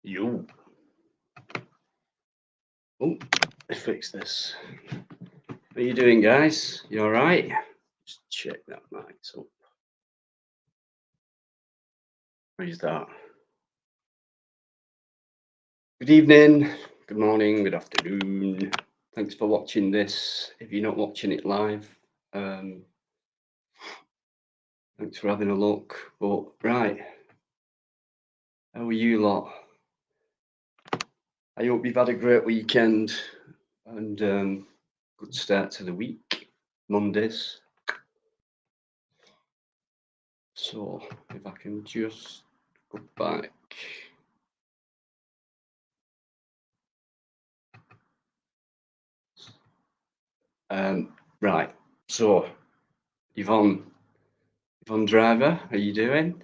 You. Oh, let's fix this. How are you doing, guys? You all right? Just check that mic's up. Where's that? Good evening, good morning, good afternoon. Thanks for watching this. If you're not watching it live, thanks for having a look. But right, how are you lot? I hope you've had a great weekend and good start to the week, Mondays. So if I can just go back. Right, so Yvonne Driver, how you doing?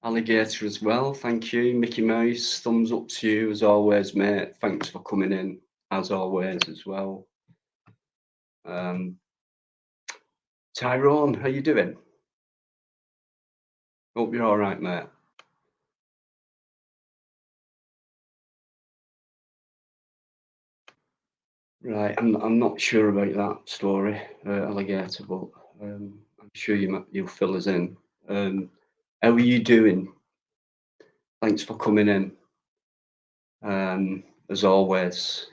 Alligator as well, thank you. Mickey Mouse, thumbs up to you as always, mate. Thanks for coming in as always as well. Tyrone, how you doing? Hope you're all right, mate. Right, I'm not sure about that story, Alligator, but I'm sure you'll fill us in. How are you doing? Thanks for coming in. As always,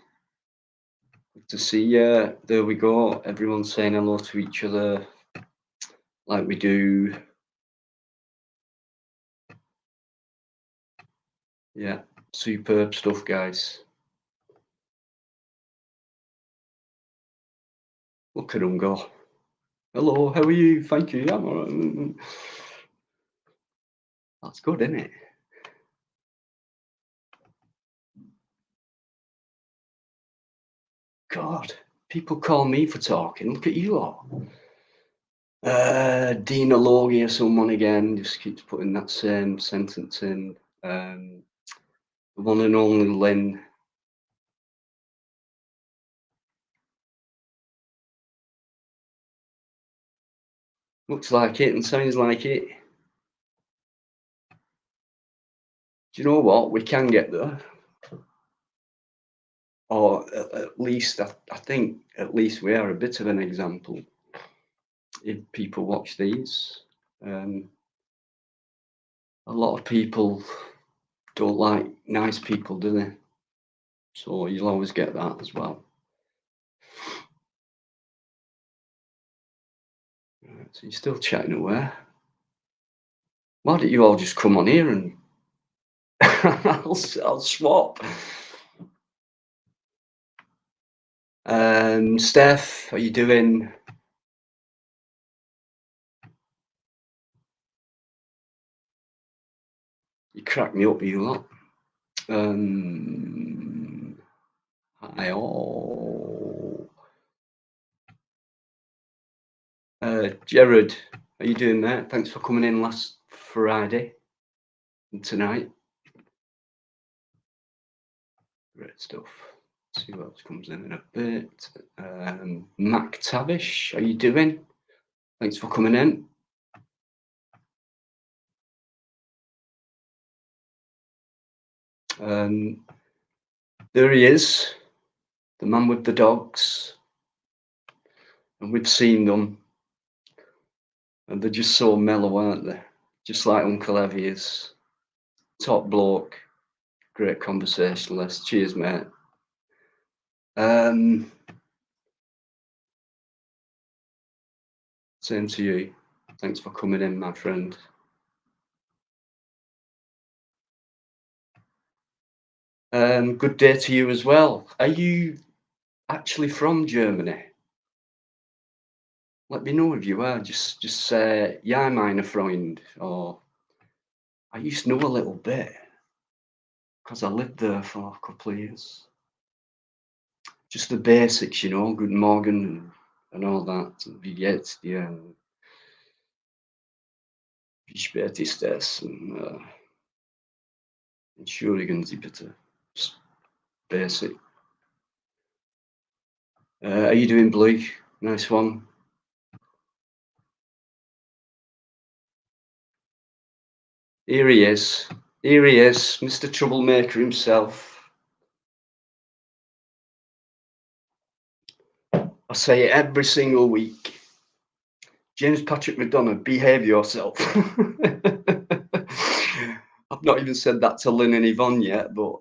good to see you. There we go. Everyone's saying hello to each other like we do. Yeah, superb stuff, guys. Look at them go. Hello, how are you? Thank you. I'm all right. That's good, isn't it? God, people call me for talking. Look at you lot. Dina Logie or someone again just keeps putting that same sentence in. The one and only Lynn. Looks like it and sounds like it. Do you know what? We can get there. Or at least, I think, at least we are a bit of an example if people watch these. A lot of people don't like nice people, do they? So you'll always get that as well. So you're still chatting away. Why don't you all just come on here and I'll swap. Steph, how you doing? You crack me up, you lot. Hi all. Jared, how you doing, mate? Thanks for coming in last Friday and tonight. Great stuff. See what else comes in a bit. Mac Tavish, how you doing? Thanks for coming in. There he is, the man with the dogs, and we've seen them, and they're just so mellow, aren't they? Just like Uncle Evie is. Top bloke, great conversationalist. Cheers, mate. Same to you. Thanks for coming in, my friend. Good day to you as well. Are you actually from Germany? Let me know if you are. Just say, yeah, meine Freund, or I used to know a little bit because I lived there for a couple of years. Just the basics, you know, Guten Morgen and all that. Wie geht's dir? Wie spät ist es? Entschuldigen Sie bitte. Just basic. Are you doing, Blue? Nice one. Here he is. Here he is, Mr. Troublemaker himself. I say it every single week. James Patrick McDonough, behave yourself. I've not even said that to Lynn and Yvonne yet, but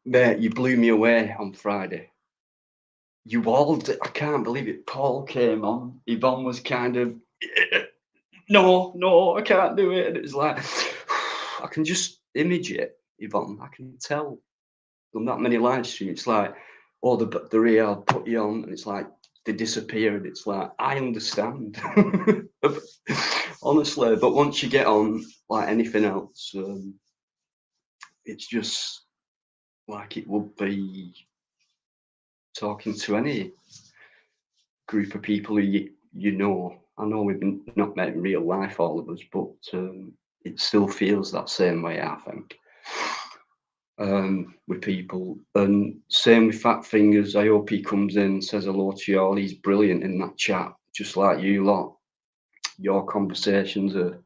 mate, you blew me away on Friday. You all did. I can't believe it. Paul came on. Yvonne was kind of, no, I can't do it. And it was like, I can just image it, Yvonne. I can tell on that many live streams. It's like, oh, the real put you on, and it's like they disappear, and it's like I understand, honestly. But once you get on, like anything else, it's just like it would be talking to any group of people who you know. I know we've not met in real life, all of us, but it still feels that same way, I think. With people, and same with Fat Fingers. I hope he comes in, says hello to you all. He's brilliant in that chat, just like you lot. Your conversations are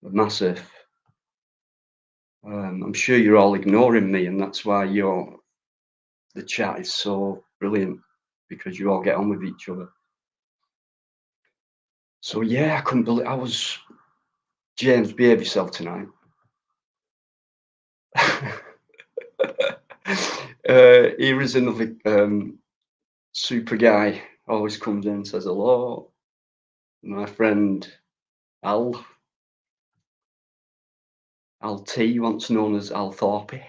massive. I'm sure you're all ignoring me, and that's why the chat is so brilliant, because you all get on with each other. So yeah, I couldn't believe James, behave yourself tonight. Here is another super guy, always comes in, says hello. My friend Al T, once known as Al Thorpe.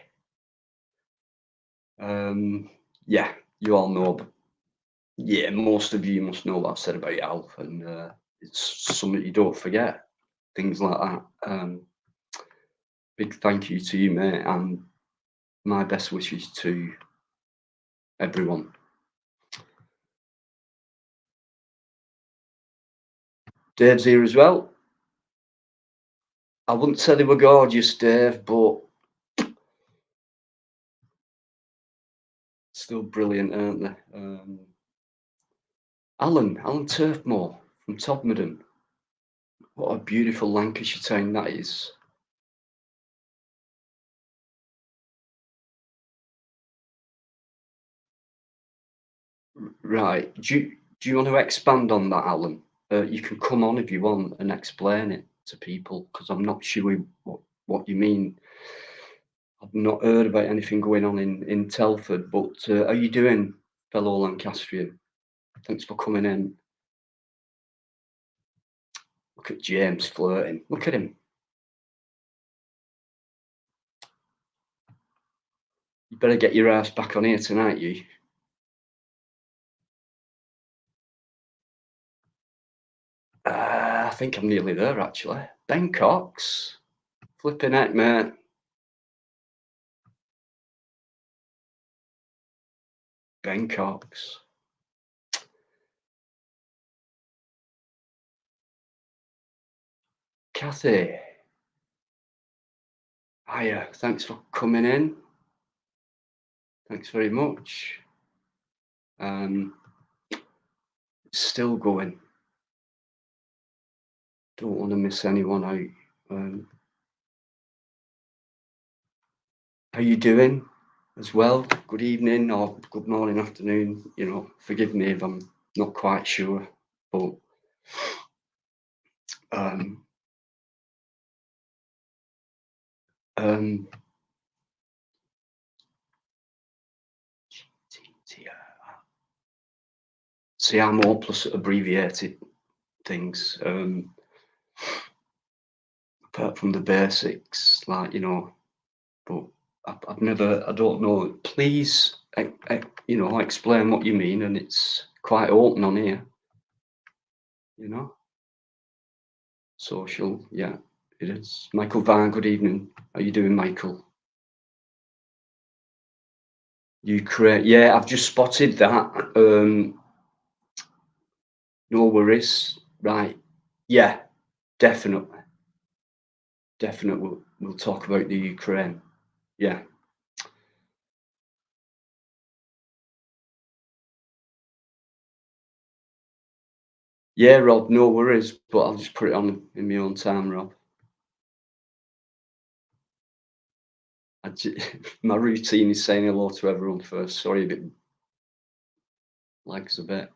Yeah, you all know, but yeah, most of you must know what I've said about Al, and it's something you don't forget, things like that. Big thank you to you, mate, and my best wishes to everyone. Dave's here as well. I wouldn't say they were gorgeous, Dave, but still brilliant, aren't they? Alan Turfmore from Todmorden. What a beautiful Lancashire town that is. Right. Do you want to expand on that, Alan? You can come on if you want and explain it to people, because I'm not sure what you mean. I've not heard about anything going on in Telford, but how are you doing, fellow Lancastrian? Thanks for coming in. Look at James flirting. Look at him. You better get your ass back on here tonight, you. I think I'm nearly there, actually. Ben Cox. Flipping heck, mate. Ben Cox. Kathy. Hiya, thanks for coming in. Thanks very much. Still going. Don't want to miss anyone out. How you doing as well? Good evening or good morning, afternoon. You know, forgive me if I'm not quite sure, but see, I'm all plus abbreviated things. Apart from the basics, like, you know, but I don't know. Please, you know, explain what you mean, and it's quite open on here, you know. Social, yeah, it is. Michael Vine, good evening. How you doing, Michael? Ukraine, yeah, I've just spotted that. No worries, right? Yeah, definitely. We'll talk about the Ukraine. Yeah. Yeah, Rob, no worries, but I'll just put it on in my own time, Rob. My routine is saying hello to everyone first. Sorry if it lags a bit.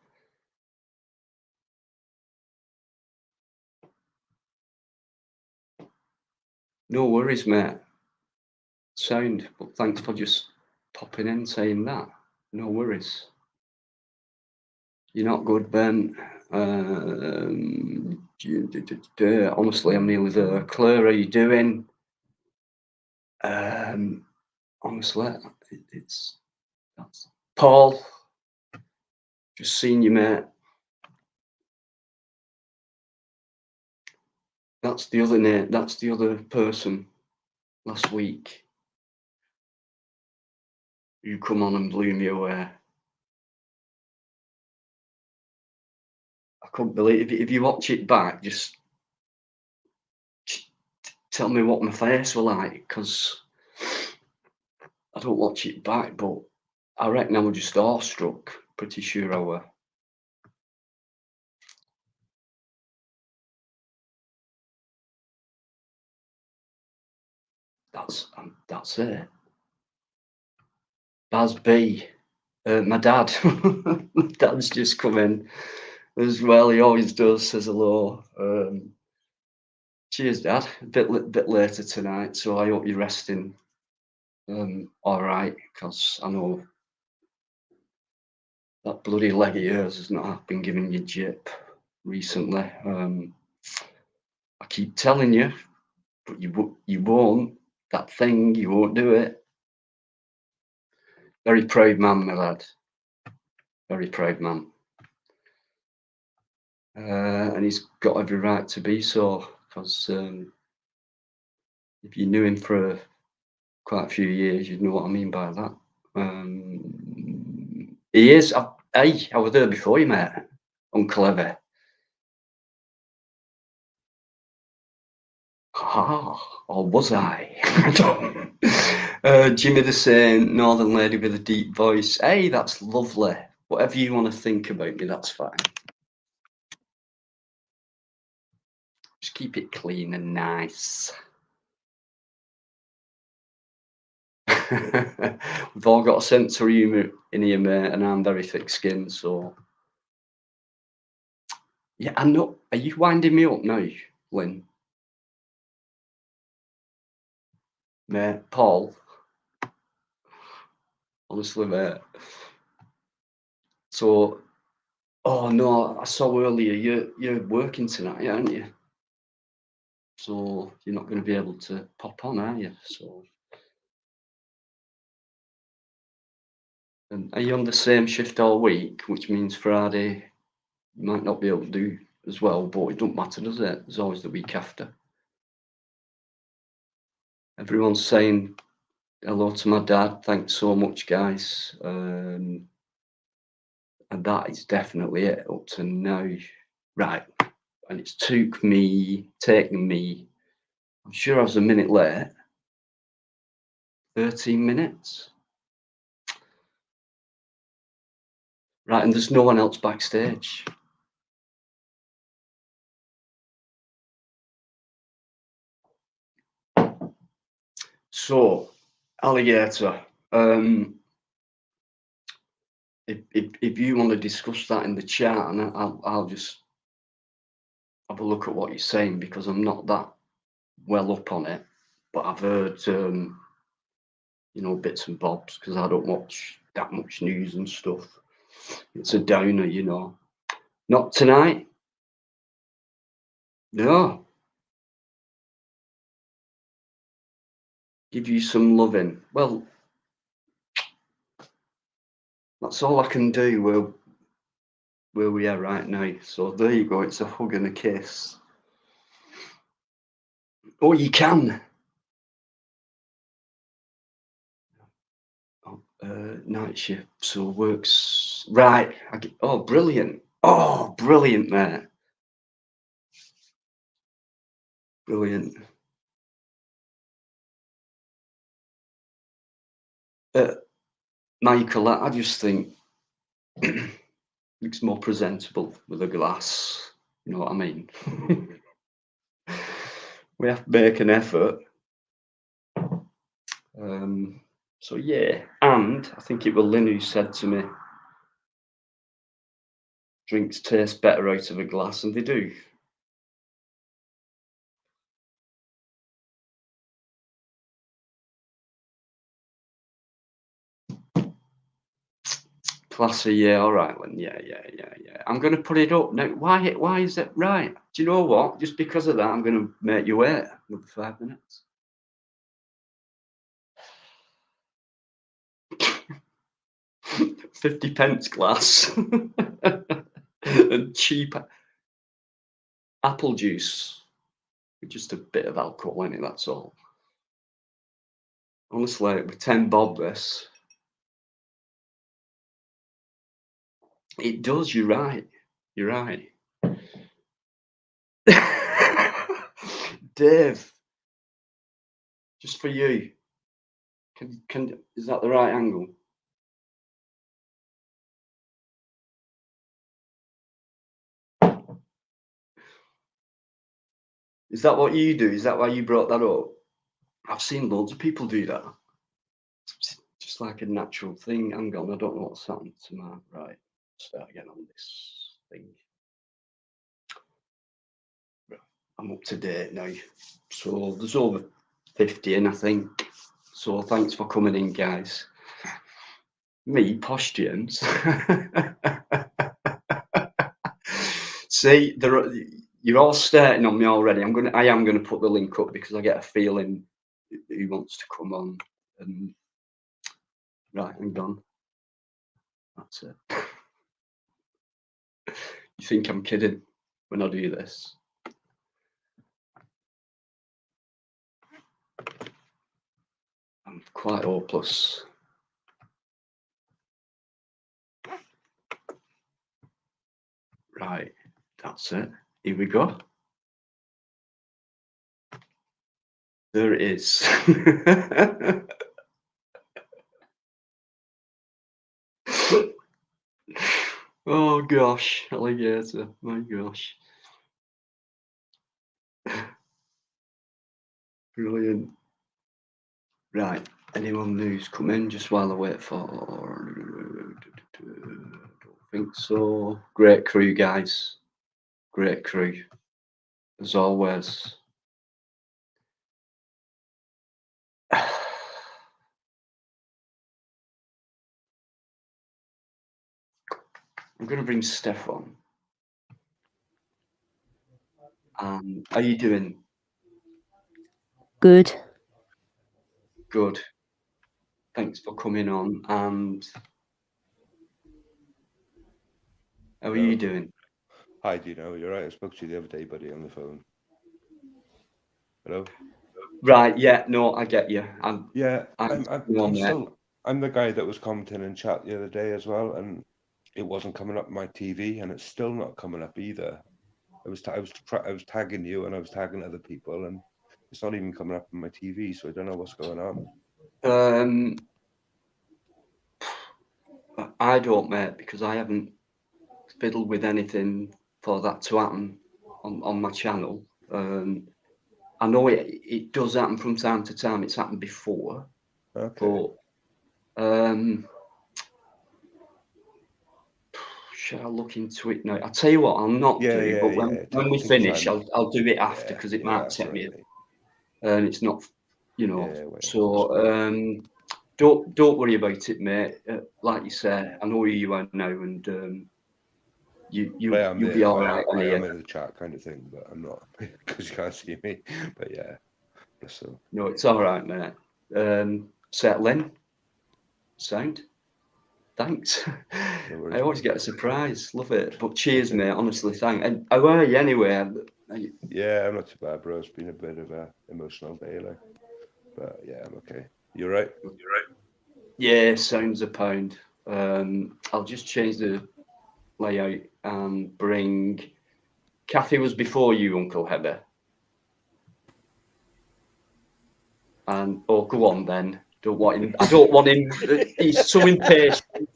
No worries, mate. Sound, but thanks for just popping in saying that. No worries. You're not good, Ben. Honestly, I'm nearly there. Claire, how you doing? Honestly, it's that's Paul. Just seen you, mate. That's the other name. That's the other person last week who come on and blew me away. I couldn't believe it. If you watch it back, just tell me what my face were like, because I don't watch it back, but I reckon I was just awestruck. Pretty sure I were. That's it. Baz B. My dad. My dad's just come in as well. He always does. Says hello. Cheers, Dad. A bit later tonight, so I hope you're resting all right, because I know that bloody leg of yours has not been giving you jip recently. I keep telling you, but you won't. That thing, you won't do it. Very proud man, my lad. Very proud man. And he's got every right to be so, because if you knew him for quite a few years, you'd know what I mean by that. He is. Hey, I was there before you, mate. Uncle Evie. Ah, or was I? Jimmy the Saint, Northern Lady with a deep voice. Hey, that's lovely. Whatever you want to think about me, that's fine. Just keep it clean and nice. We've all got a sense of humour in here, mate, and I'm very thick-skinned, so yeah. I know. Are you winding me up now, Lynn? Mate, Paul. Honestly, mate. So, oh no, I saw earlier you're working tonight, aren't you? So you're not going to be able to pop on, are you? So, and are you on the same shift all week, which means Friday you might not be able to do as well, but it don't matter, does it? There's always the week after. Everyone's saying hello to my dad. Thanks so much, guys. And that is definitely it up to now. Right. And it's taking me, I'm sure I was a minute late. 13 minutes. Right, and there's no one else backstage. So, alligator. If you want to discuss that in the chat, and I'll just have a look at what you're saying, because I'm not that well up on it, but I've heard bits and bobs, because I don't watch that much news and stuff. It's a downer. Not tonight. No. Give you some loving. Well, that's all I can do where we are right now. So there you go. It's a hug and a kiss. Oh, you can. Night shift, so works right. Oh, brilliant! Oh, brilliant, mate! Brilliant. Uh, Michael, I just think Looks more presentable with a glass. You know what I mean? We have to make an effort. So yeah, and I think it was Lynn who said to me, drinks taste better out of a glass, and they do. Classy, yeah, all right, Lynn, yeah. I'm going to put it up now. Why is it right? Do you know what? Just because of that, I'm going to make you wait another 5 minutes. 50 pence glass and cheap apple juice with just a bit of alcohol in it, that's all. Honestly, with 10 bob this. It does, you're right. You're right. Dave, just for you. Is that the right angle? Is that what you do? Is that why you brought that up? I've seen loads of people do that. It's just like a natural thing. Hang on, I don't know what's happened to my right. Start again on this thing. I'm up to date now. So there's over 50 in, I think. So thanks for coming in, guys. Me, posh James. See, you're all starting on me already. I am gonna put the link up because I get a feeling who wants to come on. And right, I'm done. That's it. You think I'm kidding when I do this? I'm quite hopeless. Right, that's it. Here we go. There it is. Oh gosh, alligator, my gosh. Brilliant. Right, anyone who's come in just while I wait for... Don't think so. Great crew, guys. Great crew, as always. I'm going to bring Steph on. How are you doing? Good. Good. Thanks for coming on. And how are you doing? Hi, Dino. You're right. I spoke to you the other day, buddy, on the phone. Hello. Right. Yeah. No, I get you. I'm the guy that was commenting in chat the other day as well, and it wasn't coming up on my TV, and it's still not coming up either. I was tagging you, and I was tagging other people, and it's not even coming up on my TV. So I don't know what's going on. I don't, mate, because I haven't fiddled with anything for that to happen on my channel. I know it does happen from time to time. It's happened before. Okay. But should I look into it now? I'll tell you what, I'll not do. But when we finish, I'll do it after because it might take me. And it's not, you know. Don't worry about it, mate. Like you say, I know who you are now, and you'll be all right. I am in the chat kind of thing, but I'm not because you can't see me. But yeah, so no, it's all right, mate. Settle in. Sound. Thanks. No I always get a surprise. Love it. But cheers, mate. Honestly, thanks. And how are you anyway? Yeah, I'm not too bad, bro. It's been a bit of a emotional day, like, but yeah, I'm okay. You're right. Yeah, sounds a pound. I'll just change the layout and bring. Kathy was before you, Uncle Heather. And go on then. I don't want him. He's so impatient.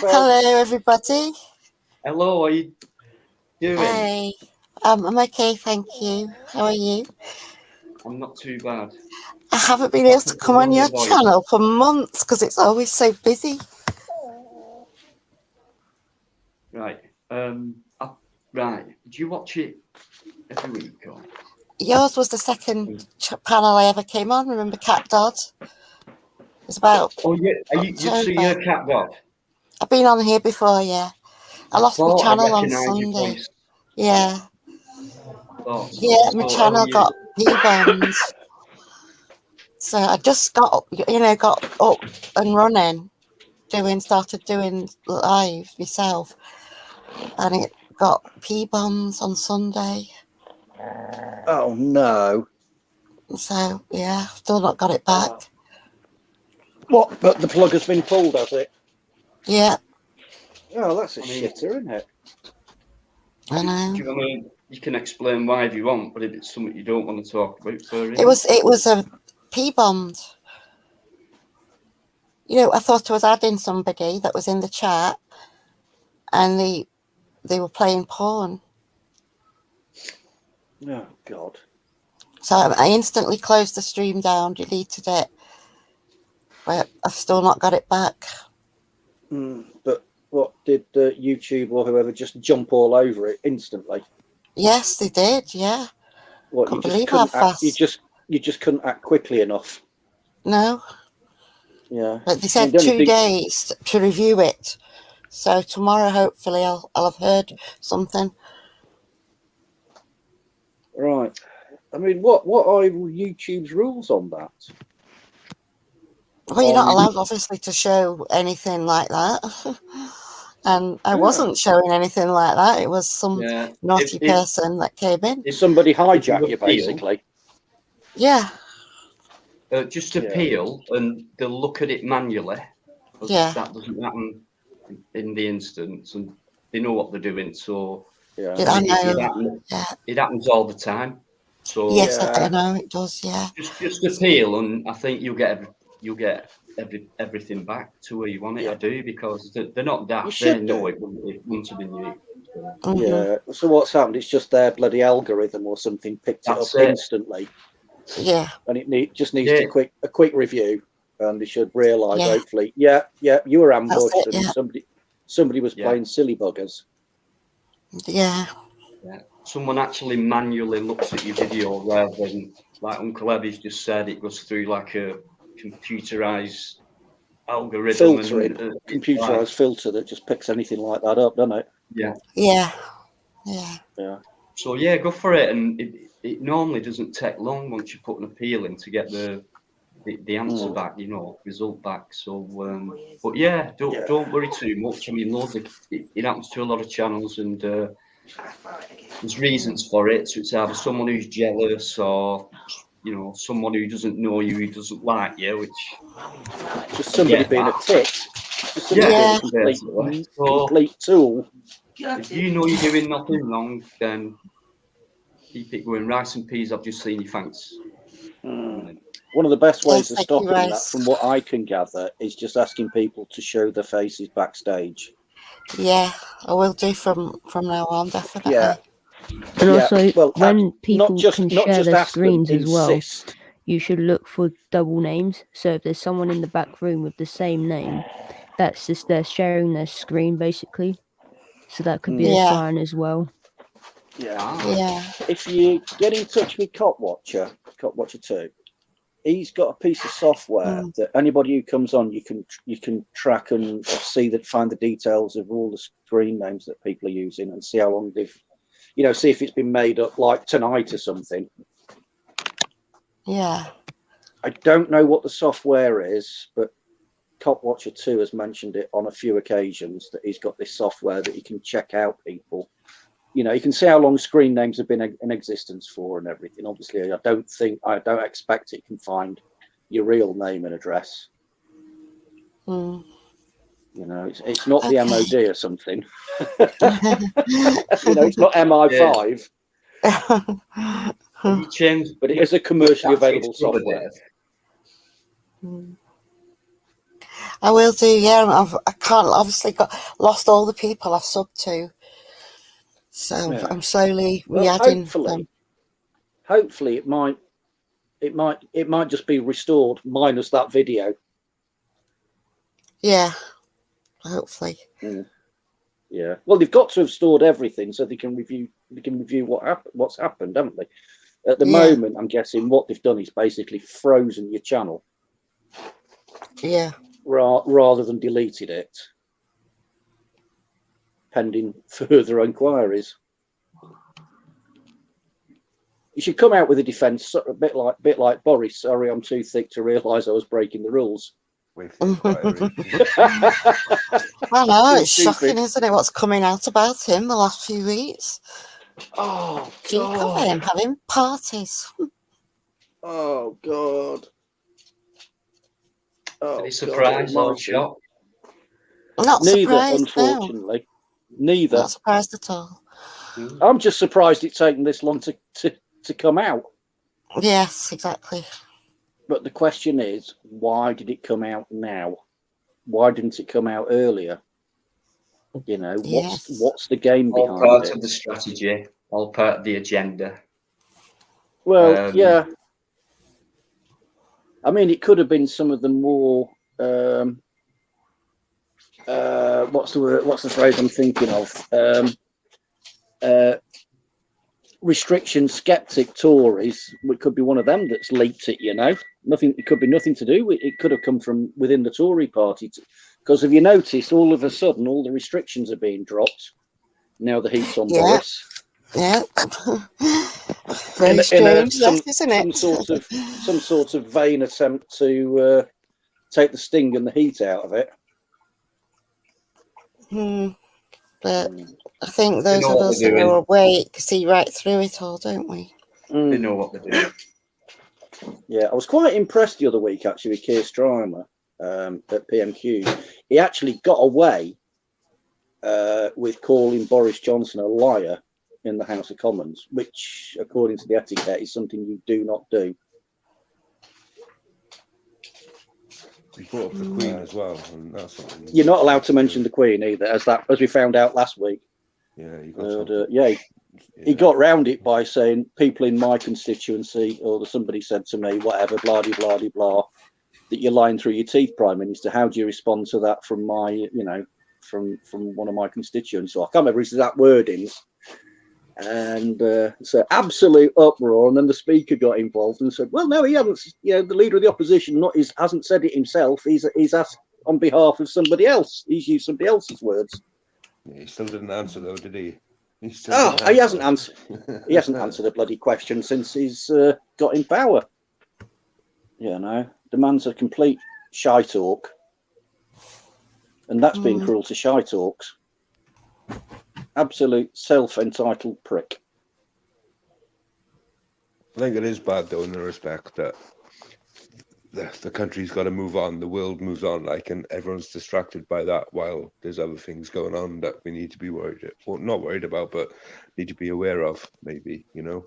Hello, everybody. Hello, how are you doing? Hey, I'm okay, thank you. How are you? I'm not too bad. I haven't been able to come on your channel for months because it's always so busy. Right. Right. Did you watch it every week? Or? Yours was the second panel I ever came on. Remember Cat Dodd? It was about. Oh yeah. You're Cat Dodd. I've been on here before, yeah. I lost my channel on Sunday. Yeah. My channel got P-bombs. So I just got up and running, started doing live myself, and it got P-bombs on Sunday. Oh no! So yeah, still not got it back. What? But the plug has been pulled, has it? Yeah. Oh, that's a shitter, isn't it? I know. You can explain why if you want, but if it's something you don't want to talk about, it was a P-bombed. I thought I was adding somebody that was in the chat, and they were playing porn. Oh God! So I instantly closed the stream down, deleted it, but I've still not got it back. But what did YouTube or whoever just jump all over it instantly? Yes, they did. Yeah. What, you just couldn't act, you just couldn't act quickly enough. No. Yeah. But they said 2 days to review it. So tomorrow, hopefully, I'll have heard something. Right. I mean, what are YouTube's rules on that? Well, you're not allowed, obviously, to show anything like that. And I wasn't showing anything like that. It was some naughty person that came in. If somebody hijacked you, basically. Yeah. Just appeal, and they'll look at it manually. Yeah. That doesn't happen in the instance, and they know what they're doing. So it happens all the time. So yes, I know it does. Yeah. Just appeal, and I think you'll get everything back to where you want it. I do, because they're not daft. They know it wouldn't have been you. Yeah. So what's happened? It's just their bloody algorithm or something picked it up instantly. Yeah. And it just needs a quick review, and they should realise hopefully. Yeah, you were ambushed, and somebody was playing silly buggers. Yeah. Yeah. Someone actually manually looks at your video rather than, like Uncle Eddie's just said, it goes through like a computerized algorithm. Computerized filter that just picks anything like that up, doesn't it? Yeah. Yeah. Yeah. Yeah. So go for it, and it normally doesn't take long once you put an appeal in to get the answer back, result back. So, but don't worry too much. I mean, it happens to a lot of channels, and there's reasons for it. So it's either someone who's jealous, or someone who doesn't know you, who doesn't like you, which just somebody being a tit. Just somebody being a complete tool. If you know you're doing nothing wrong, then keep it going. Rice and peas, I've just seen you, thanks. One of the best ways of stopping that, from what I can gather, is just asking people to show their faces backstage. Yeah, I will do from now on, definitely. Yeah. And also, when people can share their screens as well, you should look for double names. So if there's someone in the back room with the same name, that's just they're sharing their screen, basically. So that could be a sign as well. Yeah. If you get in touch with Copwatcher 2, he's got a piece of software that anybody who comes on, you can track and find the details of all the screen names that people are using, and see how long they've, see if it's been made up like tonight or something. Yeah. I don't know what the software is, but Copwatcher 2 has mentioned it on a few occasions, that he's got this software that he can check out people. You can see how long screen names have been in existence for and everything. Obviously, I don't expect it can find your real name and address. It's not the MOD or something. It's not MI5. But it is a commercially available software. I will do. Yeah, I can't. Obviously, lost all the people I've subbed to, so Yeah. I'm slowly Well, re-adding them. Hopefully, it might just be restored minus that video. Yeah, hopefully. Yeah. Well, they've got to have stored everything so they can review. They can review what's happened, haven't they? At the moment, I'm guessing what they've done is basically frozen your channel. Yeah. Rather than deleted it, pending further inquiries. You should come out with a defence, a bit like Boris. Sorry, I'm too thick to realise I was breaking the rules. I know, it's shocking, isn't it? What's coming out about him the last few weeks? Oh, keep of him having parties. Oh God! Are you surprised or shocked? Not Neither, surprised, unfortunately. No. Neither. Not surprised at all. I'm just surprised it's taken this long to come out. Yes, exactly. But the question is, why did it come out now? Why didn't it come out earlier? You know, what's the game behind it? All part of the strategy, all part of the agenda. Well, yeah. I mean, it could have been some of the more what's the word? What's the phrase I'm thinking of? Restriction skeptic Tories. It could be one of them that's leaked it. You know, nothing. It could be nothing to do with. It could have come from within the Tory party. Because have you noticed, all of a sudden, all the restrictions are being dropped. Now the heat's on Boris. Yeah. Very strange, isn't it? Some sort of vain attempt to take the sting and the heat out of it. But I think those of us that are awake see right through it all, don't we? They know what they're doing. Yeah, I was quite impressed the other week actually with Keir Starmer at PMQ. He actually got away with calling Boris Johnson a liar in the House of Commons, which, according to the etiquette, is something you do not do. He brought up the Queen as well, and that's something. You're not allowed to mention the Queen either, as we found out last week. Yeah, he got round it by saying people in my constituency, or somebody said to me, whatever, blah de blah de blah, that you're lying through your teeth, Prime Minister. How do you respond to that from my, you know, from one of my constituents? So I can't remember his exact wordings. And so absolute uproar, and then the speaker got involved and said, well, no, he hasn't, you know, the leader of the opposition hasn't said it himself. He's asked on behalf of somebody else. He's used somebody else's words. Yeah, he still didn't answer though, did he? He hasn't answered. He hasn't answered a bloody question since he's got in power. You know, the man's a complete shite-hawk, and that's being cruel to shite-hawks. Absolute self-entitled prick. I think it is bad though, in the respect that the country's got to move on, the world moves on, like, and everyone's distracted by that while there's other things going on that we need to be worried, well, not worried about, but need to be aware of, maybe, you know.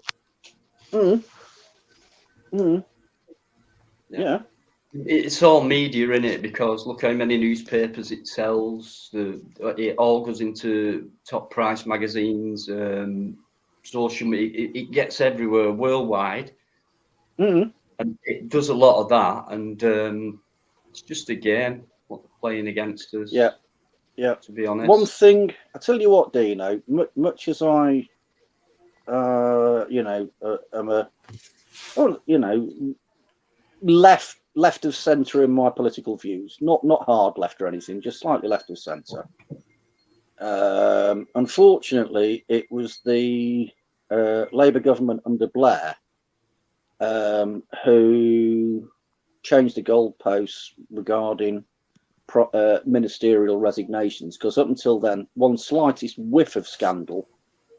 Yeah. It's all media, isn't it? Because look how many newspapers it sells. It all goes into top price magazines, social media. It gets everywhere worldwide, and it does a lot of that. And it's just a game. What they're playing against us. Yeah. To be honest, one thing I tell you what, Dino. Much as I, am left of centre in my political views, not hard left or anything, just slightly left of centre. Unfortunately, it was the Labour government under Blair who changed the goalposts regarding ministerial resignations, because up until then, one slightest whiff of scandal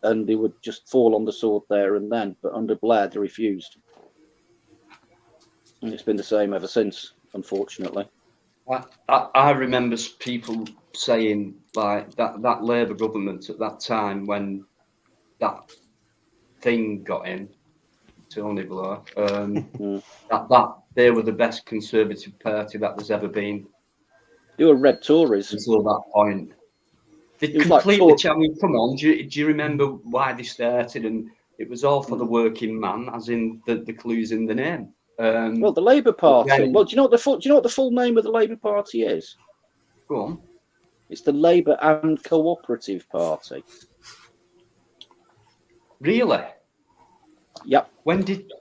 and they would just fall on the sword there and then. But under Blair, they refused. And it's been the same ever since, unfortunately. I remember people saying like that Labour government at that time, when that thing got in, Tony Blair, that they were the best Conservative party that there's ever been. They were red Tories until that point. They It was completely. like I mean, come on. Do you remember why they started? And it was all for the working man, as in the clues in the name. Well, the Labour Party. then- Well, do you know what the full name of the Labour Party is? Go on. It's the Labour and Cooperative Party. Really? Yep. When did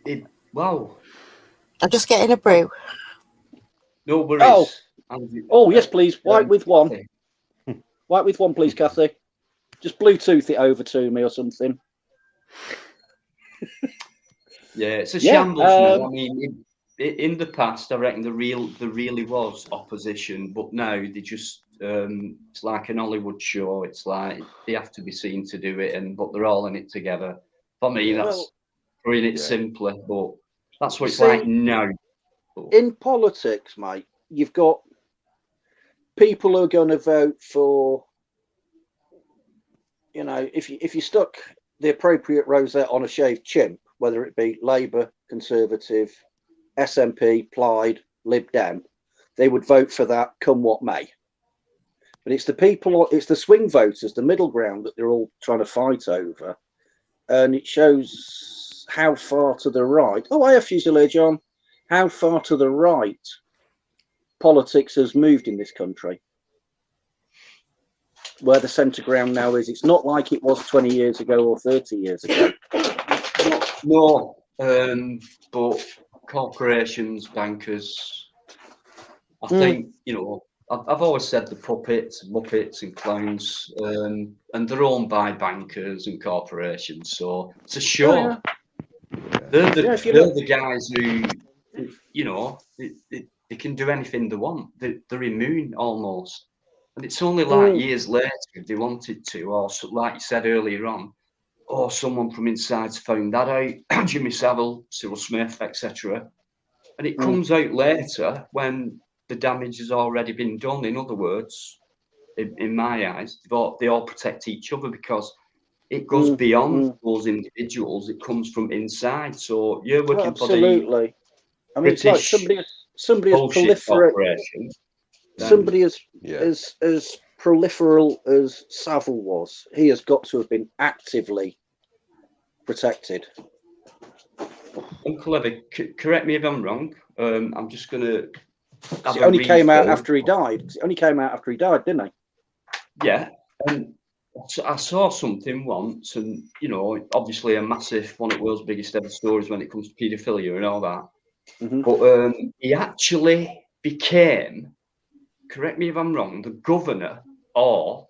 it? Wow. I'm just getting a brew. No worries. Oh, yes, please. White with one. White with one, please, Kathy. Just Bluetooth it over to me or something. Yeah, it's a shambles now. I mean, in the past, I reckon there really was opposition, but now they just it's like an Hollywood show. It's like they have to be seen to do it, but they're all in it together. For me, that's putting it simply, but that's what it's like now. In politics, mate, you've got people who are going to vote for, you know, if you stuck the appropriate rosette on a shaved chimp, whether it be Labour, Conservative, SNP, Plaid, Lib Dem, they would vote for that come what may. But it's the people, it's the swing voters, the middle ground that they're all trying to fight over. And it shows how far to the right. Oh, I have Fusilier, John. How far to the right politics has moved in this country. Where the centre ground now is. It's not like it was 20 years ago or 30 years ago. No, but corporations, bankers, I think, you know, I've always said the puppets, muppets and clowns, and they're owned by bankers and corporations, so it's a show. They're the guys who, you know, they can do anything they want. They're immune almost. And it's only like years later, if they wanted to, or like you said earlier on, or someone from inside's found that out, Jimmy Savile, Cyril Smith, etc. And it comes out later when the damage has already been done. In other words, in my eyes, they all protect each other because it goes beyond those individuals. It comes from inside. So you're working for the I mean, it's like somebody as proliferate, somebody as proliferal as Savile was. He has got to have been actively protected. Uncle Levy, correct me if I'm wrong. I'm just going to. It only came out after he died. It only came out after he died, didn't he? Yeah. And I saw something once, and, you know, obviously a massive, one of the world's biggest ever stories when it comes to paedophilia and all that. But he actually became, correct me if I'm wrong, the governor or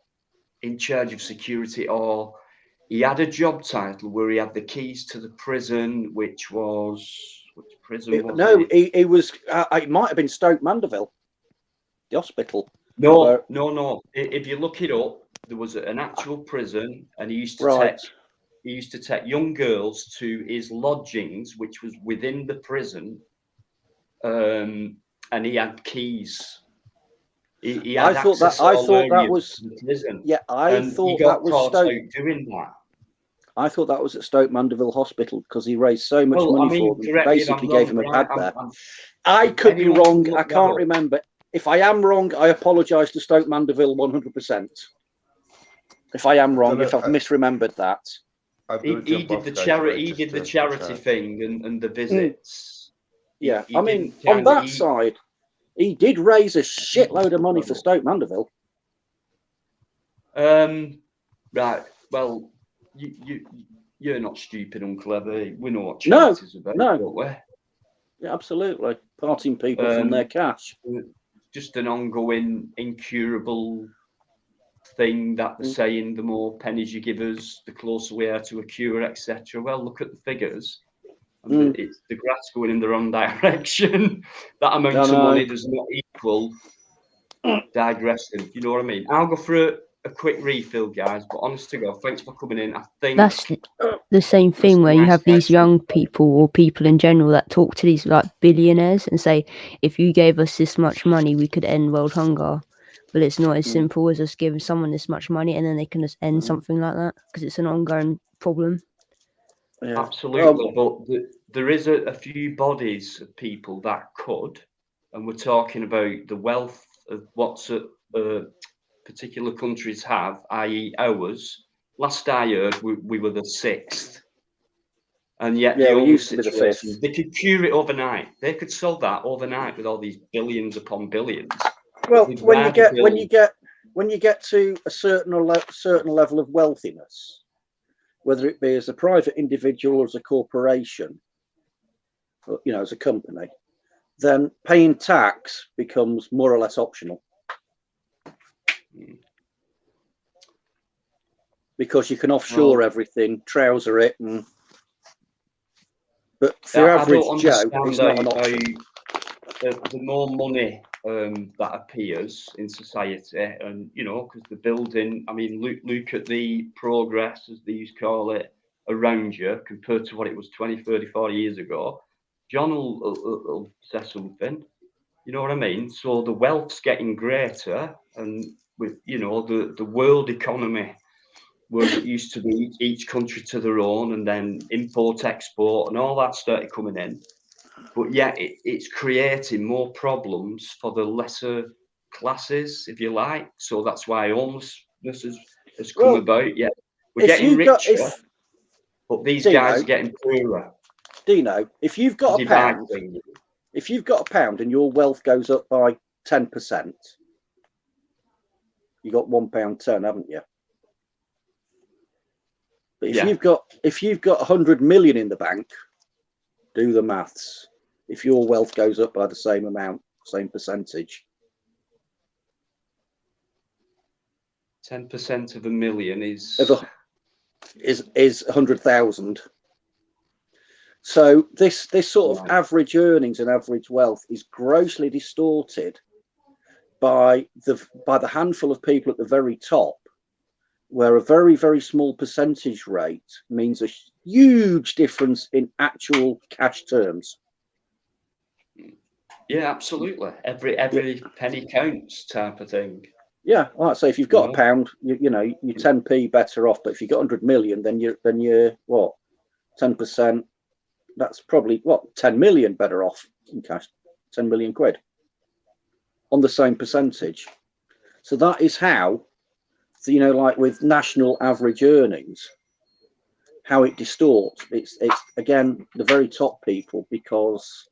in charge of security, or he had a job title where he had the keys to the prison, which prison was it? He was, it might have been Stoke Mandeville, the hospital. No. If you look it up, there was an actual prison, and he used to take young girls to his lodgings, which was within the prison, and he had keys. He had access all that was prison. Yeah, I thought that was Stoke doing that. I thought that was at Stoke Mandeville Hospital because he raised so much money for them. Basically, gave him a pad there. I could be wrong. I can't remember. If I am wrong, I apologise to Stoke Mandeville 100%. If I am wrong, if I've misremembered that. He did the charity thing and the visits. Yeah, I mean, on that side, he did raise a shitload of money for Stoke Mandeville. Right. Well, you're not stupid, Uncle Levy. We know what charities are about, don't we? Yeah, absolutely. Parting people from their cash. Just an ongoing, incurable thing that they're saying the more pennies you give us, the closer we are to a cure, etc. Well, look at the figures. It's the graph's going in the wrong direction. That amount of money does not equal digressing. You know what I mean? I'll go for a quick refill, guys. But honest to God, thanks for coming in. I think that's the same thing where you have these young people or people in general that talk to these like billionaires and say, if you gave us this much money, we could end world hunger. But it's not as simple as just giving someone this much money and then they can just end something like that because it's an ongoing problem. Yeah. Absolutely, but there is a few bodies of people that could, and we're talking about the wealth of what particular countries have, i.e. ours, last I heard, we were the 6th. And yet the only situation, they could cure it overnight. They could solve that overnight with all these billions upon billions. Well, when you get to a certain level of wealthiness, whether it be as a private individual or as a corporation, or, you know, as a company, then paying tax becomes more or less optional. Because you can offshore everything, trouser it, but for average Joe, it's not an option. The more money that appears in society, and you know, because the building, I mean, look at the progress, as these call it, around you compared to what it was 20, 30, 40 years ago. John will say something, you know what I mean? So the wealth's getting greater, and with, you know, the world economy, whereas it used to be each country to their own, and then import, export, and all that started coming in. But yeah, it's creating more problems for the lesser classes, if you like. So that's why homelessness has come about. Yeah, we're getting richer, but these guys are getting poorer. Dino, if you've got a pound, and your wealth goes up by 10%, you got £1.10, haven't you? But if you've got 100 million in the bank, do the maths. If your wealth goes up by the same amount, same percentage. 10% of a million is 100,000. So this sort of average earnings and average wealth is grossly distorted by the handful of people at the very top, where a very, very small percentage rate means a huge difference in actual cash terms. Yeah, absolutely. Every penny counts, type of thing. Yeah, like I say, if you've got a pound, you know, you're 10p better off. But if you've got 100 million, then you're what, 10%? That's probably what, 10 million better off in cash, 10 million quid on the same percentage. So that is how, you know, like with national average earnings, how it distorts. It's again the very top people, because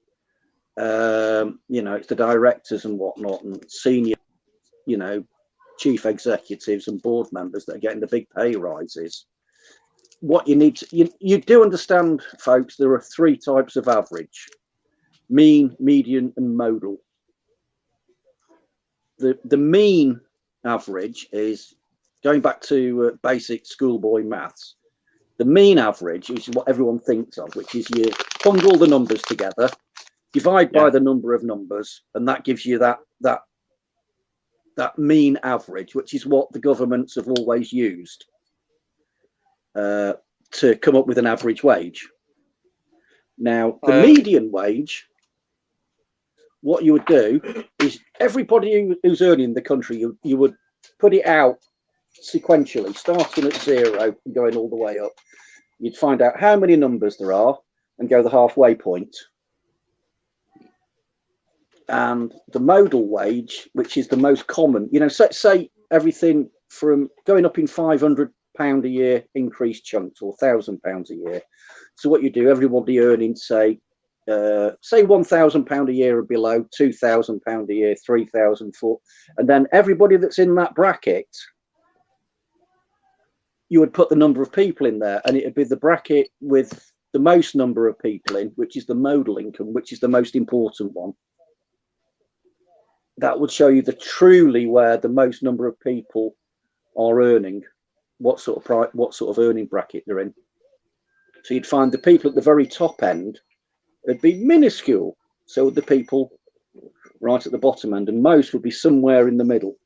you know, it's the directors and whatnot and senior, you know, chief executives and board members that are getting the big pay rises. What you need to, you do understand, folks, there are 3 types of average: mean, median, and modal. The mean average is, going back to basic schoolboy maths, the mean average is what everyone thinks of, which is you bung all the numbers together, divide by the number of numbers, and that gives you that mean average, which is what the governments have always used to come up with an average wage. Now, the median wage, what you would do is everybody who's earning in the country, you would put it out sequentially, starting at 0 and going all the way up. You'd find out how many numbers there are and go the halfway point. And the modal wage, which is the most common, you know, say everything from going up in £500 a year increased chunks, or £1,000 a year. So what you do, everybody earning say £1,000 a year or below, £2,000 a year, 3,000, and then everybody that's in that bracket, you would put the number of people in there, and it would be the bracket with the most number of people in, which is the modal income, which is the most important one. That would show you truly where the most number of people are earning, what sort of earning bracket they're in. So you'd find the people at the very top end would be minuscule. So would the people right at the bottom end, and most would be somewhere in the middle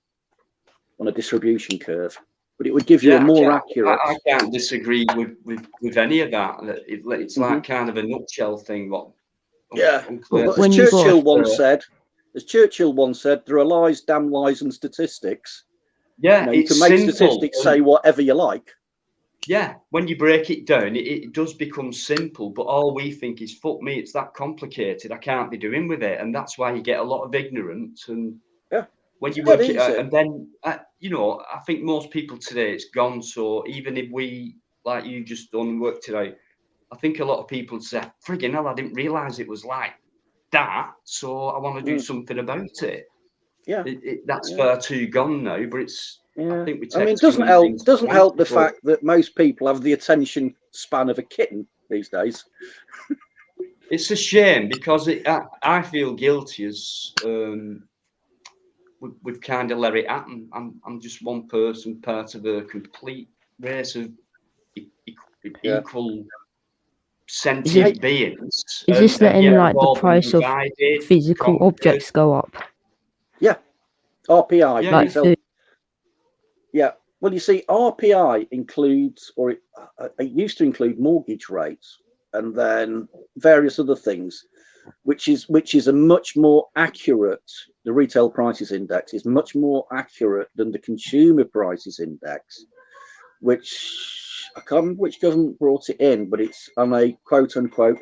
on a distribution curve. But it would give you a more accurate. I can't disagree with any of that. It's like kind of a nutshell thing. But as Churchill once said, there are lies, damn lies, and statistics. Yeah, you know, you can make statistics say whatever you like. Yeah, when you break it down, it does become simple. But all we think is, fuck me, it's that complicated. I can't be doing with it, and that's why you get a lot of ignorance. And when you work it out, and then you know, I think most people today it's gone. So even if we, like you, just done worked it out, I think a lot of people say, "Friggin' hell, I didn't realise it was like that." So I want to do something about it. Yeah, that's far too gone now. But it's, yeah. I think we take. I mean, it doesn't help the fact that most people have the attention span of a kitten these days. It's a shame because I feel guilty as we've kind of let it happen. I'm just one person, part of a complete race of equal sentient beings. Is this letting like the price of physical objects go up? Yeah, RPI. Yeah, like food. Yeah. Well, you see, RPI includes, or it used to include mortgage rates, and then various other things, which is a much more accurate. The retail prices index is much more accurate than the consumer prices index, which I can't remember which government brought it in, but it's on a quote unquote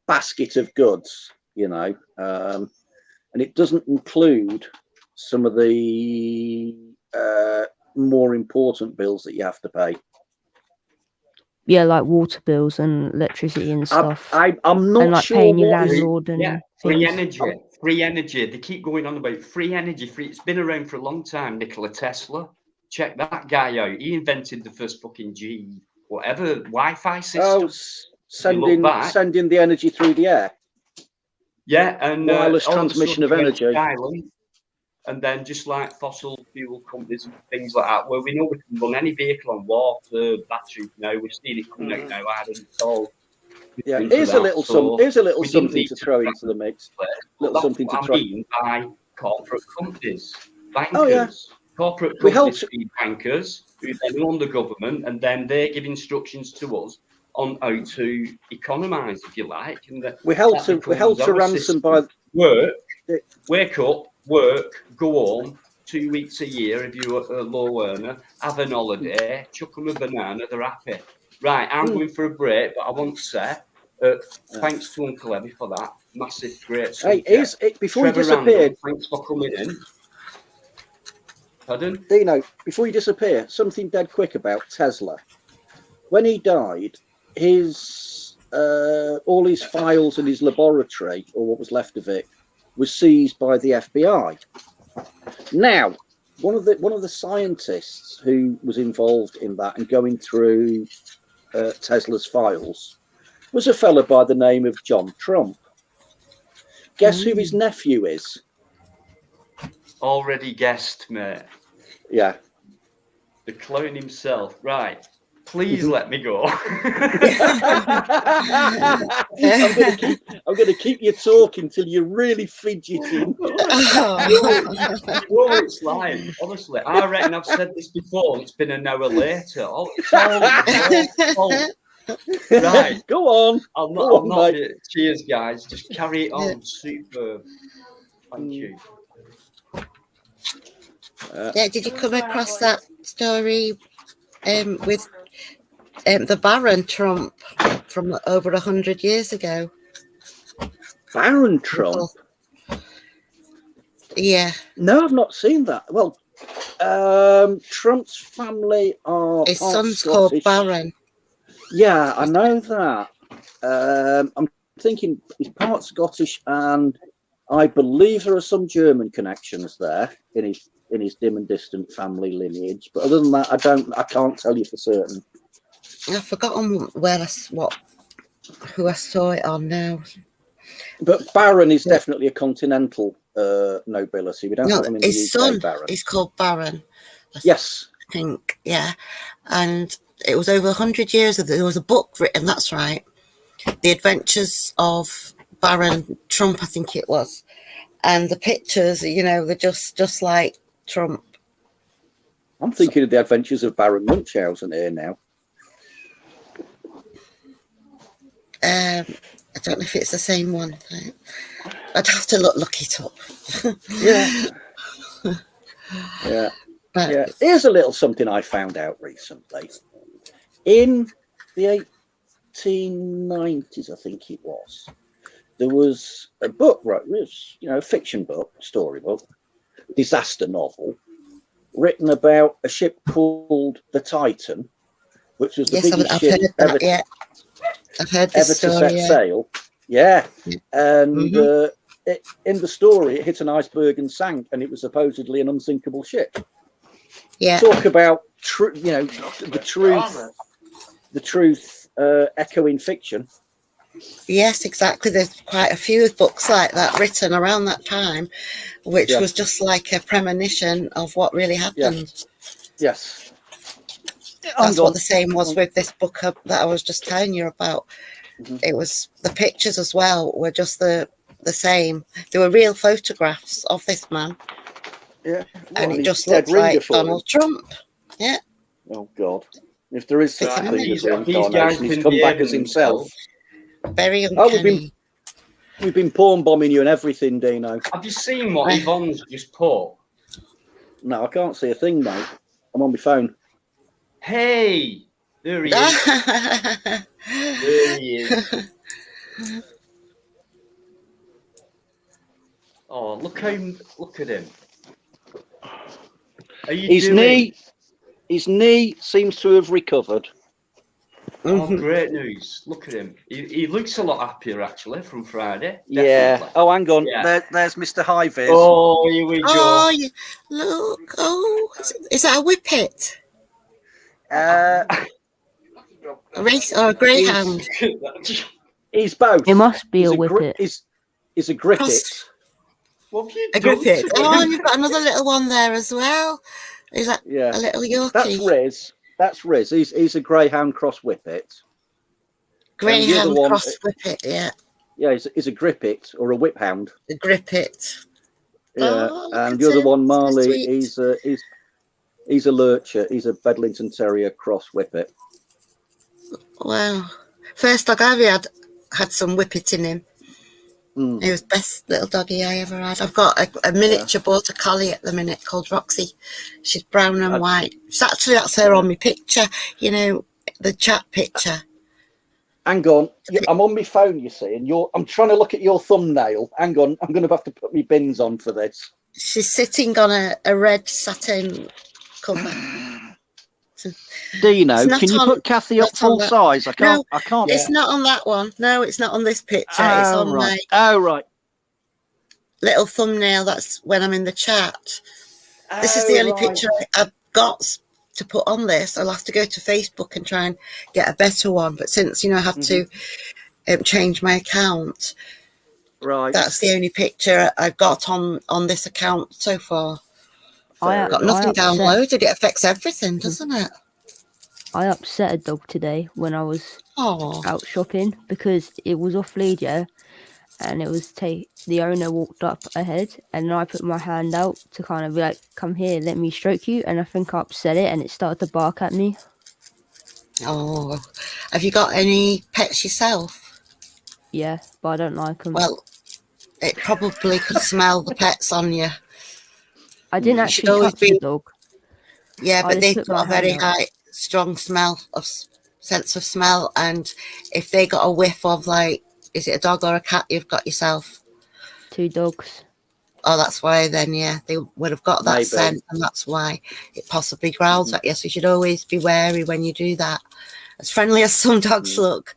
basket of goods, you know, and it doesn't include some of the more important bills that you have to pay. Yeah, like water bills and electricity and stuff. I'm not and like sure paying your what landlord and free things. energy. Free energy. They keep going on about free energy. It's been around for a long time. Nikola Tesla. Check that guy out. He invented the first fucking Wi-Fi system. Sending the energy through the air. Yeah, and wireless transmission of energy. Island, and then just like fossil fuel companies and things like that, where we know we can run any vehicle on water, batteries now. We've seen it coming out now. I didn't know. Yeah, here's a little something to throw into the mix. Mean by corporate companies, bankers, corporate companies feed bankers who then own the government, and then they give instructions to us on how to economise, if you like. And we held to ransom by wake up, work, go home 2 weeks a year if you're a low earner, have an holiday, chuck them a banana, they're happy. Right, I'm going for a break, but I want to say thanks to Uncle Eddie for that massive, great subject. Hey, before Trevor you disappear, Randall, thanks for coming in. Pardon? Dino, before you disappear, something dead quick about Tesla. When he died, his all his files in his laboratory, or what was left of it, was seized by the FBI. Now, one of the scientists who was involved in that and going through Tesla's files was a fellow by the name of John Trump. Guess who his nephew is? Already guessed, mate. Yeah. The clone himself. Right. Please let me go. I'm going to keep you talking till you're really fidgeting. Well, it's like, honestly, I reckon I've said this before. It's been an hour later. Oh, it's all right. Go on. I'm not cheers, guys. Just carry it on. Superb. Thank you. Yeah, did you come across that story with the Baron Trump from over 100 years ago? Baron Trump? Yeah. No, I've not seen that. Well, Trump's family are his son's Scottish. called Baron. Yeah, I know that. I'm thinking he's part Scottish, and I believe there are some German connections there in his dim and distant family lineage. But other than that, I can't tell you for certain. I've forgotten who I saw it on now. But Baron is definitely a continental nobility. We don't have them in his the UK, son Baron. is called Baron. Yes. I think, yeah. And it was over 100 years ago. There was a book written, that's right. The Adventures of Baron Trump, I think it was. And the pictures, they're just like Trump. I'm thinking of The Adventures of Baron Munchausen here now. I don't know if it's the same one. I'd have to look it up. Yeah. Yeah. Yeah. Here's a little something I found out recently. In the 1890s, I think it was, there was a book, right? It was, a fiction book, storybook, disaster novel written about a ship called the Titan, which was the biggest ship ever, I've heard this ever story, to set sail. Yeah. And in the story, it hit an iceberg and sank, and it was supposedly an unsinkable ship. Yeah. Talk about the truth echoing fiction. Yes, exactly. There's quite a few books like that written around that time, which was just like a premonition of what really happened. Yes. That's what the same was with this book that I was just telling you about. It was the pictures as well were just the same. There were real photographs of this man. Yeah. And it just looked like Donald Trump. Yeah. Oh God. If there is such a thing as reincarnation, he's can come be back as himself. Very uncanny. We've been porn bombing you and everything, Dino. Have you seen what Yvonne's just put? No, I can't see a thing, mate. I'm on my phone. Hey, there he is. There he is. Oh, look at him. His knee seems to have recovered. Oh, great news. Look at him. He looks a lot happier, actually, from Friday. Definitely. Yeah. Oh, hang on. Yeah. There's Mr. High-Vis. Oh, here we go. Oh, look. Oh, is that a whippet? A race or a greyhound? He's both. It must be a whippet. He's a grippet. What have you a done? Grippet. Oh, you've got another little one there as well. Is that a little Yorkie? That's Riz. He's a greyhound cross whippet. Greyhound cross whippet, yeah. Yeah, he's a grippet or a whip hound. A grippet. Yeah, and the other one, Marley, he's a lurcher. He's a Bedlington Terrier cross whippet. Wow. First dog I've had some whippet in him. He was the best little doggy I ever had. I've got a miniature border collie at the minute called Roxy. She's brown and white. That's her on my picture, the chat picture. Hang on. I'm on my phone, you see, and I'm trying to look at your thumbnail. Hang on, I'm going to have to put my bins on for this. She's sitting on a red satin cover. Dino, can you put Kathy up full size? I can't. It's not on that one. No, it's not on this picture. It's on my little thumbnail. That's when I'm in the chat. This is the only picture I've got to put on this. I'll have to go to Facebook and try and get a better one. But since I have to change my account, that's the only picture I've got on this account so far. I've got nothing downloaded. It affects everything, doesn't it? I upset a dog today when I was out shopping because it was off lead, and it was the owner walked up ahead, and I put my hand out to kind of be like, "Come here, let me stroke you," and I think I upset it, and it started to bark at me. Oh, have you got any pets yourself? Yeah, but I don't like them. Well, it probably could smell the pets on you. I didn't actually touch the dog. Yeah, but they've got a very strong sense of smell, and if they got a whiff of, like, is it a dog or a cat you've got yourself? 2 dogs. Oh, that's why then, they would have got that scent, and that's why it possibly growls at you. So you should always be wary when you do that. As friendly as some dogs look,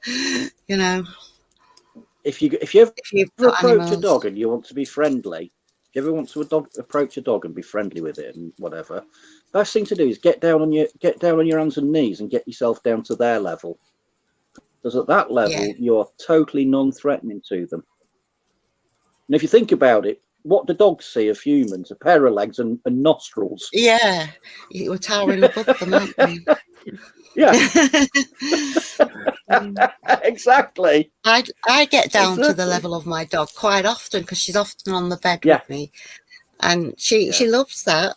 If you ever approach a dog and you want to be friendly, if you ever want to approach a dog and be friendly with it and whatever, best thing to do is get down on your hands and knees and get yourself down to their level. Because at that level, you are totally non-threatening to them. And if you think about it, what do dogs see of humans? A pair of legs and nostrils. Yeah, you were towering above them, aren't you? Yeah. Exactly. I get down to the level of my dog quite often because she's often on the bed with me, and she loves that.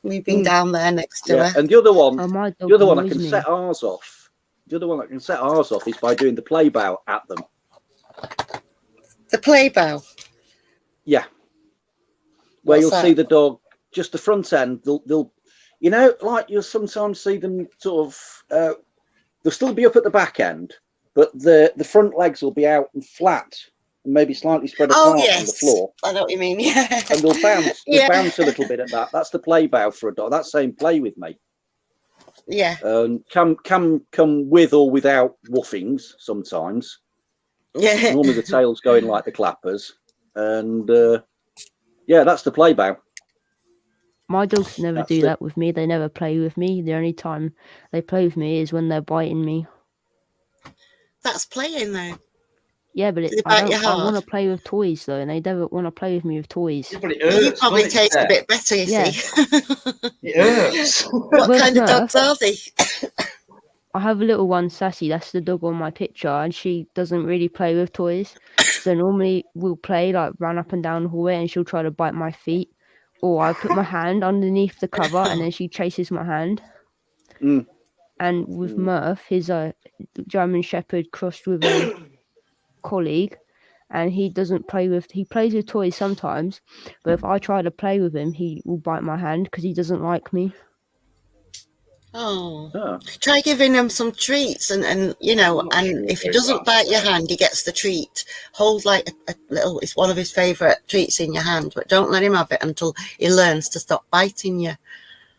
We've been down there next to her. And the other one, I can set ours off. The other one that can set ours off is by doing the play bow at them. The play bow. Yeah. Where you'll see the dog, just the front end. They'll like you'll sometimes see them sort of. They'll still be up at the back end, but the front legs will be out and flat and maybe slightly spread apart yes. on the floor. I know what you mean. Yeah. And they'll bounce. They'll bounce a little bit at that. That's the play bow for a dog. That's saying play with me. Yeah. Come with or without woofings sometimes. Yeah. Normally the tail's going like the clappers, and yeah, that's the play bow. My dogs never do that with me. They never play with me. The only time they play with me is when they're biting me. That's playing though. Yeah, but I want to play with toys though, and they never want to play with me with toys. Yeah, but it hurts, you probably taste a bit better, you see. It hurts. What kind of dogs are they? I have a little one, Sassy. That's the dog on my picture, and she doesn't really play with toys. So normally we'll play, like run up and down the hallway, and she'll try to bite my feet. Or I put my hand underneath the cover, and then she chases my hand. Mm. And with Murph, his German Shepherd crossed with a colleague, and he plays with toys sometimes, but if I try to play with him, he will bite my hand because he doesn't like me. Try giving him some treats, and you know, and if he doesn't bite your hand, he gets the treat. Hold like a little, it's one of his favourite treats in your hand, but don't let him have it until he learns to stop biting you.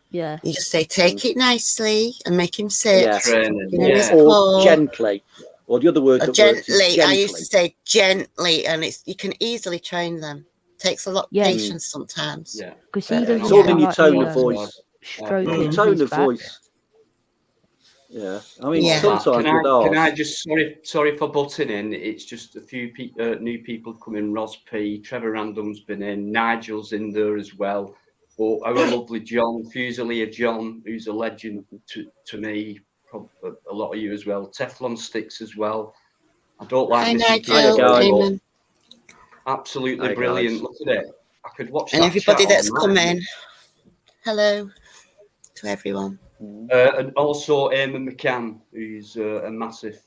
Yeah. You just say, take it nicely, and make him sit. Yeah. Or gently. Or the other word that gently. Works is gently. I used to say gently, and you can easily train them. Takes a lot of patience sometimes. Yeah. Because he doesn't it's all in your tone of voice. Stroking tone of back. voice. Yeah. I mean, sometimes can I just sorry for butting in. It's just a few new people coming. Ros P, Trevor Random's been in, Nigel's in there as well. Or our lovely John, Fusilier John, who's a legend to me, a lot of you as well. Teflon Sticks as well. I don't like missing people. Absolutely Hi, brilliant. guys. Look at it. I could watch and that everybody that's come night. in. Hello to everyone. And also Eamon McCann, who's a massive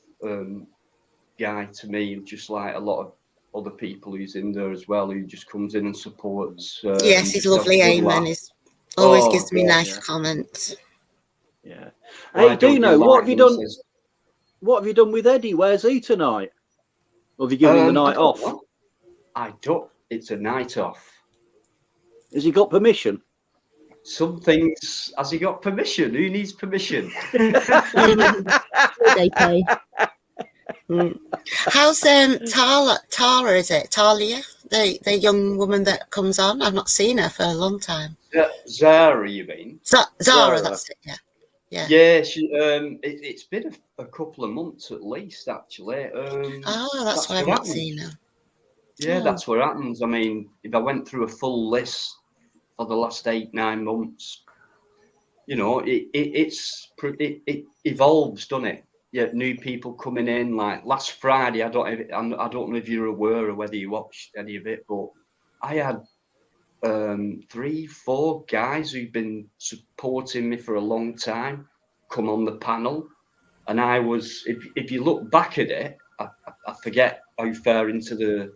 guy to me, just like a lot of other people who's in there as well, who just comes in and supports. Yes, he's lovely, Eamon. He always gives me nice comments. Yeah. Hey, Dino, what have you done? What have you done with Eddie? Where's he tonight? Or have you given him the night off? I don't. It's a night off. Has he got permission? Some things. Has he got permission? Who needs permission? They pay. How's Tara? Is it Talia? The young woman that comes on? I've not seen her for a long time. Zara, you mean? Zara, that's it. Yeah. Yeah. She. It's been a couple of months at least, actually. That's why I've not seen her. Yeah, that's what happens. I mean, if I went through a full list for the last 8-9 months, you know, it evolves, doesn't it? Yeah, new people coming in. Like last Friday, I don't know if you're aware or whether you watched any of it, but I had 3-4 guys who've been supporting me for a long time come on the panel, and I was, if you look back at it, I forget how far into the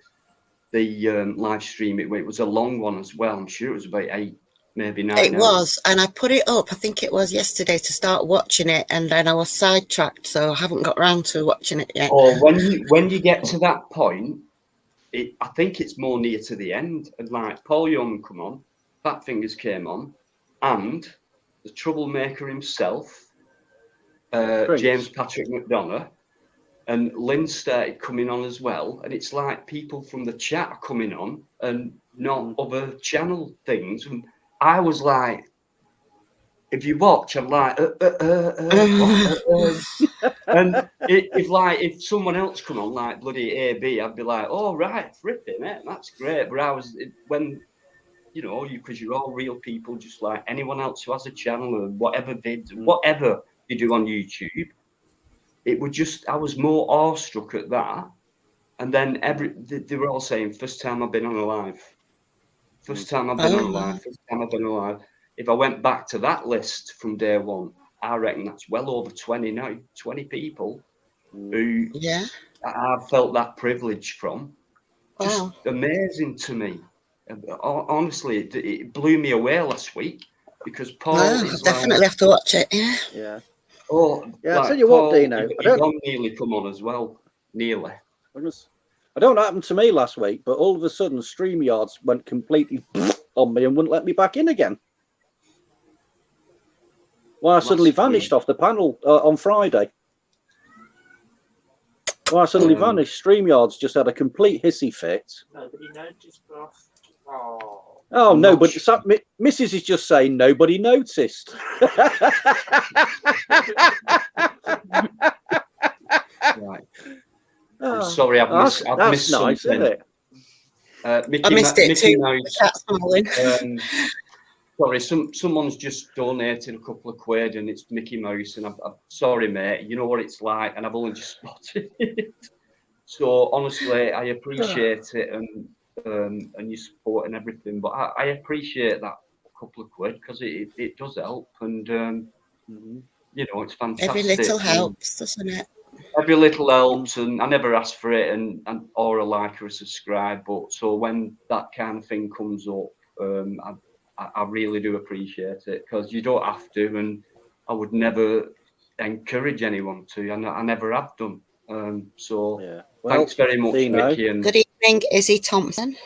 live stream it was a long one as well. I'm sure it was about 8, maybe 9 It was, and I put it up, I think it was yesterday, to start watching it, and then I was sidetracked, so I haven't got around to watching it yet. Or when you get to that point, I think it's more near to the end, and like Paul Young come on, Fat Fingers came on, and the troublemaker himself, James Patrick McDonough, and Lynn started coming on as well, and it's like people from the chat are coming on and not other channel things. And I was like, if you watch, I'm like, and if someone else come on like bloody AB, I'd be like, oh right, flipping it, that's great. But I was when, you know, because you're all real people, just like anyone else who has a channel or whatever whatever you do on YouTube. It would just, I was more awestruck at that. And then they were all saying, first time I've been on a live. First time I've been on a live. First time I've been on a live. If I went back to that list from day one, I reckon that's well over 20 now. 20 people who I've felt that privilege from. Just amazing to me. Honestly, it blew me away last week because Paul is definitely have to watch it. Yeah. Oh, yeah, I'll tell you what, Dino. Yvonne nearly come on as well. Nearly. I don't know what happened to me last week, but all of a sudden StreamYards went completely on me and wouldn't let me back in again. Well, I suddenly vanished off the panel on Friday. Well, I suddenly vanished. StreamYards just had a complete hissy fit. Nobody noticed, Prof. Oh, nobody. Mrs. is just saying nobody noticed. Right. I'm sorry, I've missed nice, something. Isn't it? I missed it Mickey too. Mouse. Sorry, someone's just donated a couple of quid, and it's Mickey Mouse, and I'm sorry, mate. You know what it's like, and I've only just spotted it. So honestly, I appreciate it, and your support and everything. But I appreciate that couple of quid because it does help, and you know, it's fantastic. Every little helps, doesn't it? Every little helps, and I never ask for it, and or a like or a subscribe. But so when that kind of thing comes up, I really do appreciate it because you don't have to, and I would never encourage anyone to. I never have done. So yeah. Thanks very much, Mickey. And good evening, Izzy Thompson.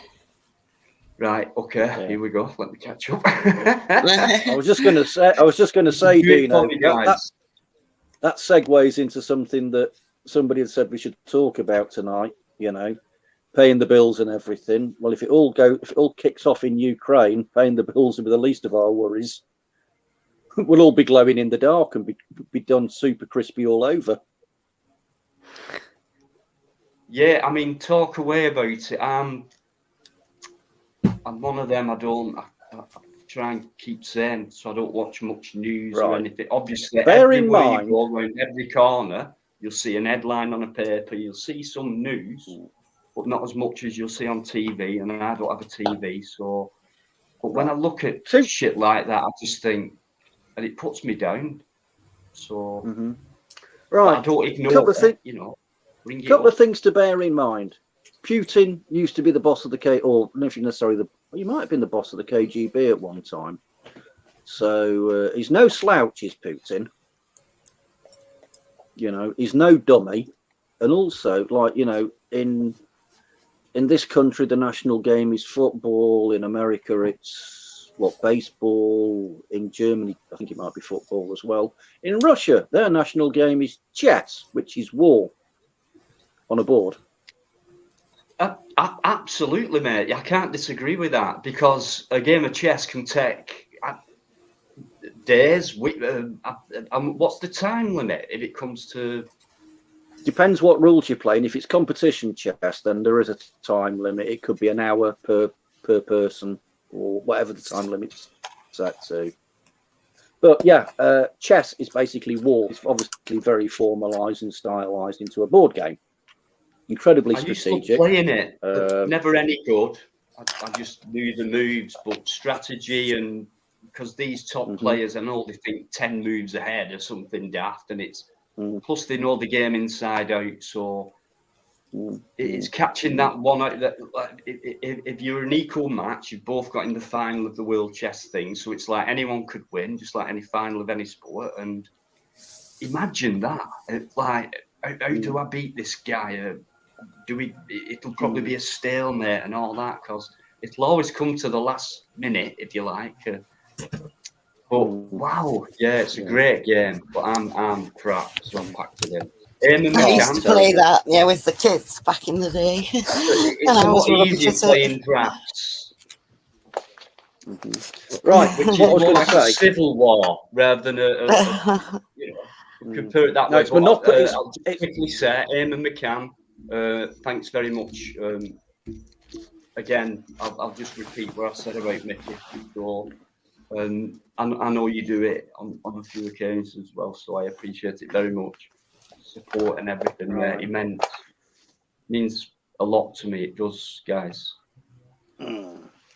Right, okay, Here we go. Let me catch up. I was just going to say, Dino, that segues into something that somebody had said we should talk about tonight. You know, paying the bills and everything. Well, if it all kicks off in Ukraine, paying the bills will be the least of our worries. We'll all be glowing in the dark and be done super crispy all over. Yeah, I mean, talk away about it. I'm one of them. I try and keep sane, so I don't watch much news or anything. Obviously, everywhere you go, around every corner, you'll see an headline on a paper. You'll see some news, but not as much as you'll see on TV. And I don't have a TV, so. But when I look at shit like that, I just think, and it puts me down. So, I don't ignore it. You know. A couple of things to bear in mind. Putin used to be the boss of the or not necessarily he might have been the boss of the KGB at one time. So he's no slouch, is Putin. You know, he's no dummy. And also, like, you know, in this country, the national game is football. In America, it's baseball. In Germany, I think it might be football as well. In Russia, their national game is chess, which is war. On a board. Absolutely, mate. I can't disagree with that because a game of chess can take days. What's the time limit if it comes to? Depends what rules you're playing. If it's competition chess, then there is a time limit. It could be an hour per person or whatever the time limit's set to. But yeah, chess is basically war. It's obviously very formalised and stylised into a board game. Incredibly strategic. I used to playing it, never any good. I just knew the moves, but strategy and because these top players, I know they think 10 moves ahead or something daft, and it's plus they know the game inside out. So it's catching that one out. That if you're an equal match, you've both got in the final of the world chess thing. So it's like anyone could win, just like any final of any sport. And imagine that. It's like, how do I beat this guy? It'll probably be a stalemate and all that because it'll always come to the last minute if you like. But wow, yeah, it's a great game. But I'm crap, so I'm back to them. I used to play that, with the kids back in the day. It's a lot easier playing drafts. Right, which is more like a civil war rather than a compare it that way. I'll just quickly say, Eamon McCann. Thanks very much. Again, I'll just repeat what I said about Mickey before. I know you do it on a few occasions as well, so I appreciate it very much. Support and everything, immense. Means a lot to me. It does, guys.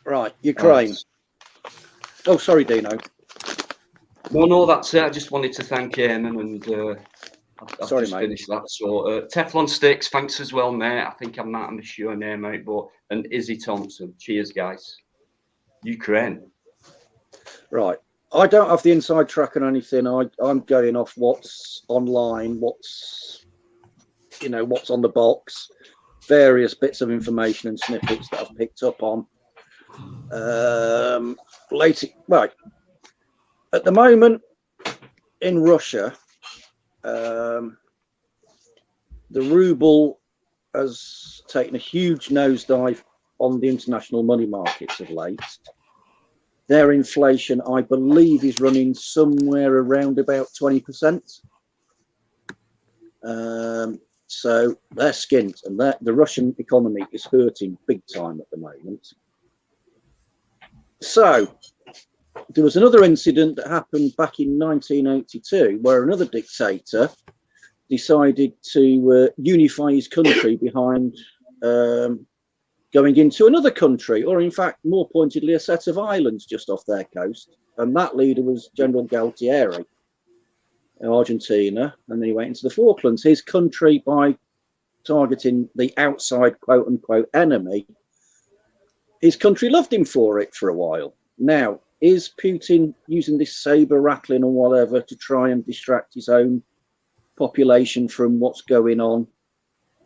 Right, Ukraine. Oh, sorry, Dino. No, that's it. I just wanted to thank Eamon and. I've just finished that. So Teflon Sticks, thanks as well, mate. I think I might have missed your name out, and Izzy Thompson. Cheers, guys. Ukraine. Right. I don't have the inside track on anything. I'm going off what's online, what's on the box. various bits of information and snippets that I've picked up on. Right. At the moment in Russia, the ruble has taken a huge nosedive on the international money markets of late. Their inflation, I believe, is running somewhere around about 20%. So they're skint, and the Russian economy is hurting big time at the moment. So there was another incident that happened back in 1982 where another dictator decided to unify his country behind going into another country, or in fact, more pointedly, a set of islands just off their coast. And that leader was General Galtieri in Argentina, and then he went into the Falklands. His country, by targeting the outside quote-unquote enemy, his country loved him for it for a while. Now, is Putin using this saber rattling or whatever to try and distract his own population from what's going on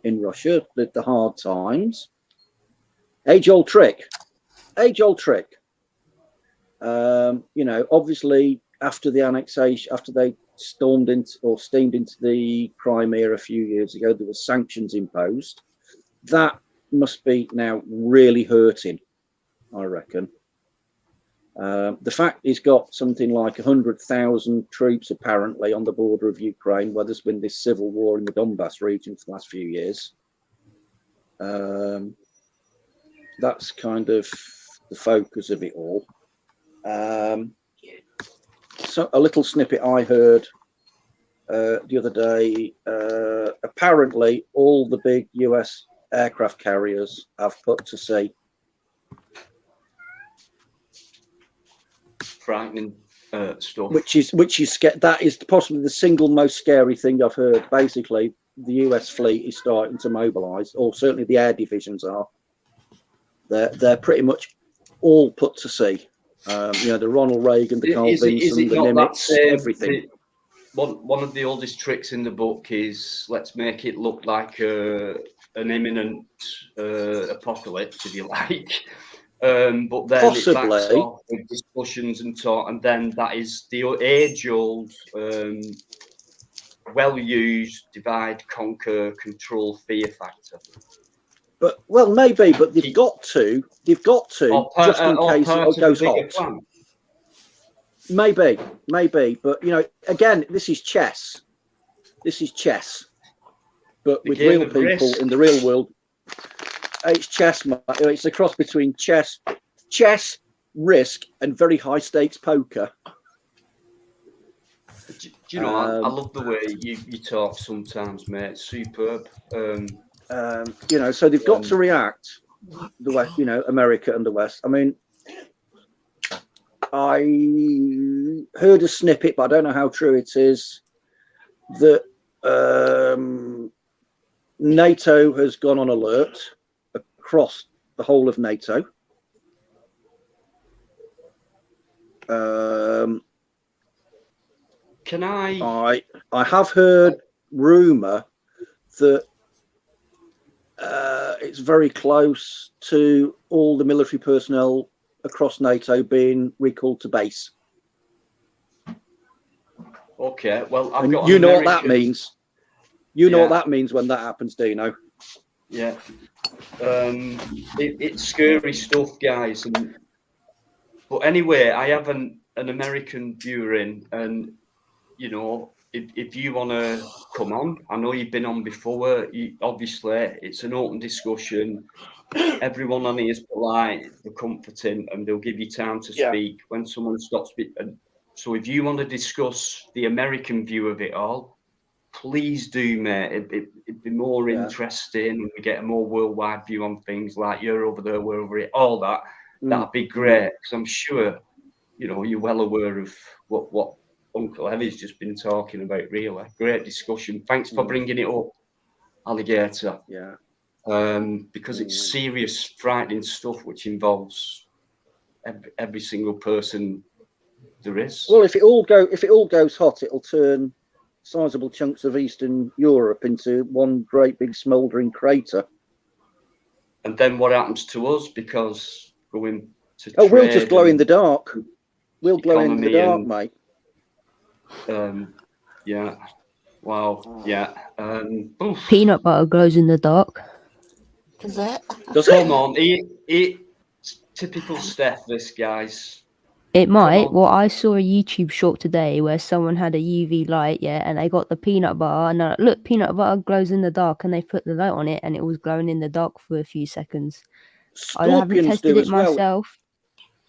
in Russia, the hard times? Age-old trick. Age-old trick. You know, obviously, after the annexation, after they steamed into the Crimea a few years ago, there were sanctions imposed. That must be now really hurting, I reckon. The fact he's got something like 100,000 troops apparently on the border of Ukraine, where there's been this civil war in the Donbass region for the last few years. That's kind of the focus of it all. So a little snippet I heard the other day, apparently all the big US aircraft carriers have put to sea. Frightening stuff. Which is that is possibly the single most scary thing I've heard. Basically, the US fleet is starting to mobilise, or certainly the air divisions are. They're pretty much all put to sea. You know, the Ronald Reagan, the Carl Vinson, the Nimitz, everything. One of the oldest tricks in the book is let's make it look like an imminent apocalypse, if you like. But then possibly it backs off with discussions and talk, and then that is the age-old, well-used divide, conquer, control, fear factor. But maybe, but they've got to, just in case it goes hot. Maybe, but you know, again, this is chess. But with real people in the real world, it's chess. It's a cross between chess, risk, and very high stakes poker. Do you know? I love the way you talk sometimes, mate. It's superb. You know, so they've got to react. The West, you know, America and the West. I mean, I heard a snippet, but I don't know how true it is, that NATO has gone on alert across the whole of NATO. Can I have heard rumour that it's very close to all the military personnel across NATO being recalled to base. Okay, well, I've and got. You know what that means. You know what that means when that happens, Dino. Yeah, it's scary stuff, guys. But anyway, I have an American viewer in, and you know, if you want to come on, I know you've been on before. Obviously, it's an open discussion. Everyone on here is polite, they're comforting, and they'll give you time to speak when someone stops speaking. So if you want to discuss the American view of it all, please do, mate. It'd be more interesting, and we get a more worldwide view on things, like you're over there, we're over here, all that. That'd be great, because I'm sure, you know, you're well aware of what Uncle Heavy's just been talking about, really. Great discussion. Thanks for bringing it up, Alligator. Yeah. Because it's serious, frightening stuff which involves every single person there is. Well, if it all goes hot, it'll turn sizable chunks of Eastern Europe into one great big smouldering crater. And then what happens to us? Because going to we'll just glow in the dark. We'll glow in the dark, and, mate. Yeah. Wow. Yeah. Peanut butter glows in the dark. Does it? Come on, typical Steph, this, guys. It might. Well, I saw a YouTube short today where someone had a UV light, and they got the peanut butter, and they're like, look, peanut butter glows in the dark, and they put the light on it, and it was glowing in the dark for a few seconds. I haven't tested it myself.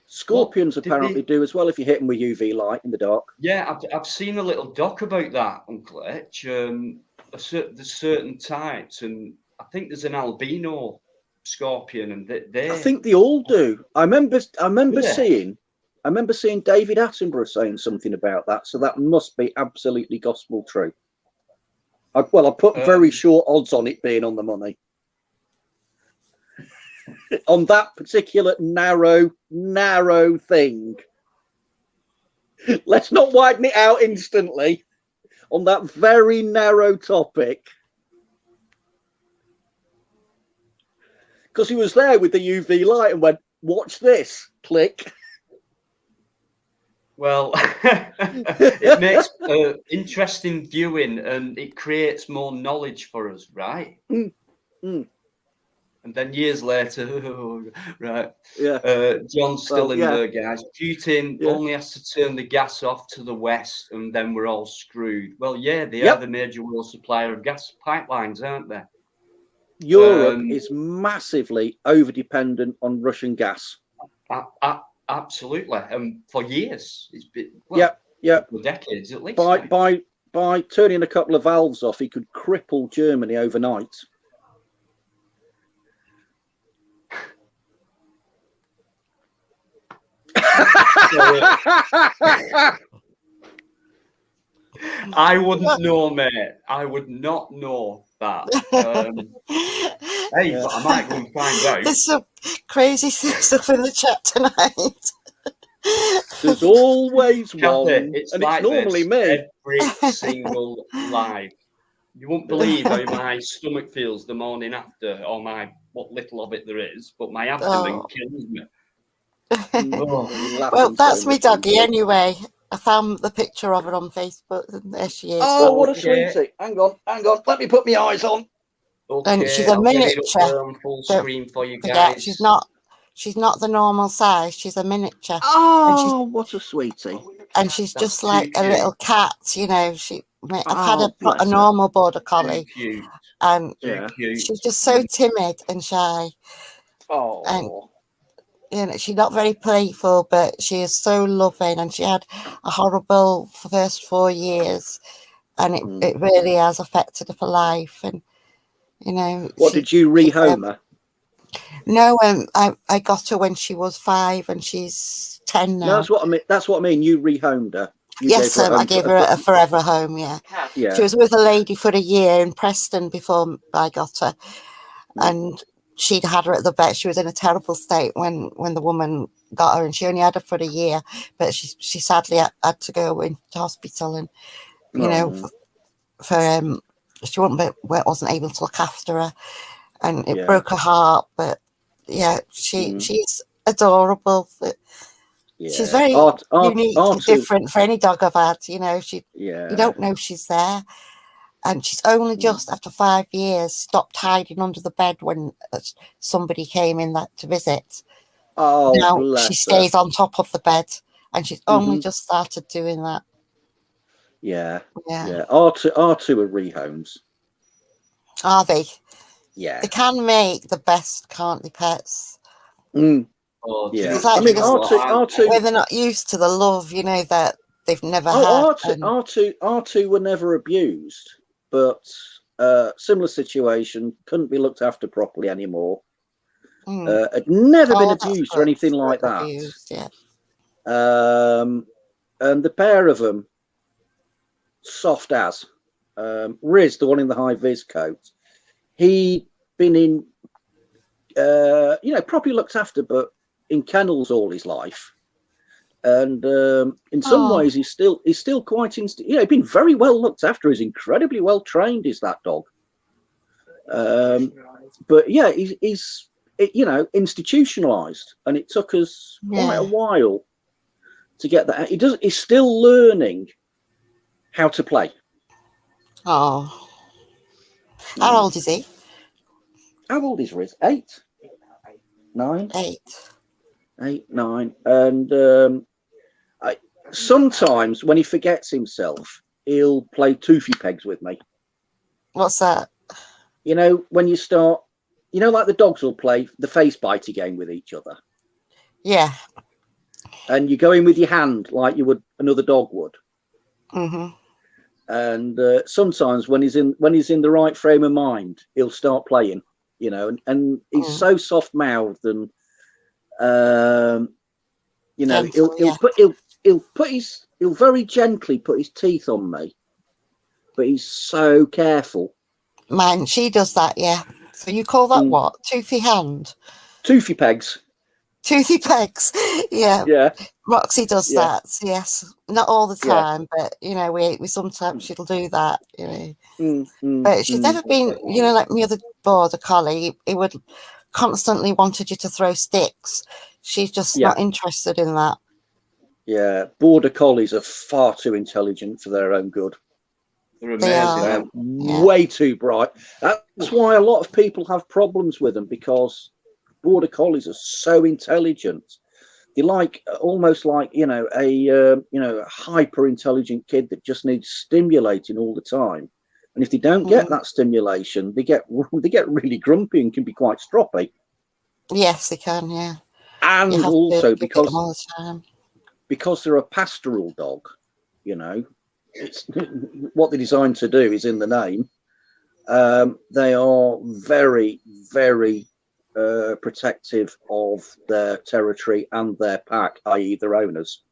Scorpions apparently do as well if you hit them with UV light in the dark. Yeah, I've seen a little doc about that, Uncle H. There's certain types, and I think there's an albino scorpion, and they. I think they all do. I remember seeing David Attenborough saying something about that, so that must be absolutely gospel true. I put very short odds on it being on the money. On that particular narrow thing. Let's not widen it out instantly. On that very narrow topic. Because he was there with the UV light and went, watch this, click. Well, it makes interesting viewing, and it creates more knowledge for us, right? And then years later, John Stillenberg, guys, Putin only has to turn the gas off to the west, and then we're all screwed. Well, they are the major world supplier of gas pipelines, aren't they? Europe is massively over-dependent on Russian gas. Absolutely, for years. It's been for decades at least. By turning a couple of valves off, he could cripple Germany overnight. I wouldn't know, mate. I would not know that. Hey, but I might go and find out. There's some crazy stuff in the chat tonight. There's always one, it's and like it's normally me. Every single live. You won't believe how my stomach feels the morning after, or what little of it there is, but my abdomen kills me. Well, that's me doggy anyway. I found the picture of her on Facebook, and there she is. Oh, what a sweetie. Hang on. Let me put my eyes on. Okay, and she's a miniature. On full screen for you guys. She's not the normal size. She's a miniature. Oh, what a sweetie. And she's just like a little cat, you know. I've had a normal border collie. And she's just so timid and shy. Oh. And she's not very playful, but she is so loving, and she had a horrible first 4 years, and it really has affected her for life. And did you rehome her? No, I got her when she was 5, and she's 10 now. No, that's what I mean. You rehomed her. Yes, I gave her a forever home. Yeah. She was with a lady for a year in Preston before I got her, and she'd had her at the vet. She was in a terrible state when the woman got her, and she only had her for a year, but she sadly had to go into hospital, and she wasn't able to look after her, and it broke her heart. But she's adorable. She's very unique and different for any dog I've had. You don't know she's there. And she's only just after 5 years stopped hiding under the bed when somebody came in to visit. Oh, now she stays on top of the bed, and she's only just started doing that. Yeah. R2 are rehomes. Are they? Yeah. They can make the best, can't they, pets? Oh, yeah. Like R2. Where they're not used to the love, that they've never had. R2 were never abused, but similar situation, couldn't be looked after properly anymore. Had never been abused or anything like that. Abused, yeah. And the pair of them, soft as. Riz, the one in the high vis coat, he'd been in, properly looked after, but in kennels all his life. And in some ways, he's still quite he's been very well looked after. He's incredibly well trained. Is that dog? But yeah, he's institutionalized, and it took us quite a while to get that. He's still learning how to play. Oh, how old is he? How old is Riz? 8, 9, 8, 9, and sometimes when he forgets himself, he'll play toofy pegs with me. What's that? When you start, like the dogs will play the face biter game with each other. Yeah. And you go in with your hand like you would another dog would. Mm-hmm. And sometimes when he's in the right frame of mind, he'll start playing. And he's so soft mouthed, and he'll very gently put his teeth on me, but he's so careful. Mine, she does that, yeah. So you call that what? Toothy hand? Toothy pegs. Toothy pegs, yeah. Yeah. Roxy does that, yes. Not all the time, but we sometimes she'll do that, But she's never been, like my other border collie. He would constantly wanted you to throw sticks. She's just not interested in that. Yeah, border collies are far too intelligent for their own good. They're amazing. Way too bright. That's why a lot of people have problems with them, because border collies are so intelligent. They're almost like a hyper intelligent kid that just needs stimulating all the time. And if they don't get that stimulation, they get really grumpy and can be quite stroppy. Yes, they can. Yeah, and also because they're a pastoral dog, it's what they're designed to do is in the name. They are very, very protective of their territory and their pack, i.e. their owners.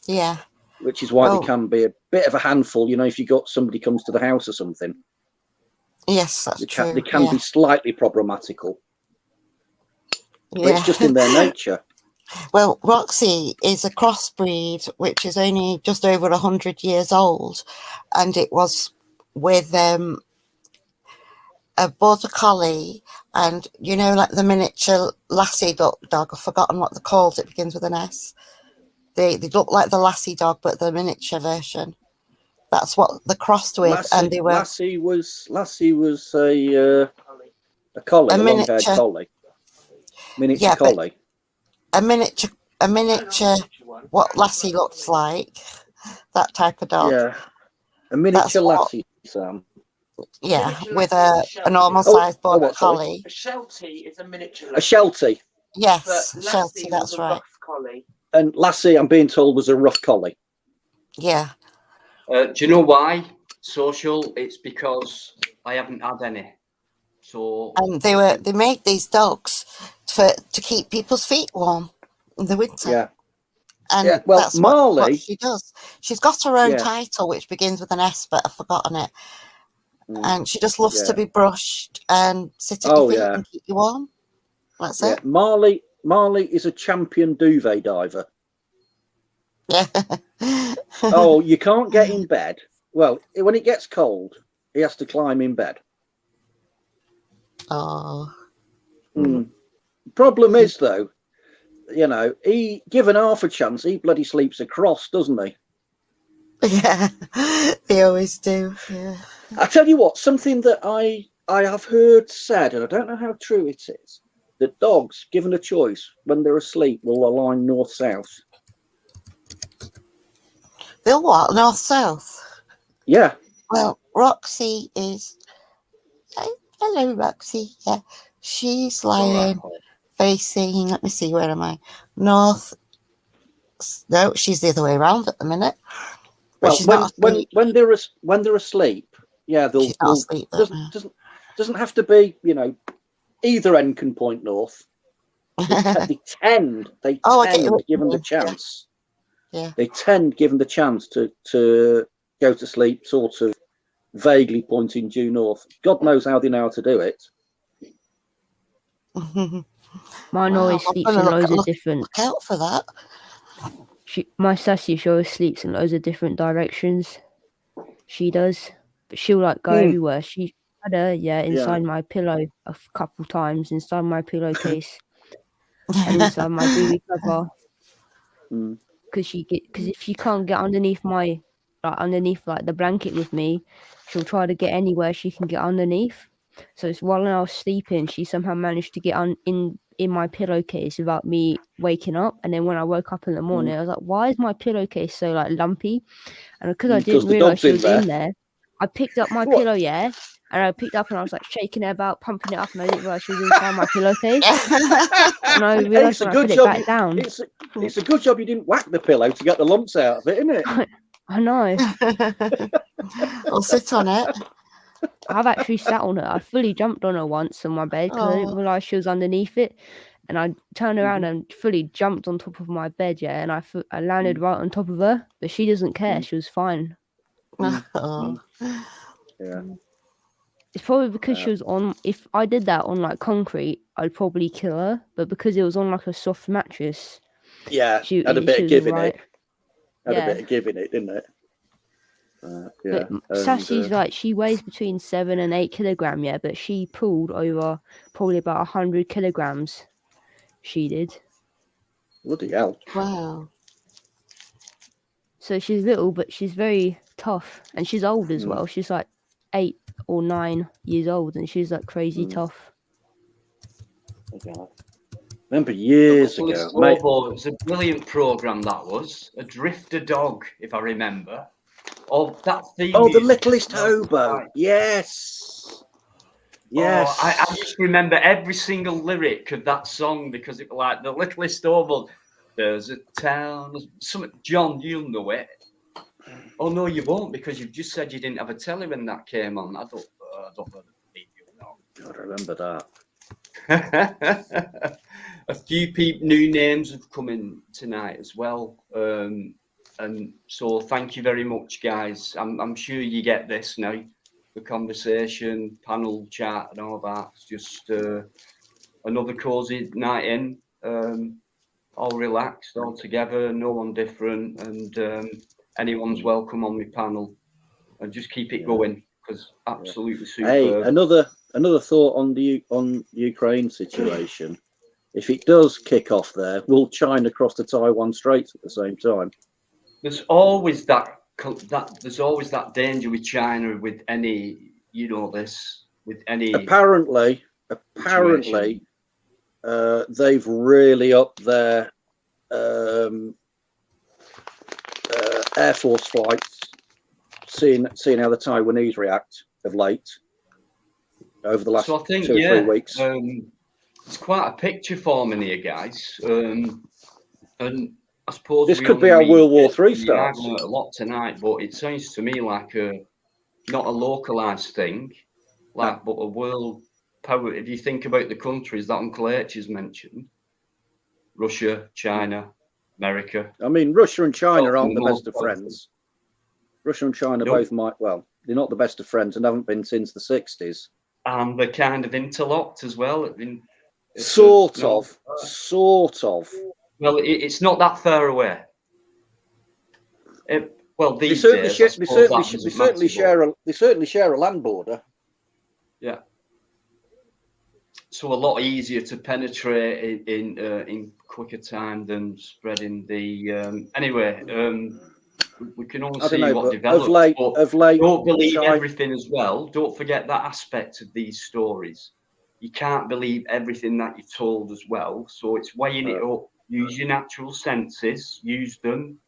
Yeah. Which is why they can be a bit of a handful, if you got somebody comes to the house or something. Yes, that's true. They can be slightly problematical. But it's just in their nature. Well, Roxy is a crossbreed, which is only just over 100 years old. And it was with a border collie and, like the miniature lassie dog, I've forgotten what they're called. It begins with an S. They look like the lassie dog, but the miniature version. That's what they're crossed with. And they were Lassie was a collie, a long-haired collie. Miniature collie. A miniature what Lassie looks like, that type of dog. Yeah, a miniature Lassie, Sam. Yeah, with a normal sized border collie. A Sheltie is a miniature Lassie. A Sheltie. Yes, Sheltie, that's right. Collie. And Lassie, I'm being told, was a rough collie. Yeah. Do you know why? Social. It's because I haven't had any. So. And they made these dogs to keep people's feet warm in the winter. Yeah. And well, that's Marley, what she does. She's got her own title, which begins with an S, but I've forgotten it. And she just loves to be brushed and sit at your feet and keep you warm. That's it. Marley is a champion duvet diver. Yeah. Oh, you can't get in bed. Well, when it gets cold, he has to climb in bed. Oh. Problem is, though, he given half a chance, he bloody sleeps across, doesn't he? Yeah, they always do. Yeah. I tell you what, something that I have heard said, and I don't know how true it is, that dogs, given a choice, when they're asleep, will align north-south. They'll what? North-south? Yeah. Well, Roxy is... Hello, Roxy. Yeah. She's lying facing... Let me see, where am I? North... No, she's the other way around at the minute. Well, when they're asleep, they'll asleep, doesn't have to be, either end can point north. They tend, given the chance. Yeah. They tend, given the chance, to go to sleep sort of vaguely pointing due north. God knows how they know how to do it. Mine always sleeps in loads of different. Look out for that. My Sassy, she always sleeps in loads of different directions. She does, but she'll go everywhere. had her, inside my pillow a couple times, inside my pillowcase, and inside my baby cover. Because if she can't get underneath the blanket with me, she'll try to get anywhere she can get underneath. So it's while I was sleeping, she somehow managed to get in my pillowcase without me waking up. And then when I woke up in the morning, I was like, "Why is my pillowcase so like lumpy?" And because I didn't realize she was in there, I picked up my pillow, and I picked up and I was like shaking it about, pumping it up, and I didn't realize she was inside my pillowcase. And I realized when I put it back down. It's a good job you didn't whack the pillow to get the lumps out of it, isn't it? I know. I'll sit on it. I've actually sat on her. I fully jumped on her once on my bed because I didn't realize she was underneath it. And I turned around and fully jumped on top of my bed, and I landed right on top of her. But she doesn't care. She was fine. Yeah. It's probably because she was on. If I did that on like concrete, I'd probably kill her. But because it was on like a soft mattress, she had a bit of giving it. Had a bit of giving it, didn't it? But Sassy's like, she weighs between 7 and 8 kilograms, but she pulled over probably about 100 kilograms. She did. Bloody hell! Wow. So she's little, but she's very tough, and she's old as well. She's like 8 or 9 years old, and she's like crazy tough. Remember years ago, mate. It was a brilliant program. That was a drifter dog, if I remember. Oh, that theme. Oh, the littlest hobo. Right. Yes. Yes. Oh, I just remember every single lyric of that song because it was like the littlest hobo. There's a town. Something. John, you'll know it. Oh no, you won't because you've just said you didn't have a telly when that came on. I don't know the video. No. God, I remember that. A few new names have come in tonight as well. And so thank you very much, guys. I'm sure you get this now. The conversation, panel chat and all that. It's just another cozy night in. All relaxed, all together, no one different. And anyone's welcome on my panel. And just keep it going because absolutely super. Hey, another thought on the Ukraine situation. If it does kick off there, will China cross the Taiwan Straits at the same time? There's always that danger with China with any, with any. Apparently, they've really upped their Air Force flights, seeing how the Taiwanese react of late over the last 2 or 3 weeks. It's quite a picture forming here, guys. And I suppose this could be our World War III start. A lot tonight, but it sounds to me like not a localized thing, but a world power. If you think about the countries that Uncle H has mentioned, Russia, China, America. I mean, Russia and China aren't the best of friends. Russia and China both they're not the best of friends and haven't been since the 60s. And they're kind of interlocked as well. Sort of. Well, it's not that far away. They certainly share a land border. Yeah. So a lot easier to penetrate in quicker time than spreading the. Anyway, we can only see what develops. Of late, don't believe everything as well. Don't forget that aspect of these stories. You can't believe everything that you're told as well. So it's weighing it up. Use your natural senses. Use them.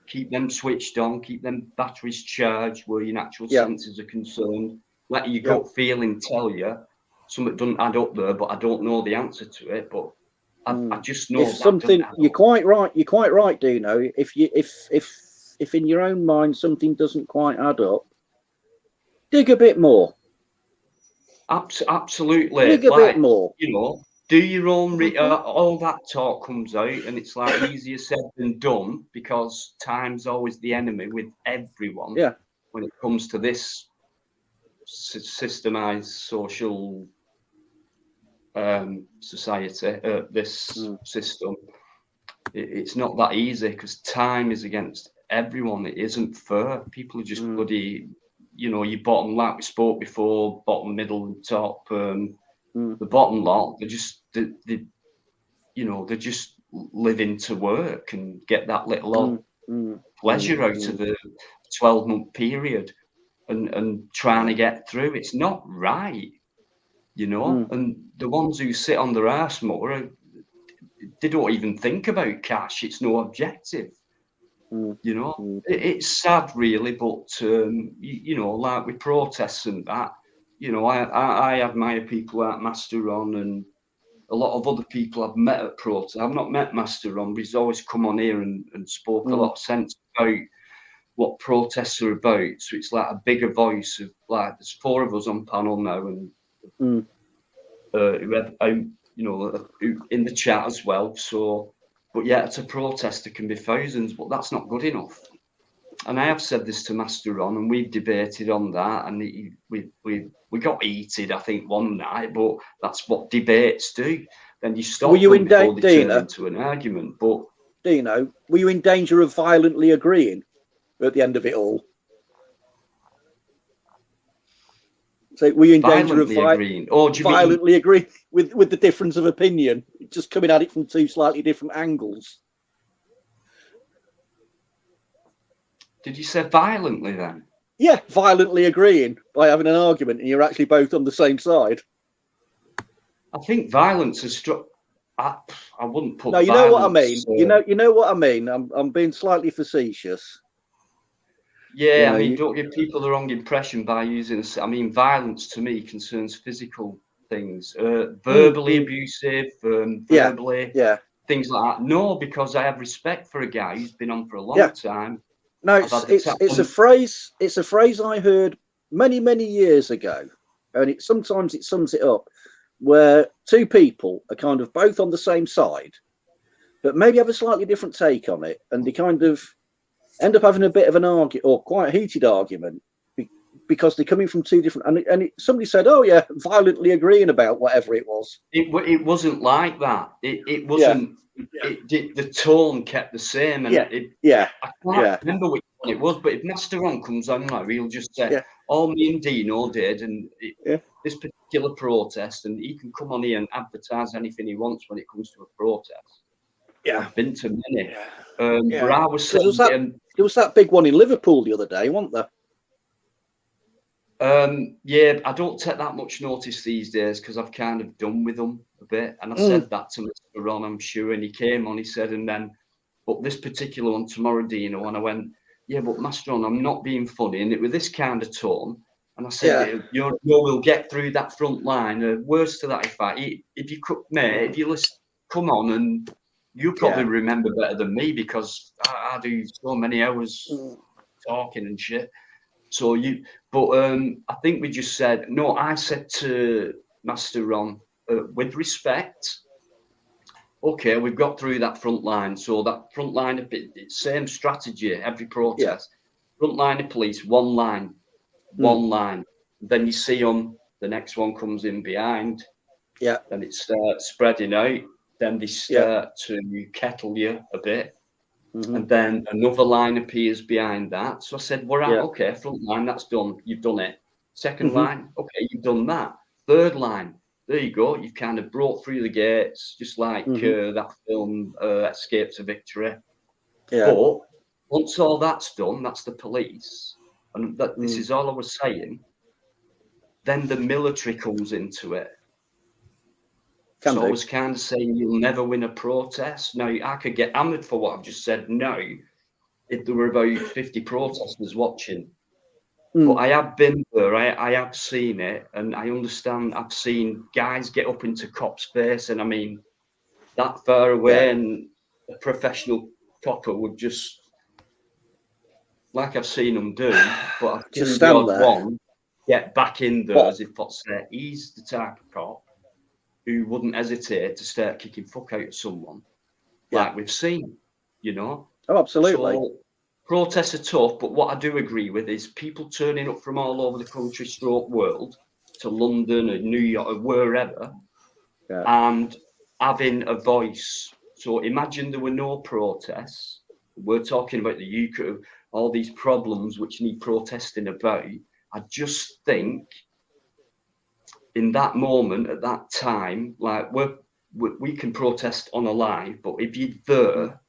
Keep them switched on. Keep them batteries charged where your natural senses are concerned. Let your gut feeling tell you something doesn't add up there, but I don't know the answer to it. But I just know if something. You're quite right. You're quite right, Dino. If in your own mind something doesn't quite add up, dig a bit more. Absolutely. Dig a bit more. Do your own. All that talk comes out, and it's like easier said than done because time's always the enemy with everyone. Yeah. When it comes to this systemized social society, this system, it's not that easy because time is against everyone. It isn't fair. People are just bloody. you know, your bottom, like we spoke before, bottom, middle, and top. The bottom lot, they you know, they're just living to work and get that little pleasure out of the 12-month period and trying to get through. It's not right, you know. And the ones who sit on their arse more, they don't even think about cash. It's no objective. You know, it's sad, really, but you know, like with protests and that, you know, I admire people like Master Ron and a lot of other people I've met at protests. I've not met Master Ron, but he's always come on here and spoke a lot of sense about what protests are about. So it's like a bigger voice of, like, there's 4 of us on panel now, and you know, in the chat as well. So, but yeah, at a protest there can be thousands, but that's not good enough. And I have said this to Master Ron, and we've debated on that, and we got heated, I think, one night, but that's what debates do. Then you stop them before they turn into an argument. But Dino, were you in danger of violently agreeing at the end of it all? So were you in danger of agreeing, or do you violently agree with the difference of opinion, just coming at it from 2 slightly different angles? Did you say violently then? Yeah, violently agreeing by having an argument, and you're actually both on the same side. I think violence has struck. I wouldn't put. No, you know what I mean. You know what I mean. I'm being slightly facetious. Yeah, you know, I mean, don't give people the wrong impression by using. I mean, violence to me concerns physical things, verbally abusive, verbally, things like that. No, because I have respect for a guy who's been on for a long time. No, it's a phrase. It's a phrase I heard many years ago, and sometimes it sums it up, where 2 people are kind of both on the same side, but maybe have a slightly different take on it, and they kind of end up having a bit of an argument, or quite a heated argument, because they're coming from 2 different. And somebody said, "Oh yeah, violently agreeing about whatever it was." It wasn't like that. It wasn't. The tone kept the same, and I can't remember which one it was. But if Master Ron comes on now, he'll just say, "Oh, me and Dino did," and this particular protest, and he can come on here and advertise anything he wants when it comes to a protest. I've been to many. But I was saying, there was that big one in Liverpool the other day, wasn't there? Yeah, I don't take that much notice these days because I've kind of done with them a bit. And I said that to Mr. Ron, I'm sure, and he came on, he said, and then, but this particular one tomorrow, Dino, and I went, yeah, but Master Ron, I'm not being funny, and it with this kind of tone. And I said, we'll get through that front line. Worse to that effect, if you could, mate, if you listen, come on, and you probably remember better than me because I do so many hours talking and shit. So I think we just said, no, I said to Master Ron, with respect, okay, we've got through that front line. So that front line, same strategy, every protest. Front line of police, one line. Then you see them, the next one comes in behind. Then it starts spreading out. Then they start to kettle you a bit. And then another line appears behind that. So I said, we're at, okay, front line, that's done. You've done it. Second line, okay, you've done that. Third line, there you go. You've kind of brought through the gates, just like that film, Escape to Victory. But once all that's done, that's the police. And this is all I was saying. Then the military comes into it. I was kind of saying you'll never win a protest. Now, I could get hammered for what I've just said now if there were about 50 protesters watching. But I have been there, I have seen it, and I understand. I've seen guys get up into cop space, and I mean, that far away, and a professional copper would just, like I've seen them do, but I've seen the odd one get back in there as if that's it. He's the type of cop who wouldn't hesitate to start kicking fuck out of someone, like we've seen, you know? Oh, absolutely. So, protests are tough, but what I do agree with is people turning up from all over the country, world, to London or New York or wherever, and having a voice. So imagine there were no protests. We're talking about the UK, all these problems which need protesting about. I just think in that moment, at that time, like we can protest on a live, but if you're there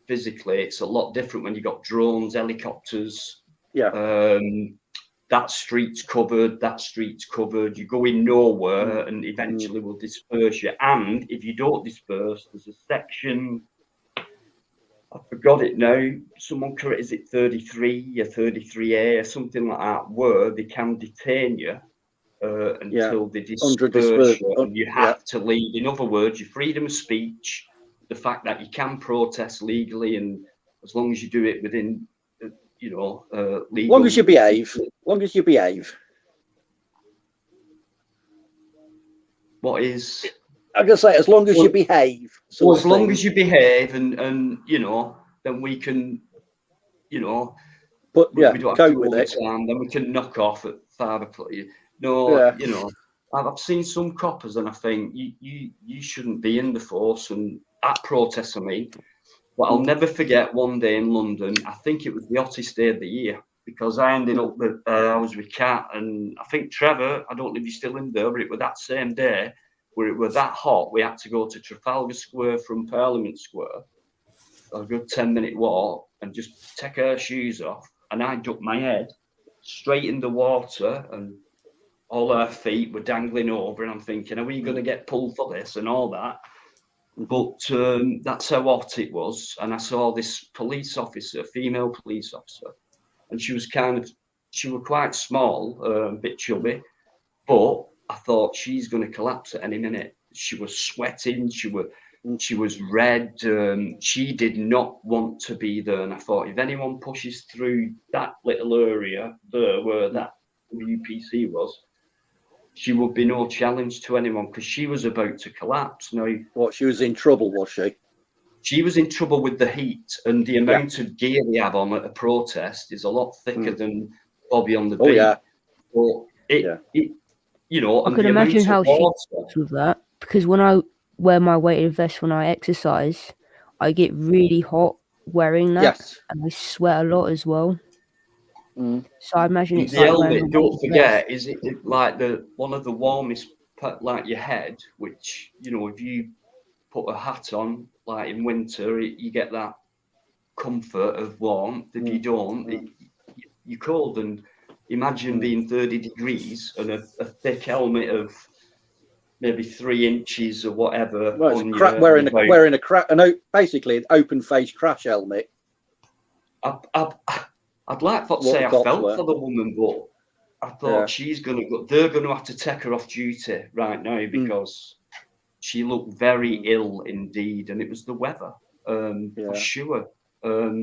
physically, it's a lot different when you got drones, helicopters. That street's covered, you're going nowhere, and eventually will disperse you. And if you don't disperse, there's a section, I forgot it now, someone correct, is it 33 or 33A or something like that, where they can detain you until they disperse you, and you have to leave. In other words, your freedom of speech, the fact that you can protest legally, and as long as you do it within legal. Long as you behave. Long as you behave. What is? I'm gonna say, as long as you behave. Well, as long as you behave, and then we can, but we don't have to with it. Then we can knock off at 5 o'clock. I've seen some coppers, and I think you shouldn't be in the force, and at protests, I mean. But I'll never forget one day in London, I think it was the hottest day of the year, because I ended up with, I was with Kat, and I think Trevor, I don't know if you're still in there, but it was that same day where it was that hot, we had to go to Trafalgar Square from Parliament Square, a good 10-minute walk, and just take our shoes off. And I ducked my head straight in the water, and all our feet were dangling over, and I'm thinking, are we going to get pulled for this and all that? But that's how hot it was. And I saw this police officer, female police officer, and she was quite small, a bit chubby, but I thought she's going to collapse at any minute. She was sweating, she was red, she did not want to be there. And I thought, if anyone pushes through that little area there where that WPC was, she would be no challenge to anyone, because she was about to collapse. Now, she was in trouble, was she? She was in trouble with the heat, and the amount of gear they have on at a protest is a lot thicker than Bobby on the beat. But I can imagine how she deals with that, because when I wear my weighted vest when I exercise, I get really hot wearing that, and I sweat a lot as well. So I imagine it's the like helmet. Don't forget, is it like one of the warmest, like your head, which if you put a hat on, like in winter, you get that comfort of warmth. If you don't, you're cold. And imagine being 30 degrees and a thick helmet of maybe 3 inches or whatever. Well, basically an open face crash helmet. I'd like to say I felt for the woman, but I thought they're going to have to take her off duty right now, because she looked very ill indeed, and it was the weather, for sure. But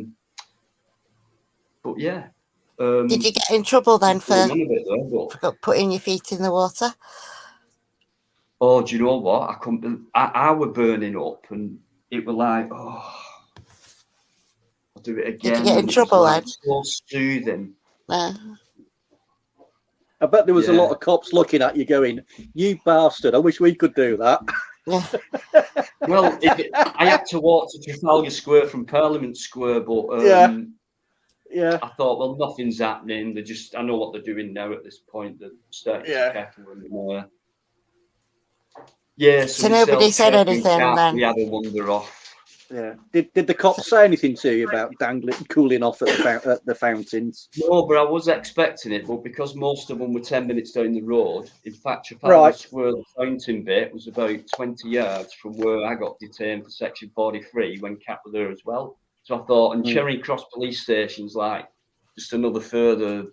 yeah. Did you get in trouble then for putting your feet in the water? Oh, do you know what? I were burning up, and it were like, I'll do it again. Did you get in trouble then? So soothing. I bet there was a lot of cops looking at you going, you bastard, I wish we could do that. Well, I had to walk to Trafalgar Square from Parliament Square, but I thought, well, nothing's happening. I know what they're doing now at this point. They're starting to tackle them. So nobody said anything then? We had a wander off. Yeah. Did the cops say anything to you about cooling off at the fountains? No, but I was expecting it. But because most of them were 10 minutes down the road, in fact, Trafalgar Square, the fountain bit was about 20 yards from where I got detained for Section 43 when Cat were there as well. So I thought, and Charing Cross Police Station's like just another further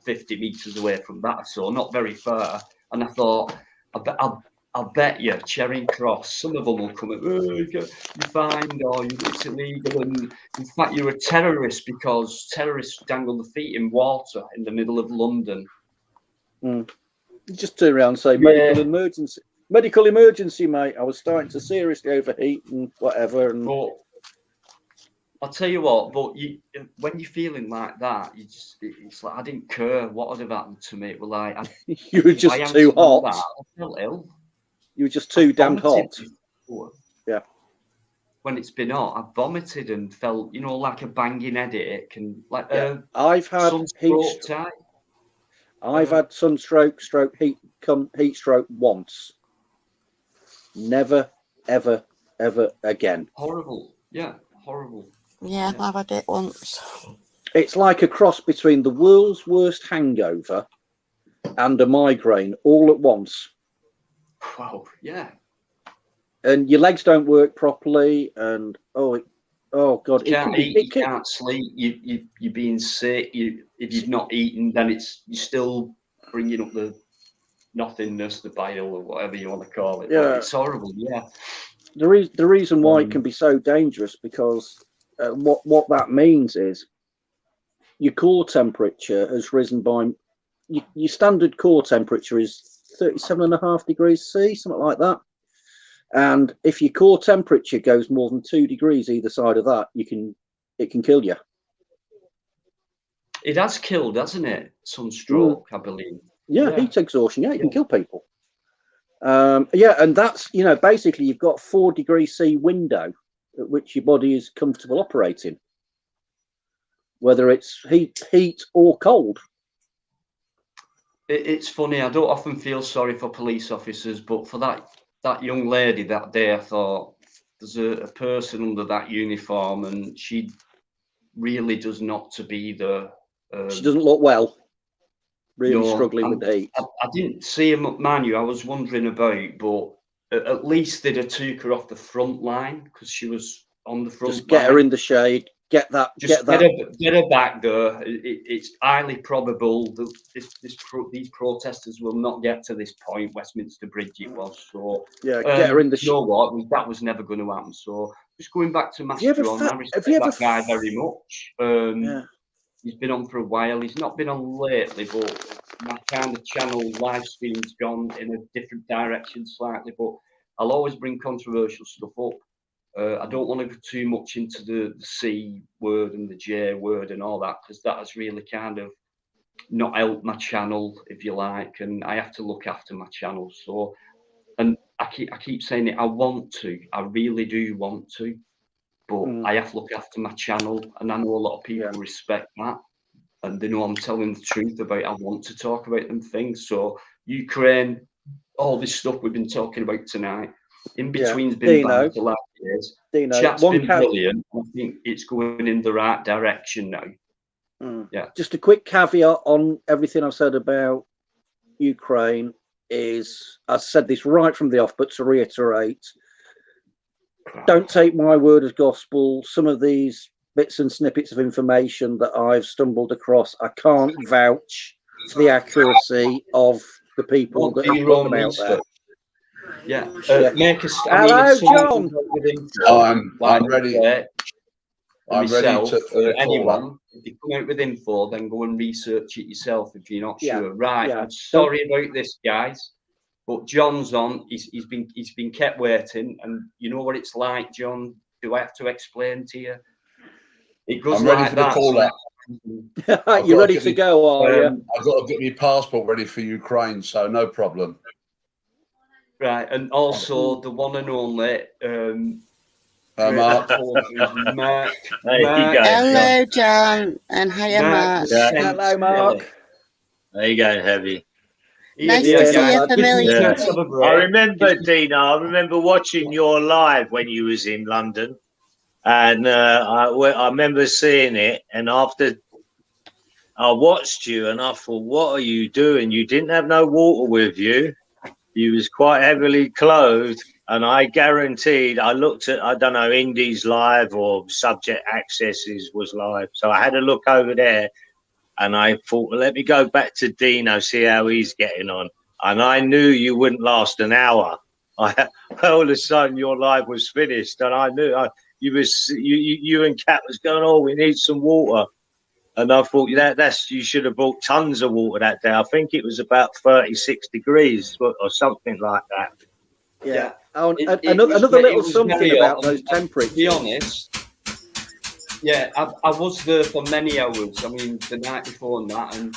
50 metres away from that, so not very far. And I thought, I'll bet you Charing Cross, some of them will come and, you're fined, or it's illegal. And in fact, you're a terrorist, because terrorists dangle the feet in water in the middle of London. You just turn around and say, medical emergency. Medical emergency, mate. I was starting to seriously overheat and whatever. And I'll tell you what, but when you're feeling like that, it's like, I didn't care what would have happened to me. It was like, you were just too hot. I felt ill. You were just too damn hot. Before. Yeah. When it's been hot, I've vomited and felt, like a banging headache, and like I've had I've had sunstroke, heat stroke once. Never, ever, ever again. Horrible. Yeah, horrible. Yeah, I've had it once. It's like a cross between the world's worst hangover and a migraine all at once. Wow. Yeah. And your legs don't work properly, and oh god, you can't eat, you can't sleep. You're being sick. If you've not eaten, then you're still bringing up the nothingness, the bile, or whatever you want to call it. Yeah, but it's horrible. Yeah. The reason why it can be so dangerous, because what that means is your core temperature has risen by your standard core temperature is 37.5 degrees C, something like that. And if your core temperature goes more than 2 degrees either side of that, it can kill you. It has killed, hasn't it? Sunstroke, I believe. Yeah, heat exhaustion. Yeah, it can kill people. Yeah, and that's, basically you've got 4 degrees C window at which your body is comfortable operating, whether it's heat or cold. It's funny. I don't often feel sorry for police officers, but for that young lady that day, I thought there's a person under that uniform, and she really does not to be the. She doesn't look well. Really struggling with the heat. I didn't see him, mind you. I was wondering about, but at least they'd have took her off the front line because she was on the front. Just get her in the shade. Get her back there. It's highly probable that these protesters will not get to this point. Westminster Bridge it was. So yeah, get her in the. You know what? That was never going to happen. So just going back to Mastron, I respect that guy very much. Yeah. He's been on for a while. He's not been on lately, but my kind of channel live stream's gone in a different direction slightly. But I'll always bring controversial stuff up. I don't want to go too much into the C word and the J word and all that, because that has really kind of not helped my channel, if you like, and I have to look after my channel. So, and I keep saying it. I really do want to, but I have to look after my channel, and I know a lot of people respect that, and they know I'm telling the truth about. I want to talk about them things. So Ukraine, all this stuff we've been talking about tonight. In between's been bad the last years. Chat's been brilliant. I think it's going in the right direction now. Yeah. Just a quick caveat on everything I've said about Ukraine is, I said this right from the off, but to reiterate, don't take my word as gospel. Some of these bits and snippets of information that I've stumbled across, I can't vouch for the accuracy of the people that have put them out there. Yeah. Make a Hello, John. I'm ready. I'm ready for anyone. If you come out with info, then go and research it yourself if you're not sure. Right. I'm sorry about this, guys, but John's on. He's been kept waiting, and you know what it's like, John. Do I have to explain to you? It goes I'm ready like for that. the call-up. You're ready to go, are you? I've got to get my passport ready for Ukraine, so no problem. Right, and also the one and only Mark. Mark. Hello, John, and hiya, Mark. Hello, Mark. How you going, Heavy? Nice to see you, familiar. I remember, Dina. I remember watching your live when you was in London, and I remember seeing it. And after I watched you, and I thought, "What are you doing? You didn't have no water with you. You was quite heavily clothed." And I guaranteed, I looked at, I don't know, Indies live or Subject Accesses was live. So I had a look over there, and I thought, well, let me go back to Dino, see how he's getting on. And I knew you wouldn't last an hour. All of a sudden, your live was finished, and I knew you and Kat was going, "Oh, we need some water." And I thought you should have brought tons of water that day. I think it was about 36 degrees or something like that. Yeah. Another little something about those temperatures. To be honest, yeah, I was there for many hours. I mean, the night before and that, and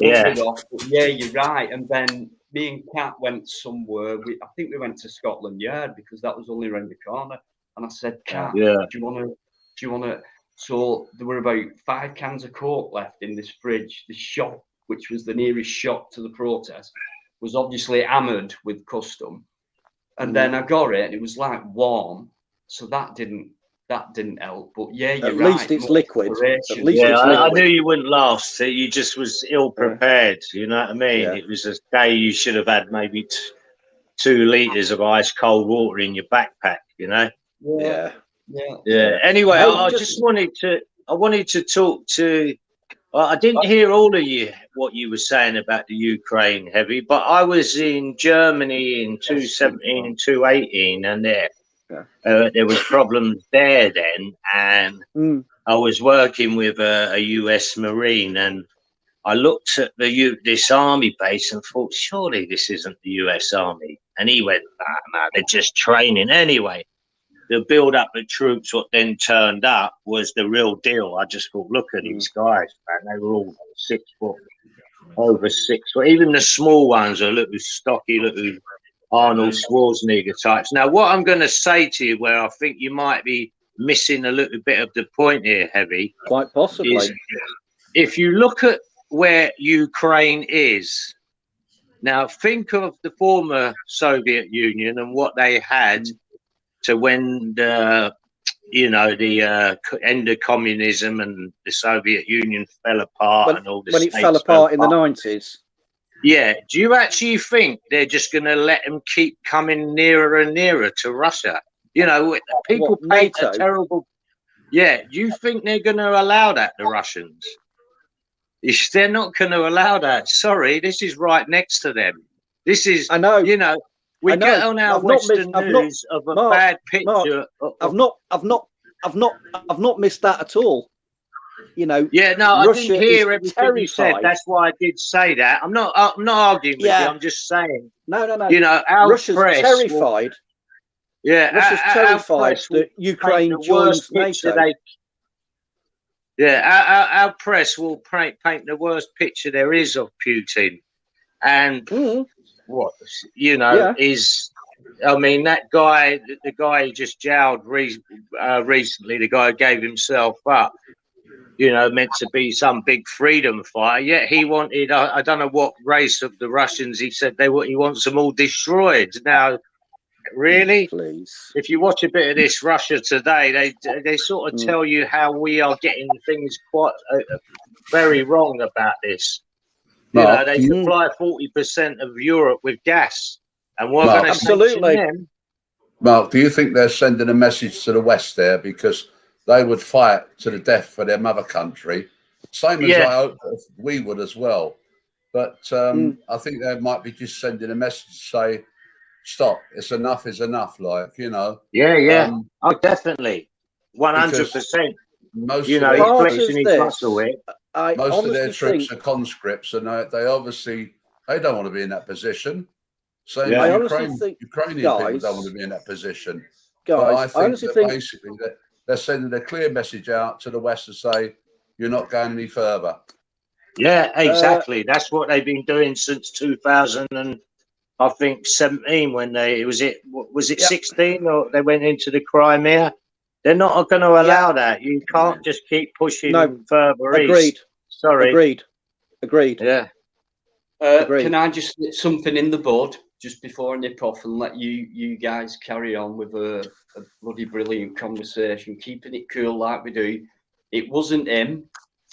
yeah, you're right. And then me and Kat went somewhere. I think we went to Scotland Yard because that was only around the corner. And I said, "Kat, do you want to?" So there were about 5 cans of Coke left in this fridge, this shop which was the nearest shop to the protest, was obviously hammered with custom. And then I got it, and it was like warm, so that didn't help. But yeah, you're right. At least it's liquid. At least yeah, it's I liquid. knew you wouldn't last. So you just was ill prepared. You know what I mean? Yeah. It was a day you should have had maybe 2 liters of ice cold water in your backpack. You know? Yeah. Anyway, Hey, I just wanted to talk to. I didn't hear all of what you were saying about the Ukraine, Heavy, but I was in Germany in 2017 and 2018, and there was problems there then, and I was working with a US Marine, and I looked at this army base and thought, surely this isn't the US Army. And he went, no, they're just training anyway. The build-up of troops, what then turned up, was the real deal. I just thought, look at these guys, man. They were all 6 foot, over 6 foot. Even the small ones are little stocky, little Arnold Schwarzenegger types. Now, what I'm going to say to you, where I think you might be missing a little bit of the point here, Heavy, quite possibly, is if you look at where Ukraine is now, think of the former Soviet Union and what they had to when the end of communism and the Soviet Union fell apart and all this. When it fell apart in the 90s. Yeah. Do you actually think they're just going to let them keep coming nearer and nearer to Russia? You know, people paint a terrible. Yeah. Do you think they're going to allow that, the Russians? They're not going to allow that. Sorry, this is right next to them. This is, I know. You know, we get on our Western news of a bad picture. I've not missed that at all. You know. Yeah, no, Russia I didn't hear everything terrified. you said. That's why I did say that. I'm not arguing with you. I'm just saying. No. You know, Russia's terrified. Russia's terrified that Ukraine joins NATO. Our press will paint the worst picture there is of Putin, and what is. I mean, that guy, the guy who just jailed recently, the guy who gave himself up, meant to be some big freedom fighter. Yet he wanted, I don't know what race of the Russians, he said he wants them all destroyed. Now, really? Please. If you watch a bit of this Russia Today, they sort of tell you how we are getting things quite very wrong about this. Mark, they supply 40% of Europe with gas, and we're going to sanction them. Mark, do you think they're sending a message to the West there because they would fight to the death for their mother country, same as I hope we would as well? But I think they might be just sending a message to say, stop, it's enough is enough, Oh, definitely, 100%. Most he's flexing his muscle here. Most of their troops are conscripts, and they obviously don't want to be in that position. Same Ukrainian people don't want to be in that position. Guys, but I think that basically they're sending a clear message out to the West to say you're not going any further. Yeah, exactly. That's what they've been doing since 2000 and I think 17 when was it 16 or they went into the Crimea. They're not going to allow that. You can't just keep pushing further east. Sorry. Agreed. Yeah. Can I just get something in the bud just before I nip off and let you guys carry on with a bloody brilliant conversation, keeping it cool like we do. It wasn't him.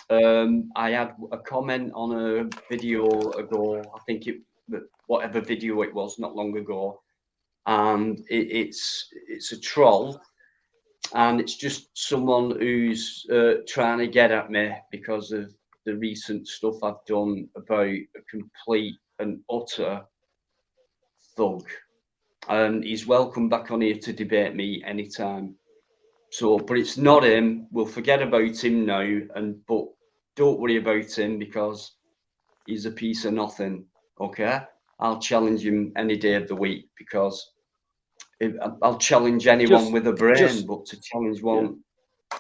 I had a comment on a video ago. I think whatever video it was, not long ago, and it's a troll. And it's just someone who's trying to get at me because of the recent stuff I've done about a complete and utter thug. And he's welcome back on here to debate me anytime. So, but it's not him. We'll forget about him now. But don't worry about him because he's a piece of nothing. Okay? I'll challenge him any day of the week because I'll challenge anyone with a brain, but to challenge one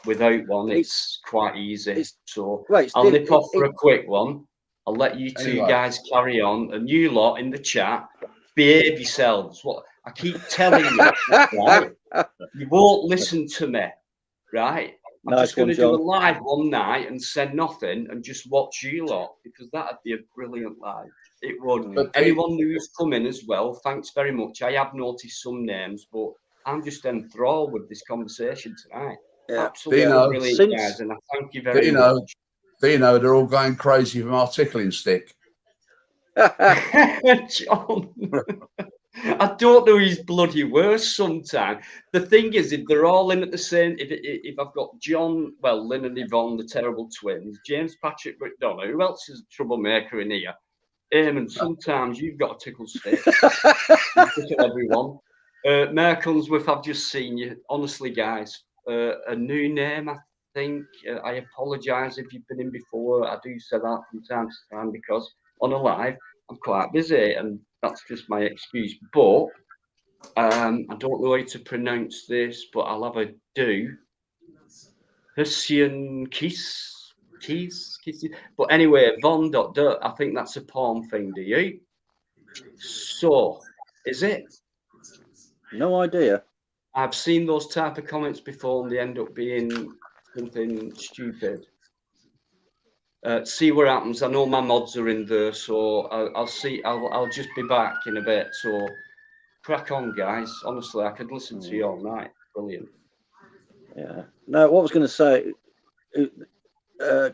without one, it's quite easy. I'll nip off for a quick one. I'll let you two guys carry on, and you lot in the chat, behave yourselves. What I keep telling you, right? You won't listen to me, right? I'm just going to do a live one night and send nothing and just watch you lot, because that'd be a brilliant live. It would. But anyone who's coming as well, thanks very much. I have noticed some names, but I'm just enthralled with this conversation tonight. Yeah. Absolutely brilliant, guys, and I thank you very much. Dino, they're all going crazy from our tickling stick. John, I don't know his bloody worst sometimes. The thing is, if they're all in at the same, if I've got John, well, Lynn and Yvonne, the terrible twins, James Patrick McDonough, who else is a troublemaker in here? Eamon, sometimes you've got a tickle stick. Everyone. Merkelsworth, I've just seen you. Honestly, guys, a new name, I think. I apologise if you've been in before. I do say that from time to time because on a live, I'm quite busy, and that's just my excuse. But I don't know how to pronounce this, but I'll have a do. Hessian Keys. But anyway, Von. I think that's a porn thing. Do you? So, is it? No idea. I've seen those type of comments before, and they end up being something stupid. See what happens. I know my mods are in there, so I'll see. I'll just be back in a bit. So, crack on, guys. Honestly, I could listen to you all night. Brilliant. Yeah. No, what I was going to say.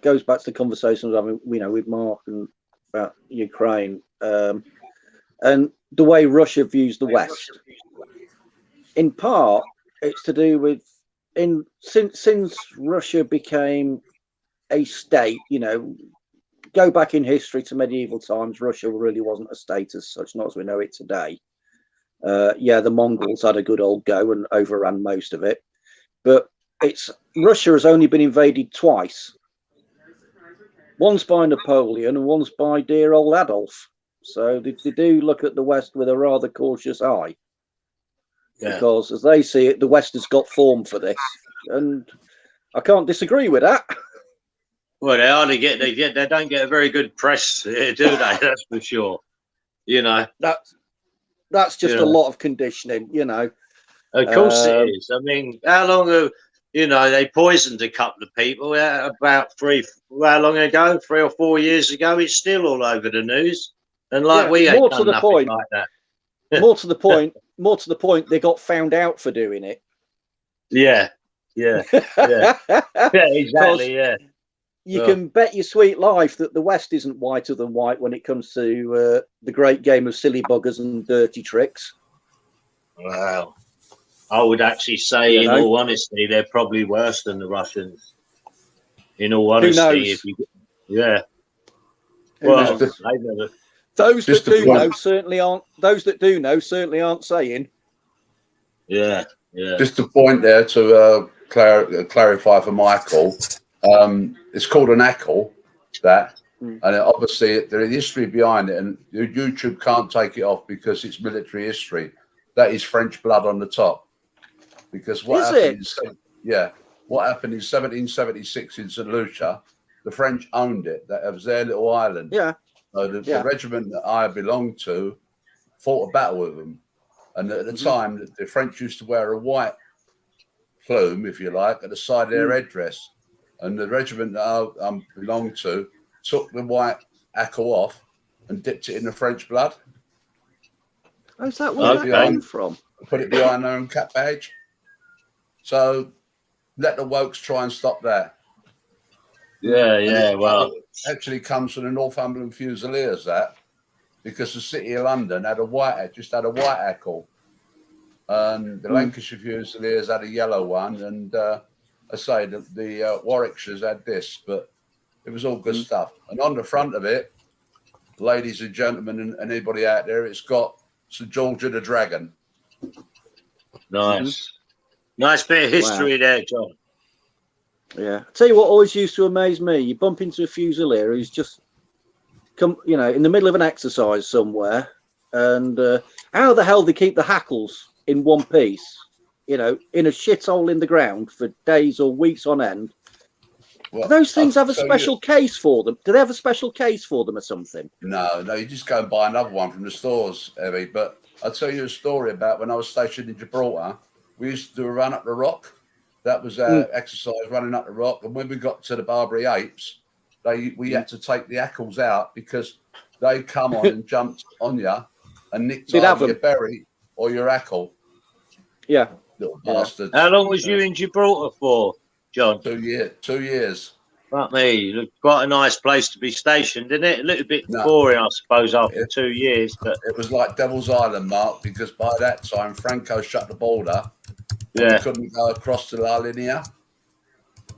Goes back to the conversations I mean, with Mark and about Ukraine, and the way Russia views the West. In part, it's to do with since Russia became a state. Go back in history to medieval times. Russia really wasn't a state as such, not as we know it today. The Mongols had a good old go and overran most of it, but Russia has only been invaded twice. Once by Napoleon and once by dear old Adolf. So they do look at the West with a rather cautious eye. Yeah. Because as they see it, the West has got form for this. And I can't disagree with that. Well, they hardly they don't get a very good press, do they? That's for sure. That's just a lot of conditioning, Of course it is. I mean, how long have they poisoned a couple of people about how long ago? 3 or 4 years ago. It's still all over the news, and we ain't done nothing like that. More to the point, they got found out for doing it. Yeah, exactly. Yeah, you can bet your sweet life that the West isn't whiter than white when it comes to the great game of silly buggers and dirty tricks. Wow. I would actually say, in all honesty, they're probably worse than the Russians. In all honesty, Well, those that do know certainly aren't. Those that do know certainly aren't saying. Yeah. Just a point there to clarify for Michael. It's called an ACL, and obviously there is history behind it, and YouTube can't take it off because it's military history. That is French blood on the top. Because what happened in 1776 in St. Lucia, the French owned it. That was their little island. Yeah. So the regiment that I belonged to fought a battle with them. And at the time, the French used to wear a white plume, if you like, at the side of their headdress. And the regiment that I belonged to took the white ACL off and dipped it in the French blood. Oh, is that where that came from? Put it behind their own cap badge. So let the wokes try and stop that. Well, it actually comes from the Northumberland Fusiliers, because the City of London had a white ACL, and the Lancashire Fusiliers had a yellow one, and I say the Warwickshires had this, but it was all good stuff. And on the front of it, ladies and gentlemen, and anybody out there, it's got St. George of the Dragon. Nice. Nice bit of history there, John. Yeah. I'll tell you what always used to amaze me. You bump into a Fusilier who's just come, in the middle of an exercise somewhere, and how the hell they keep the hackles in one piece, in a shithole in the ground for days or weeks on end. Well, do those things have a special case for them? Do they have a special case for them or something? No, you just go and buy another one from the stores, Evie. But I'll tell you a story about when I was stationed in Gibraltar. We used to do a run up the rock, That was our exercise running up the rock. And when we got to the Barbary apes, we had to take the hackles out because they come on and jumped on you and nicked either your berry or your hackle. Yeah. Little bastards. How long was you in Gibraltar for, John? 2 years. 2 years. Fuck me. Quite a nice place to be stationed, isn't it? A little bit boring, I suppose, after 2 years. But it was like Devil's Island, Mark, because by that time Franco shut the border. And we couldn't go across to La Linea.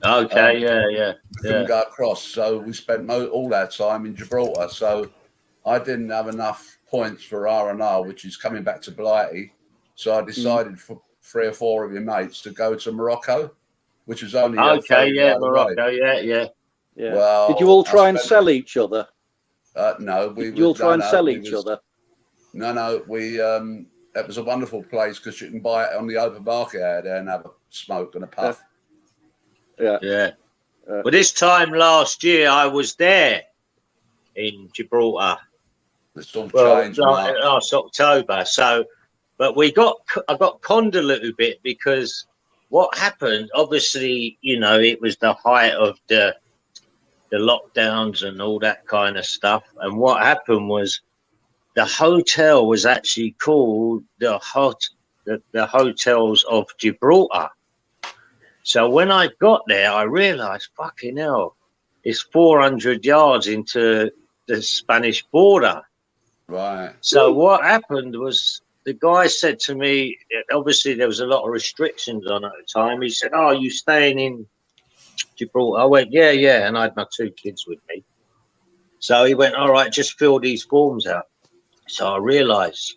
Okay, We couldn't go across, so we spent all our time in Gibraltar. So I didn't have enough points for R&R, which is coming back to Blighty. So I decided for 3 or 4 of your mates to go to Morocco, which was only Morocco, yeah. Well, did you all try and sell each other? No, did you all try and sell each other? No, we. It was a wonderful place because you can buy it on the open market out there and have a smoke and a puff. Yeah. But this time last year, I was there in Gibraltar. It's all changed last October. So, but I got conned a little bit because what happened, obviously, you know, it was the height of the lockdowns and all that kind of stuff. And what happened was the hotel was actually called the Hotels of Gibraltar. So when I got there, I realised, fucking hell, it's 400 yards into the Spanish border. Right. So what happened was the guy said to me, obviously there was a lot of restrictions on at the time. He said, "Oh, are you staying in Gibraltar?" I went, yeah. And I had my 2 kids with me. So he went, "All right, just fill these forms out." So I realised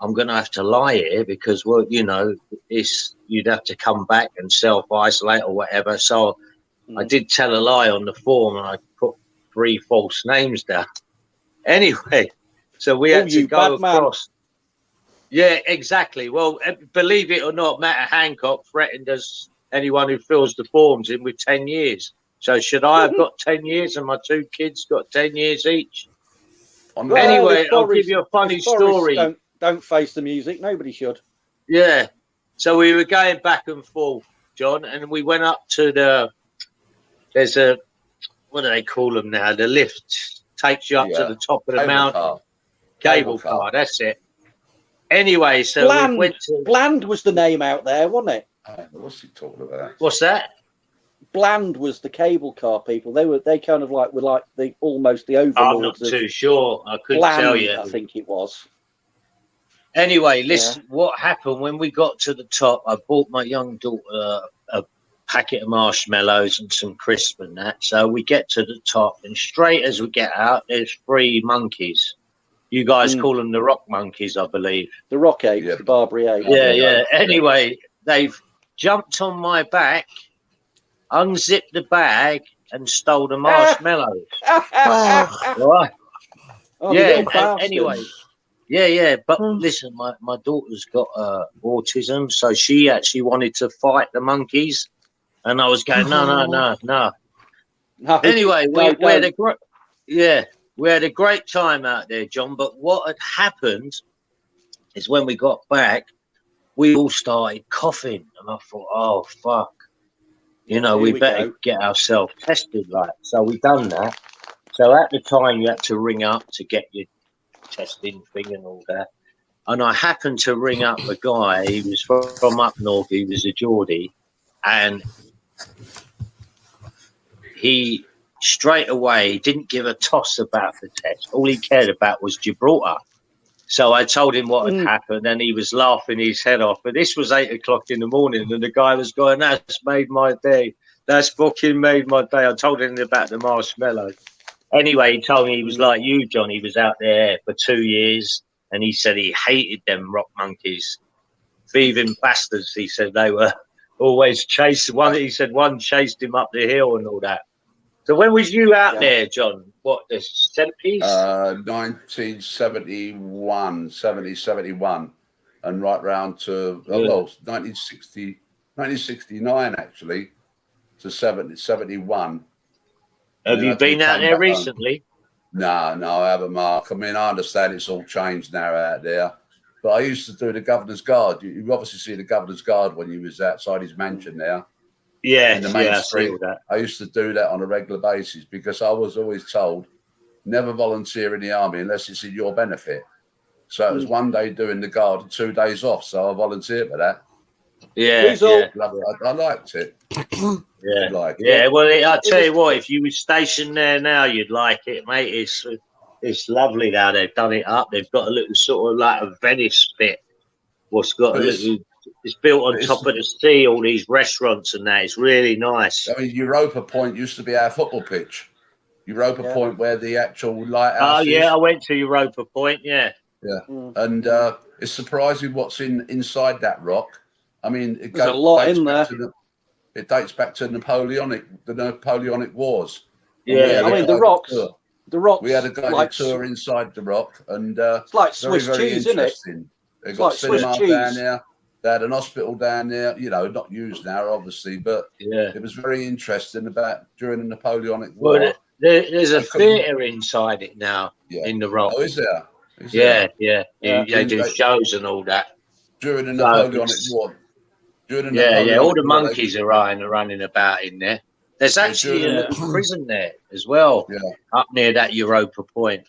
I'm going to have to lie here because, well, you know, you'd have to come back and self-isolate or whatever. So I did tell a lie on the form and I put 3 false names down. Anyway, so we had to go across. Yeah, exactly. Well, believe it or not, Matt Hancock threatened us, anyone who fills the forms in, with 10 years. So should I have got 10 years and my 2 kids got 10 years each? Well, anyway, I'll give you a funny story. Don't face the music. Nobody should. Yeah. So we were going back and forth, John, and we went up to there's a, what do they call them now? The lift takes you up to the top of the mountain. Cable car, that's it. Anyway, so we went to... Bland was the name out there, wasn't it? What's he talking about? What's that? Bland was the cable car people. They kind of like were like almost the overlords. I'm not too sure. I couldn't tell you. I think it was. Anyway, listen, what happened when we got to the top, I bought my young daughter a packet of marshmallows and some crisps and that. So we get to the top, and straight as we get out, there's 3 monkeys. You guys call them the rock monkeys, I believe. The rock apes, the Barbary apes. Yeah. Anyway, they've jumped on my back, unzipped the bag, and stole the marshmallows. Right. Oh, anyway. Yeah. But listen, my daughter's got autism, so she actually wanted to fight the monkeys, and I was going, no. Anyway, we had a great time out there, John. But what had happened is when we got back, we all started coughing, and I thought, oh fuck, you know, we better get ourselves tested, like. So we done that. So at the time, you had to ring up to get your testing thing and all that. And I happened to ring up a guy. He was from up north. He was a Geordie, and he straight away didn't give a toss about the test. All he cared about was Gibraltar. So I told him what had happened, and he was laughing his head off. But this was 8 o'clock in the morning, and the guy was going, "That's made my day. That's fucking made my day." I told him about the marshmallow. Anyway, he told me he was like you, John. He was out there for 2 years, and he said he hated them rock monkeys. Thieving bastards, he said. They were always chasing one. He said one chased him up the hill and all that. So when was you out there, John? What, the 70s? 1971, 71, and right round to, 1969, actually, to 71. Have you been out there recently? No, I haven't, Mark. I mean, I understand it's all changed now out there. But I used to do the Governor's Guard. You obviously see the Governor's Guard when you was outside his mansion there. Yeah, in the main I street. see that. I used to do that on a regular basis because I was always told never volunteer in the army unless it's in your benefit. So it was one day doing the guard and 2 days off. So I volunteered for that. Yeah, I liked it. Well, I tell you what, if you were stationed there now, you'd like it, mate. It's lovely now. They've done it up. They've got a little sort of like a Venice bit. What's got a little. It's built on top of the sea. All these restaurants and that. It's really nice. I mean, Europa Point used to be our football pitch. Europa Point, where the actual lighthouse is. Oh yeah, I went to Europa Point. Yeah. Yeah, and it's surprising what's inside that rock. I mean, there's a lot in there. It dates back to the Napoleonic Wars. Yeah, I mean the rocks. The rocks. We had a guided tour inside the rock, and it's like Swiss cheese, isn't it? They got cinema down there. They had an hospital down there. You know, not used now, obviously, but it was very interesting about during the Napoleonic War. Well, there's a theatre inside it now in the rock. Oh, is there? They do shows and all that during the Napoleonic War. All the monkeys are running about in there. There's actually a prison there as well, up near that Europa Point.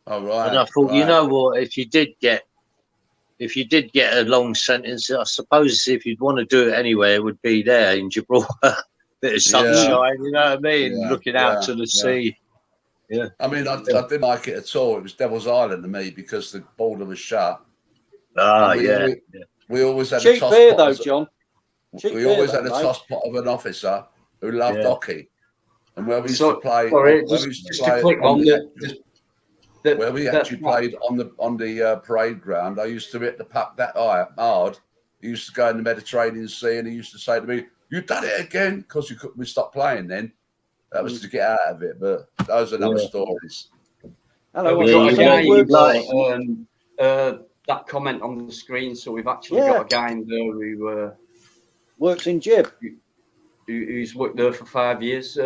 Oh right. And I thought, you know what, if you did get a long sentence, I suppose if you'd want to do it anyway, it would be there in Gibraltar. Bit of sunshine, you know what I mean? Looking out to the sea. Yeah. I mean, I didn't like it at all. It was Devil's Island to me because the border was shut. We always had cheap beer though, John. We always had a toss pot of an officer who loved hockey, and where we used to play. Where we actually played on the parade ground, I used to hit the puck that hard. He used to go in the Mediterranean Sea, and he used to say to me, "You done it again," because we stopped playing then. That was to get out of it, but those are another stories. Hello, that comment on the screen. So we've actually got a guy in there who works in Jib, who's worked there for 5 years.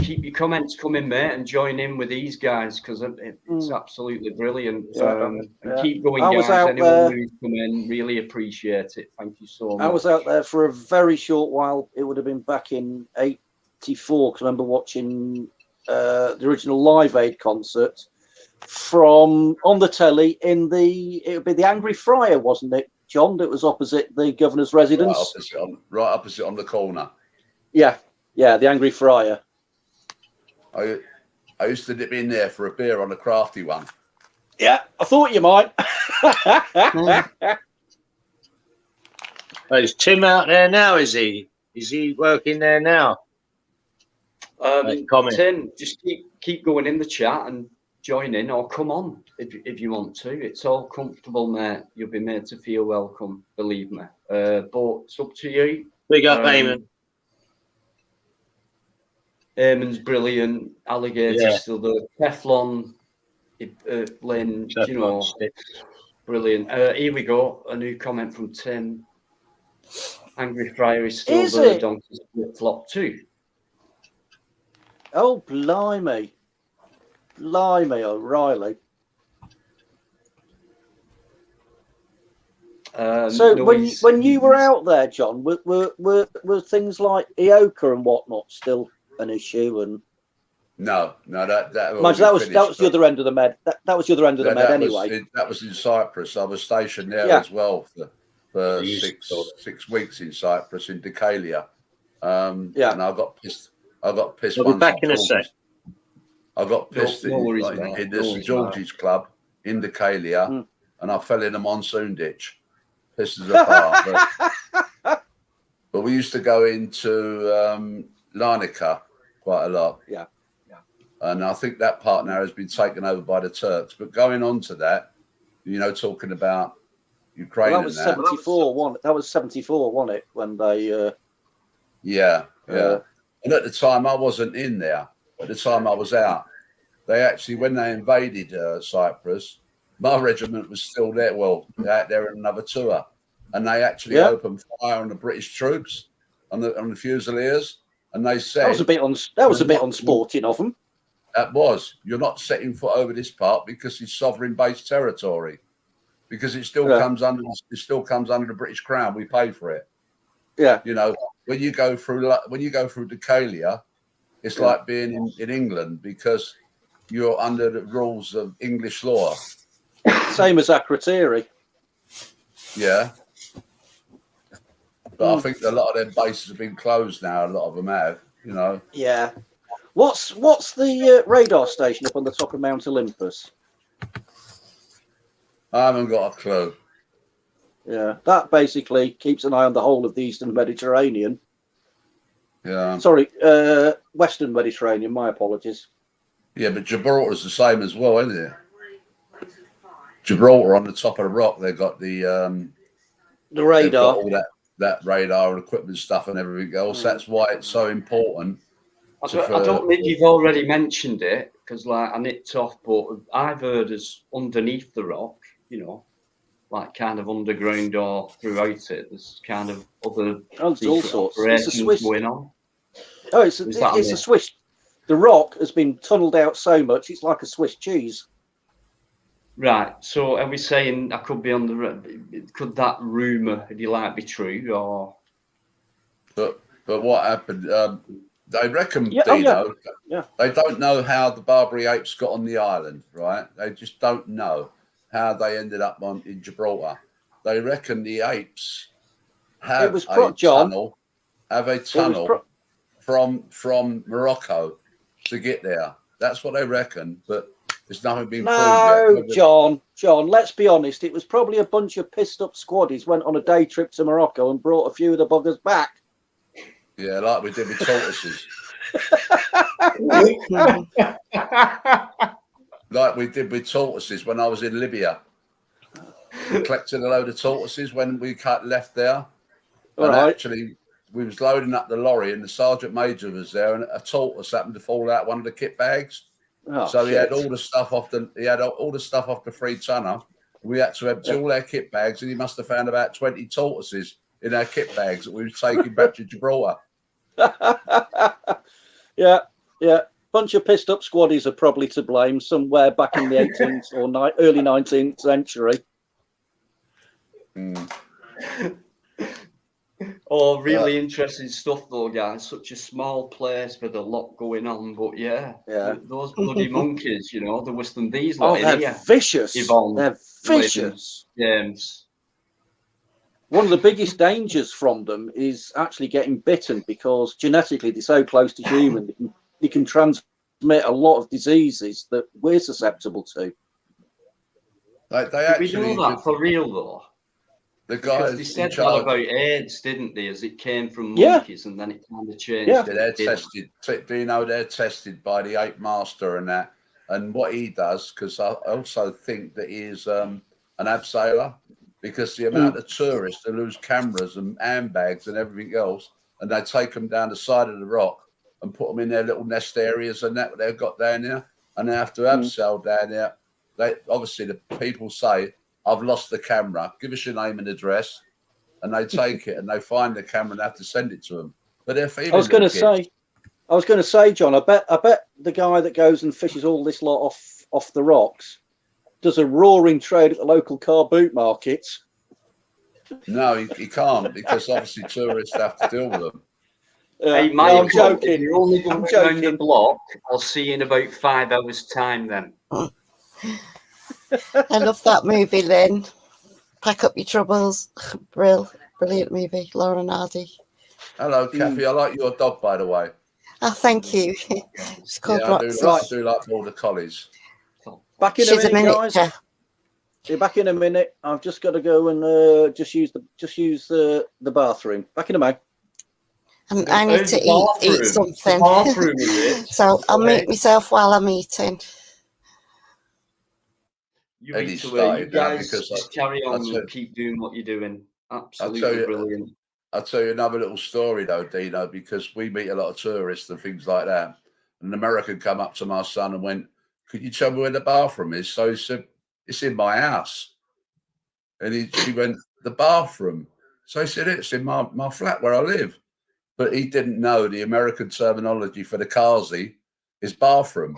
Keep your comments coming, mate, and join in with these guys because it's absolutely brilliant. And keep going, guys. Anyone who's come in, really appreciate it. Thank you so much. I was out there for a very short while. It would have been back in '84 because I remember watching the original Live Aid concert from on the telly it would be the Angry Friar, wasn't it, John? That was opposite the governor's residence. Right opposite on the corner. Yeah, the Angry Friar. I used to dip in there for a beer on a crafty one. Yeah, I thought you might. Is Tim out there now? Is he working there now? Tim, just keep going in the chat and join in, or come on if you want to. It's all comfortable, mate. You'll be made to feel welcome, believe me. But it's up to you. Big up, Eamon. Eamon's brilliant. Alligator's still there. Teflon, Lynn, brilliant. Here we go. A new comment from Tim. Angry Friar is still there. Donkey's flip-flop too. Oh, blimey, O'Reilly. So when you were out there, John, were things like Ioka and whatnot still an issue? And no, that was the other end of the med. That was the other end of the med anyway. That was in Cyprus. I was stationed there as well for 6 weeks in Cyprus in Decalia. And I got pissed. We'll be back in a sec. I got pissed in the St George's Club in Decalia, and I fell in a monsoon ditch. Pissed us apart. But we used to go into Larnaca quite a lot. Yeah. And I think that part now has been taken over by the Turks. But going on to that, talking about Ukraine. Well, that was 74. That was 74, wasn't it? When they. And at the time, I wasn't in there. At the time, I was out. They actually, when they invaded Cyprus, my regiment was still there. Well, out there in another tour, and they actually opened fire on the British troops on the Fusiliers, and they said that was a bit unsporting of them. That was. You're not setting foot over this part because it's sovereign-based territory. because it still comes under the British Crown. We pay for it. Yeah. You know, when you go through Decalia, it's like being in England because you're under the rules of English law. Same as Activism. Yeah. But I think a lot of their bases have been closed now. A lot of them have, you know. Yeah. What's the radar station up on the top of Mount Olympus? I haven't got a clue. Yeah, that basically keeps an eye on the whole of the Eastern Mediterranean. Yeah. Sorry, Western Mediterranean. My apologies. Yeah, but Gibraltar's the same as well, isn't it? Gibraltar on the top of the rock, they've got the radar, they've got all that radar and equipment stuff and everything else. That's why it's so important. I don't think you've already mentioned it because, like, I nipped off, but I've heard as underneath the rock, you know, like kind of underground or throughout it, there's kind of other all sorts. It's a Swiss going on. Oh, it's a Swiss. The rock has been tunneled out so much, it's like a Swiss cheese. Right. So are we saying I could be on the? Could that rumor, if you like, be true? Or but what happened? They reckon, Dino, they don't know how the Barbary apes got on the island, right? They just don't know how they ended up in Gibraltar. They reckon the apes have a tunnel from Morocco to get there. That's what they reckon, but there's nothing been proved yet. No, John, let's be honest. It was probably a bunch of pissed up squaddies went on a day trip to Morocco and brought a few of the buggers back. Yeah, like we did with tortoises. Like we did with tortoises when I was in Libya. We collected a load of tortoises when we left there. Actually, we was loading up the lorry and the sergeant major was there, and a tortoise happened to fall out one of the kit bags. So he had all the stuff off the 3-tonner. We had to empty all our kit bags, and he must have found about 20 tortoises in our kit bags that we were taking back to Gibraltar. Yeah. Bunch of pissed up squaddies are probably to blame somewhere back in the 18th or early 19th century. Oh, really interesting stuff, though, guys. Such a small place with a lot going on, but yeah. Those bloody monkeys, you know, there was some these. They're vicious. Yvonne, they're vicious. James. One of the biggest dangers from them is actually getting bitten because genetically they're so close to human. They can transmit a lot of diseases that we're susceptible to. They actually, we know that for real, though. The guys they said that about AIDS, didn't they? As it came from monkeys, and then it kind of changed. Yeah, they're tested. Do you know they're tested by the ape master and that? And what he does, because I also think that he is an abseiler, because the amount of tourists that lose cameras and handbags and everything else, and they take them down the side of the rock and put them in their little nest areas and that they've got down there, and they have to abseil down there. They obviously the people say, I've lost the camera. Give us your name and address, and they take it and they find the camera and have to send it to them. But they're feeding. I was going to say, John. I bet the guy that goes and fishes all this lot off the rocks does a roaring trade at the local car boot markets. No, he can't because obviously tourists have to deal with them. Hey, Michael, I'm joking. If you're only going around the block, I'll see you in about 5 hours' time then. I love that movie, Lynn. Pack Up Your Troubles. Brilliant movie. Lauren Hardy. Hello, Kathy. I like your dog, by the way. Oh, thank you. It's called I do like border collies. Back in a minute, guys. Yeah, back in a minute. I've just got to go and just use the bathroom. Back in a minute. I need to eat something. So I'll mute myself while I'm eating. You guys just carry on and keep doing what you're doing. Absolutely brilliant. I'll tell you another little story though, Dino, because we meet a lot of tourists and things like that. And an American come up to my son and went, "Could you tell me where the bathroom is?" So he said, "It's in my house." And she went, "The bathroom?" So he said, "It's in my flat where I live." But he didn't know the American terminology for the Kazi is bathroom.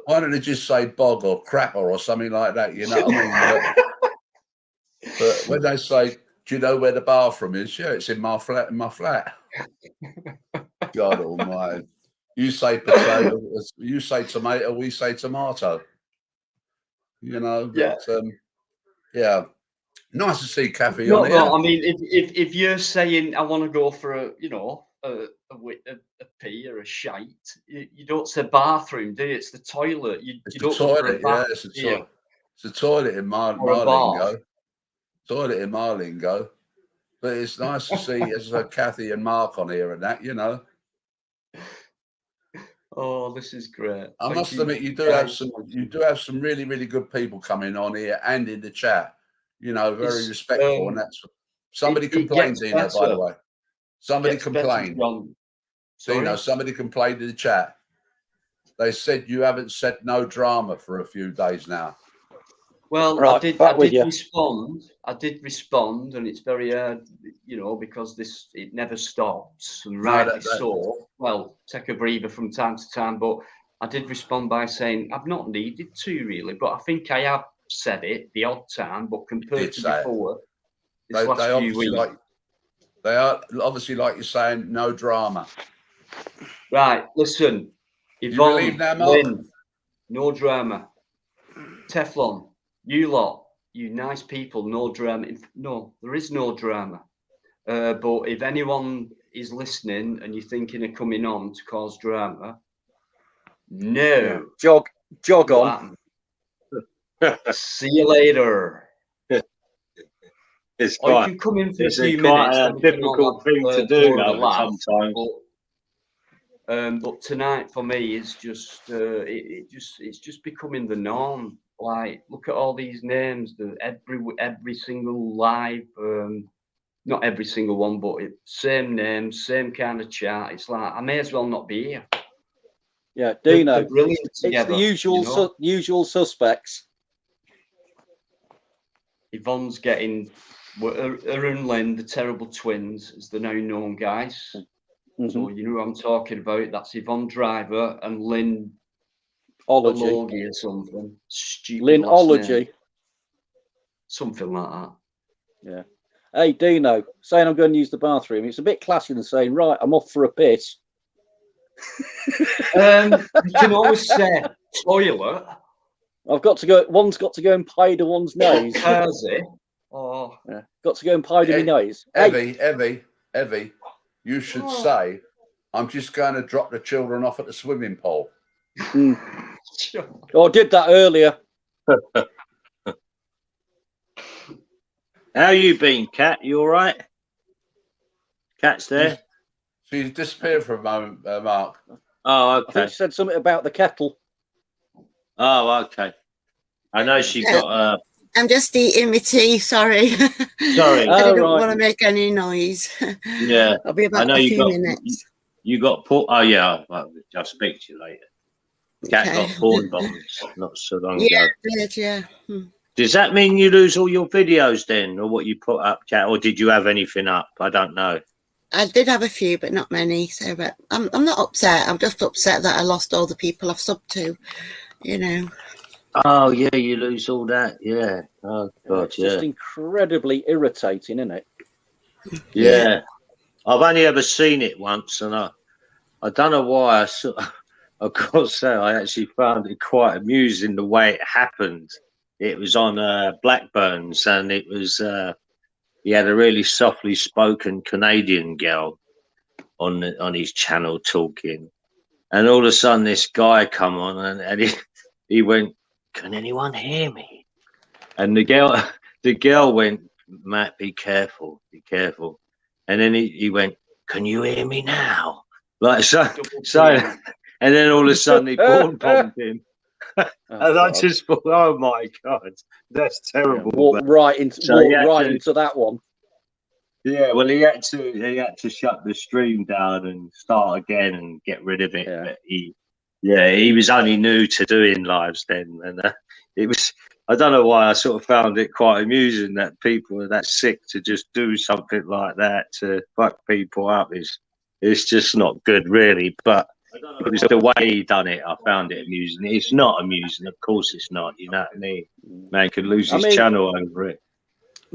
Why don't they just say bog or crapper or something like that? You know what I mean? But when they say, "Do you know where the bathroom is?" Yeah, it's in my flat. In my flat. God Almighty! You say potato, you say tomato, we say tomato. You know, but yeah, nice to see Kathy on here. I mean, if you're saying I want to go for a pee or a shite, you don't say bathroom, do you? It's the toilet. You don't go for a bath. It's the toilet in my lingo. Toilet in my lingo. But it's nice to see as Kathy and Mark on here and that, you know. Oh, this is great. I must admit, you do have some really, really good people coming on here and in the chat. You know, very respectful, and that's somebody complained, Dino, by the way. Somebody complained. Dino, somebody complained in the chat. They said you haven't said no drama for a few days now. Well, right, I did respond, and it's very you know, because it never stops, and rightly so. Well, take a breather from time to time, but I did respond by saying I've not needed to really, but I think I have said it the odd time, but compared to before, this last few weeks, they are obviously, like you're saying, no drama. Right, listen, Yvonne, Lynn, no drama. Teflon, you lot, you nice people, no drama. No, there is no drama. But if anyone is listening and you're thinking of coming on to cause drama, no. Jog on. See you later. It's or you can come in for a few minutes. Quite a difficult thing to do sometimes. But tonight for me is just it's just becoming the norm. Like, look at all these names. Every single live, not every single one, but same names, same kind of chat. It's like I may as well not be here. Yeah, Dino. They're brilliant together, it's the usual, you know? Usual suspects. Yvonne's getting her and Lynn, the terrible twins, as they're now known, guys. So you know who I'm talking about. That's Yvonne Driver and Lynn Ology or something. Stupid Lynn-ology. name. Something like that. Yeah. Hey, Dino, saying I'm going to use the bathroom. It's a bit classier than saying, right, I'm off for a piss. You can always say toilet. I've got to go. One's got to go and powder one's nose. Has it? Oh, yeah. Got to go and powder my nose. Evie, you should say, I'm just going to drop the children off at the swimming pool. Oh, I did that earlier. How you been, Kat? You all right? Kat's there. She's disappeared for a moment, Mark. Oh, okay. I think she said something about the kettle. Oh, okay. I know she got. I'm just eating my tea. Sorry. Sorry. I didn't want to make any noise. Yeah. I'll be about a few minutes. You got put. Oh yeah. I'll speak to you later. Cat got porn bombs not so long ago. Yeah, did, yeah. Does that mean you lose all your videos then, or what you put up, Cat, or did you have anything up? I don't know. I did have a few, but not many. So, but I'm not upset. I'm just upset that I lost all the people I've subbed to. You know. Oh yeah, you lose all that. Yeah. Oh God, it's just incredibly irritating, isn't it? Yeah. I've only ever seen it once, and I don't know why. I've got to say, I actually found it quite amusing the way it happened. It was on Blackburns, and it was he had a really softly spoken Canadian girl on his channel talking, and all of a sudden this guy come on and he went, "Can anyone hear me?" And the girl went, "Matt, be careful, and then he went, "Can you hear me now?" Like so. And then all of a sudden he porn bombed him. And I just thought, oh my God, that's terrible. Yeah, walk right into that one. Yeah, well, he had to shut the stream down and start again and get rid of it. Yeah. But he was only new to doing lives then, and it was. I don't know why I sort of found it quite amusing that people are that sick to just do something like that to fuck people up. It's just not good, really. But it was the way he done it. I found it amusing. It's not amusing, of course it's not. You know what I mean? Man could lose his channel over it.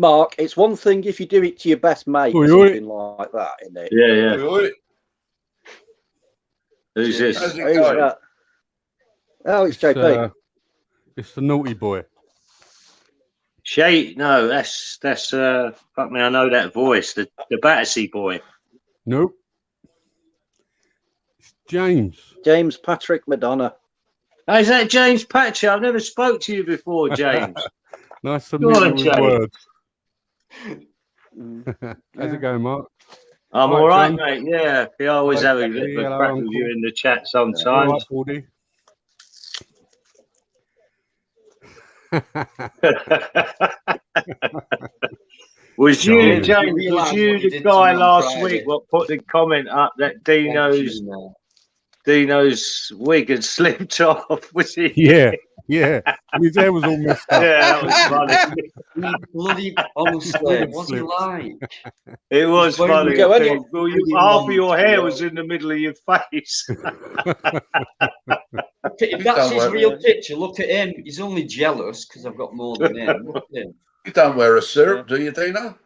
Mark, it's one thing if you do it to your best mate or something like that, isn't it? Yeah. Who's How's this? it going? Oh, it's JP. It's the naughty boy. Shay? No, that's fuck me. I know that voice. The Battersea boy. Nope. It's James Patrick Madonna. Oh, is that James Patrick? I've never spoke to you before, James. Nice to meet you with words. How's Yeah. it going, Mark? I'm All all right, right, mate. Yeah, I always have a bit of a crack with you in the chat sometimes. All right, Baldy. Was you, James? You Was realise you what you the did guy to me on last Friday? week what put the comment up that Dino's wig had slipped off? Was he? Yeah. His hair was all messed up. Yeah, that was funny. Bloody honestly, what's he like? It was Where funny. you go, Well, really half of long your to hair go. was in the middle of your face. If that's his real picture, look at him. He's only jealous because I've got more than him. Look at him. You don't wear a syrup, do you, Dino?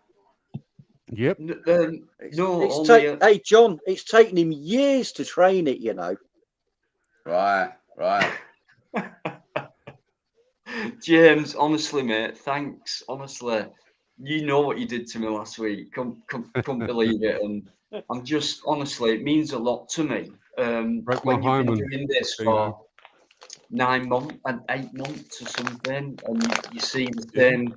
Yep. No, hey, John, it's taken him years to train it, you know. Right. James, honestly, mate, thanks. Honestly, you know what you did to me last week. Couldn't believe it, and I'm just honestly, it means a lot to me. When you've been doing this for 9 months and 8 months or something, and you see the same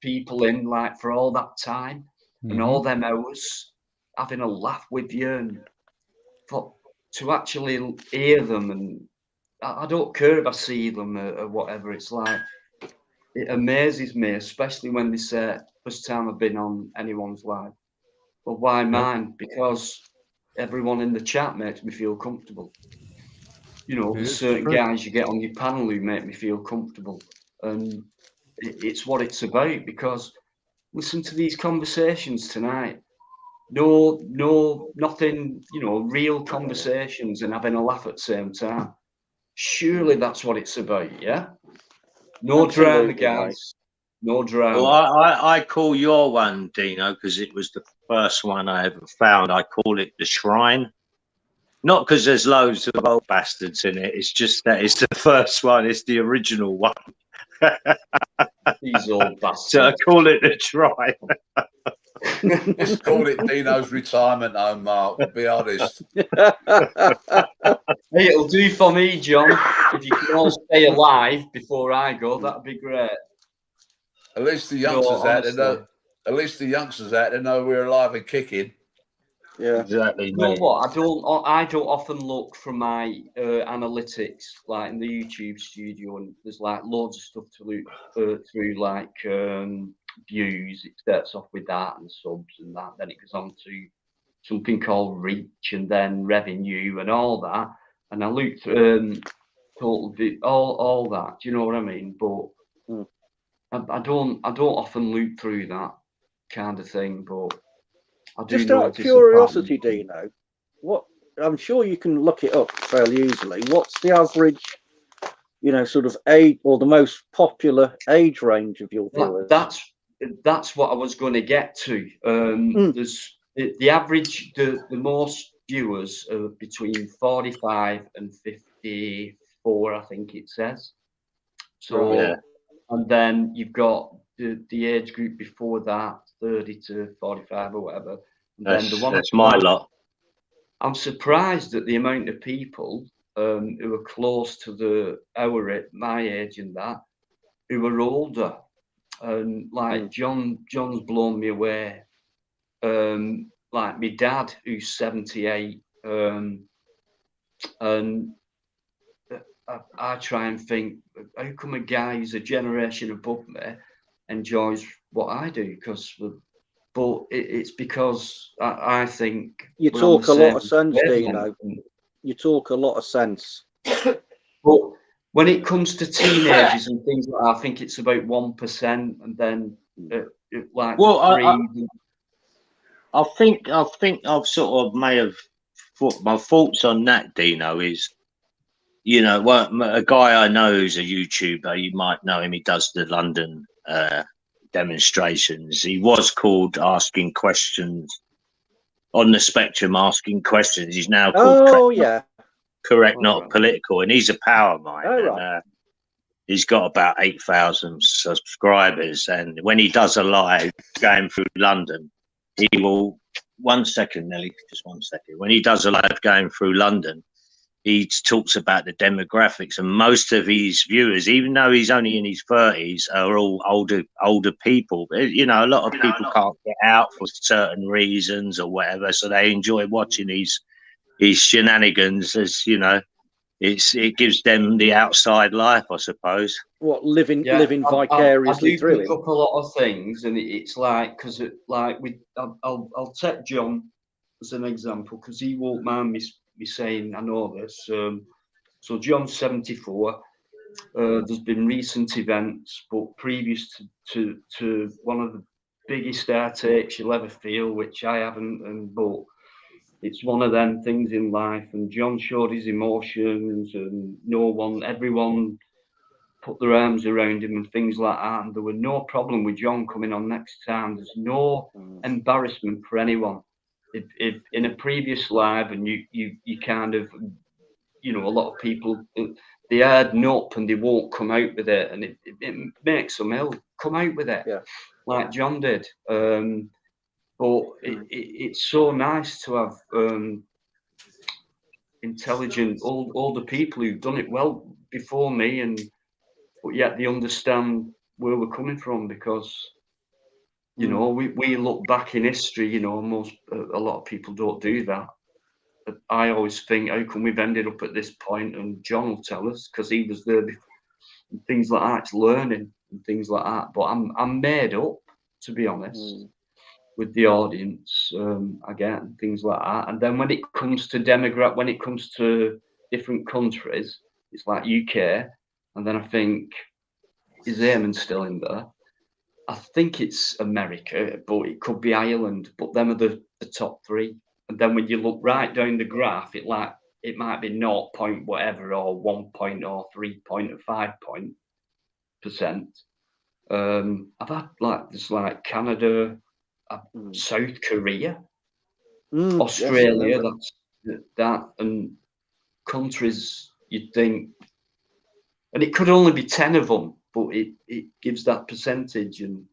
people in like for all that time and all them hours having a laugh with you, and to actually hear them, and I don't care if I see them or whatever. It's like it amazes me, especially when they say first time I've been on anyone's live. But why mine? Because everyone in the chat makes me feel comfortable. You know, there's certain guys you get on your panel who make me feel comfortable, and it's what it's about. Because listen to these conversations tonight. Nothing. You know, real conversations and having a laugh at the same time. Surely that's what it's about, yeah? No drama, guys. No drama. Well, I call your one, Dino, because it was the first one I ever found. I call it the Shrine. Not because there's loads of old bastards in it. It's just that it's the first one. It's the original one. These old bastards. So I call it the Shrine. Just call it Dino's retirement home, Mark. We'll be honest. Hey, it'll do for me, John. If you can all stay alive before I go, that'd be great. At least the youngsters out there know. At least the youngsters out there know we're alive and kicking. Yeah, exactly. You know what? I don't often look from my analytics like in the YouTube studio, and there's like loads of stuff to look through, like views. It starts off with that and subs and that, then it goes on to something called reach and then revenue and all that. And I look through all that. Do you know what I mean? But I don't often look through that kind of thing. But I do. Just out of curiosity, Dino, what I'm sure you can look it up fairly easily. What's the average, sort of age or the most popular age range of your viewers? That's what I was going to get to. There's the average, the most viewers are between 45 and 54, I think it says. So, and then you've got the age group before that, 30 to 45 or whatever. That's my lot. I'm surprised at the amount of people who are close to my age and that, who are older. And like John's blown me away. Like my dad, who's 78, and I try and think, how come a guy who's a generation above me enjoys what I do? But it's because I think you talk a lot of sense, Dino. You talk a lot of sense. But when it comes to teenagers and things like that, I think it's about 1%, and then like I think I've sort of may have my thoughts on that, Dino, is a guy I know who's a YouTuber. You might know him. He does the London demonstrations. He was called Asking Questions on the Spectrum, Asking Questions. He's now called Correct, Not Political, and he's a power mind. And, he's got about 8,000 subscribers, and when he does a live going through London, he will. 1 second, Nelly, just 1 second. When he does a live going through London, he talks about the demographics, and most of his viewers, even though he's only in his 30s, are all older people. You know, a lot of people can't get out for certain reasons or whatever, so they enjoy watching his shenanigans. As you know, it gives them the outside life, I suppose. What living vicariously I do through pick it. up a lot of things, and it's like because I'll take John as an example because he won't mind me saying I know this. So John's 74. There's been recent events, but previous to one of the biggest heartaches you'll ever feel, which I haven't, but it's one of them things in life. And John showed his emotions, and everyone put their arms around him and things like that. And there were no problem with John coming on next time. There's no embarrassment for anyone. If in a previous live and you kind of, you know, a lot of people, they harden up and they won't come out with it, and it makes them ill. Come out with it, like John did. But it's so nice to have intelligent older people who've done it well before me, but yet they understand where we're coming from, because you know we look back in history. You know, a lot of people don't do that. But I always think, how come we've ended up at this point? And John will tell us because he was there before, and things like that. It's learning and things like that. But I'm made up, to be honest, with the audience. Again, things like that. And then when it comes to when it comes to different countries, it's like UK, and then I think, is Eamon still in there? I think it's America, but it could be Ireland. But them are the top three. And then when you look right down the graph, it might be 0 point whatever, or 1 point, or 3 point, or 5 %. I've had there's Canada, South Korea, Australia. Yes, that and countries you'd think, and it could only be 10 of them, but it gives that percentage, and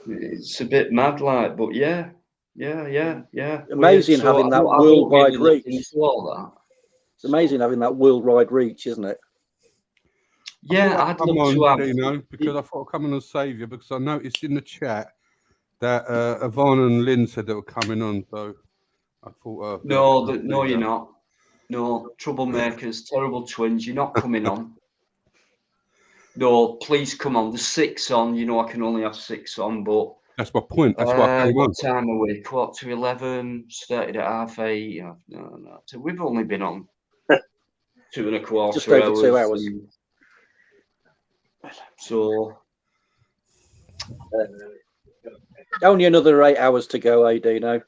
it's a bit mad, but yeah. Amazing having that worldwide reach. It's amazing having that worldwide reach, isn't it? Yeah, I'd love to have. Dino, because I thought I'd come on and save you, because I noticed in the chat that Yvonne and Lynn said they were coming on, so I thought. No, you're not. No, troublemakers, terrible twins. You're not coming on. No, please come on. There's 6 on. You know, I can only have 6 on, but that's my point. That's why I came on. What time are we? 11:15. Started at 8:30. No. So we've only been on 2.25 hours. Just over 2 hours. So only another 8 hours to go, eh, Dino?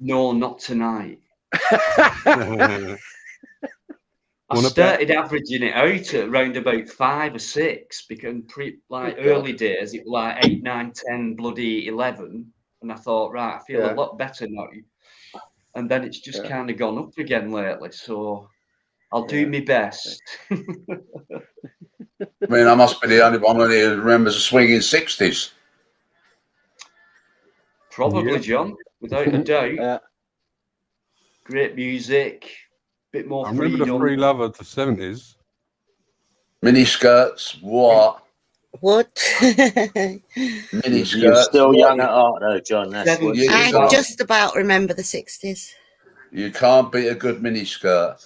No, not tonight. I started averaging it out at around about 5 or 6, because early days it was like 8, 9, 10, bloody 11, and I thought, right, I feel a lot better now, and then it's just kind of gone up again lately. So I'll do my best. I mean, I must be the only one who remembers the swinging 60s. Probably, John, without a doubt. Great music. Bit more freedom. I remember the free love of the 70s. Mini skirts, what? Mini skirts. You're still young at heart, though, John. That's what I just about remember the 60s. You can't beat a good mini skirt.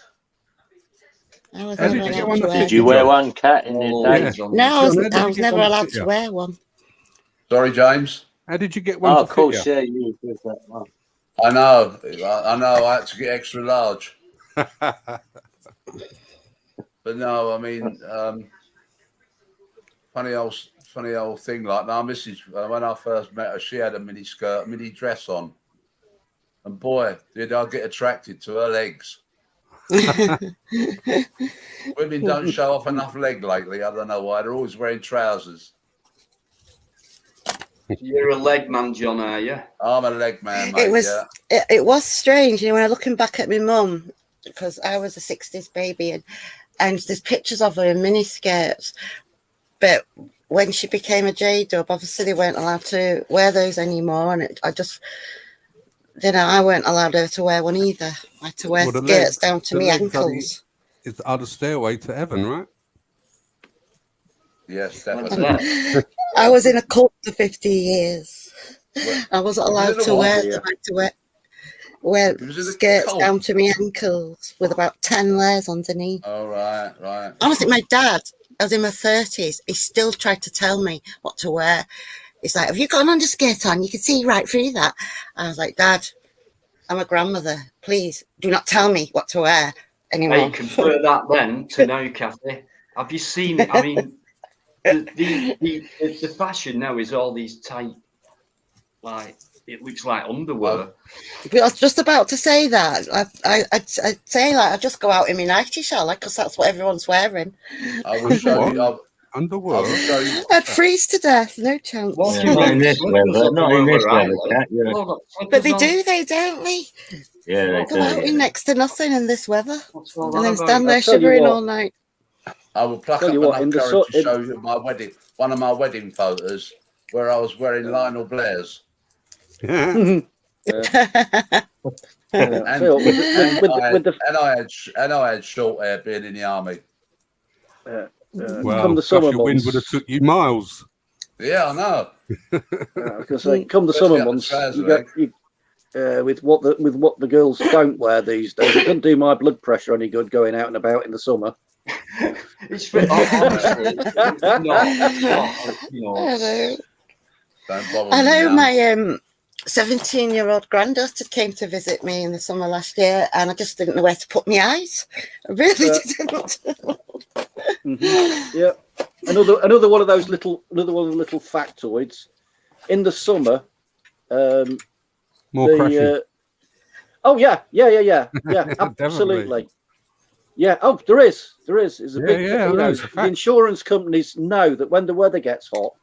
Did you wear one, Cat, in the day? No, I was never allowed to wear one. Sorry, James. How did you get one? Oh, of course, yeah, you did that one. I know. I had to get extra large. But no, I mean, funny old thing. Like my missus, when I first met her, she had a mini skirt, mini dress on, and boy, did I get attracted to her legs. Women don't show off enough leg lately. I don't know why. They're always wearing trousers. You're a leg man, John, are you? I'm a leg man, mate. It was strange, when I'm looking back at my mum, because I was a 60s baby, and there's pictures of her in miniskirts, but when she became a J-dub, obviously they weren't allowed to wear those anymore, and I weren't allowed her to wear one either. I had to wear skirts down to my ankles. It's the stairway to heaven, right? Yes, definitely. I was in a cult for 50 years. I wasn't allowed to wear them. I had to wear skirts down to my ankles with about 10 layers underneath. Oh, right. Honestly, my dad, I was in my 30s, he still tried to tell me what to wear. He's like, have you got an underskirt on? You can see right through that. I was like, Dad, I'm a grandmother. Please do not tell me what to wear anymore. Hey, compare that then to now, Kathy. Have you seen it? I mean, the fashion now is all these tight, like, it looks like underwear. I was just about to say that. I'd say, like, I just go out in my nightie, shall I? Because that's what everyone's wearing. I will show you. Underwear. I'd freeze to death. No chance. Not in this weather. Not in this weather, Kat. But they do, don't they? Yeah, they go out in next to nothing in this weather, and then stand there tell you shivering what. all night. I will pluck up enough courage to show you one of my wedding photos where I was wearing Lionel Blair's. Yeah. And I had short hair being in the army. Well, come the summer your wind months, would have took you miles. Yeah, I know. Because come the summer months, with what the girls don't wear these days, it doesn't do my blood pressure any good going out and about in the summer. It's honestly, I know my 17-year-old granddaughter came to visit me in the summer last year, and I just didn't know where to put my eyes. I really didn't. Yeah, another one of those little factoids. In the summer, more crashing. Oh yeah, absolutely. Yeah. Oh, there is. It's a big. The insurance companies know that when the weather gets hot,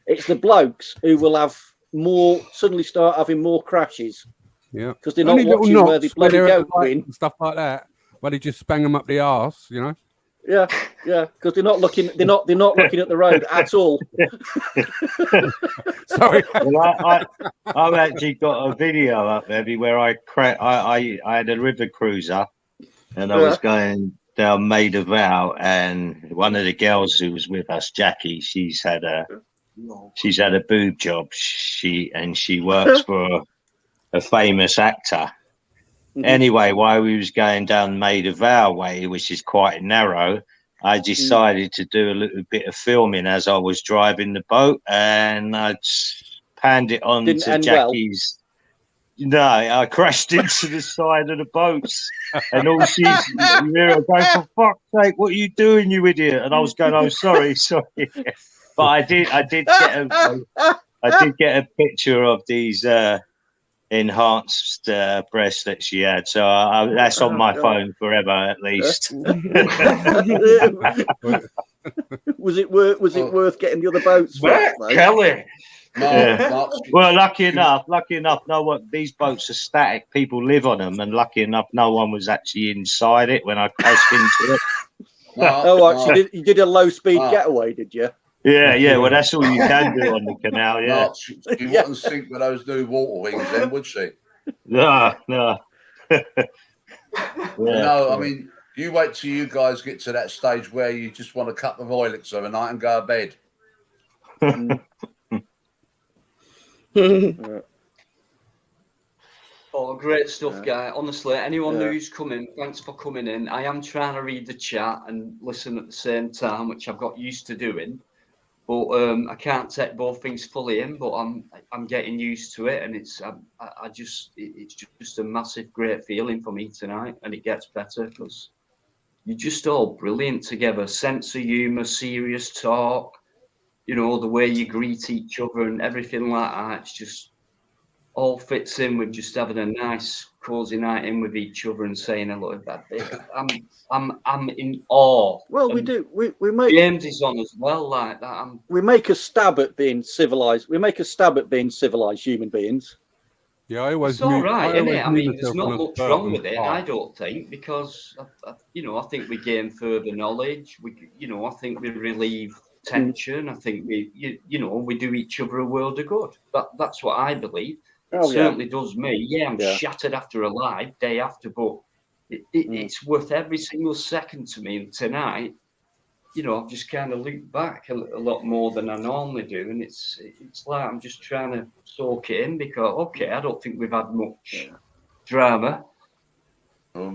it's the blokes who will suddenly start having more crashes. Yeah, because they're not watching where they bloody go and stuff like that. Where they just bang them up the arse, Yeah, because they're not looking. They're not looking at the road at all. Sorry, well, I've actually got a video up there where I had a river cruiser, and I was going down Maid of Vow, and one of the girls who was with us, Jackie, she's had a boob job. She works for a famous actor. Anyway, while we was going down Maid of Vow way, which is quite narrow, I decided to do a little bit of filming as I was driving the boat, and I panned it on to Jackie's. Well. No, I crashed into the side of the boats, and all she's going, for fuck's sake, what are you doing, you idiot? And I was going, oh, sorry. But I did get a picture of these enhanced breasts that she had, so that's on my phone forever at least. Was it worth getting the other boats? Kelly. Well, lucky enough, these boats are static. People live on them, and lucky enough, no one was actually inside it when I crashed into it. Actually, you did a low speed getaway, did you? Yeah. Well, that's all you can do on the canal. Yeah. She wouldn't sink with those new water wings, then, would she? No. No, I mean, you wait till you guys get to that stage where you just want to cut the Voilix of a night and go to bed. Oh, great stuff, guy. Honestly, anyone who's coming, thanks for coming in. I am trying to read the chat and listen at the same time, which I've got used to doing. But I can't take both things fully in, but I'm getting used to it, and it's just a massive, great feeling for me tonight, and it gets better because you're just all brilliant together. Sense of humour, serious talk, the way you greet each other and everything like that. It's just all fits in with just having a nice, coordinating with each other and saying hello. I'm in awe. Well, we do. We make James is on as well, like that. We make a stab at being civilized. We make a stab at being civilized human beings. Yeah, I always. It's all right, isn't it? I mean, there's myself not on a much wrong with it, certain I path. don't think, because I think we gain further knowledge. I think we relieve tension. I think we do each other a world of good. That's what I believe. It certainly does me. Yeah, I'm shattered after a live day after, but it's worth every single second to me. And tonight, I've just kind of looked back a lot more than I normally do, and it's like I'm just trying to soak it in because I don't think we've had much drama. Well,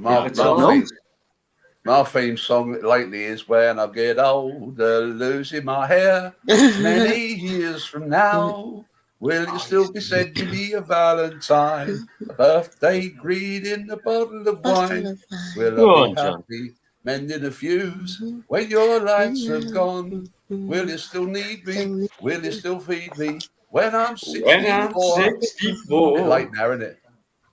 my theme song lately is "When I Get Older, Losing My Hair." Many years from now, will you still be sending me a Valentine, a birthday greeting, a bottle of wine? Will I be happy mending a fuse when your lights have gone? Will you still need me? Will you still feed me when I'm 64? When I'm 64. Bit late now, isn't it?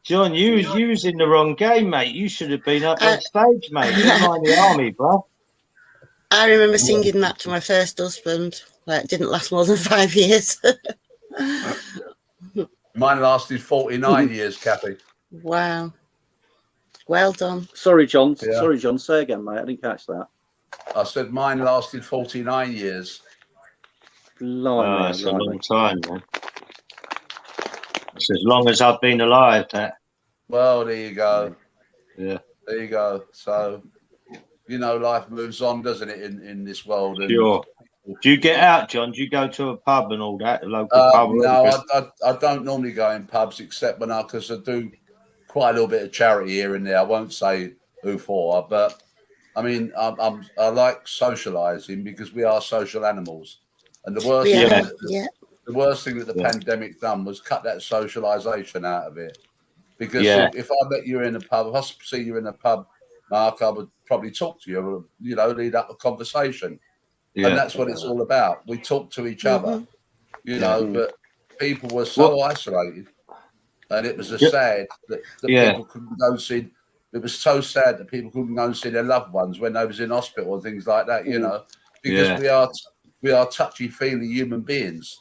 John, you was in the wrong game, mate. You should have been up on stage, mate. You're in the army, bro. I remember singing that to my first husband. It didn't last more than 5 years. Mine lasted 49 years, Kathy. Wow. Well done. Sorry, John. Yeah. Sorry, John. Say again, mate. I didn't catch that. I said mine lasted 49 years. That's a long time, man. It's as long as I've been alive, that. Well, there you go. Yeah. There you go. So, life moves on, doesn't it, in this world? And sure. Do you get out, John? Do you go to a pub and all that, a local pub? No, I don't normally go in pubs except because I do quite a little bit of charity here and there. I won't say who for, but I mean, I like socialising because we are social animals, and the worst thing that the pandemic done was cut that socialisation out of it. Because if I met you in a pub, if I see you in a pub, Mark, I would probably talk to you, lead up a conversation. Yeah. And that's what it's all about. We talk to each other, but people were so isolated, and it was sad that people couldn't go see. It was so sad that people couldn't go and see their loved ones when they was in hospital and things like that, because we are touchy-feely human beings.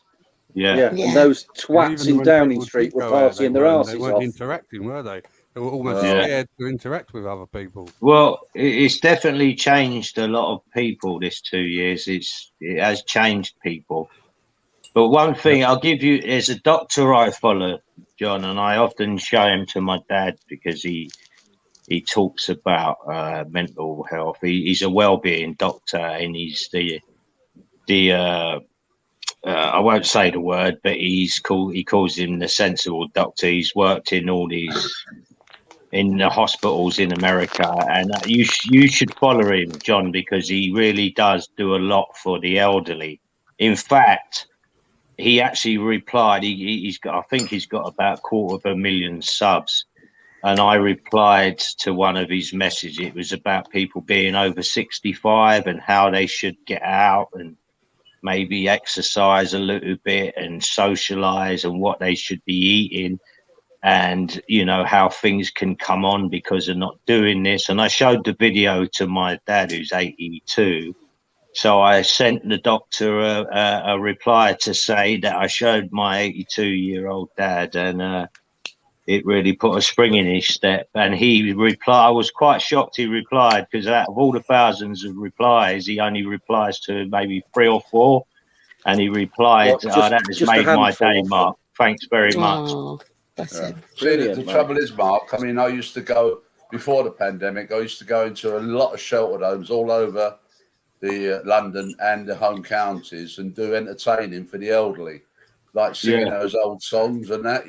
Yeah. And those twats in Downing Street were partying their asses off. They weren't interacting, were they? They were almost scared to interact with other people. Well, it's definitely changed a lot of people this 2 years. It has changed people. But one thing I'll give you is a doctor I follow, John, and I often show him to my dad because he talks about mental health. He's a well-being doctor, and he's the I won't say the word, but he calls him the sensible doctor. He's worked in all these in the hospitals in America, and you should follow him, John, because he really does do a lot for the elderly. In fact, he actually replied. I think he's got about 250,000 subs, and I replied to one of his messages. It was about people being over 65 and how they should get out and maybe exercise a little bit and socialize and what they should be eating, and how things can come on because of not doing this. And I showed the video to my dad, who's 82. So I sent the doctor a reply to say that I showed my 82-year-old dad, and it really put a spring in his step. And he replied, I was quite shocked he replied, because out of all the thousands of replies, he only replies to maybe 3 or 4. And he replied, that has made my day, Mark. Thanks very much. See, the trouble is, Mark, I mean, I used to go, before the pandemic, I used to go into a lot of sheltered homes all over the London and the home counties and do entertaining for the elderly, like singing those old songs and that,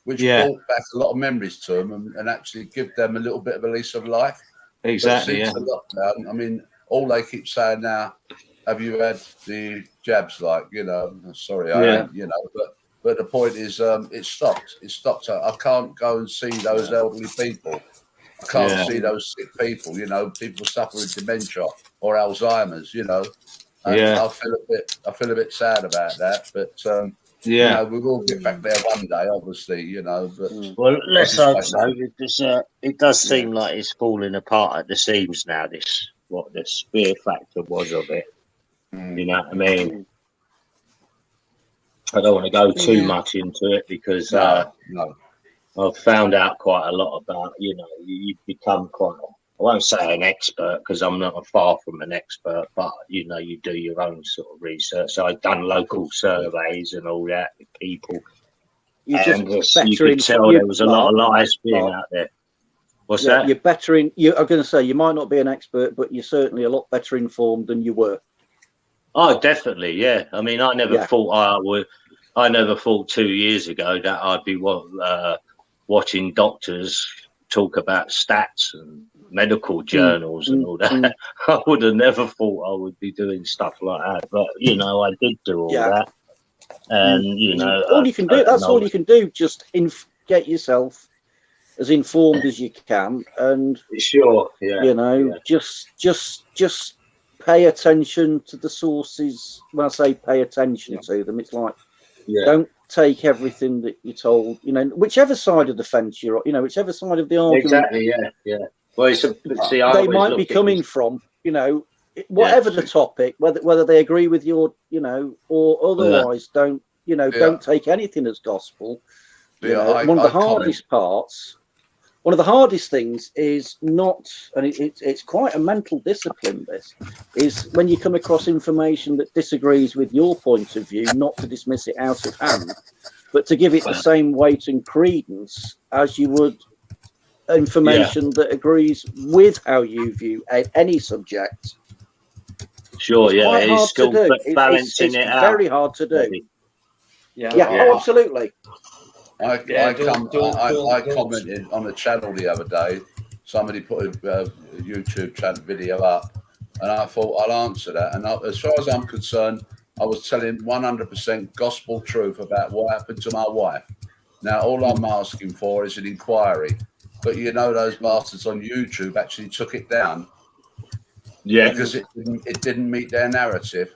which brought back a lot of memories to them and actually give them a little bit of a lease of life. Exactly. But since the lockdown, I mean, all they keep saying now, have you had the jabs? Sorry, I ain't, but the point is, it stopped. It stopped. I can't go and see those elderly people. I can't see those sick people. People suffering dementia or Alzheimer's. And I feel a bit sad about that. But Yeah. You know, we'll all get back there one day, obviously, you know. But well, let's hope so. Because it does seem like it's falling apart at the seams now. What the spear factor was of it. You know what I mean? I don't want to go too much into it because I've found out quite a lot about. You know, you've become quite. I won't say an expert because I'm not far from an expert, but you know, you do your own sort of research. So I've done local surveys and all that with people. You could tell there was a lot of lies being out there. What's that? You're better in. I'm going to say you might not be an expert, but you're certainly a lot better informed than you were. Oh, definitely, yeah. I mean, I never thought I would. I never thought 2 years ago that I'd be watching doctors talk about stats and medical journals and all that. I would have never thought I would be doing stuff like that. But you know, I did do all that, and you know, all you can do. That's all you can do. Just get yourself as informed as you can, and you know, just pay attention to the sources. When I say pay attention to them, it's like don't take everything that you're told. You know, whichever side of the fence you're on, you know, whichever side of the argument. Exactly. Yeah. Well, they might be coming from. You know, whatever the topic, whether they agree with your, you know, or otherwise, don't take anything as gospel. You know, one of the hardest parts. One of the hardest things is not, and it's quite a mental discipline, this, is when you come across information that disagrees with your point of view, not to dismiss it out of hand, but to give it the same weight and credence as you would information that agrees with how you view any subject. Sure, it's still hard to do. balancing it out. Very hard to do. Oh, absolutely. I commented on a channel the other day. Somebody put a YouTube channel video up, and I thought I'll answer that. And as far as I'm concerned, I was telling 100% gospel truth about what happened to my wife. Now, all I'm asking for is an inquiry. But you know, those bastards on YouTube actually took it down. Yeah, because it didn't meet their narrative.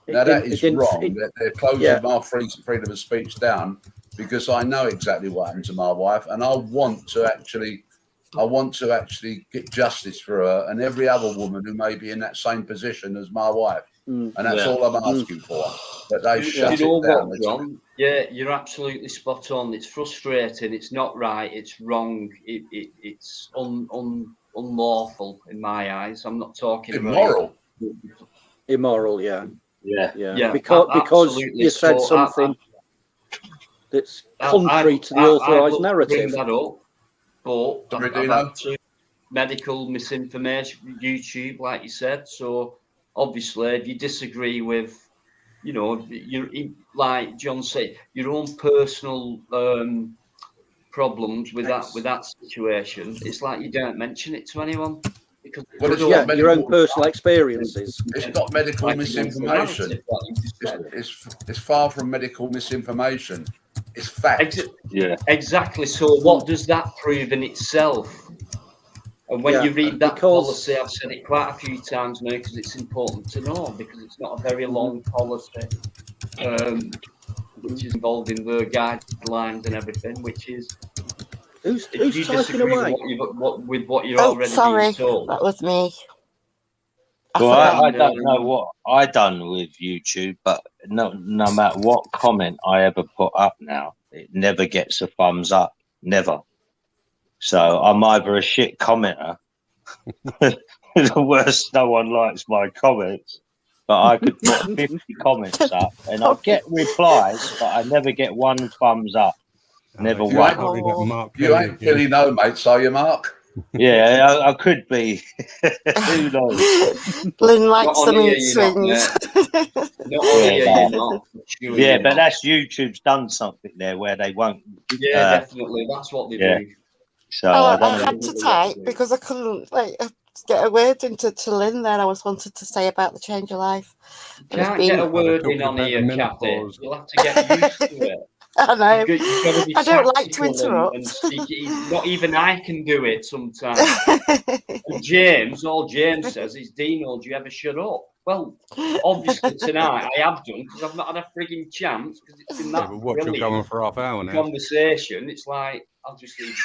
Now that is wrong. They're closing my freedom of speech down. Because I know exactly what happened to my wife, and I want to actually get justice for her and every other woman who may be in that same position as my wife. And that's all I'm asking for. That they shut it down. John? Yeah, you're absolutely spot on. It's frustrating. It's not right. It's wrong. It's unlawful in my eyes. I'm not talking immoral. Immoral, yeah. Because you said something. That's contrary to the authorised narrative. Bring that up, but I've had to medical misinformation, YouTube, like you said. So obviously, if you disagree with, you know, like John said, your own personal problems with that situation, it's like you don't mention it to anyone. Because your own personal experiences. It's not medical misinformation. It's far from medical misinformation. It's fact. Exactly. So what does that prove in itself? And when you read that policy, I've said it quite a few times now because it's important to know, because it's not a very long policy, which is involving the guidelines and everything, which is who's typing away? With what you're already being told. That was me. Well, I don't know what I done with YouTube, but no matter what comment I ever put up now, it never gets a thumbs up. Never. So I'm either a shit commenter. The worst, no one likes my comments. But I could put 50 comments up and I'll get replies, but I never get one thumbs up. Never one. You ain't really know, mate, so you, Mark? Yeah, I could be. Who knows? Lynn likes the mood swings. Yeah, but that's YouTube's done something there where they won't. Yeah, definitely. That's what they do. So I had to type because I couldn't get a word into Lynn there. I wanted to say about the change of life. Can't get a word in on here, Kathy. You'll have to get used to it. I know. I don't like to interrupt. Not even I can do it sometimes. James, all James says is, Dino, do you ever shut up? Well, obviously tonight I have done because I've not had a frigging chance because it's been that watch it go on for half hour now. Conversation. It's like I'll just leave.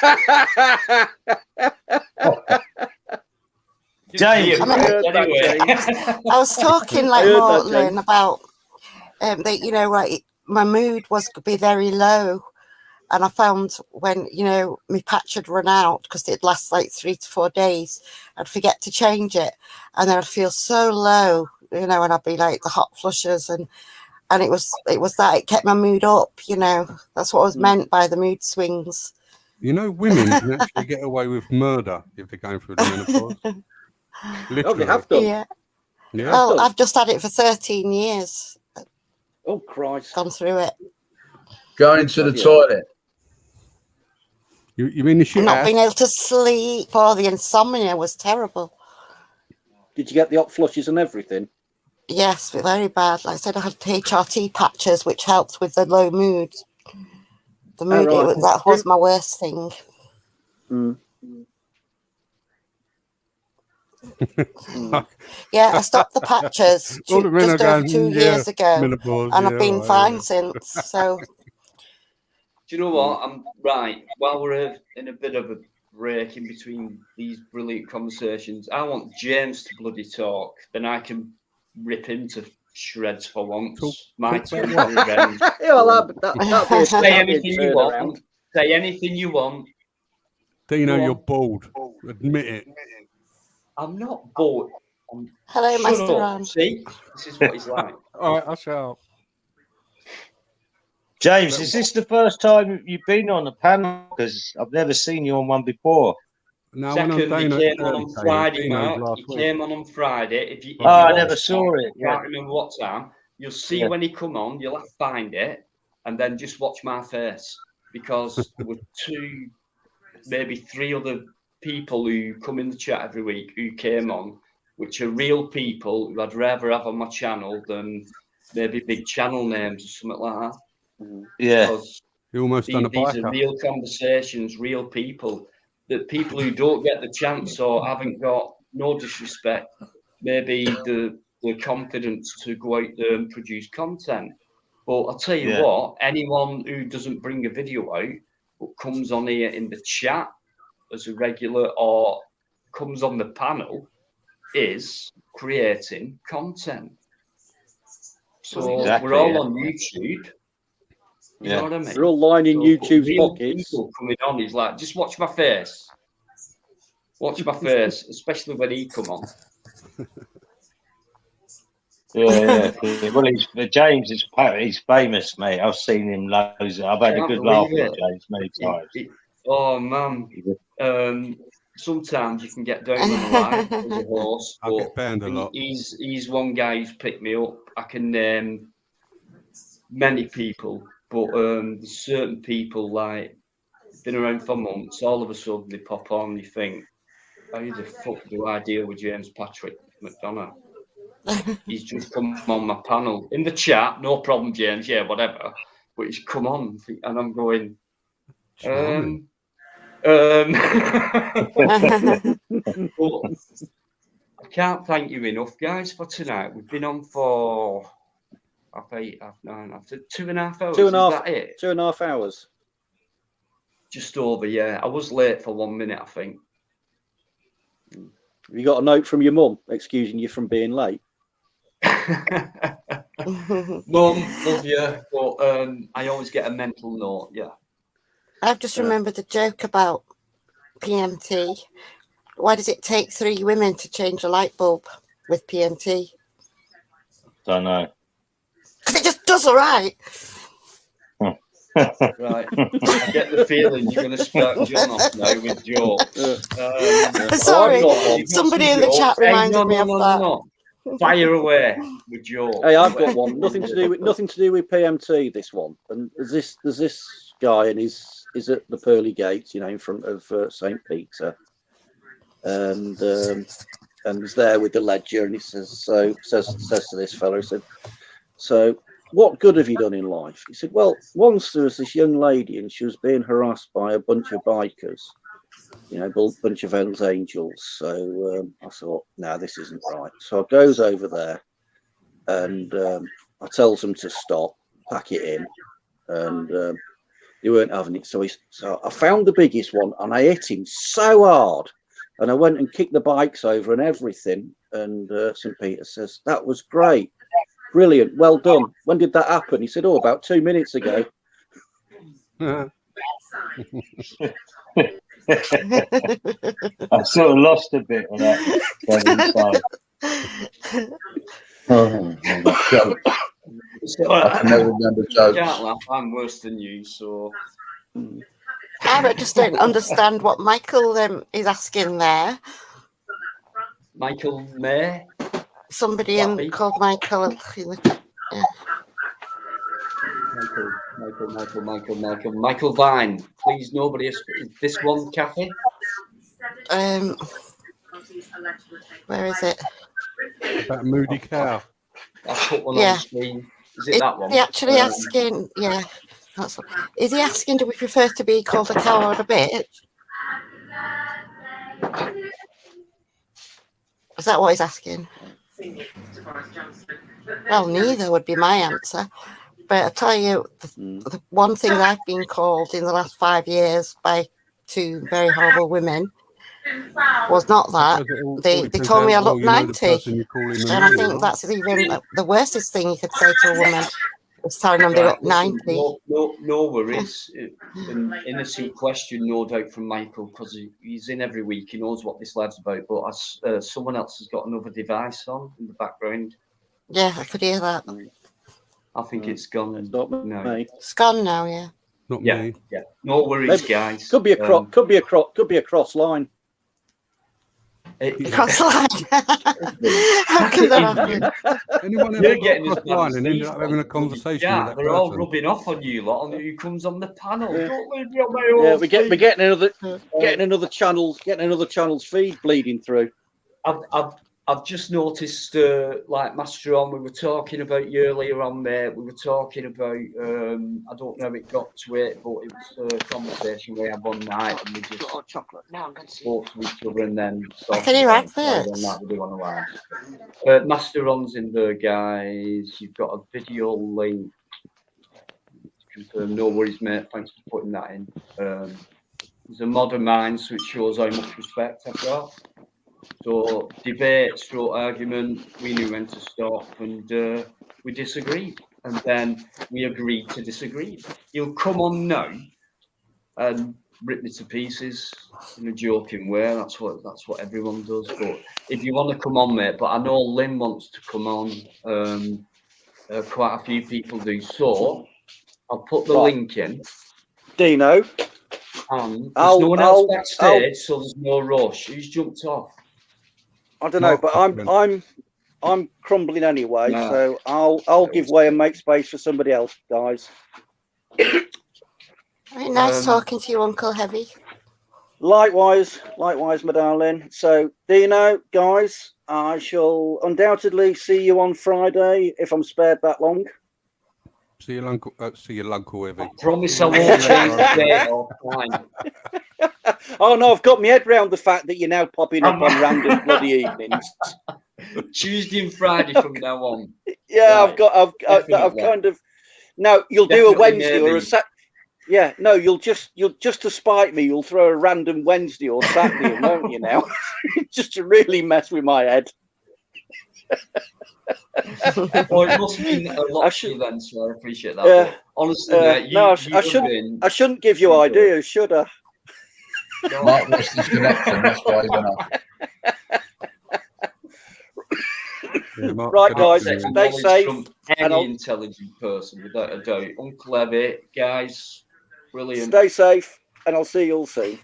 James, anyway. I was talking like Mortlin about that, you know, right, my mood was to be very low, and I found when, you know, my patch had run out because it'd last like 3 to 4 days, I'd forget to change it, and then I'd feel so low, you know, and I'd be like the hot flushes, and it was that it kept my mood up, you know. That's what was meant by the mood swings. You know, women can actually get away with murder if they're going through the menopause. Literally. Oh, they have done. Yeah. Well, I've just had it for 13 years. Oh, Christ. Gone through it. Going to the toilet. You mean the shit? Not being able to sleep. Oh, the insomnia was terrible. Did you get the hot flushes and everything? Yes, very bad. Like I said, I had HRT patches, which helped with the low mood. The mood, that was my worst thing. Yeah, I stopped the patches just over 2 years ago, and I've been fine since. So, do you know what? I'm right. While we're in a bit of a break in between these brilliant conversations, I want James to bloody talk. Then I can rip into shreds for once. My turn for revenge. Say anything you want. Say anything you want. Dino, you're bald. Admit it. I'm not bored. Hello, Master Ron. See, this is what he's like. All right, I'll shut up. James, is this the first time you've been on a panel? Because I've never seen you on one before. No, Second, he came on Friday, Mark. He came on Friday. If you I never saw it. I can't remember what time. You'll see when he come on. You'll have to find it, and then just watch my face, because there were 2, maybe 3 other people who come in the chat every week who came on, which are real people who I'd rather have on my channel than maybe big channel names or something like that. Yeah, you almost done a these are real conversations, real people. That people who don't get the chance or haven't got, no disrespect, maybe the confidence to go out there and produce content. But I'll tell you what, anyone who doesn't bring a video out but comes on here in the chat as a regular or comes on the panel is creating content. So we're all on YouTube. You know what I mean? We're all lining YouTube's pockets. People coming on, he's like, just watch my face. Watch my face, especially when he come on. Yeah. Well, James he's famous, mate. I've seen him loads. I've had a good laugh with James many times. Oh man, sometimes you can get down on the line as a horse. I get banned a lot. He's one guy who's picked me up. I can name many people, but there's certain people like been around for months. All of a sudden they pop on. You think, how the fuck do I deal with James Patrick McDonough? He's just come on my panel in the chat. No problem, James. Yeah, whatever. But he's come on, and I'm going. But I can't thank you enough, guys, for tonight. We've been on for 8, 9, 2.5 hours. 2.5. Is that it? 2.5 hours. Just over, yeah. I was late for 1 minute, I think. Have you got a note from your mum excusing you from being late? Mum, love you, but I always get a mental note, yeah. I've just remembered the joke about PMT. Why does it take 3 women to change a light bulb with PMT? Don't know. Because it just does all right. Right. I get the feeling you're going to start John off now with jokes. Sorry, somebody in the chat reminded me of that. No. Fire away with jokes. Hey, I've got one. Nothing to do with PMT. This one, and there's this guy, and he's at the pearly gates, you know, in front of St. Peter, and he's there with the ledger, and he says to this fellow, he said, "So, what good have you done in life?" He said, "Well, once there was this young lady, and she was being harassed by a bunch of bikers, you know, a bunch of Hells Angels. So I thought, no, this isn't right. So I goes over there, and I tells them to stop, pack it in, and they weren't having it. So I found the biggest one, and I hit him so hard, and I went and kicked the bikes over and everything. And St. Peter says, "That was great, brilliant, well done. When did that happen?" He said, "Oh, about 2 minutes ago." I sort of lost a bit of that. I can never remember jokes. Can't laugh. I'm worse than you, so. I just don't understand what Michael is asking there. Michael May? Somebody called Michael. Yeah. Michael Vine. Please, nobody. Is this one, Kathy? Where is it? That moody cow. I'll put one on the screen. Is it that one? Is he actually asking? Yeah. That's what, is he asking, do we prefer to be called a cow or a bitch? Is that what he's asking? Well, neither would be my answer. But I tell you, the one thing I've been called in the last 5 years by 2 very horrible women was not that. They told me I look 90. And I think that's even the worstest thing you could say to a woman. Was telling them they look 90. No worries. An innocent question, no doubt, from Michael, because he's in every week. He knows what this lad's about. But as someone else has got another device on in the background. Yeah, I could hear that. I think it's gone. It's not me. It's gone now. Yeah. Not me. Yeah. No worries, guys. Could be a cross line. Cross line. How can that happen? Anyone ever got a cross line and ended up having a conversation with that they're person? all rubbing off on you lot, and who comes on the panel? Yeah. Don't leave me on my own. Yeah, we're getting another channel's feed bleeding through. I've just noticed, like Master On, we were talking about you earlier on, mate. We were talking about, I don't know if it got to it, but it was a conversation we had one night, and we just spoke to each other, and then Can you write this? Master On's in there, guys. You've got a video link. Confirm. No worries, mate. Thanks for putting that in. There's a modern mind, so it shows how much respect I've got. So debate, stroke argument, we knew when to stop, and we disagreed, and then we agreed to disagree. You'll come on now and rip me to pieces in a joking way. That's what everyone does. But if you want to come on, mate, but I know Lynn wants to come on. Quite a few people do. So I'll put the link in. Dino. There's no one else backstage, so there's no rush. Who's jumped off? I don't know, but I'm crumbling anyway, so I'll give way and make space for somebody else, guys. Very nice talking to you, Uncle Heavy. Likewise, my darling. So, Dino, guys, I shall undoubtedly see you on Friday if I'm spared that long. See you, Uncle Heavy. I promise I won't change the date or time. Oh no, I've got my head round the fact that you're now popping up on random bloody evenings. Tuesday and Friday from now on. Yeah, right. I've kind of. No, you'll do a Wednesday or a Saturday. Yeah, no, you'll just to spite me, you'll throw a random Wednesday or Saturday, won't you now? Just to really mess with my head. Well, it must mean a lot to you then, so I appreciate that. Yeah. Honestly, I shouldn't give you ideas, should I? Mark was disconnected, that's why he went up. Right, guys, stay safe. From any intelligent person, without a doubt. Uncle Evie, guys, brilliant. Stay safe, and I'll see you all soon.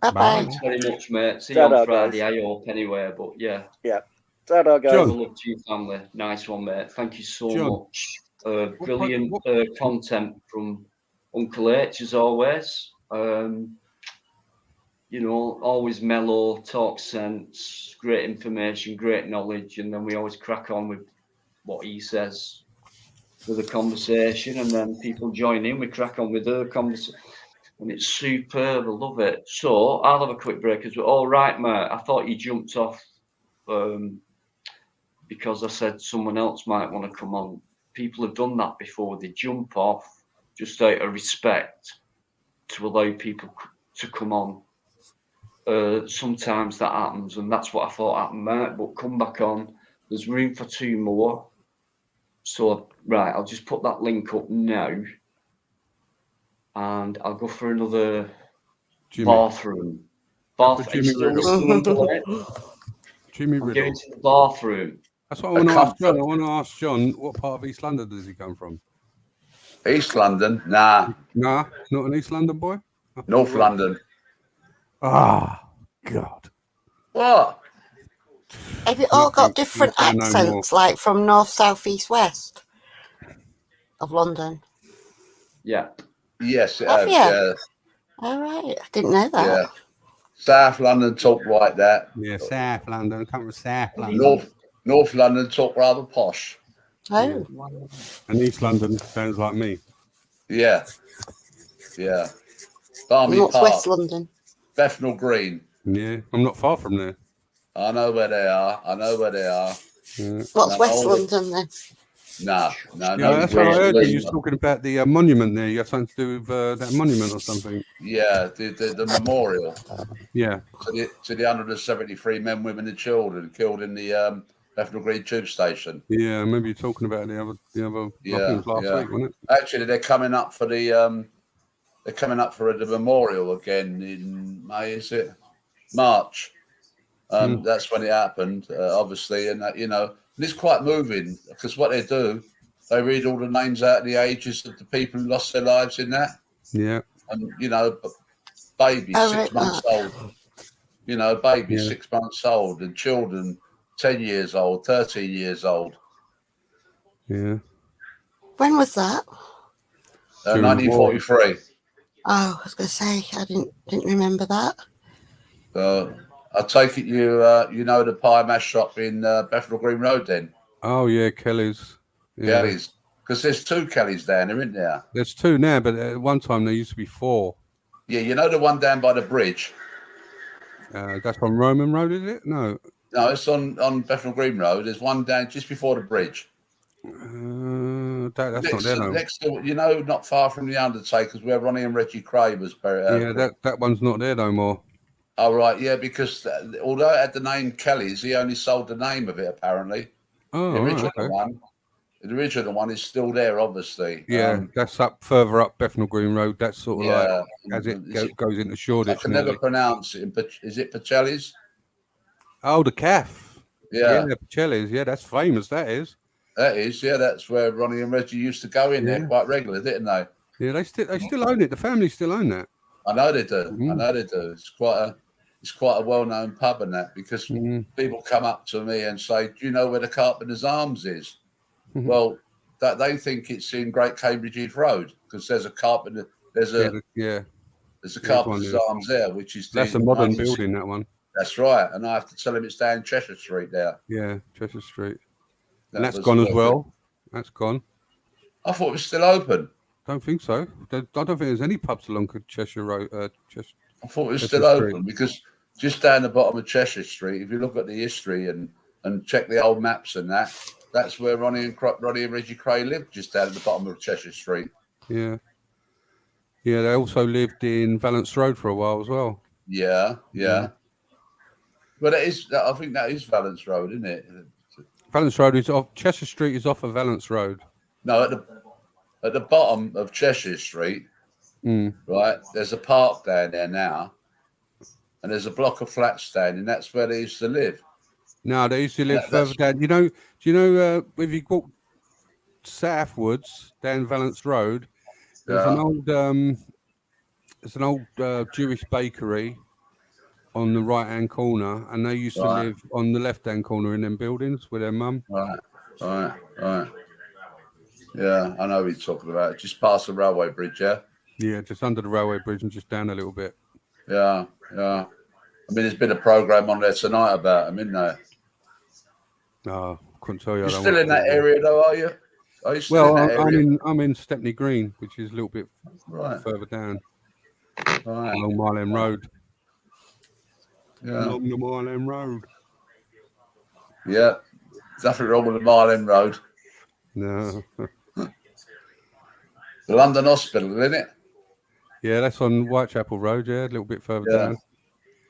Bye-bye. Thanks very much, mate. See you on Friday, I hope, anyway. But yeah. Yeah. Ta-da, guys. John. Love to your family. Nice one, mate. Thank you so much. Brilliant content from Uncle H, as always. You know, always mellow, talk sense, great information, great knowledge, and then we always crack on with what he says with the conversation, and then people join in, we crack on with their conversation, and it's superb. I love it. So I'll have a quick break as well. All right, mate. I thought you jumped off because I said someone else might want to come on. People have done that before. They jump off just out of respect to allow people to come on. Sometimes that happens, and that's what I thought happened there. But come back on. There's room for 2 more. So, right, I'll just put that link up now. And I'll go for another bathroom. Jimmy I'm Riddle. getting to the bathroom. That's what I want to ask John. I want to ask John, what part of East London does he come from? East London? Nah. Nah, not an East London boy? North London. Ah, God. What? Have you all got different accents, like from north, south, east, west of London? Yeah. Yes, it Have has, you? yeah. All right, I didn't know that. Yeah. South London talk like that. Yeah, South London. Come from South London. North London talk rather posh. Oh. Yeah. And East London sounds like me. Yeah. Yeah. Barmy What's Park. West London? Bethnal Green. Yeah, I'm not far from there. I know where they are. Yeah. What's West London then? No. That's what I heard you was talking about the monument there. You have something to do with that monument or something. Yeah, the memorial. Yeah. To the 173 men, women, and children killed in the Bethnal Green tube station. Yeah, maybe you're talking about the other. Yeah, I think it was last week, wasn't it? Actually, they're coming up for the the memorial again in May. Is it March? That's when it happened, obviously, and that, and it's quite moving because what they do, they read all the names out of the ages of the people who lost their lives in that. Yeah. And babies 6 months old. Babies 6 months old, and children 10 years old, 13 years old. Yeah. When was that? 1943. Oh, I was going to say I didn't remember that. I take it you know the pie mash shop in Bethnal Green Road then? Oh yeah, Kelly's. Yeah. Kelly's, because there's 2 Kellys down there, isn't there? There's 2 now, but at one time there used to be 4. Yeah, you know the one down by the bridge. That's on Roman Road, is it? No, it's on Bethnal Green Road. There's one down just before the bridge. That's not there. Next to, not far from the Undertakers, where Ronnie and Reggie Cray was buried. That one's not there no more. Oh, right, yeah, because although it had the name Kelly's, he only sold the name of it, apparently. Oh, the original one is still there, obviously. Yeah, that's up further up Bethnal Green Road. That's sort of like as it goes into Shoreditch. I can never pronounce it. But is it Pacelli's? Oh, the calf. Yeah, Pacelli's. Yeah, that's famous. That is. That is. Yeah, that's where Ronnie and Reggie used to go in there quite regularly, didn't they? Yeah, they still own it. The family still own that. I know they do. I know they do. It's quite a well-known pub and that, because people come up to me and say, "Do you know where the Carpenter's Arms is?" Well, that they think it's in Great Cambridge Heath Road, because there's a Carpenter. There's a Carpenter's Arms there, which is that's a modern building. That one. That's right, and I have to tell him it's down Cheshire Street there. Yeah, Cheshire Street, and that's gone as well. That's gone. I thought it was still open. Don't think so. I don't think there's any pubs along Cheshire Road. I thought it was still open because just down the bottom of Cheshire Street, if you look at the history and check the old maps and that's where Ronnie and Reggie Cray lived, just down at the bottom of Cheshire Street. Yeah. Yeah, they also lived in Valence Road for a while as well. Yeah. But I think that is Valence Road, isn't it? Valence Road is off. Cheshire Street is off of Valence Road. No, at the bottom of Cheshire Street, right? There's a park down there now, and there's a block of flats standing. That's where they used to live. No, they used to live further down. Do you know if you walk southwards down Valence Road, there's an old Jewish bakery on the right-hand corner, and they used to live on the left-hand corner in them buildings with their mum. Right. Yeah, I know what you're talking about. Just past the railway bridge, yeah? Yeah, just under the railway bridge and just down a little bit. Yeah. I mean, there's been a programme on there tonight about them, isn't there? No, I couldn't tell you. You're still in that area, though, are you? Are you still in that area? I'm in Stepney Green, which is a little bit further down. Right. Along Mile End Road. Yeah. Along the Mile End Road. Yeah. nothing wrong with the Mile End Road. No. The London Hospital, isn't it? Yeah, that's on Whitechapel Road. Yeah, a little bit further down.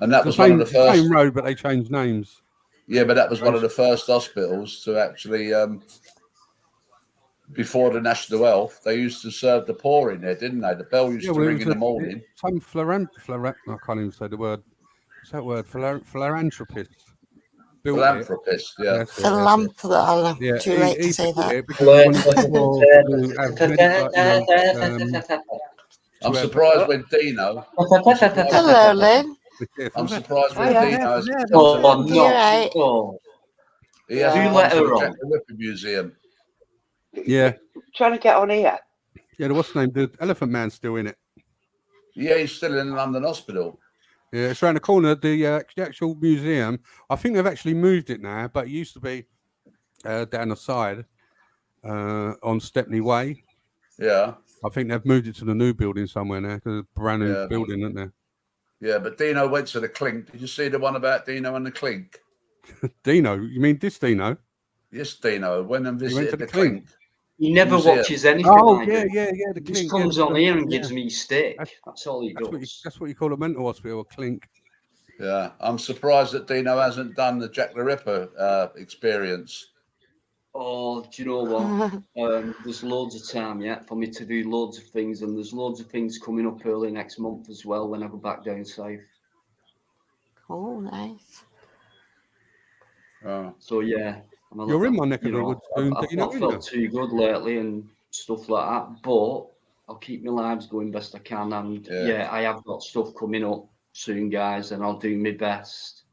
And that It's was one of the first. Same road, but they changed names. Yeah, but that was one of the first hospitals to actually. Before the National Health, they used to serve the poor in there, didn't they? The bell used to ring in the morning. Some I can't even say the word. What's that word? Philanthropist. Philanthropist, yeah. Philanthropist. Yeah, too late to say that. I'm surprised when Dino. Hello, Lynn. I'm surprised when Dino has come to London. Right. He hasn't gone to the Jack the Ripper Museum. Yeah. Trying to get on here. Yeah, what's the name? The Elephant Man's still in it. Yeah, he's still in the London Hospital. Yeah, it's around the corner. The actual museum, I think they've actually moved it now, but it used to be down the side on Stepney Way. Yeah. I think they've moved it to the new building somewhere now, because it's a brand new building, isn't there? Yeah, but Dino went to the Clink. Did you see the one about Dino and the Clink? Dino? You mean this Dino? Yes, Dino. Went and visited to the Clink. He never watches anything. Oh, like yeah, it. yeah. The He Clink. just comes on here and gives me stick. That's all he does. That's what you call a mental hospital, a Clink. Yeah, I'm surprised that Dino hasn't done the Jack the Ripper experience. Oh, do you know what? There's loads of time yet for me to do loads of things, and there's loads of things coming up early next month as well when I go back down south. Oh, nice. So yeah, you're in my neck of the woods soon. I've not felt too good lately and stuff like that, but I'll keep my lives going best I can. And yeah, I have got stuff coming up soon, guys, and I'll do my best.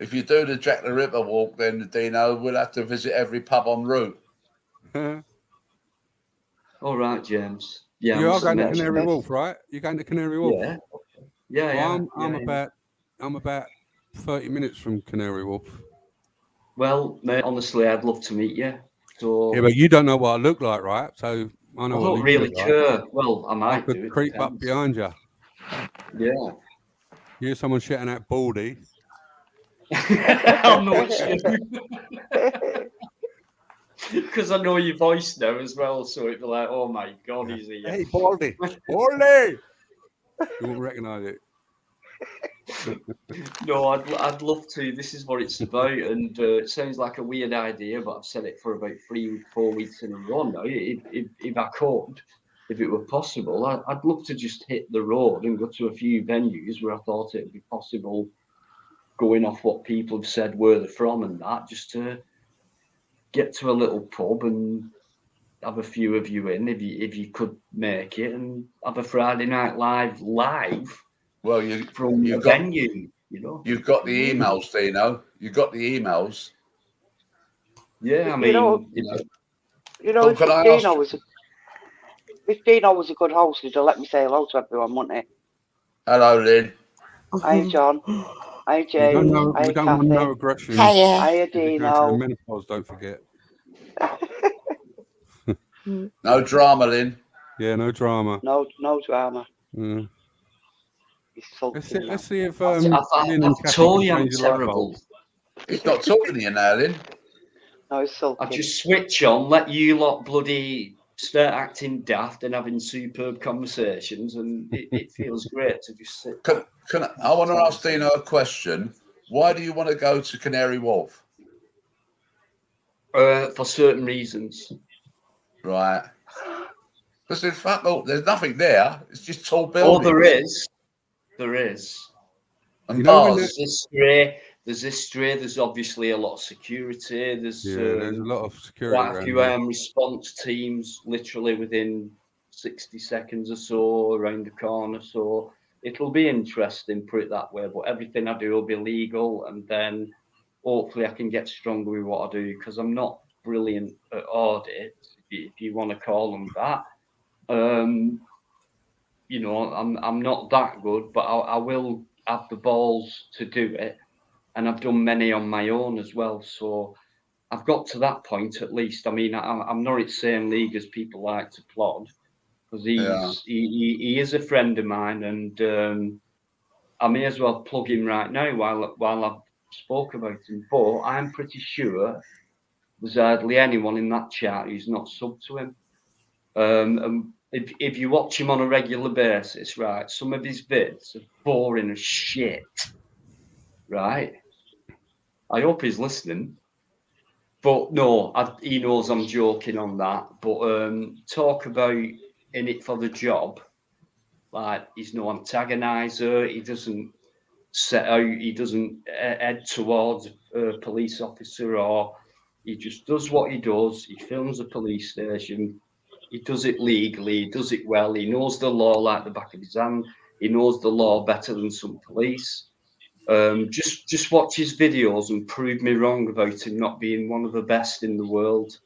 If you do the Jack the Ripper walk, then Dino, we'll have to visit every pub en route. All right, James. Yeah, you are going to Canary Wharf, right? You're going to Canary Wharf. Yeah. Well, I'm about 30 minutes from Canary Wharf. Well, mate, honestly, I'd love to meet you. So yeah, but you don't know what I look like, right? So I know. I don't really care. Like. Well, I might. I could creep up behind you. Yeah. You hear someone shouting out "Baldy"? I'm not sure. Because I know your voice now as well, so it'd be like, oh my God, he's here. Hey, Baldy! Baldy! You won't recognise it. No, I'd love to. This is what it's about, and it sounds like a weird idea, but I've said it for about 3-4 weeks in a row now. If I could, if it were possible, I'd love to just hit the road and go to a few venues where I thought it would be possible, going off what people have said where they're from and that, just to get to a little pub and have a few of you in, if you could make it, and have a Friday Night Live. Well, you've got venue, you know. You've got the emails, Dino. You've got the emails. Yeah, I mean, if Dino was a good host, he'd have let me say hello to everyone, wouldn't he? Hello, Lynn. Hi, John. Hi, James. We don't want no aggression. Hiya, Dino. Menopause, don't forget. No drama, Lynn. Yeah, no drama. No drama. Mm. Let's see if I've told you I'm terrible. He's not talking to you now, Lynn. No, he's sulking. I just switch on, let you lot bloody start acting daft and having superb conversations, and it feels great to just sit. I want to ask Dino a question. Why do you want to go to Canary Wharf? For certain reasons. Right. Because there's nothing there. It's just tall buildings. Oh, there is. There is. And bars. There's this stray. There's obviously a lot of security. There's a lot of security. Quite a few response teams, literally within 60 seconds or so around the corner. So it'll be interesting, put it that way. But everything I do will be legal, and then hopefully I can get stronger with what I do, because I'm not brilliant at audit, if you want to call them that. You know, I'm not that good, but I will have the balls to do it, and I've done many on my own as well. So I've got to that point at least. I mean, I'm not in the same league as people like to plod, because he is a friend of mine, and I may as well plug him right now while I've spoke about him, but I'm pretty sure there's hardly anyone in that chat who's not sub to him. And if you watch him on a regular basis, right, some of his vids are boring as shit, right? I hope he's listening. But no, he knows I'm joking on that. But talk about in it for the job, like he's no antagonizer. He doesn't set out. He doesn't head towards a police officer, or he just does what he does. He films a police station. He does it legally. He does it well. He knows the law like the back of his hand. He knows the law better than some police. Just watch his videos and prove me wrong about him not being one of the best in the world.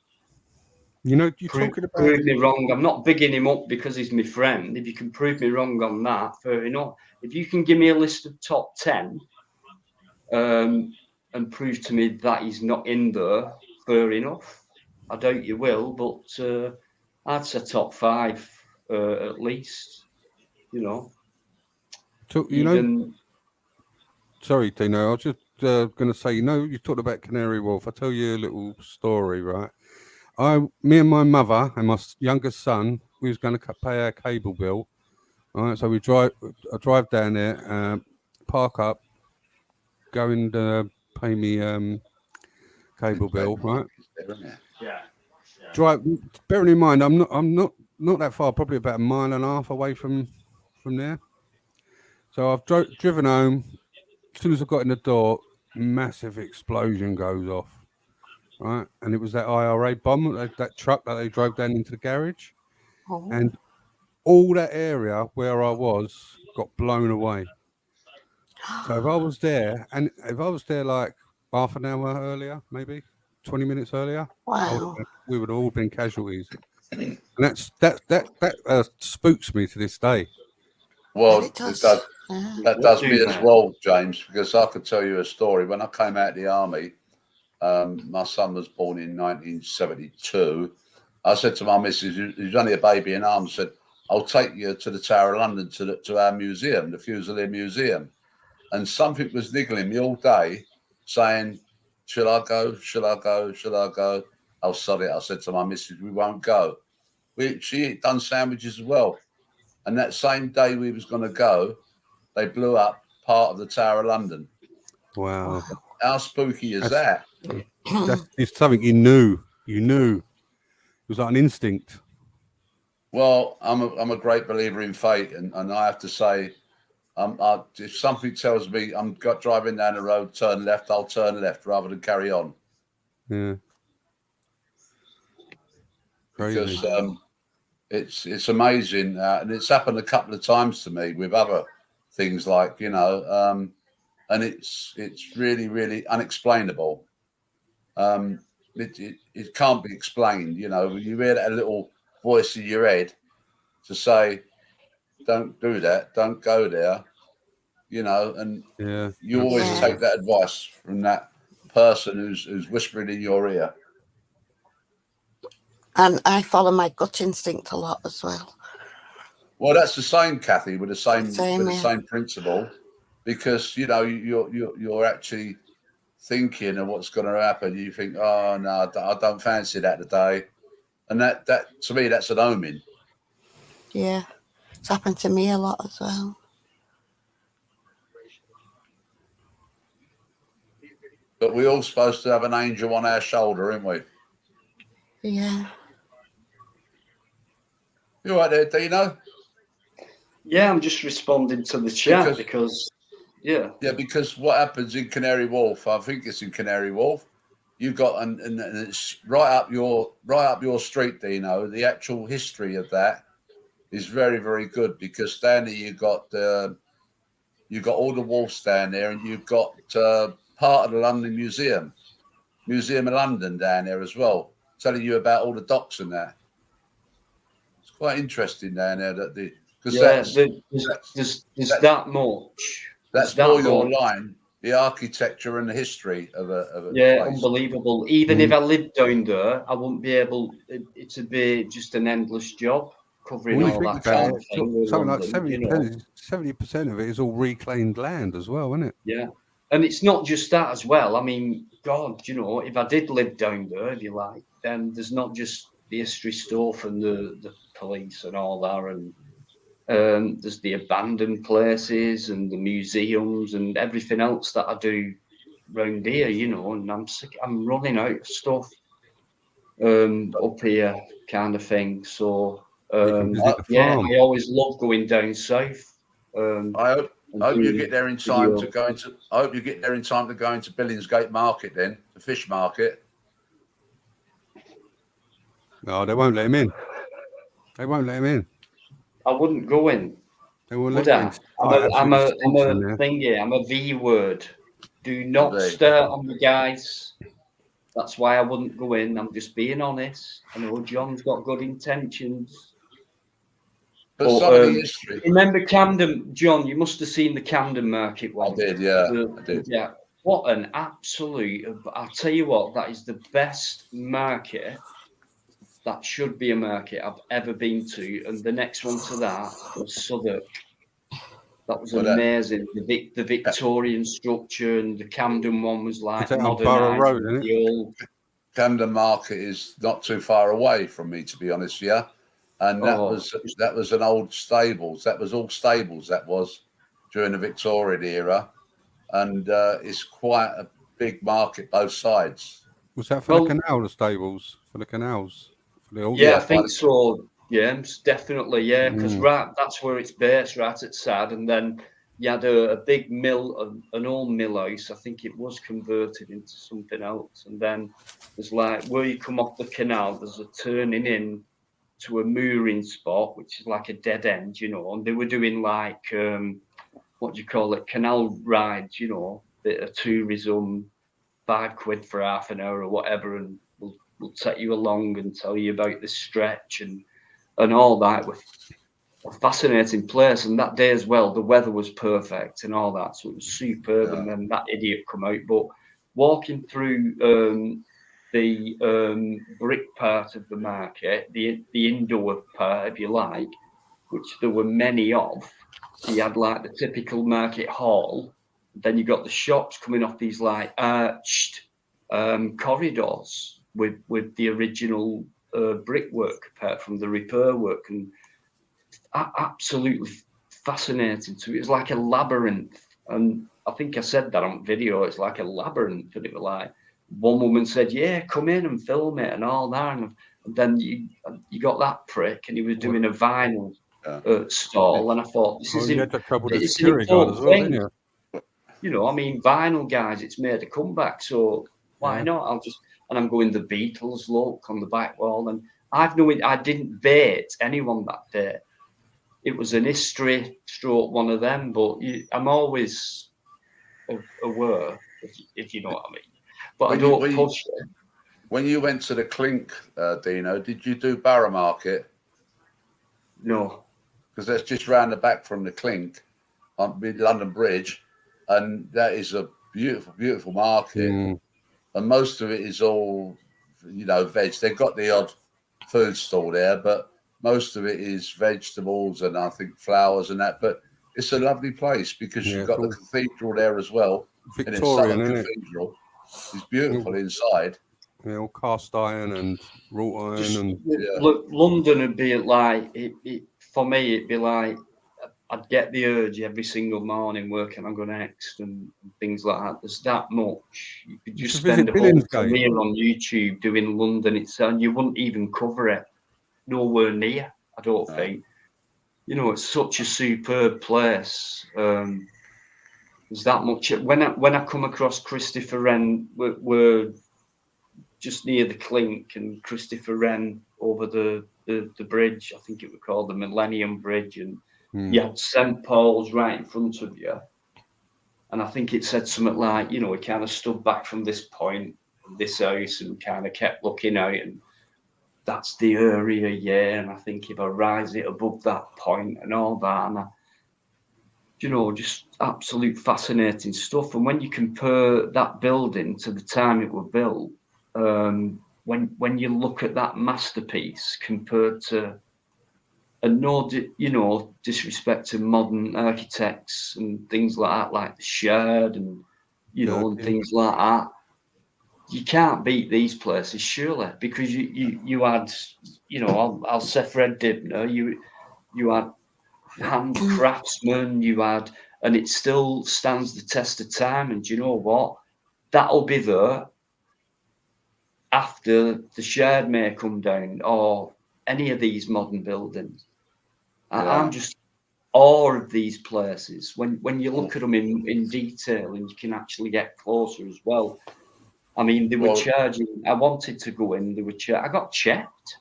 You know, you're talking about. Prove me wrong. I'm not bigging him up because he's my friend. If you can prove me wrong on that, fair enough. If you can give me a list of top 10 and prove to me that he's not in there, fair enough. I doubt you will, but I'd say top 5 at least. You know. So, you know. Sorry, Dino. I was just going to say, you know, you talked about Canary Wharf. I'll tell you a little story, right? Me and my mother and my youngest son, we was going to pay our cable bill. All right, so I drive down there, park up, go and pay me cable bill, right? Yeah. Drive. Bearing in mind, I'm not that far, probably about a mile and a half away from there. So I've driven home. As soon as I got in the door, massive explosion goes off. Right, and it was that IRA bomb, that truck that they drove down into the garage, and all that area where I was got blown away. So if I was there like half an hour earlier, maybe 20 minutes earlier, we would have all been casualties. And that spooks me to this day. Well, that does me as well, James, because I could tell you a story. When I came out of the army, my son was born in 1972. I said to my missus, who's only a baby in arms, said, I'll take you to the Tower of London to our museum, the Fusilier Museum. And something was niggling me all day saying, shall I go? Shall I go? Shall I go? Oh, sorry. I said to my missus, we won't go. She had done sandwiches as well. And that same day we was going to go, they blew up part of the Tower of London. Wow. How spooky is that? It's something you knew. It was like an instinct. Well, I'm a great believer in fate, and I have to say, if something tells me I'm driving down the road, turn left, I'll turn left rather than carry on. Yeah. Crazy. Because it's amazing, and it's happened a couple of times to me with other things like, you know, and it's really, really unexplainable. It can't be explained, you know. You hear that little voice in your head to say, don't do that, don't go there, you know, and you always take that advice from that person who's whispering in your ear. And I follow my gut instinct a lot as well. Well, that's the same, Kathy, with the same principle, because you know you're actually thinking of what's going to happen. You think, oh no, I don't fancy that today, and that to me that's an omen. Yeah, it's happened to me a lot as well. But we're all supposed to have an angel on our shoulder, aren't we? Yeah. You all right there, Dino? Yeah, I'm just responding to the chat because what happens in Canary Wharf, I think it's in Canary Wharf, you got and it's right up your street, Dino. The actual history of that is very, very good, because down there you got all the wharfs down there, and you've got part of the London Museum of London down there as well, telling you about all the docks and that. It's quite interesting down there there's that much. That's more your line, the architecture and the history of a place. Unbelievable. Even if I lived down there, I wouldn't be able. It would be just an endless job covering all that kind of thing. Something like 70% of it is all reclaimed land as well, isn't it? Yeah. And it's not just that as well. I mean, God, you know, if I did live down there, if you like, then there's not just the history stuff and the police and all that, and there's the abandoned places and the museums and everything else that I do round here, you know, and I'm running out of stuff up here, kind of thing. So yeah, I always love going down south. I hope you get there in time to go into. I hope you get there in time to go into Billingsgate Market, then the fish market. No, they won't let him in. They won't let him in. I wouldn't go in. They will Would let I? I'm a there. thingy. I'm a V word. Do not stare on me, guys. That's why I wouldn't go in. I'm just being honest. I know John's got good intentions. But some of the history. Remember Camden, John? You must have seen the Camden Market one. I did, yeah. I did. Yeah. What an absolute! I'll tell you what. That is the best market. That should be a market I've ever been to, and the next one to that was Southwark. That was amazing. The Victorian structure, and the Camden one was like modernised. Camden Market is not too far away from me, to be honest, yeah. And that was an old stables. That was all stables. That was during the Victorian era, and it's quite a big market both sides. Was that for the canal, the stables for the canals? I think so. Yeah, definitely. Yeah, because that's where it's based, right at Sad, and then you had a big mill, an old mill house. I think it was converted into something else, and then there's like where you come off the canal. There's a turning in to a mooring spot, which is like a dead end, you know. And they were doing like what do you call it, canal rides, you know, bit of tourism, £5 for half an hour or whatever, and we'll take you along and tell you about the stretch and all that. With a fascinating place, and that day as well, the weather was perfect and all that, so it was superb. And then that idiot come out, but walking through the brick part of the market, the indoor part, if you like, which there were many of. So you had like the typical market hall, then you got the shops coming off these like arched corridors with the original brickwork apart from the repair work, and absolutely fascinating to me. It was like a labyrinth, and I think I said that on video. It's like a labyrinth, and it was like one woman said, "Yeah, come in and film it," and all that, and then you got that prick, and he was doing a vinyl stall, and I thought this is it's an important thing. You know, I mean, vinyl guys, it's made a comeback, so why not? I'm going the Beatles look on the back wall, and I didn't bait anyone that day. It was an history stroke one of them, but I'm always aware, if you know what I mean. But I don't push it. When you went to the Clink, Dino, did you do Borough Market? No. Because that's just round the back from the Clink on London Bridge, and that is a beautiful, beautiful market. And most of it is all, you know, veg. They've got the odd food stall there, but most of it is vegetables and I think flowers and that. But it's a lovely place because you've got the cathedral there as well. Victorian, and it's Cathedral. It's beautiful inside. Yeah, all cast iron and wrought iron. Look, London would be like, for me, it'd be like, I'd get the urge every single morning working on going next and things like that. There's that much. You could just spend a whole career on YouTube doing London itself, and you wouldn't even cover it. Nowhere near, I don't think. You know, it's such a superb place. There's that much. When I come across Christopher Wren, we're just near the Clink, and Christopher Wren over the bridge. I think it was called the Millennium Bridge, and you had St. Paul's right in front of you. And I think it said something like, you know, we kind of stood back from this point, this house, and kind of kept looking out, and that's the area, yeah. And I think if I rise it above that point and all that, and you know, just absolute fascinating stuff. And when you compare that building to the time it was built, when you look at that masterpiece compared to, and no, you know, disrespect to modern architects and things like that, like the Shard and you know, and things like that. You can't beat these places, surely, because you had, you know, I'll say Fred Dibner, you had hand craftsmen, you had, and it still stands the test of time. And do you know what? That'll be there after the Shard may come down or any of these modern buildings. I'm just awe of these places when you look at them in detail, and you can actually get closer as well. I mean, they were charging. I wanted to go in. They were. I got checked.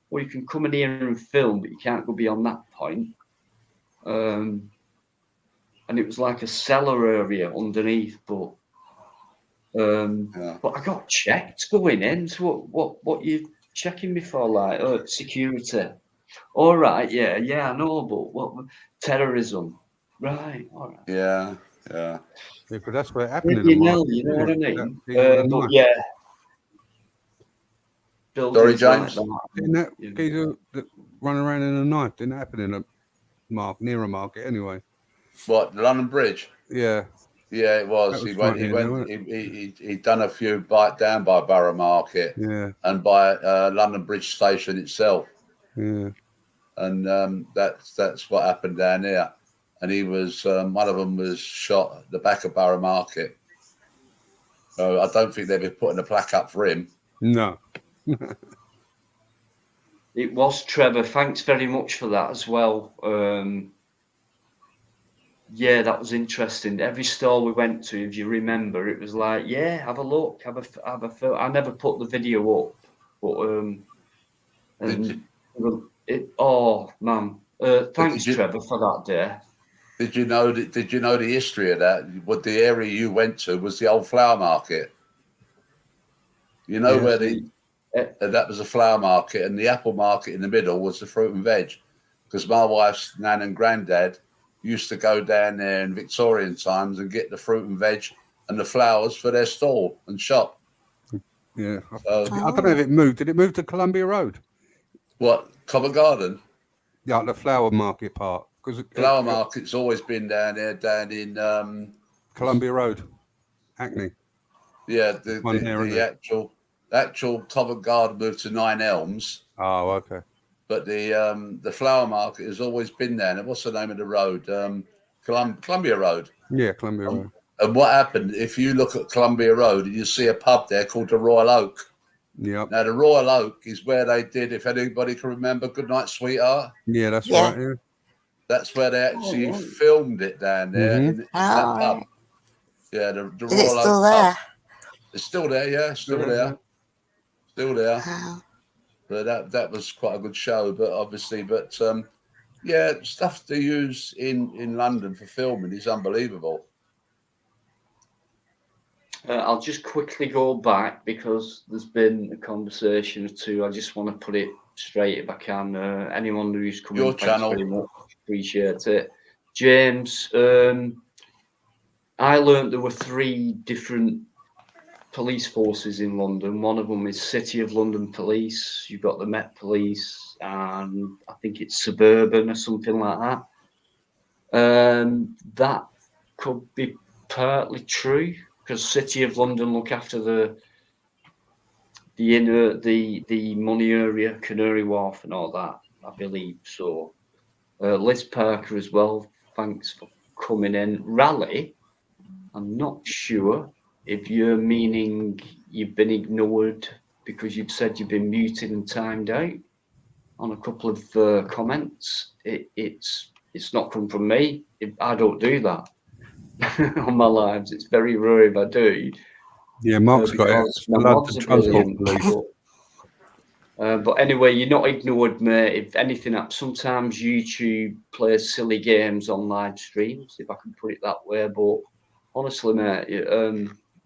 Well, you can come in here and film, but you can't go beyond that point. And it was like a cellar area underneath, but I got checked going in. So what you checking me for? Like security. All right, yeah, I know, but what terrorism? Right, all right. Yeah. Because that's where it happened. You know what I mean? But yeah. Sorry, James. Didn't that geezer that run around in a knife? Didn't happen in a near a market anyway? What, the London Bridge? Yeah. Yeah, it was. He went. He'd done a few down by Borough Market. Yeah. And by London Bridge Station itself. Yeah. And that's what happened down there. And he was one of them was shot at the back of Borough Market. So I don't think they'd be putting a plaque up for him. No. It was Trevor. Thanks very much for that as well. Yeah, that was interesting. Every store we went to, if you remember, it was like, yeah, have a look, have a film. I never put the video up, but oh man, thanks Trevor for that day. Did you know the history of that? What the area you went to was the old flower market. You know where that was a flower market, and the apple market in the middle was the fruit and veg, because my wife's nan and granddad used to go down there in Victorian times and get the fruit and veg and the flowers for their stall and shop. Yeah, I don't know if it moved. Did it move to Columbia Road? What, Covent Garden? Yeah, the flower market part. Because flower market's always been down in Columbia Road, Hackney. Yeah, the actual Covent Garden moved to Nine Elms. Oh, okay. But the flower market has always been there. And what's the name of the road? Columbia Road. Yeah, Columbia Road. And what happened, if you look at Columbia Road, you see a pub there called the Royal Oak. Yeah. Now, the Royal Oak is where they did, if anybody can remember, Goodnight Sweetheart. Yeah, that's right. Yeah. That's where they actually filmed it down there in that pub. Yeah, the Royal Oak pub. It's still there, yeah, still there. But that was quite a good show. But obviously, yeah, stuff they use in London for filming is unbelievable. I'll just quickly go back because there's been a conversation or two. I just want to put it straight if I can. Anyone who's coming, your channel, very much, appreciate it. James, I learned there were 3 different police forces in London. One of them is City of London Police. You've got the Met Police, and I think it's Suburban or something like that. That could be partly true because City of London look after the money area, Canary Wharf, and all that. I believe so. Liz Parker as well. Thanks for coming in. Rally. I'm not sure if you're meaning you've been ignored because you've said you've been muted and timed out on a couple of comments. It's not come from me. I don't do that on my lives. It's very rare if I do. Yeah, Mark's got it. But anyway, you're not ignored, mate. If anything, sometimes YouTube plays silly games on live streams, if I can put it that way. But honestly, mate,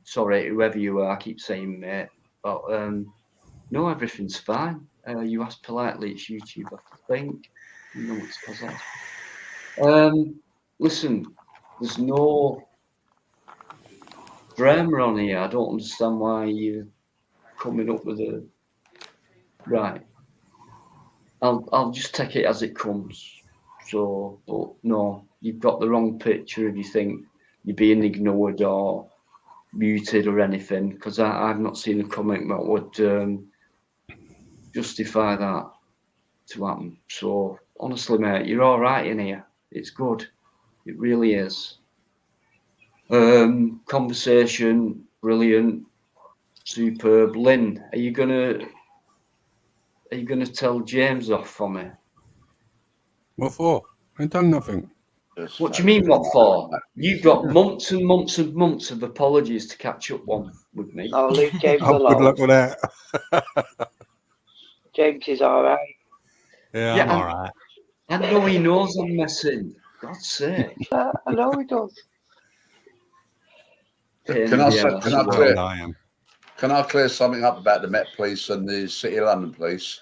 sorry, whoever you are, I keep saying mate, but no, everything's fine. You asked politely, it's YouTube, I think. You know it's because listen, there's no drama on here. I don't understand why you're coming up with a right. I'll just take it as it comes. So, but no, you've got the wrong picture if you think you're being ignored or muted or anything, because I've not seen a comment that would justify that to happen. So honestly, mate, you're all right in here. It's good. It really is. Conversation, brilliant, superb. Lynn, are you gonna tell James off for me? What for? I ain't done nothing. What do you mean, what for? You've got months and months and months of apologies to catch up on with me. Oh, leave James Oh, alone. good luck with that. James is all right. Yeah, I'm all right. I know he knows I'm messing. God's sake. I know he does. Can I clear something up about the Met Police and the City of London Police?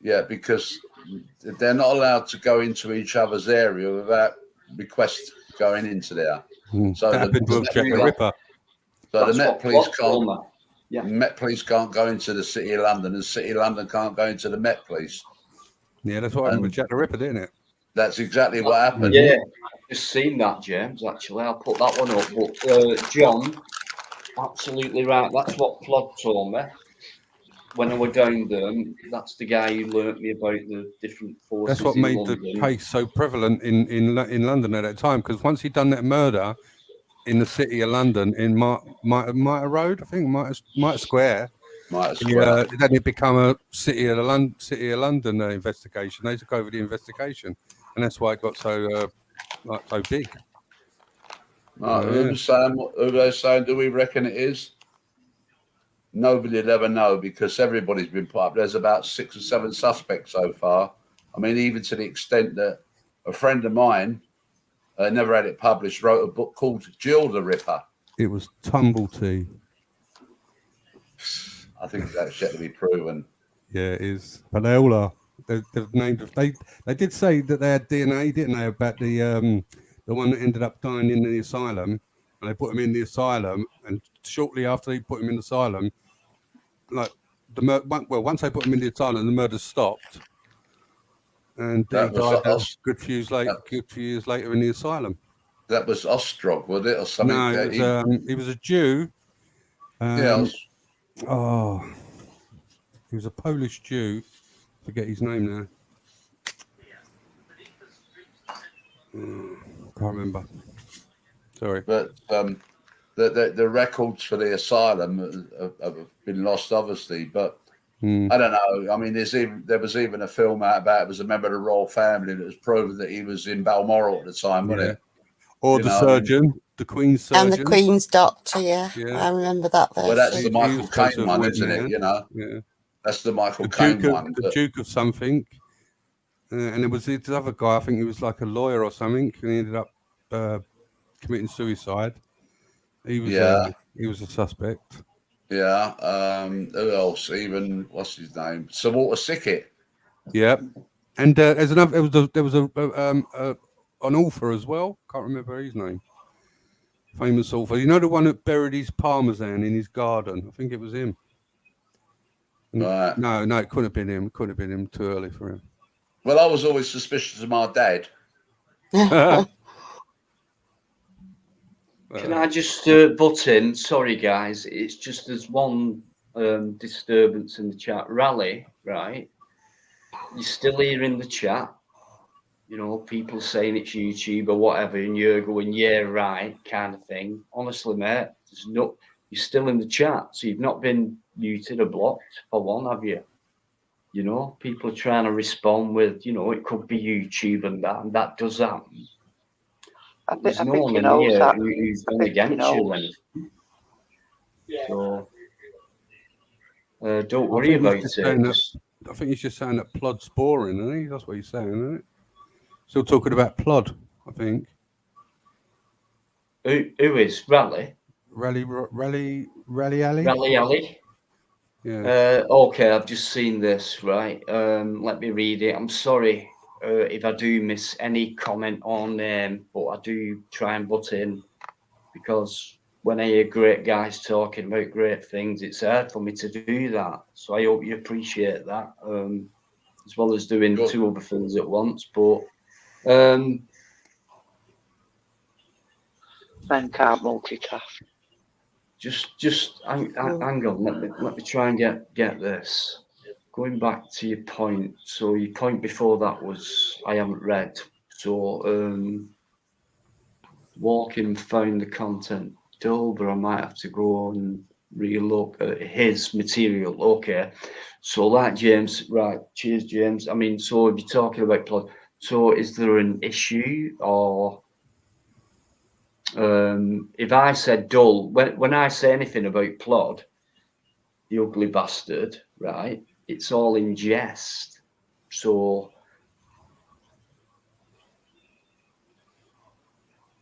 Yeah, because they're not allowed to go into each other's area without request going into there. So that happened with Jack the Ripper. So the Met Police can't. Yeah. Met Police can't go into the City of London, and City of London can't go into the Met Police. Yeah, that's what happened with Jack the Ripper, didn't it? That's exactly what happened. Yeah, I've just seen that, James. Actually, I'll put that one up. But John, absolutely right. That's what Plod told me when I were down there. That's the guy who learnt me about the different forces. That's what made London. the case so prevalent in London at that time. Because once he'd done that murder in the City of London in Mitre Road, I think Mitre Square. Then it became a City of London investigation. They took over the investigation, and that's why it got so so big. Who they're saying? Do we reckon it is? Nobody'd ever know, because everybody's been put up. There's about 6 or 7 suspects so far. I mean, even to the extent that a friend of mine, never had it published, wrote a book called Jill the Ripper. It was Tumblety. I think that's yet to be proven. Yeah, it is. But they all are. They've named. They did say that they had DNA, didn't they, about the one that ended up dying in the asylum, and they put him in the asylum, and shortly after they put him in the asylum, like once they put him in the asylum, the murder stopped, and he died a good few years later in the asylum. That was Ostrog, was it, or something? No, he was a Jew. He was a Polish Jew. Forget his name now. Can't remember. Sorry. But the records for the asylum have been lost, obviously. But I don't know. I mean, there was even a film out about it. Was a member of the royal family that was proven that he was in Balmoral at the time, wasn't it? Or the surgeon, the Queen's surgeon. And the Queen's doctor, yeah. I remember that version. Well, that's the Michael Caine one, isn't it? You know? Yeah. That's the Michael Caine one. The Duke of something. And there was this other guy, I think he was like a lawyer or something, and he ended up committing suicide. He was a suspect. Yeah. Who else? Even, what's his name? Sir Walter Sickett. Yeah. And there's another. There was an author as well. Can't remember his name. Famous author. You know, the one that buried his parmesan in his garden. I think it was him. Right. No, it couldn't have been him. It couldn't have been him. Too early for him. Well, I was always suspicious of my dad. Can I just butt in? Sorry, guys. It's just there's one disturbance in the chat. Rally, right? You're still here in the chat. You know, people saying it's YouTube or whatever, and you're going, yeah, right, kind of thing. Honestly, mate, you're still in the chat, so you've not been muted or blocked for one, have you? You know, people are trying to respond with, you know, it could be YouTube and that does happen. There's no one in here who's gone against you or anything. So, don't worry about it. I think he's just saying that Plod's boring, isn't he? That's what he's saying, isn't it? Still talking about Plod, I think. Who is Rally? Rally Ali? Rally Ali? Yeah. Okay, I've just seen this, right? Let me read it. I'm sorry if I do miss any comment on but I do try and butt in, because when I hear great guys talking about great things, it's hard for me to do that. So I hope you appreciate that, as well as doing 2 other things at once. But Men can't multitask. Just hang on. Let me try and get this. Going back to your point. So your point before that was I haven't read. So Walking found the content dull, but I might have to go and relook at his material. Okay, so like James, right? Cheers, James. I mean, so if you're talking about plot, so is there an issue, or if I said dull, when I say anything about Plod, the ugly bastard, right? It's all in jest. So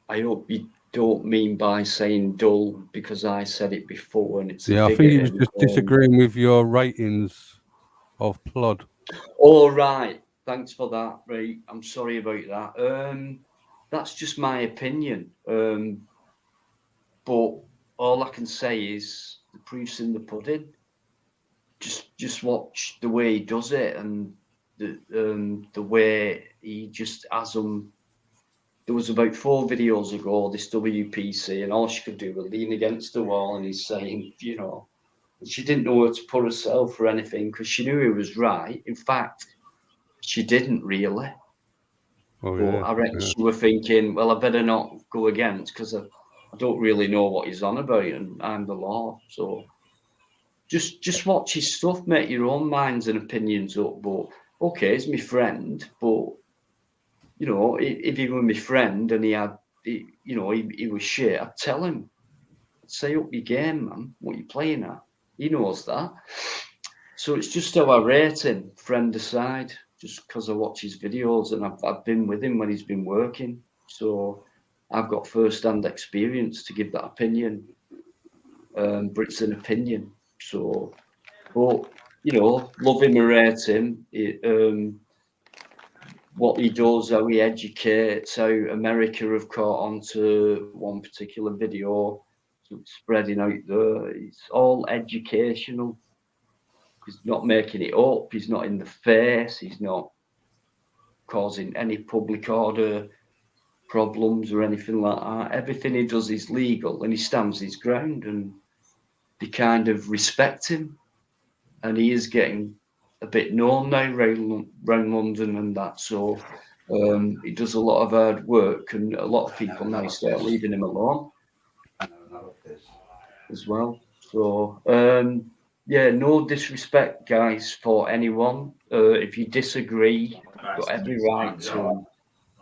I hope you don't mean by saying dull because I said it before and it's I think he was just disagreeing with your ratings of Plod. All right, thanks for that, right? I'm sorry about that. That's just my opinion. But all I can say is the proof's in the pudding. Just watch the way he does it and the way he just has them. There was about 4 videos ago, this WPC, and all she could do was lean against the wall, and he's saying, you know, she didn't know where to put herself or anything because she knew he was right. In fact, she didn't really. Oh, but yeah, I reckon she were thinking, well, I better not go against because I don't really know what he's on about, and I'm the law. So just watch his stuff, make your own minds and opinions up. But okay, he's my friend, but you know, if he were my friend and he was shit, I'd tell him. I'd say up your game, man. What you playing at? He knows that. So it's just how I rate him, friend aside, just because I watch his videos and I've been with him when he's been working. So I've got first-hand experience to give that opinion. But it's an opinion. So, but you know, love him or hate him. What he does, how he educates, how America have caught onto one particular video, so it's spreading out there. It's all educational. He's not making it up. He's not in the face. He's not causing any public order problems or anything like that. Everything he does is legal, and he stands his ground, and they kind of respect him. And he is getting a bit known now around London and that. So he does a lot of hard work, and a lot of people now start leaving him alone as well. So yeah, no disrespect, guys, for anyone. If you disagree, you've got every right to.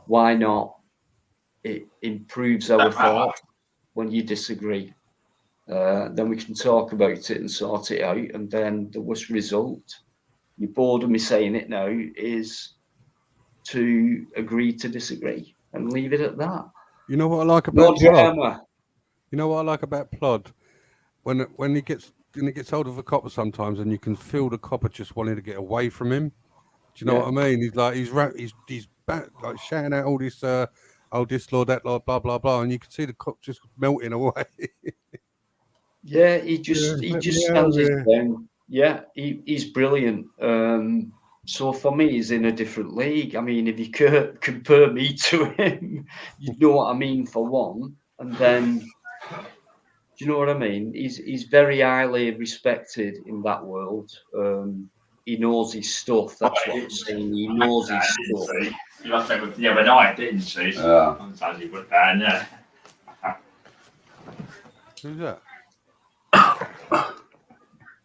Why not? It improves our thought when you disagree. Then we can talk about it and sort it out. And then the worst result, you're bored of me saying it now, is to agree to disagree and leave it at that. You know what I like about Plod? You know what I like about Plod? When he gets hold of a copper sometimes, and you can feel the copper just wanting to get away from him. Do you know what I mean? He's like he's back, like shouting out all this this law, that law, blah blah blah, and you can see the cop just melting away. Yeah, he just stands his ground. Yeah, he's brilliant. So for me, he's in a different league. I mean, if you could compare me to him, you know what I mean for one. And then, do you know what I mean? He's very highly respected in that world. He knows his stuff. That's what I'm saying. He knows his stuff. You left it with the other night, didn't she? Sometimes you put that in there. Who's that?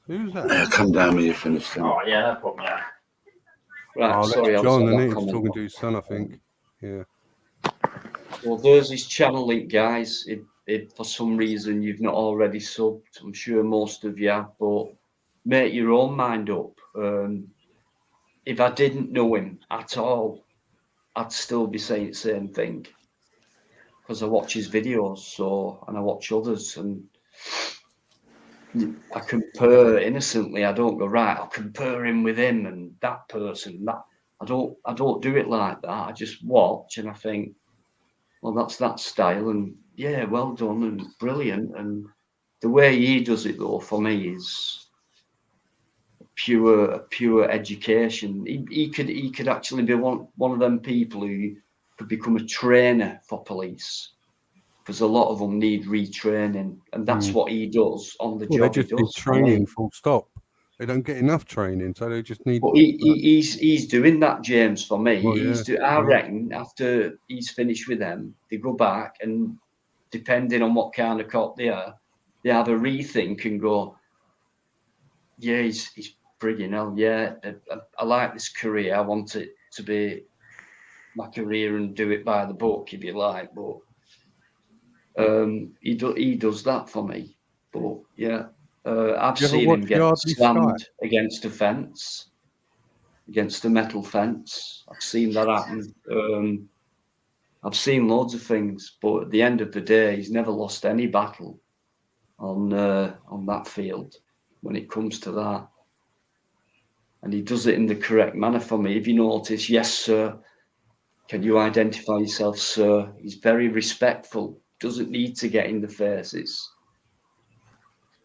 Who's that? Yeah, come down when you finish. Oh, yeah, no problem, yeah. Right, sorry, John, and he's talking to his son, I think. Yeah. Well, there's his channel link, guys. If for some reason you've not already subbed, I'm sure most of you have, but make your own mind up. If I didn't know him at all, I'd still be saying the same thing because I watch his videos, and I watch others, and I compare innocently. I don't go, right, I'll compare him with him and that person. That I don't do it like that. I just watch and I think, well, that's that style, and yeah, well done and brilliant. And the way he does it, though, for me is pure education. He could actually be one of them people who could become a trainer for police. because a lot of them need retraining, and that's what he does on the job. They just he need does training, full stop. They don't get enough training, so they just need. But he's doing that, James. For me, I yeah. reckon after he's finished with them, they go back and, depending on what kind of cop they are, they have a rethink and go, yeah, he's brilliant. Hell, yeah, I like this career. I want it to be my career and do it by the book, if you like. But he does that for me. But yeah, I've seen him get slammed against a fence, against a metal fence. I've seen that happen. I've seen loads of things, but at the end of the day, he's never lost any battle on that field when it comes to that. And he does it in the correct manner for me. If you notice, yes, sir. Can you identify yourself, sir? He's very respectful. Doesn't need to get in the faces.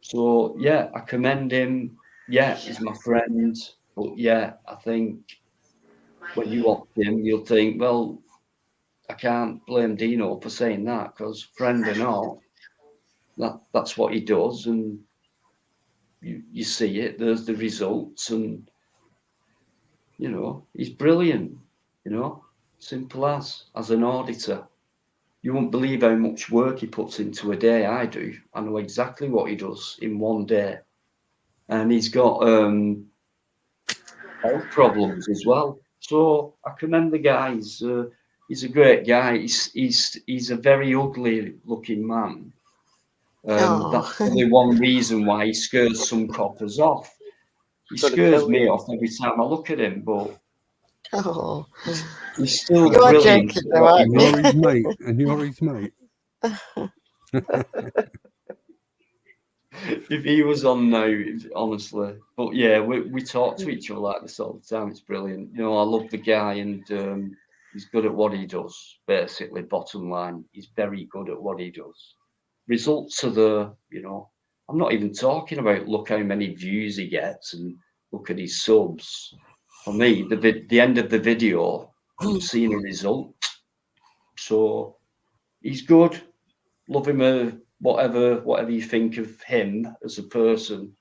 So yeah, I commend him. Yeah, he's my friend. But yeah, I think when you watch him, you'll think, well, I can't blame Dino for saying that, because friend or not, that's what he does, and you see it. There's the results, and he's brilliant. Simple as an auditor. You won't believe how much work he puts into a day. I do. I know exactly what he does in one day, and he's got health problems as well. So I commend the guy. He's a great guy. He's a very ugly looking man. That's probably one reason why he scares some coppers off. He scares me off every time I look at him, but he's still brilliant. And you're his mate. And you're his mate. If he was on now, honestly. But yeah, we talk to each other like this all the time. It's brilliant. I love the guy, and he's good at what he does. Basically, bottom line, he's very good at what he does. Results are I'm not even talking about look how many views he gets and look at his subs. For me, the end of the video, I'm seeing a result. So he's good. Love him, whatever you think of him as a person.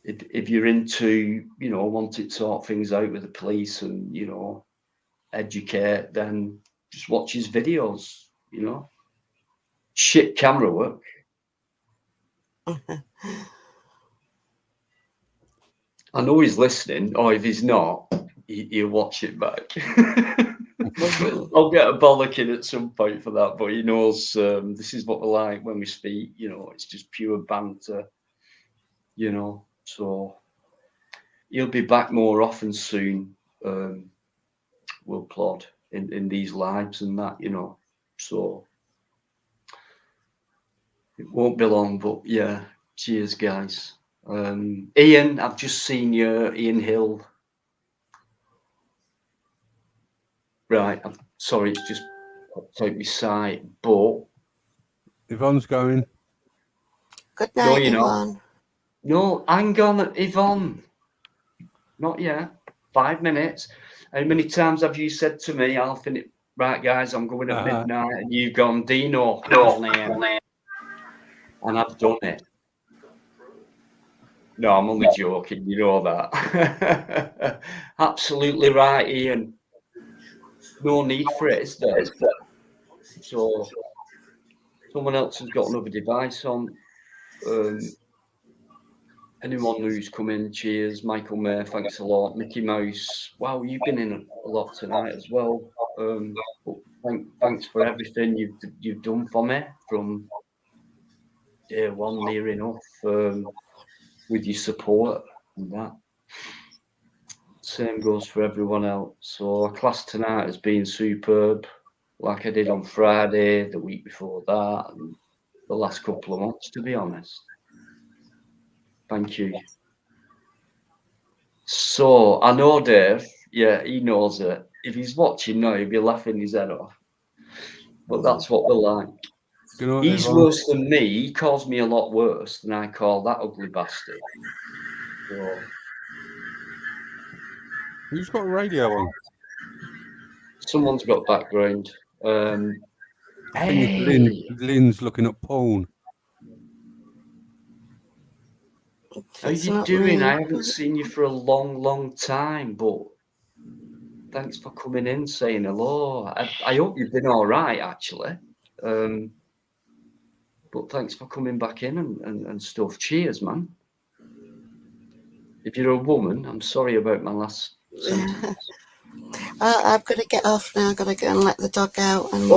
If you're into, wanting to sort things out with the police and, educate, then just watch his videos, Shit camera work. I know he's listening, or if he's not, he'll watch it back. I'll get a bollocking at some point for that, but he knows this is what we're like when we speak. It's just pure banter. So he'll be back more often soon. We'll plod in these lives and that, So it won't be long, but yeah, cheers, guys. Ian, I've just seen you, Ian Hill. Right, I'm sorry, it's just popped out my sight, but Yvonne's going. Good night, Yvonne. No, hang on, Yvonne. Not yet. 5 minutes. How many times have you said to me, I'll finish? Right, guys, I'm going at midnight, and you've gone, Dino, and I've done it. No, I'm only joking. You know that. Absolutely right, Ian. No need for it, is there? So someone else has got another device on. Anyone who's come in, cheers. Michael May, thanks a lot. Mickey Mouse, wow, you've been in a lot tonight as well. Thanks for everything you've done for me from day one, near enough, with your support and that. Same goes for everyone else. So our class tonight has been superb, like I did on Friday, the week before that, and the last couple of months, to be honest. Thank you. So I know Dave, yeah, he knows it. If he's watching now, he'll be laughing his head off. But that's what we're like. He's worse than me. He calls me a lot worse than I call that ugly bastard. So, who's got a radio on? Someone's got background. I think it's Lynn's looking at porn. How you doing? I haven't seen you for a long time, but thanks for coming in, saying hello. I hope you've been all right, actually. But thanks for coming back in and stuff. Cheers, man. If you're a woman, I'm sorry about my last sentence. I've got to get off now. I've got to go and let the dog out. And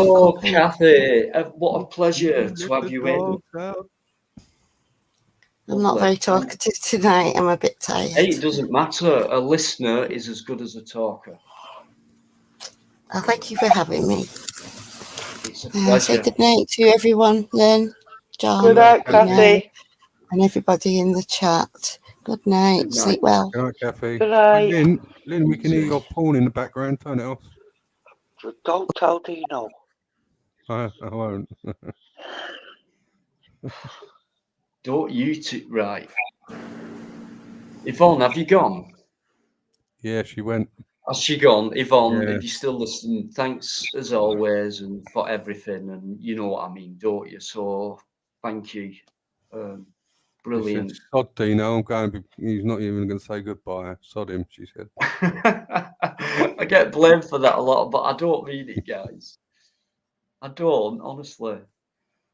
Kathy, what a pleasure to have you in. I'm not very talkative tonight. I'm a bit tired. Hey, it doesn't matter. A listener is as good as a talker. Thank you for having me. It's a pleasure. Say good night to everyone, Lynn, John, good night, Kathy, and everybody in the chat. Good night. Good night. Sleep well. Good night, Kathy. Good night. Lynn, we can hear your porn in the background. Turn it off. Don't tell Dino. I won't. Don't you two, right. Yvonne, have you gone? Yeah, she went. Has she gone? Yvonne, Yeah. if you still listen, thanks as always and for everything. And you know what I mean, don't you? So thank you. Brilliant. She said, sod Dino, I'm going. He's not even going to say goodbye. Sod him, she said. I get blamed for that a lot, but I don't mean it, guys. I don't, honestly.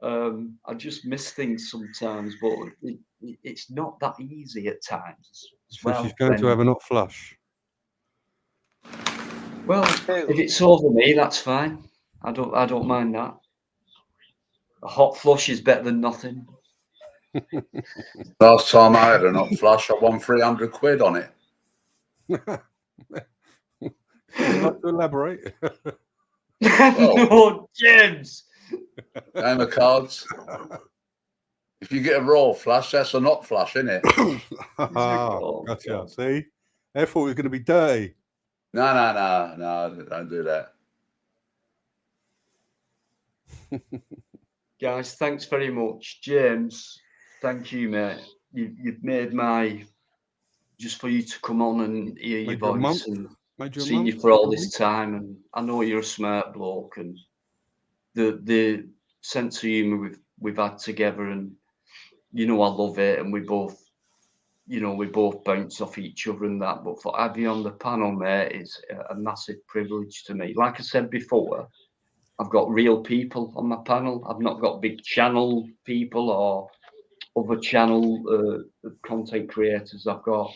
I just miss things sometimes, but it's not that easy at times. So she's going to have a hot flush. Well, if it's over me, that's fine. I don't mind that. A hot flush is better than nothing. Last time I had a hot flush, I won 300 quid on it. Would you like to elaborate? No, James. Game of cards. If you get a raw flush, that's a not flush, isn't it? Gotcha. God. See? I thought it was going to be dirty. No, don't do that. Guys, thanks very much. James, thank you, mate. You've made my, just for you to come on and hear your voice and see you for all this time. And I know you're a smart bloke, and the sense of humour we've had together, and you know I love it, and we both bounce off each other and that. But for having you on the panel, mate, is a massive privilege to me. Like I said before, I've got real people on my panel. I've not got big channel people or other channel content creators. I've got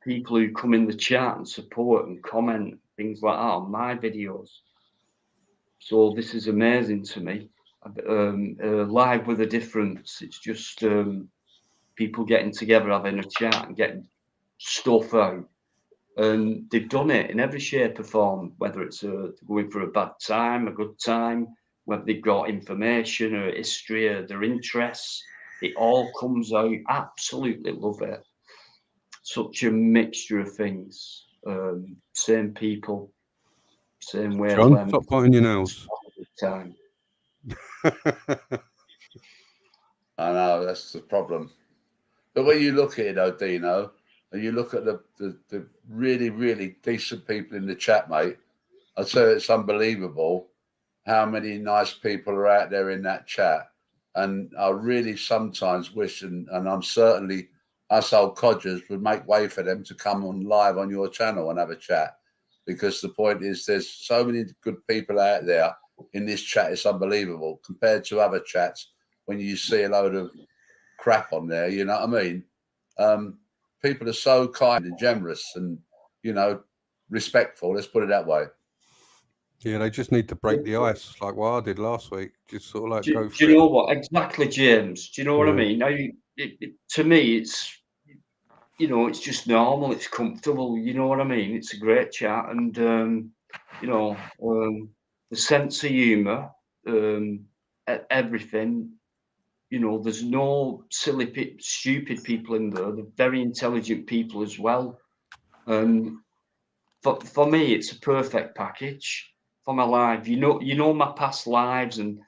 people who come in the chat and support and comment things like that on my videos. So this is amazing to me. Live with a difference. It's just people getting together, having a chat and getting stuff out. And they've done it in every shape or form, whether it's going for a bad time, a good time, whether they've got information or history or their interests. It all comes out. Absolutely love it. Such a mixture of things. Same people, same way. John, stop biting your nails. Time. I know, that's the problem. But when you look at it, though, Dino, and you look at the really, really decent people in the chat, mate, I'd say it's unbelievable how many nice people are out there in that chat. And I really sometimes wish, and I'm certainly, us old codgers would make way for them to come on live on your channel and have a chat. Because the point is, there's so many good people out there in this chat. It's unbelievable compared to other chats when you see a load of crap on there, you know what I mean? People are so kind and generous and, you know, respectful. Let's put it that way. Yeah, they just need to break the ice like what I did last week. Just sort of like go for it. Do you know what? Exactly, James. Do you know what I mean? Now, to me, it's, you know, it's just normal. It's comfortable. You know what I mean? It's a great chat. And, you know, the sense of humour, everything. You know, there's no silly, stupid people in there. They're very intelligent people as well. For me, it's a perfect package for my life. You know my past lives and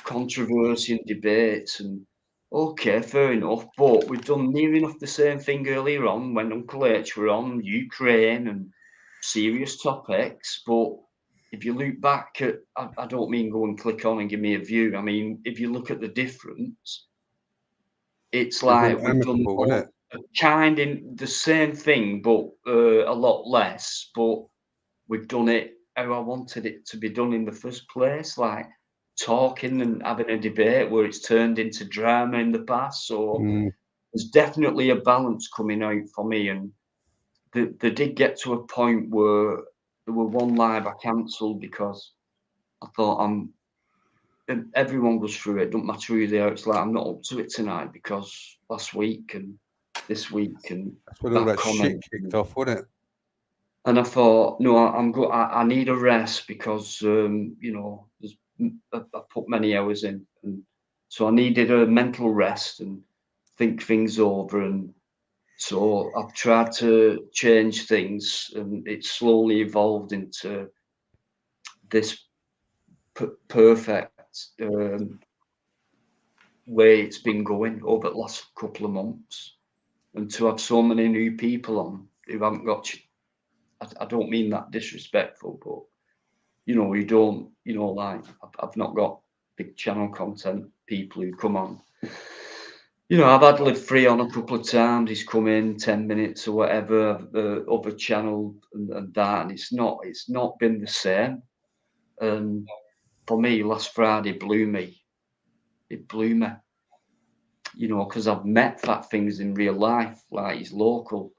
controversy and debates, and okay, fair enough. But we've done near enough the same thing earlier on when Uncle H were on Ukraine and serious topics. But if you look back at, I don't mean go and click on and give me a view. I mean, if you look at the difference, it's like we've done more, kind in the same thing, but a lot less. But we've done it how I wanted it to be done in the first place, like talking and having a debate where it's turned into drama in the past. So there's definitely a balance coming out for me. And they did get to a point where there were one live I cancelled because I thought and everyone goes through it, don't matter who they are. It's like I'm not up to it tonight because last week and this week and that's when all that shit kicked off, wasn't it? And I thought, no, I'm good. I need a rest because you know, I put many hours in, and so I needed a mental rest and think things over. And so I've tried to change things, and it's slowly evolved into this perfect way it's been going over the last couple of months. And to have so many new people on who haven't got, I don't mean that disrespectful, but you know, you don't, you know, like I've not got big channel content people who come on. You know, I've had Live Free on a couple of times. He's come in 10 minutes or whatever, other channel and that, and it's not been the same. And for me, last Friday blew me. It blew me. You know, because I've met Fat Things in real life, like he's local.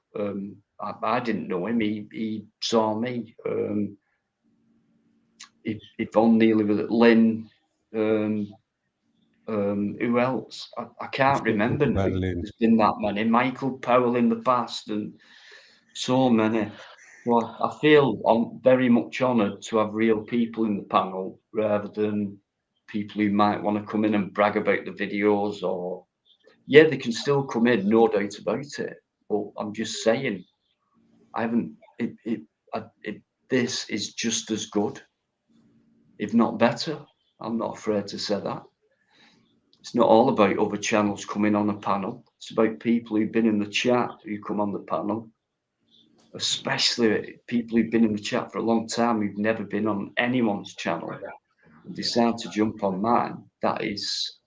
I didn't know him. He saw me. Yvonne nearly with it. Lynn. Who else? I can't remember now. There's been that many. Michael Powell in the past, and so many. Well, I feel I'm very much honoured to have real people in the panel rather than people who might want to come in and brag about the videos. Or yeah, they can still come in, no doubt about it. But I'm just saying, I haven't. This is just as good, if not better. I'm not afraid to say that. It's not all about other channels coming on a panel. It's about people who've been in the chat who come on the panel, especially people who've been in the chat for a long time who've never been on anyone's channel and decide to jump on mine. That is,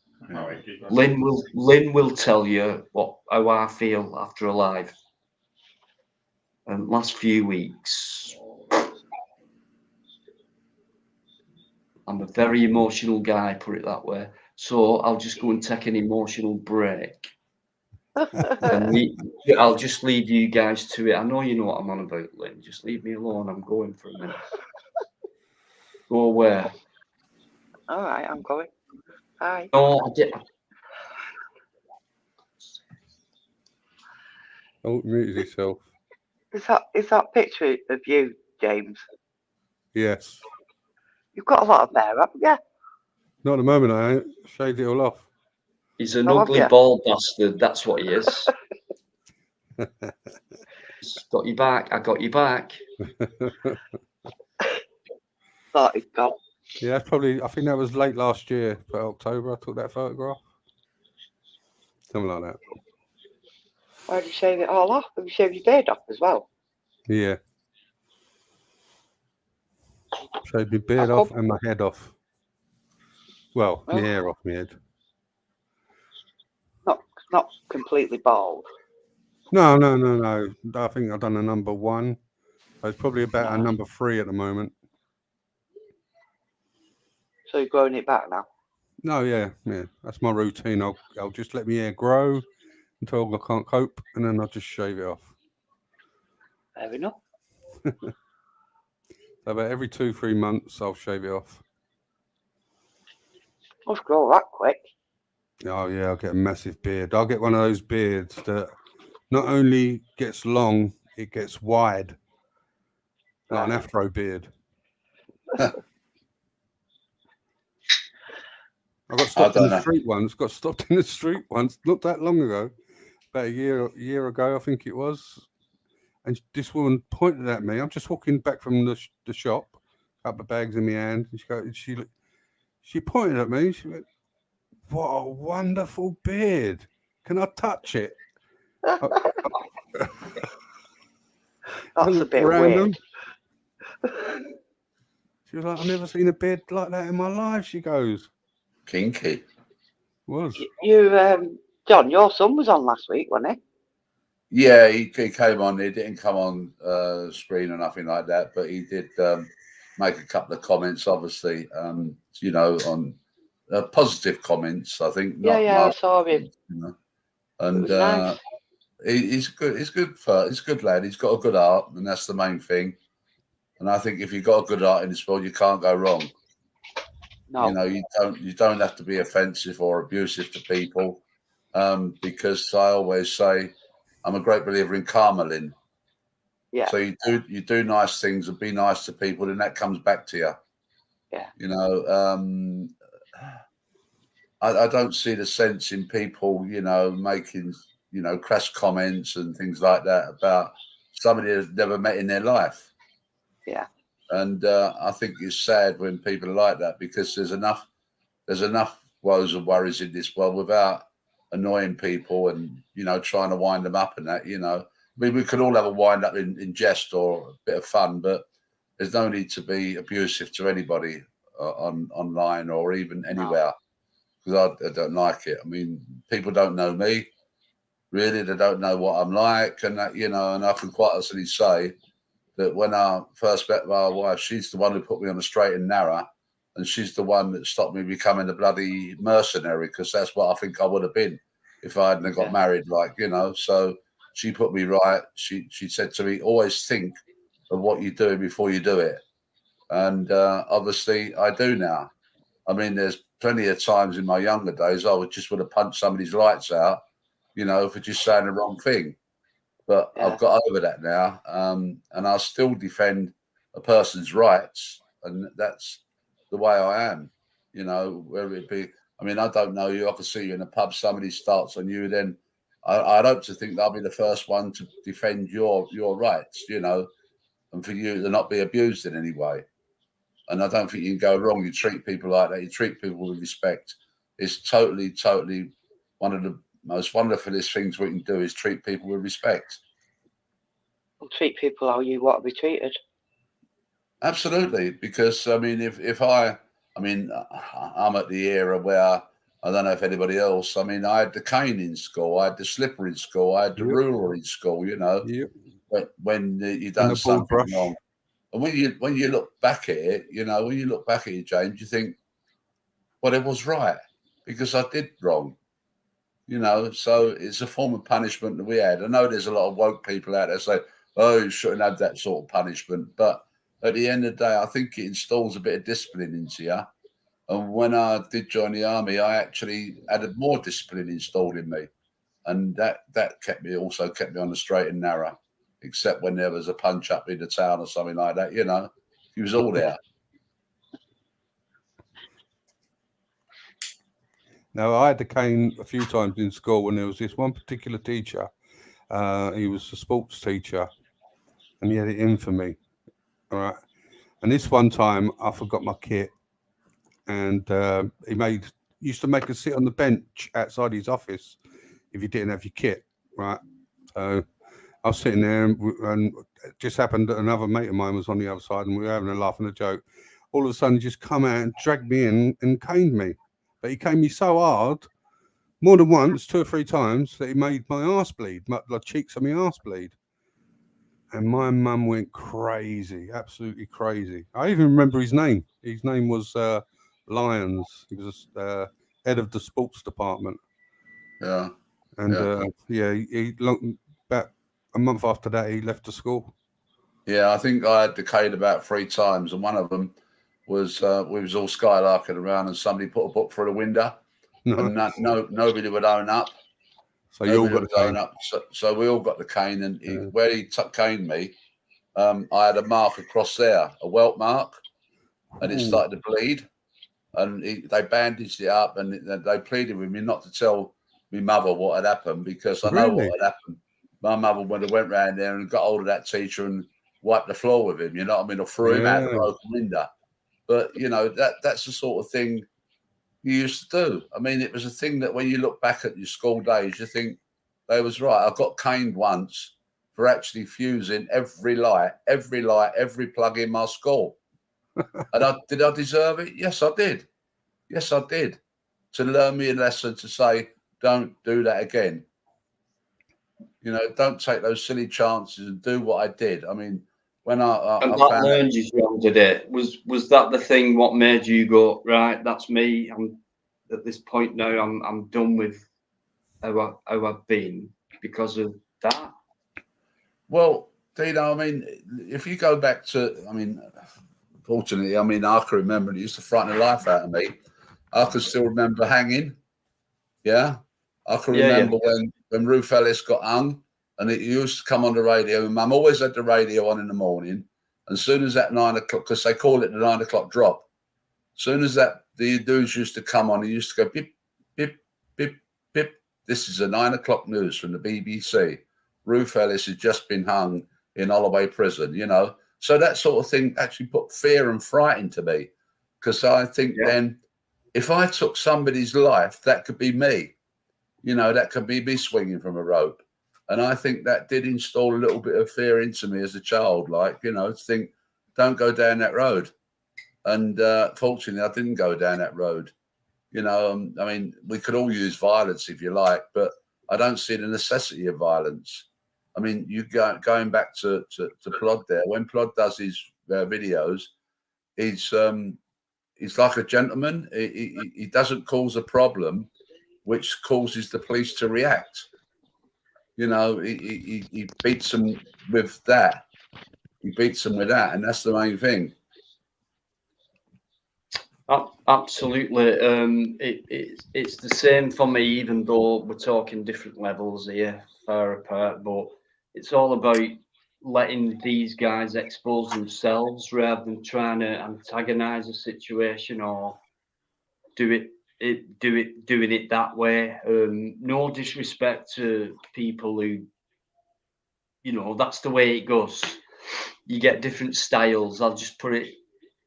Lynn will tell you how I feel after a live. And last few weeks, I'm a very emotional guy, put it that way. So I'll just go and take an emotional break. And I'll just leave you guys to it. I know you know what I'm on about, Lynn. Just leave me alone. I'm going for a minute. Go where? All right, I'm going. Hi. No, I did. Oh, mute yourself. Is that picture of you, James? Yes. You've got a lot of hair, haven't you? Not at the moment, I ain't. Shaved it all off. He's an ugly bald bastard. That's what he is. Got you back. I got you back. Thought he'd gone. Yeah, that's probably. I think that was late last year, for October. I took that photograph. Something like that. Why did you shave it all off? Have you shaved your beard off as well? Yeah. Shaved my beard off and my head off. Well, my hair off my head. Not completely bald. No. I think I've done a number 1. It's probably about a number 3 at the moment. So you're growing it back now? No, yeah. That's my routine. I'll just let my hair grow until I can't cope, and then I'll just shave it off. Fair enough. So about every 2-3 months, I'll shave it off. Must grow that quick. Oh yeah, I'll get a massive beard. I'll get one of those beards that not only gets long, it gets wide, like an afro beard. I got stopped in the street once. Not that long ago, about a year ago, I think it was. And this woman pointed at me. I'm just walking back from the shop, a couple of bags in my hand. And she pointed at me. She went, "What a wonderful beard! Can I touch it?" That's a bit weird. She was like, I've never seen a beard like that in my life, she goes. Kinky. Was. You, John, your son was on last week, wasn't he? Yeah, he came on. He didn't come on screen or nothing like that, but he did make a couple of comments, obviously, you know, on positive comments, I think. Yeah, I saw him. You know? And it was nice. He's good. He's a good lad. He's got a good art, and that's the main thing. And I think if you've got a good art in this world, you can't go wrong. No. You know, you don't have to be offensive or abusive to people, because I always say I'm a great believer in karma, Lynn. Yeah. So you do nice things and be nice to people, and that comes back to you. Yeah. You know, I don't see the sense in people, you know, making, you know, crass comments and things like that about somebody they've never met in their life. Yeah. And I think it's sad when people are like that, because there's enough woes and worries in this world without annoying people and, you know, trying to wind them up and that, you know. I mean, we could all have a wind up in jest or a bit of fun, but there's no need to be abusive to anybody online or even anywhere, because I don't like it. I mean, people don't know me, really. They don't know what I'm like, and that, you know, and I can quite honestly say that when I first met my wife, she's the one who put me on the straight and narrow, and she's the one that stopped me becoming a bloody mercenary, because that's what I think I would have been if I hadn't got married, like, you know. So she put me right. She said to me, always think of what you're doing before you do it. And obviously I do now. I mean, there's plenty of times in my younger days I would have punched somebody's lights out, you know, for just saying the wrong thing. But I've got over that now, and I still defend a person's rights, and that's the way I am. You know, whether it be, I mean, I don't know you. I can see you in a pub, somebody starts on you, then I'd hope to think I'll be the first one to defend your rights, you know, and for you to not be abused in any way. And I don't think you can go wrong. You treat people like that. You treat people with respect. It's totally one of the most wonderfulest things we can do is treat people with respect. Well, treat people how you want to be treated. Absolutely, because I mean, I'm at the era where I don't know if anybody else. I mean, I had the cane in school, I had the slipper in school, I had the ruler in school. You know, when you done something wrong, and when you look back at it, you know, when you look back at it, James, you think, well, it was right because I did wrong. You know, so it's a form of punishment that we had. I know there's a lot of woke people out there say, oh, you shouldn't have that sort of punishment. But at the end of the day, I think it installs a bit of discipline into you. And when I did join the army, I actually had more discipline installed in me. And that kept me on the straight and narrow, except when there was a punch up in the town or something like that, you know, he was all there. No, I had the cane a few times in school when there was this one particular teacher. He was a sports teacher, and he had it in for me. All right. And this one time, I forgot my kit, and he used to make us sit on the bench outside his office if you didn't have your kit, right? So I was sitting there, and it just happened that another mate of mine was on the other side, and we were having a laugh and a joke. All of a sudden, he just come out and dragged me in and caned me. But he caned me so hard, more than once, 2 or 3 times, that he made my arse bleed, the cheeks of my arse bleed. And my mum went crazy, absolutely crazy. I even remember his name. His name was Lyons. He was head of the sports department. Yeah. And about a month after that, he left the school. Yeah, I think I had the cane about 3 times, and one of them was we was all skylarking around, and somebody put a book through the window, and nobody would own up. So you all got the cane. So we all got the cane, and where he caned me, I had a mark across there, a welt mark, and it started to bleed, and they bandaged it up, and they pleaded with me not to tell my mother what had happened, because I know what had happened. My mother would have went round there and got hold of that teacher and wiped the floor with him, you know what I mean, or threw him out the broken window. But, you know, that's the sort of thing you used to do. I mean, it was a thing that when you look back at your school days, you think they was right. I got caned once for actually fusing every light, every plug in my school. And did I deserve it? Yes, I did. Yes, I did. To learn me a lesson to say, don't do that again. You know, don't take those silly chances and do what I did. I mean, when I that learned you from, did it? Was that the thing? What made you go, right? That's me. I'm at this point now. I'm done with how I've been because of that. Well, Dino, I mean, if you go back to, I mean, fortunately, I mean, I can remember, it used to frighten the life out of me. I can still remember hanging. Yeah. I can remember when Ruth Ellis got hung, and it used to come on the radio. And Mum always had the radio on in the morning. And as soon as that 9 o'clock, because they call it the 9 o'clock drop, as soon as that the news used to come on, it used to go beep, beep, beep, beep. This is the 9 o'clock news from the BBC. Ruth Ellis has just been hung in Holloway Prison, you know. So that sort of thing actually put fear and fright into me, because I think then if I took somebody's life, that could be me. You know, that could be me swinging from a rope. And I think that did install a little bit of fear into me as a child, like, you know, to think, don't go down that road. And fortunately, I didn't go down that road. You know, I mean, we could all use violence if you like, but I don't see the necessity of violence. I mean, you going back to Plod there, when Plod does his videos, he's like a gentleman. He doesn't cause a problem which causes the police to react. You know, he beats them with that. He beats them with that, and that's the main thing. Absolutely. It's the same for me, even though we're talking different levels here, far apart. But it's all about letting these guys expose themselves rather than trying to antagonize a situation or doing it that way. No disrespect to people who, you know, that's the way it goes. You get different styles. I'll just put it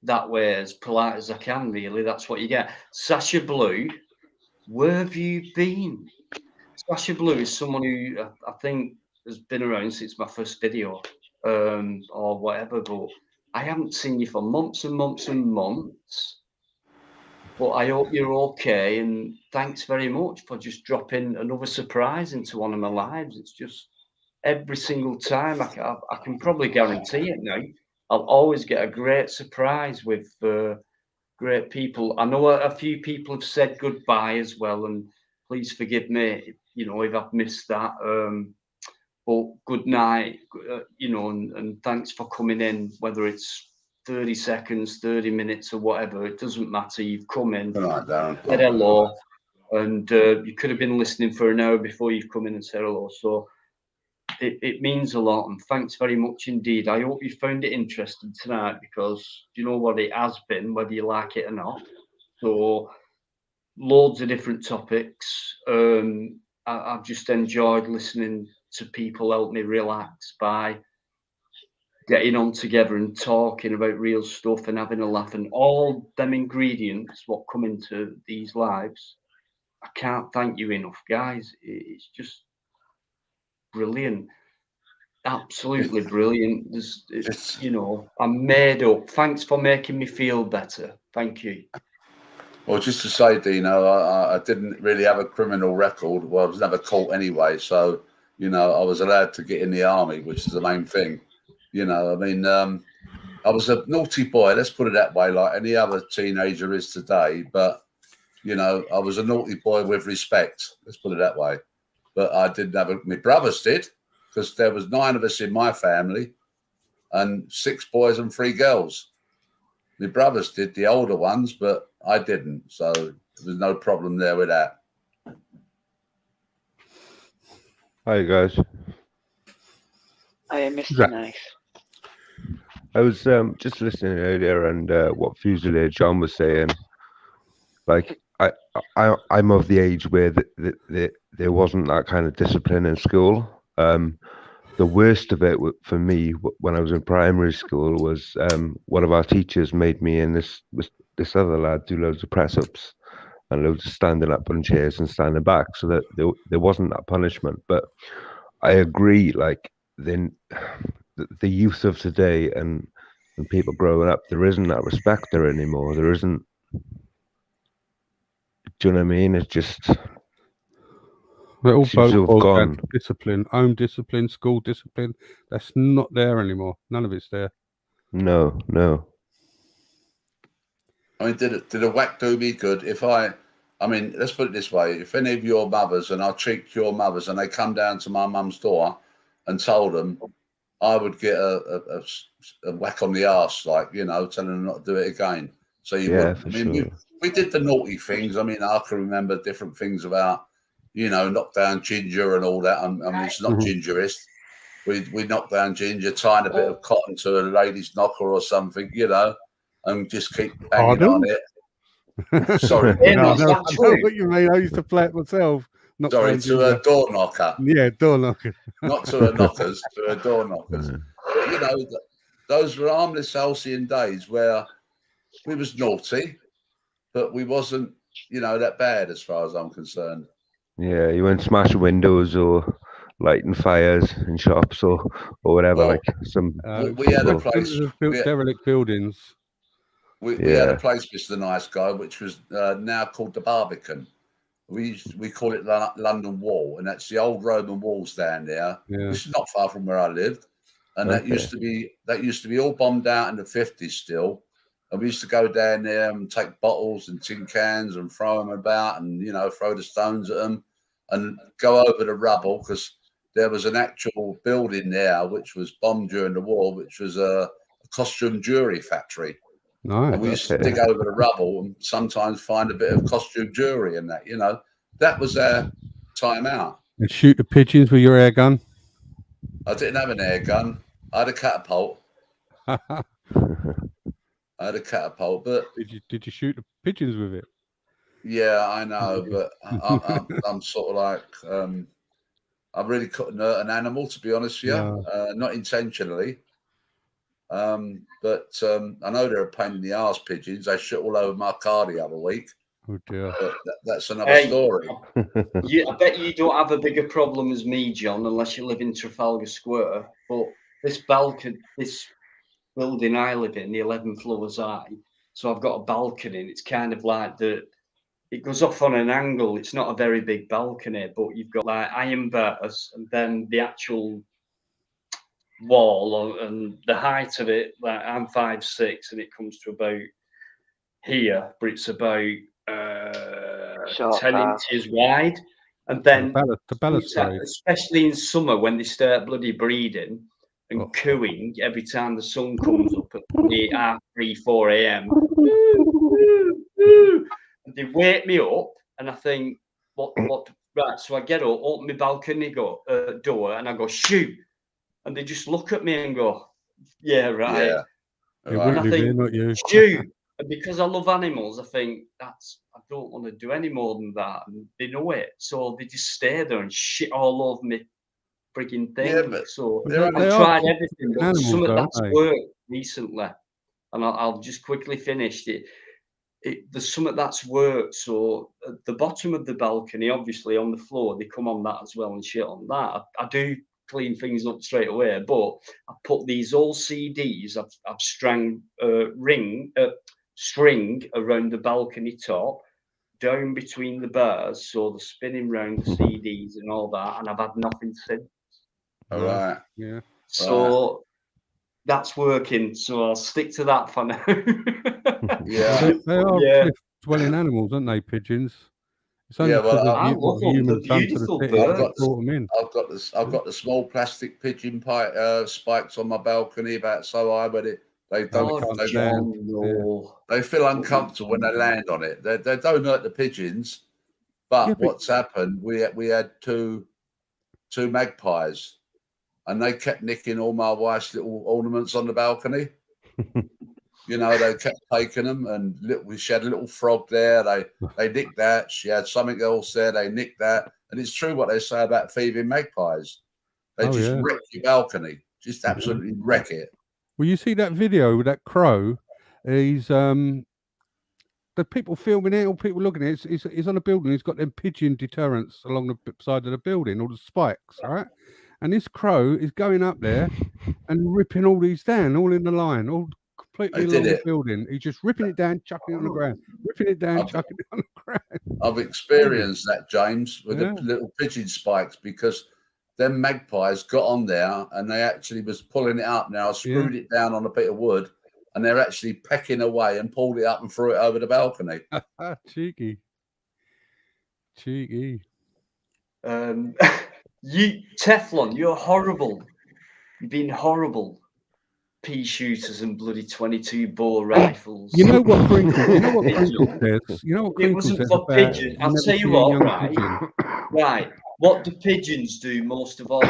that way, as polite as I can, really. That's what you get. Sasha Blue, where have you been? Sasha Blue is someone who I think has been around since my first video, or whatever, but I haven't seen you for months and months and months. But I hope you're okay, and thanks very much for just dropping another surprise into one of my lives. It's just every single time, I can probably guarantee it now, I'll always get a great surprise with great people. I know a few people have said goodbye as well, and please forgive me, you know, if I've missed that. But good night, you know, and thanks for coming in, whether it's 30 seconds, 30 minutes or whatever, it doesn't matter. You've come in, said hello, and you could have been listening for an hour before you've come in and said hello. So it means a lot, and thanks very much indeed. I hope you found it interesting tonight, because you know what it has been, whether you like it or not. So loads of different topics. I've just enjoyed listening to people help me relax by getting on together and talking about real stuff and having a laugh, and all them ingredients what come into these lives. I can't thank you enough, guys. It's just brilliant. Absolutely brilliant. You know, I'm made up. Thanks for making me feel better. Thank you. Well, just to say, Dino, I didn't really have a criminal record. Well, I was never caught anyway. So, you know, I was allowed to get in the army, which is the main thing. You know, I mean, I was a naughty boy, let's put it that way, like any other teenager is today. But, you know, I was a naughty boy with respect, let's put it that way. But I didn't have my brothers did, because there was 9 of us in my family and 6 boys and 3 girls. My brothers did, the older ones, but I didn't. So there's no problem there with that. Hi, guys. Hi, Mr. Nice. I was just listening earlier, and what Fusilier John was saying. Like, I'm of the age where there wasn't that kind of discipline in school. The worst of it for me when I was in primary school was one of our teachers made me and this other lad do loads of press-ups and loads of standing up on chairs and standing back, so that there wasn't that punishment. But I agree, like, then the youth of today and And people growing up, there isn't that respect there anymore. There isn't. Do you know what I mean? It's just. They're all seems to have boiled down gone. to discipline, home discipline, school discipline. That's not there anymore. None of it's there. No. I mean, did a whack do me good? I mean, let's put it this way: if any of your mothers, and I cheek your mothers, and they come down to my mum's door and told them, I would get a whack on the arse, like, you know, telling them not to do it again. So you wouldn't. I mean, we did the naughty things. I mean, I can remember different things about, you know, knock down ginger and all that. I mean, it's not gingerist. We knock down ginger, tying a bit of cotton to a lady's knocker or something, you know, and just keep banging on it. Sorry. No, I know what you mean. I used to play it myself. Sorry, to a door knocker. Yeah, door knocker. Not to a knockers, to a door knockers. But, you know, those were harmless, halcyon days where we was naughty, but we wasn't, you know, that bad as far as I'm concerned. Yeah, you weren't smashing windows or lighting fires in shops or whatever. Well, like some. We had a place. Derelict buildings. We had a place, Mr. Nice Guy, which was now called the Barbican. We call it London Wall, and that's the old Roman walls down there. Yeah. Which is not far from where I lived, and that used to be all bombed out in the 50s still. And we used to go down there and take bottles and tin cans and throw them about, and, you know, throw the stones at them, and go over the rubble, because there was an actual building there which was bombed during the war, which was a costume jewelry factory. Nice. And we used to dig over the rubble and sometimes find a bit of costume jewelry and that, you know. That was our time out. And shoot the pigeons with your air gun? I didn't have an air gun. I had a catapult. I had a catapult, but did you shoot the pigeons with it? Yeah, I know, but I'm sort of like I really couldn't hurt an animal, to be honest with you, not intentionally. But I know they're a pain in the arse, pigeons. They shit all over my car the other week. Oh dear. But that's another story. I bet you don't have a bigger problem as me, John, unless you live in Trafalgar Square. But this building I live in, the 11 floors high, so I've got a balcony, and it's kind of like it goes off on an angle. It's not a very big balcony, but you've got like iron bars, and then the actual wall, and the height of it, like I'm 5'6", and it comes to about here, but it's about 10 inches wide. And then especially in summer, when they start bloody breeding and cooing every time the sun comes up at 3, 4 a.m. And they wake me up, and I think, what? Right, so I get up, open my balcony door, and I go, shoot. And they just look at me and go, yeah, right. Yeah. And I think, shoot. And because I love animals, I think I don't want to do any more than that. And they know it. So they just stay there and shit all over me frigging thing. Yeah, but so I've tried everything, but some of that's worked recently. And I'll just quickly finish it. There's something that's worked. So at the bottom of the balcony, obviously on the floor, they come on that as well and shit on that. I do clean things up straight away, but I put these old CDs. I've string around the balcony top, down between the bars, so they're spinning round the CDs and all that. And I've had nothing since. All right. Yeah. So that's working. So I'll stick to that for now. Yeah. They are cliff-dwelling animals, aren't they, pigeons? It's only I love them. They're beautiful birds. I've got the small plastic pigeon spikes on my balcony about so high, but they feel uncomfortable when they land on it. They don't hurt the pigeons, but what's happened? We had two magpies, and they kept nicking all my wife's little ornaments on the balcony. You know, they kept taking them, and she had a little frog there. They nicked that. She had something else there. They nicked that. And it's true what they say about thieving magpies. They wreck your balcony. Just absolutely wreck it. Well, you see that video with that crow? He's the people filming it, or people looking at it. He's on a building. He's got them pigeon deterrents along the side of the building, all the spikes, all right? And this crow is going up there and ripping all these down, all in the line, all completely along the building. He's just ripping it down, chucking it on the ground, ripping it down, chucking it on the ground. I've experienced that, James, with the little pigeon spikes, because them magpies got on there and they actually was pulling it up. Now I screwed it down on a bit of wood, and they're actually pecking away and pulled it up and threw it over the balcony. Cheeky. You Teflon, you're horrible. You've been horrible. Pea shooters and bloody 22 bore rifles. You know what Crinkle? You know what Crinkle says? You know what Crinkle says about pigeon. I'll tell you what, right? Right. What do pigeons do most of all?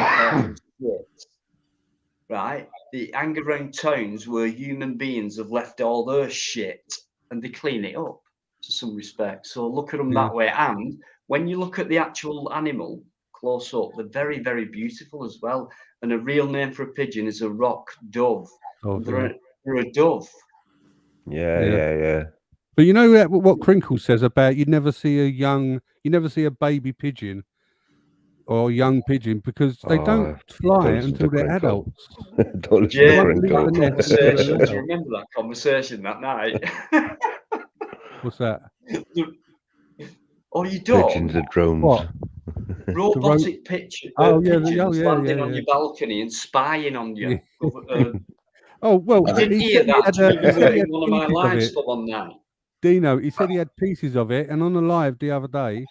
Right. The Angevin towns where human beings have left all their shit and they clean it up to some respect. So look at them that way. And when you look at the actual animal close up, they're very, very beautiful as well. And a real name for a pigeon is a rock dove. They're a dove. Yeah. But you know what Crinkle says about you'd never see a baby pigeon or a young pigeon because they don't fly until they're adults. Don't listen to conversation. Do you remember that conversation that night? What's that? Oh, you don't? Pigeons are drones. What? Robotic pigeons landing on your balcony and spying on you. Oh, well, I didn't hear that. One of my lives for one night. Dino, he said he had pieces of it, and on the live the other day,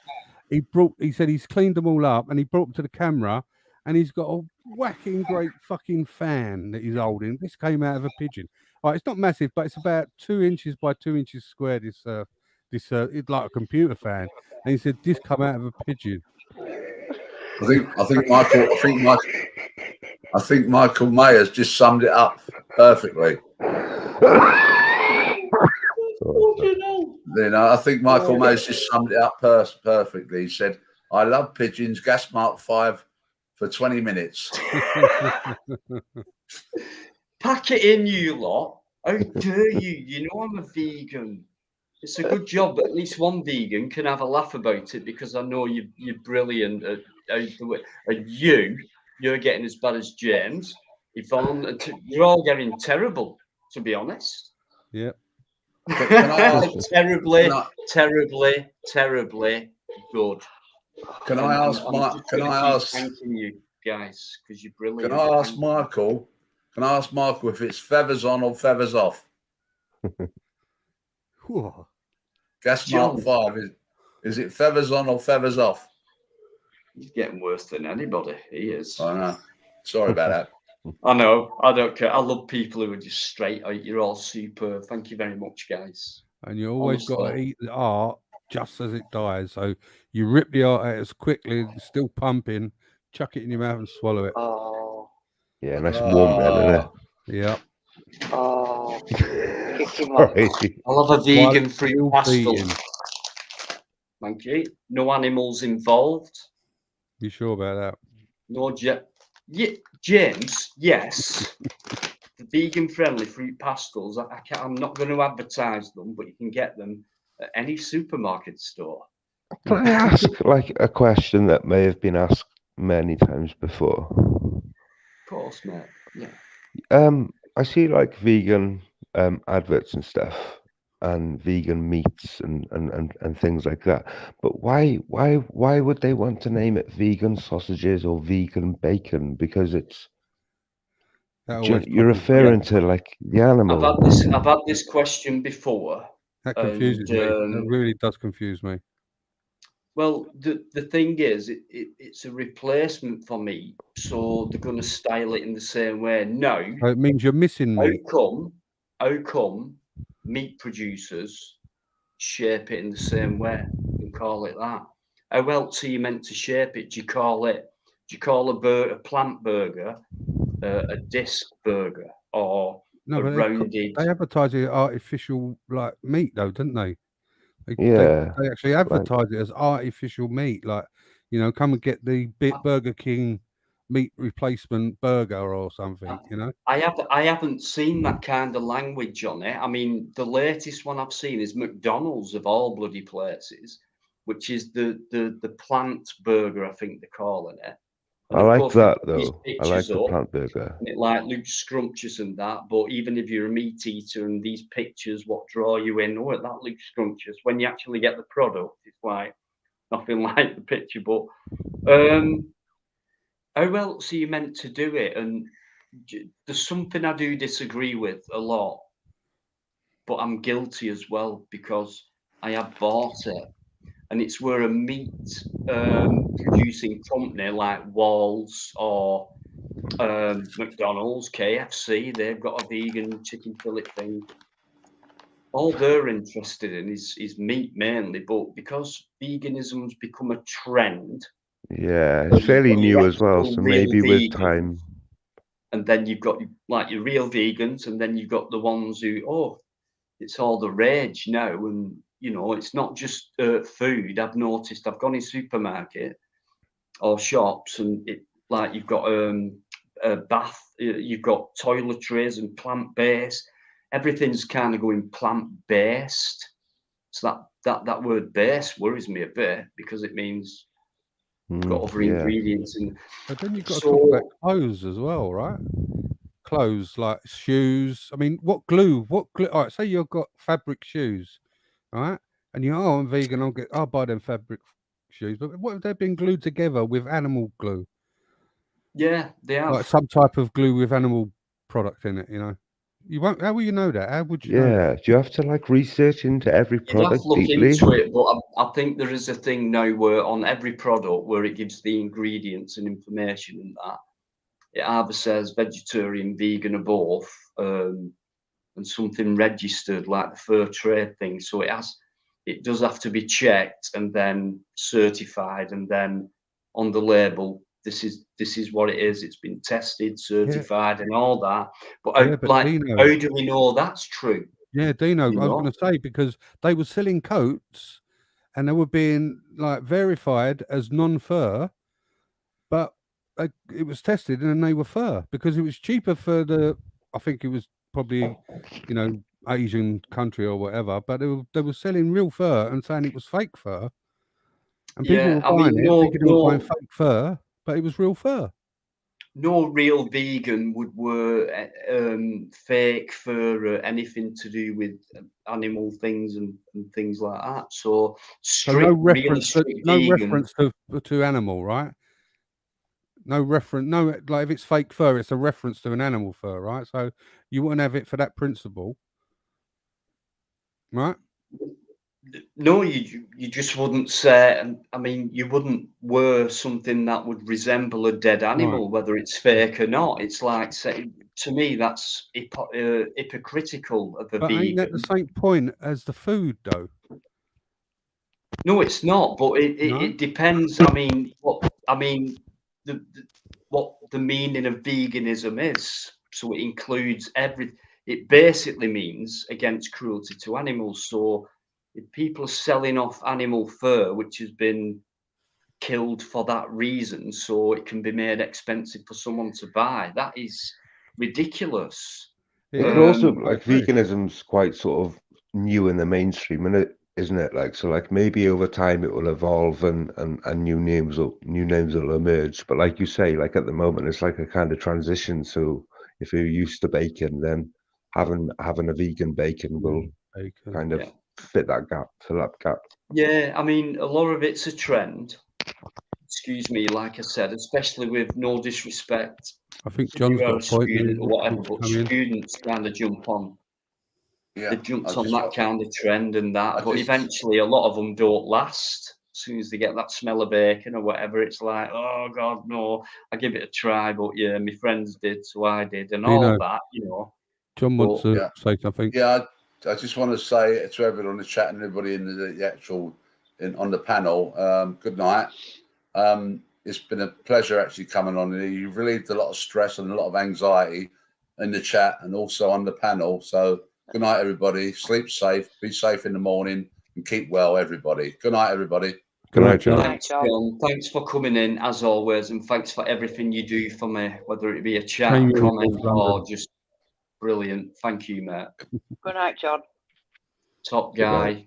he said he's cleaned them all up, and he brought them to the camera, and he's got a whacking great fucking fan that he's holding. This came out of a pigeon. All right, it's not massive, but it's about 2 inches by 2 inches square. It's like a computer fan, and he said this come out of a pigeon. I think Michael May has just summed it up perfectly. I think Michael May's just summed it up perfectly. He said, "I love pigeons. Gas Mark 5 for 20 minutes." Pack it in, you lot. How dare you? You know I'm a vegan. It's a good job, but at least one vegan can have a laugh about it because I know you're brilliant at and you're getting as bad as James, Yvonne. You're all getting terrible, to be honest. Yeah. Terribly good. Can I ask thanking you guys because you're brilliant. Can I ask Michael if it's feathers on or feathers off? Gas Mark 5 is it feathers on or feathers off? He's getting worse than anybody. He is. I know. Sorry about that. I know. I don't care. I love people who are just straight out. You're all super. Thank you very much, guys. And you always got to eat the art just as it dies. So you rip the art out as quickly, it's still pumping, chuck it in your mouth and swallow it. Oh. Yeah, nice and warm then, isn't it? Yeah. Oh. I'll have a vegan fruit pastel. Thank you. No animals involved. You sure about that? No, James, yes. The vegan-friendly fruit pastels, I'm not going to advertise them, but you can get them at any supermarket store. Can I ask a question that may have been asked many times before? Of course, mate. Yeah. I see vegan adverts and stuff, and vegan meats and things like that. But why would they want to name it vegan sausages or vegan bacon? Because you're referring to the animal. I've had this question before. That confuses me. That really does confuse me. Well, the thing is, it's a replacement for meat, so they're going to style it in the same way. No, it means you're missing meat. How come meat producers shape it in the same way and call it that? How else are you meant to shape it? Do you call a plant burger a disc burger or a rounded? They advertise it as artificial meat though, don't they? They actually advertise it as artificial meat, come and get the Burger King meat replacement burger or something, I haven't seen that kind of language on it. I mean, the latest one I've seen is McDonald's of all bloody places, which is the plant burger, I think they're calling it. I like that though. I like the plant burger. And it like looks scrumptious and that, but even if you're a meat eater and these pictures what draw you in, oh, that looks scrumptious. When you actually get the product, it's like nothing like the picture. But how else are you meant to do it? And there's something I do disagree with a lot, but I'm guilty as well because I have bought it. And it's where a meat producing company like Walls or McDonald's, KFC, they've got a vegan chicken fillet thing. All they're interested in is meat mainly, but because veganism's become a trend. Yeah, it's fairly new as well, so maybe with time. And then you've got like your real vegans, and then you've got the ones who, it's all the rage now, and you know, it's not just food. I've noticed. I've gone in supermarket or shops, and it like you've got a bath, you've got toiletries and plant-based. Everything's kind of going plant-based. So that word "base" worries me a bit because it means you've got other ingredients. And but then you've got to talk about clothes as well, right? Clothes like shoes. I mean, what glue? All right, say you've got fabric shoes, right? And I'm vegan. I'll buy them fabric shoes. But what if they've been glued together with animal glue? Yeah, they have. Like some type of glue with animal product in it. You know, you won't. How will you know that? How would you? know that? Do you have to like research into every product deeply? Into it, but I think there is a thing now where on every product where it gives the ingredients and information and that. It either says vegetarian, vegan, or both, and something registered like the fair trade thing. So it does have to be checked and then certified, and then on the label, this is what it is. It's been tested, certified, and all that. But Dino, how do we know that's true? Yeah, Dino, I was going to say, because they were selling coats, and they were being like verified as non-fur, but it was tested and they were fur because it was cheaper for I think it was probably, Asian country or whatever, but they were selling real fur and saying it was fake fur, and people were buying it thinking they were buying fake fur, but it was real fur. No real vegan would wear fake fur or anything to do with animal things and things like that. So no reference to animal, right? No reference, like if it's fake fur, it's a reference to an animal fur, right? So you wouldn't have it for that principle, right? No, you just wouldn't say. I mean, you wouldn't wear something that would resemble a dead animal, whether it's fake or not. It's like, to me, that's hypocritical of a vegan. Ain't that the same point as the food, though? No, it's not. But it depends. I mean, what the meaning of veganism is. So it includes everything. It basically means against cruelty to animals. So if people are selling off animal fur, which has been killed for that reason, so it can be made expensive for someone to buy, that is ridiculous. But also, like, veganism's quite sort of new in the mainstream, isn't it? Like, so like maybe over time it will evolve and new names will emerge. But like you say, like at the moment it's like a kind of transition. So if you're used to bacon, then having a vegan bacon will kind of fill that gap. Yeah, I mean, a lot of it's a trend. Excuse me, like I said, especially with no disrespect. I think John's got a student or whatever, but students kind of jump on. Yeah, they've jumped on that kind of trend and that, but eventually a lot of them don't last. As soon as they get that smell of bacon or whatever, it's like, oh God, no, I give it a try. But yeah, my friends did, so I did, and all that, John wants to say something. Yeah, I just want to say to everyone in the chat and everybody in the actual on the panel, good night. It's been a pleasure actually coming on here. You've relieved a lot of stress and a lot of anxiety in the chat and also on the panel. So good night, everybody. Sleep safe, be safe in the morning, and keep well, everybody. Good night, everybody. Good night, John. Thanks, John. Thanks for coming in, as always, and thanks for everything you do for me, whether it be a chat, a comment, or just brilliant. Thank you, mate. Good night, John. Top guy.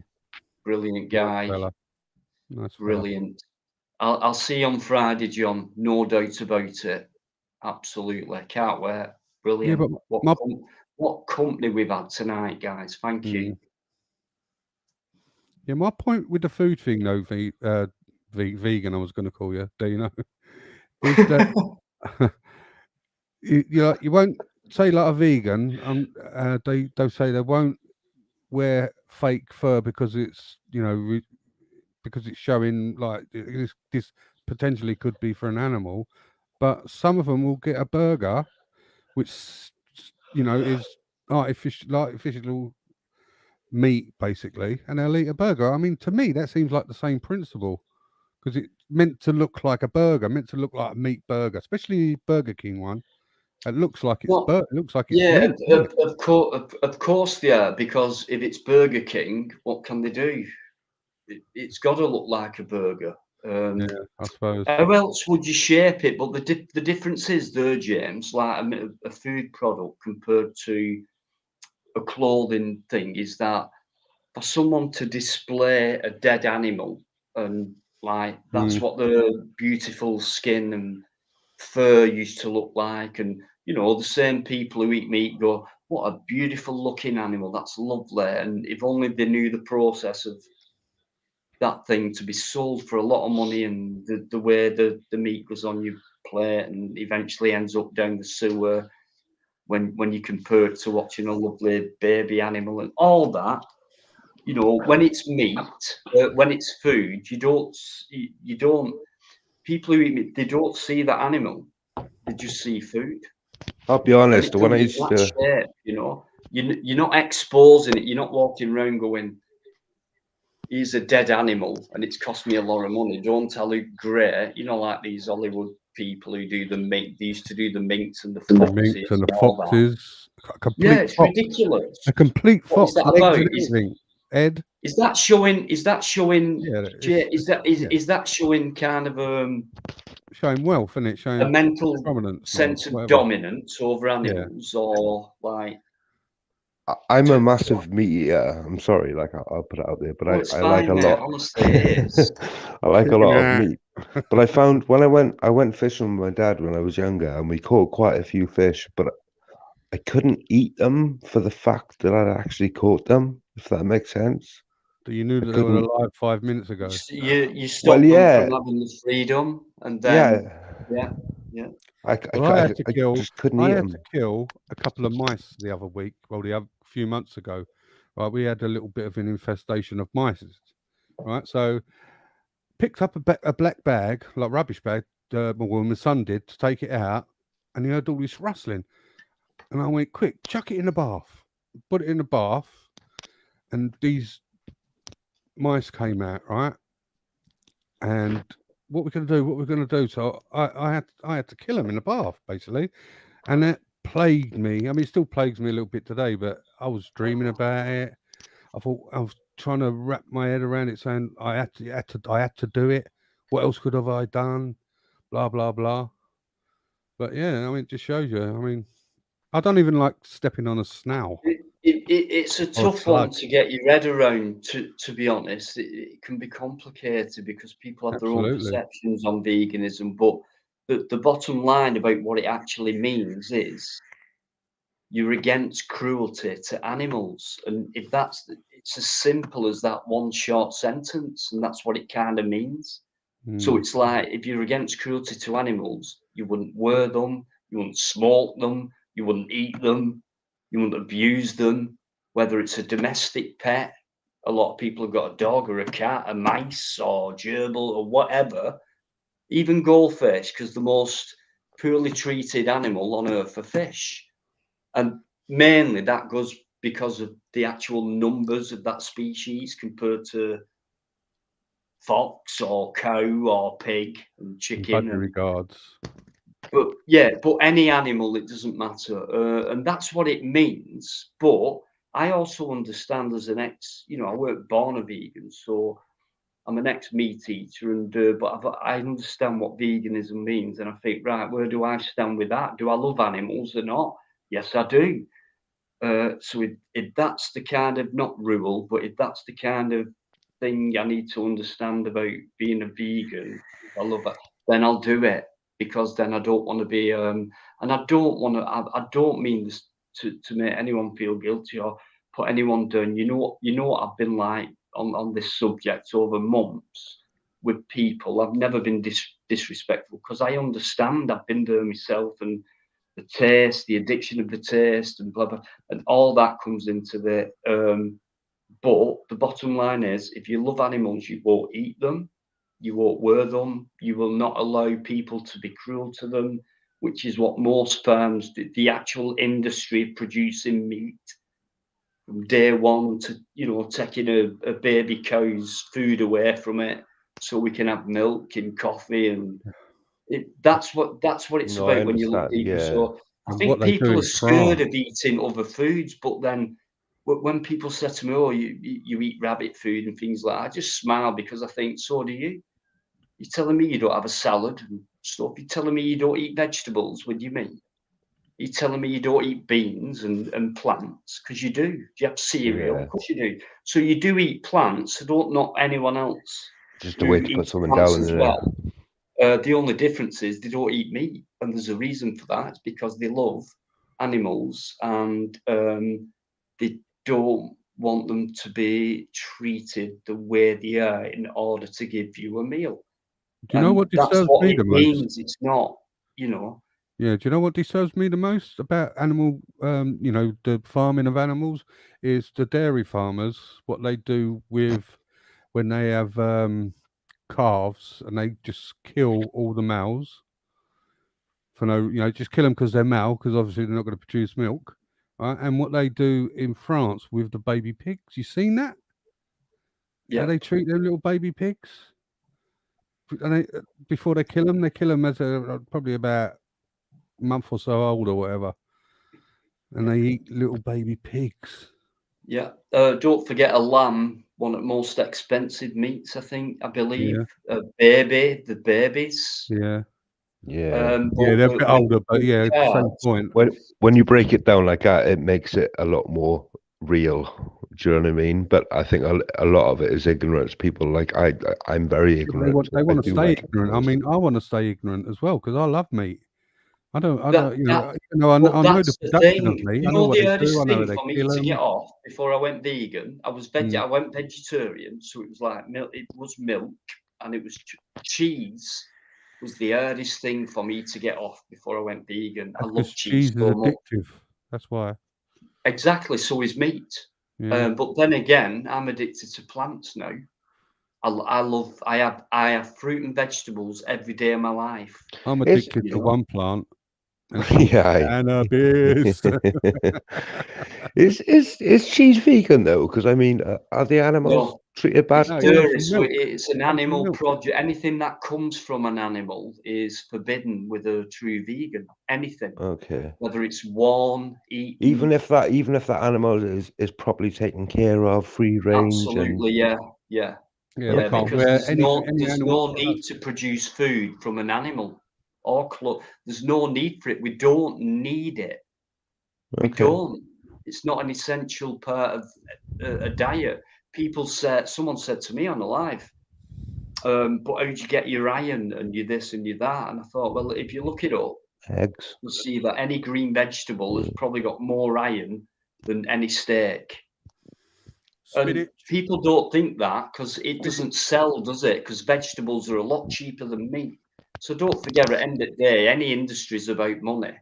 Brilliant guy. Nice brilliant. I'll see you on Friday, John. No doubt about it. Absolutely. Can't wait. Brilliant. Yeah, but what company we've had tonight, guys. Thank you. Yeah, my point with the food thing, though, vegan, I was going to call you, Dino, is that you won't say like a vegan. They'll say they won't wear fake fur because it's because it's showing like this potentially could be for an animal, but some of them will get a burger, which is artificial meat basically, and they'll eat a burger. I mean, to me, that seems like the same principle because it's meant to look like a burger, meant to look like a meat burger, especially Burger King one. It looks like it's it looks like it's meat. Of course they are, because if it's Burger King, what can they do? It's got to look like a burger. Yeah, I suppose. How else would you shape it? But the difference is there, James, like a food product compared to a clothing thing, is that for someone to display a dead animal and like that's what the beautiful skin and fur used to look like, and the same people who eat meat go, what a beautiful looking animal, that's lovely. And if only they knew the process of that thing to be sold for a lot of money, and the way the meat goes on your plate and eventually ends up down the sewer when you compare it to watching a lovely baby animal and all that. When it's meat, when it's food, you don't people who eat meat, they don't see that animal, they just see food. I'll be honest, when I used to shape, you're not exposing it, you're not walking around going, he's a dead animal and it's cost me a lot of money, don't I look great? Like these Hollywood people who do the mink, they used to do the minks and the foxes. The foxes. It's ridiculous. A complete fox. What is that about? Ed? Is that showing? Yeah, is that showing kind of showing wealth, isn't it? Showing a mental prominence, sense of dominance over animals, or like? I'm a massive meat eater. I'm sorry, like I'll put it out there, but I like a lot. Honestly, it is. I like a lot of meat. But I found when I went fishing with my dad when I was younger, and we caught quite a few fish, but I couldn't eat them for the fact that I'd actually caught them. If that makes sense. You knew that they were alive 5 minutes ago. You stopped them from having the freedom, and then I had to kill a couple of mice the other week. Well, a few months ago, right? We had a little bit of an infestation of mice, right? So picked up a black bag, like rubbish bag. My son did, to take it out, and he heard all this rustling, and I went, quick, chuck it in the bath. Put it in the bath, and these mice came out, right? And what we're going to do? So I had to kill him in the bath, basically, and that plagued me. I mean, it still plagues me a little bit today, but I was dreaming about it. I was trying to wrap my head around it, saying I had to do it. What else could have I done? Blah blah blah. But yeah, I mean, it just shows you. I mean, I don't even like stepping on a snail. It's a tough one to get your head around, to be honest. It can be complicated because people have their own perceptions on veganism, but the bottom line about what it actually means is you're against cruelty to animals. And if it's as simple as that one short sentence, and that's what it kind of means. So it's like, if you're against cruelty to animals, you wouldn't wear them, you wouldn't smoke them, you wouldn't eat them, you wouldn't abuse them, whether it's a domestic pet. A lot of people have got a dog or a cat, a mice or gerbil or whatever, even goldfish, because the most poorly treated animal on earth are fish. And mainly that goes because of the actual numbers of that species compared to fox or cow or pig and chicken. Regards. But any animal, it doesn't matter, and that's what it means. But I also understand, as an I weren't born a vegan, so I'm an ex-meat eater, and but I understand what veganism means, and I think, right, where do I stand with that? Do I love animals or not? Yes, I do. So if that's the kind of, not rule, but if that's the kind of thing I need to understand about being a vegan, I love it, then I'll do it, because then I don't want to be, and I don't want to, I don't mean this to make anyone feel guilty or put anyone down. You know what I've been like on this subject over months with people. I've never been disrespectful, because I understand. I've been there myself, and the taste, the addiction of the taste, and blah blah, and all that comes into the. But the bottom line is, if you love animals, you won't eat them, you won't wear them, you will not allow people to be cruel to them, which is what most firms, the actual industry of producing meat, from day one to, taking a baby cow's food away from it so we can have milk and coffee, and that's what it's No, I about when you look understand. deeper. Yeah. So I And what think they do people in are scared France. of eating other foods, but then when people say to me, "Oh, you eat rabbit food and things like that," I just smile, because I think, so do you. You're telling me you don't have a salad and stuff. You're telling me you don't eat vegetables with your meat. You're telling me you don't eat beans and plants, because you do. Do you have cereal? Yeah. Of course you do. So you do eat plants. So don't knock anyone else Just a who way to put eats someone plants down as in there. well. The only difference is they don't eat meat, and there's a reason for that. It's because they love animals, and they don't want them to be treated the way they are in order to give you a meal. Do you know what That's disturbs what me it the most? means. It's not, Yeah, do you know what disturbs me the most about animal, the farming of animals, is the dairy farmers, what they do with when they have calves, and they just kill all the males for no, just kill them because they're male, because obviously they're not going to produce milk, right? And what they do in France with the baby pigs, you seen that? Yeah. How they treat their little baby pigs? And before they kill them as probably about a month or so old or whatever, and they eat little baby pigs. Yeah. Don't forget a lamb, one of the most expensive meats, I believe. Yeah. The babies. Yeah. Yeah. Yeah, they're a bit older, but yeah, it's the same point. When you break it down like that, it makes it a lot more real. Do you know what I mean? But I think a lot of it is ignorance. People I'm very ignorant. They want I to do stay like ignorant. I animals. mean, I want to stay ignorant as well, because I love meat. I don't, But I know the that's the production of thing. meat. You I know know, what the they do. I hardest know how thing they for me kill to get them. off before I went vegan, I went vegetarian, so it was like milk. It was milk, and it was cheese. Was the hardest thing for me to get off before I went vegan. I That's love because cheese cheese is so much. addictive. That's why. Exactly. So is meat. Yeah. But then again, I'm addicted to plants now. I have fruit and vegetables every day of my life. I'm addicted to one plant. And it's cannabis. Is cheese vegan though? Because I mean, are the animals treated bad? It's dairy, so it's an animal product. Anything that comes from an animal is forbidden with a true vegan. Anything. Okay. Whether it's worn, eaten. Even if that animal is properly taken care of, free range. Absolutely, yeah. Yeah, Because there's no need to produce food from an animal or there's no need for it. We don't need it. We don't. It's not an essential part of a diet. Someone said to me on a live, but how do you get your iron and your this and your that? And I thought, well, if you look it up, eggs, you'll see that any green vegetable has probably got more iron than any steak. And people don't think that, because it doesn't sell, does it? Because vegetables are a lot cheaper than meat. So don't forget, at the end of the day, any industry is about money.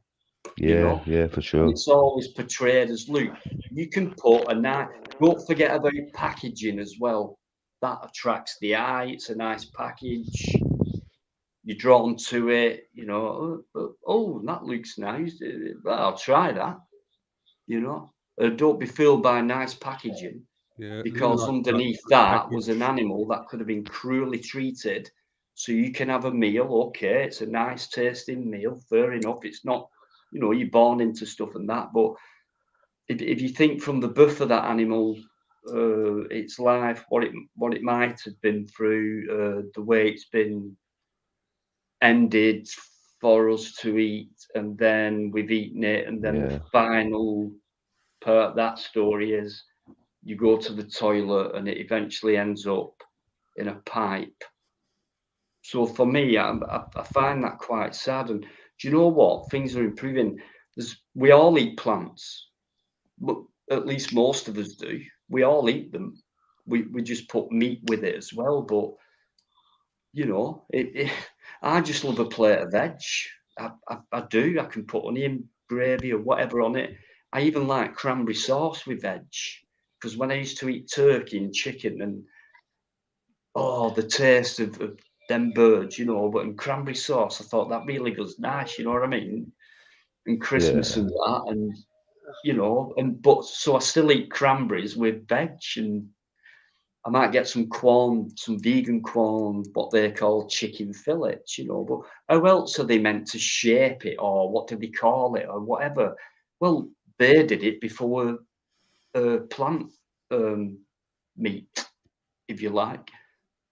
Yeah, for sure. And it's always portrayed as, look, you can put don't forget about packaging as well. That attracts the eye. It's a nice package. You're drawn to it, oh, that looks nice. I'll try that, Don't be fooled by nice packaging. Yeah, because underneath that was an animal that could have been cruelly treated. So you can have a meal, okay, it's a nice tasting meal, fair enough. It's not, you're born into stuff and that. But if you think from the birth of that animal, its life, what it might have been through, the way it's been ended for us to eat, and then we've eaten it, and then the final part of that story is you go to the toilet and it eventually ends up in a pipe. So for me, I find that quite sad. And do you know what? Things are improving. We all eat plants, but at least most of us do. We all eat them. We just put meat with it as well. But you know, I just love a plate of veg. I do. I can put onion gravy or whatever on it. I even like cranberry sauce with veg, because when I used to eat turkey and chicken, and the taste of them birds, you know, but in cranberry sauce, I thought that really goes nice. You know what I mean? And Christmas and that, and you know, but so I still eat cranberries with veg, and I might get some vegan corn, what they call chicken fillets, you know, but how else are they meant to shape it, or what do they call it, or whatever? Well, they did it before plant meat, if you like.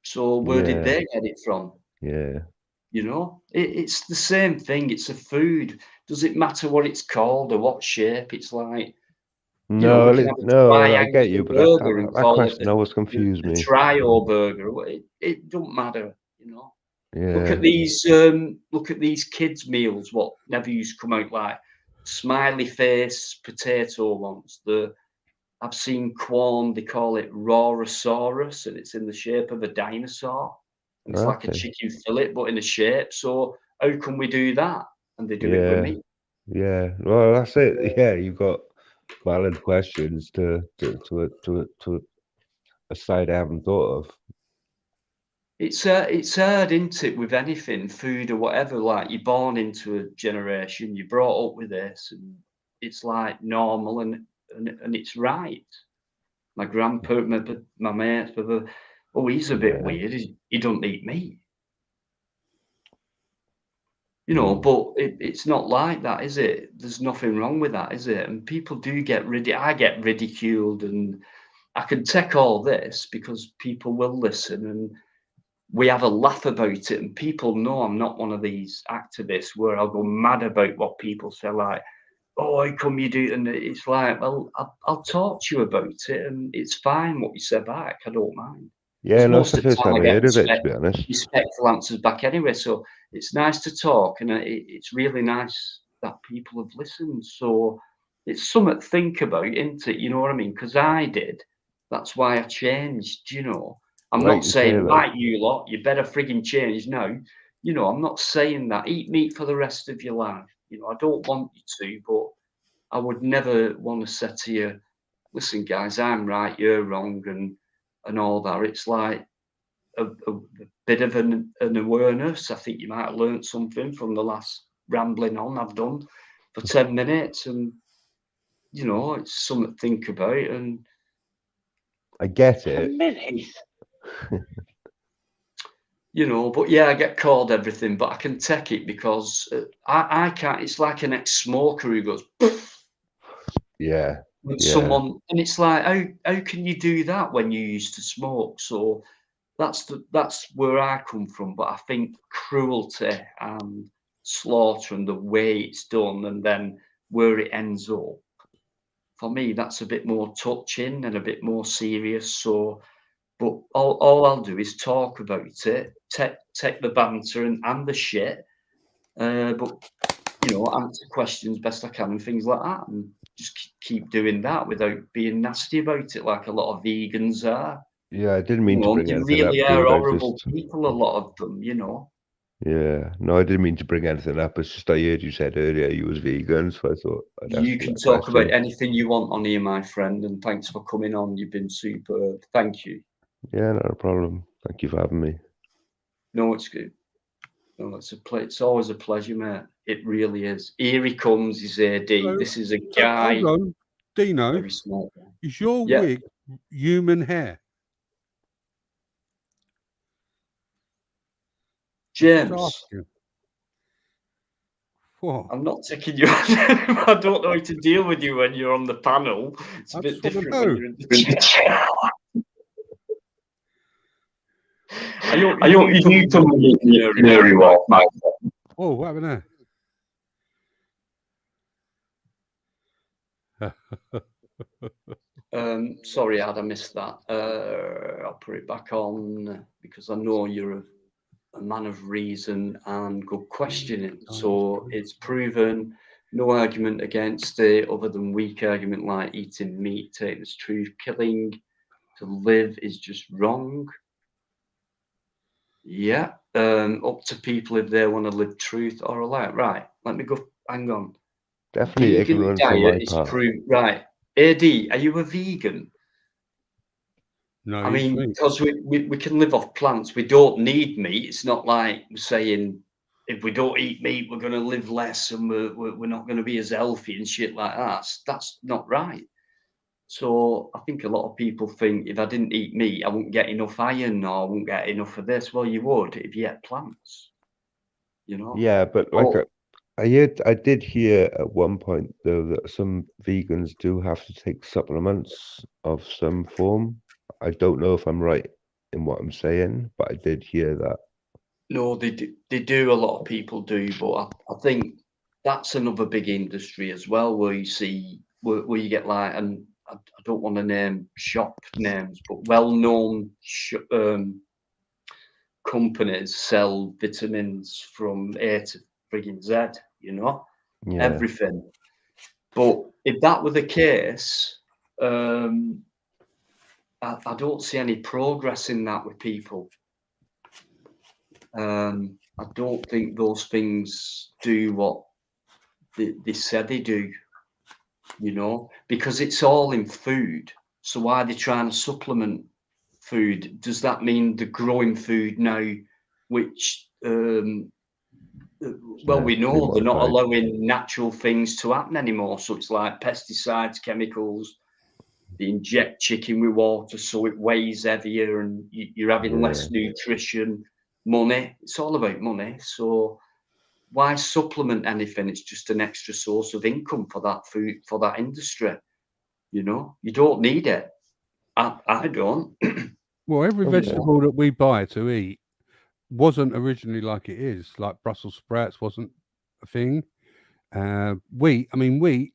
So where did they get it from? Yeah. You know, it's the same thing. It's a food. Does it matter what it's called or what shape it's like? No, I get you, but that call question always confused me. A trio burger. It don't matter, you know. Yeah. Look at these kids' meals. What never used to come out, like smiley face potato ones. I've seen corn. They call it Rorosaurus, and it's in the shape of a dinosaur. And it's like a chicken fillet, but in a shape. So how can we do that? And they do it with meat. Yeah. Well, that's it. Yeah, you've got valid questions to a side I haven't thought of. It's hard, isn't it, with anything, food or whatever. Like, you're born into a generation, you're brought up with this, and it's like normal, and it's right. My grandpa, my mates, he's a bit weird. He don't eat meat. You know, but it's not like that, is it? There's nothing wrong with that, is it? And people do I get ridiculed, and I can take all this because people will listen, and we have a laugh about it, and people know I'm not one of these activists where I'll go mad about what people say, like, oh, how come you do? And it's like, well, I'll talk to you about it, and it's fine what you say back. I don't mind. Yeah, no, most it's the of the first time time I I get heard of it, to be honest. respectful answers back anyway. So it's nice to talk, and it's really nice that people have listened. So it's something to think about, isn't it? You know what I mean? Because I did. That's why I changed, you know. I'm not saying, right, you lot, you better frigging change now. You know, I'm not saying that. Eat meat for the rest of your life. You know, I don't want you to, but I would never want to say to you, listen, guys, I'm right, you're wrong, and all that. It's like a bit of an awareness. I think you might have learned something from the last rambling on I've done for 10 minutes, and you know, it's something to think about. And I get it. 10 minutes. You know, but yeah, I get called everything, but I can take it because I can't. It's like an ex-smoker who goes, poof. Yeah. When someone, and it's like, how can you do that when you used to smoke? So that's where I come from. But I think cruelty and slaughter and the way it's done, and then where it ends up, for me, that's a bit more touching and a bit more serious. So, but all I'll do is talk about it, take the banter and the shit, but you know, answer questions best I can and things like that, and just keep doing that without being nasty about it, like a lot of vegans are. Yeah, I didn't mean to bring anything up. They really are horrible people, a lot of them, you know. Yeah, no, I didn't mean to bring anything up. It's just I heard you said earlier you was vegan, so I thought you can talk about anything you want on here, my friend, and thanks for coming on. You've been superb. Thank you. Yeah, not a problem. Thank you for having me. No, it's good. No, it's always a pleasure, mate. It really is. Here he comes, he's AD. This is a guy. Hold on, Dino. Is your wig human hair? James. Whoa. I'm not taking you on. I don't know how to deal with you when you're on the panel. It's a bit different when you're in the chair. I don't you need to very well, my friend. Oh, what happened there? Sorry, Ad, I missed that. I'll put it back on because I know you're a man of reason and good questioning. So it's proven, no argument against it other than weak argument like eating meat, taking as truth, killing to live is just wrong. Yeah, up to people if they want to live truth or a lie. Right, let me go. Hang on. Definitely ignorance on my part. Right. AD, are you a vegan? No, I mean, because we can live off plants. We don't need meat. It's not like we're saying if we don't eat meat, we're going to live less and we're not going to be as healthy and shit like that. That's not right. So I think a lot of people think if I didn't eat meat, I wouldn't get enough iron or I wouldn't get enough of this. Well, you would if you ate plants, you know? Yeah, but like I did hear at one point though that some vegans do have to take supplements of some form. I don't know if I'm right in what I'm saying, but I did hear that. No, they do. A lot of people do, but I think that's another big industry as well, where you see where you get like, and I don't want to name shop names, but well-known companies sell vitamins from A to frigging Z, you know, everything. But if that were the case, I don't see any progress in that with people. I don't think those things do what they said they do, you know, because it's all in food. So why are they trying to supplement food? Does that mean they're growing food now, which, well, we know they're not allowing natural things to happen anymore. So it's like pesticides, chemicals. They inject chicken with water so it weighs heavier and you're having less nutrition. Money, it's all about money. So why supplement anything? It's just an extra source of income for that food, for that industry. You know, you don't need it. I don't. Well, every vegetable that we buy to eat wasn't originally like it is. Like Brussels sprouts wasn't a thing. Wheat,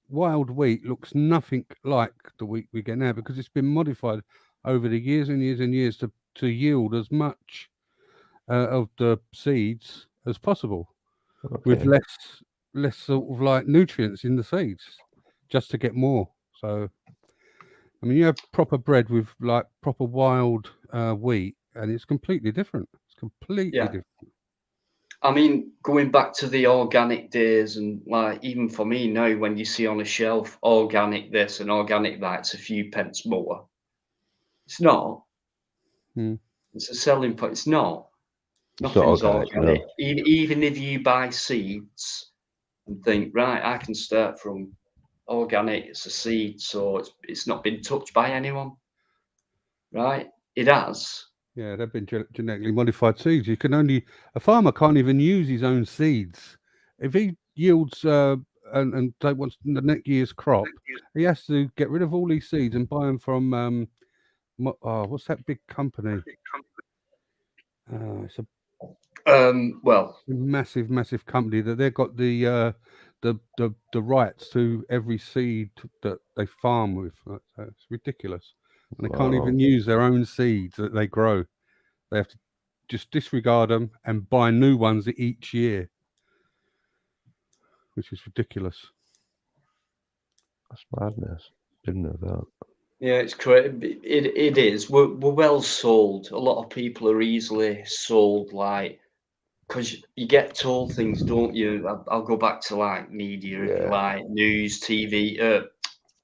wild wheat looks nothing like the wheat we get now because it's been modified over the years and years and years to yield as much of the seeds as possible with less sort of like nutrients in the seeds just to get more. So I mean, you have proper bread with like proper wild wheat and it's completely different. It's completely different. I mean, going back to the organic days and like even for me now, when you see on a shelf organic this and organic that, it's a few pence more. It's not. It's a selling point. It's not. Nothing's organic. No. Even if you buy seeds and think, right, I can start from organic. It's a seed, so it's not been touched by anyone. Right? It has. Yeah, they've been genetically modified seeds. A farmer can't even use his own seeds. If he yields and wants the next year's crop, he has to get rid of all these seeds and buy them from what's that big company? It's a massive company that they've got the rights to every seed that they farm with. It's ridiculous. And they can't even use their own seeds that they grow. They have to just disregard them and buy new ones each year, which is ridiculous. That's madness. Didn't know that. Yeah, it's correct. It is. We're well sold. A lot of people are easily sold, like, because you get told things, don't you? I'll go back to like media, if you like, news, TV,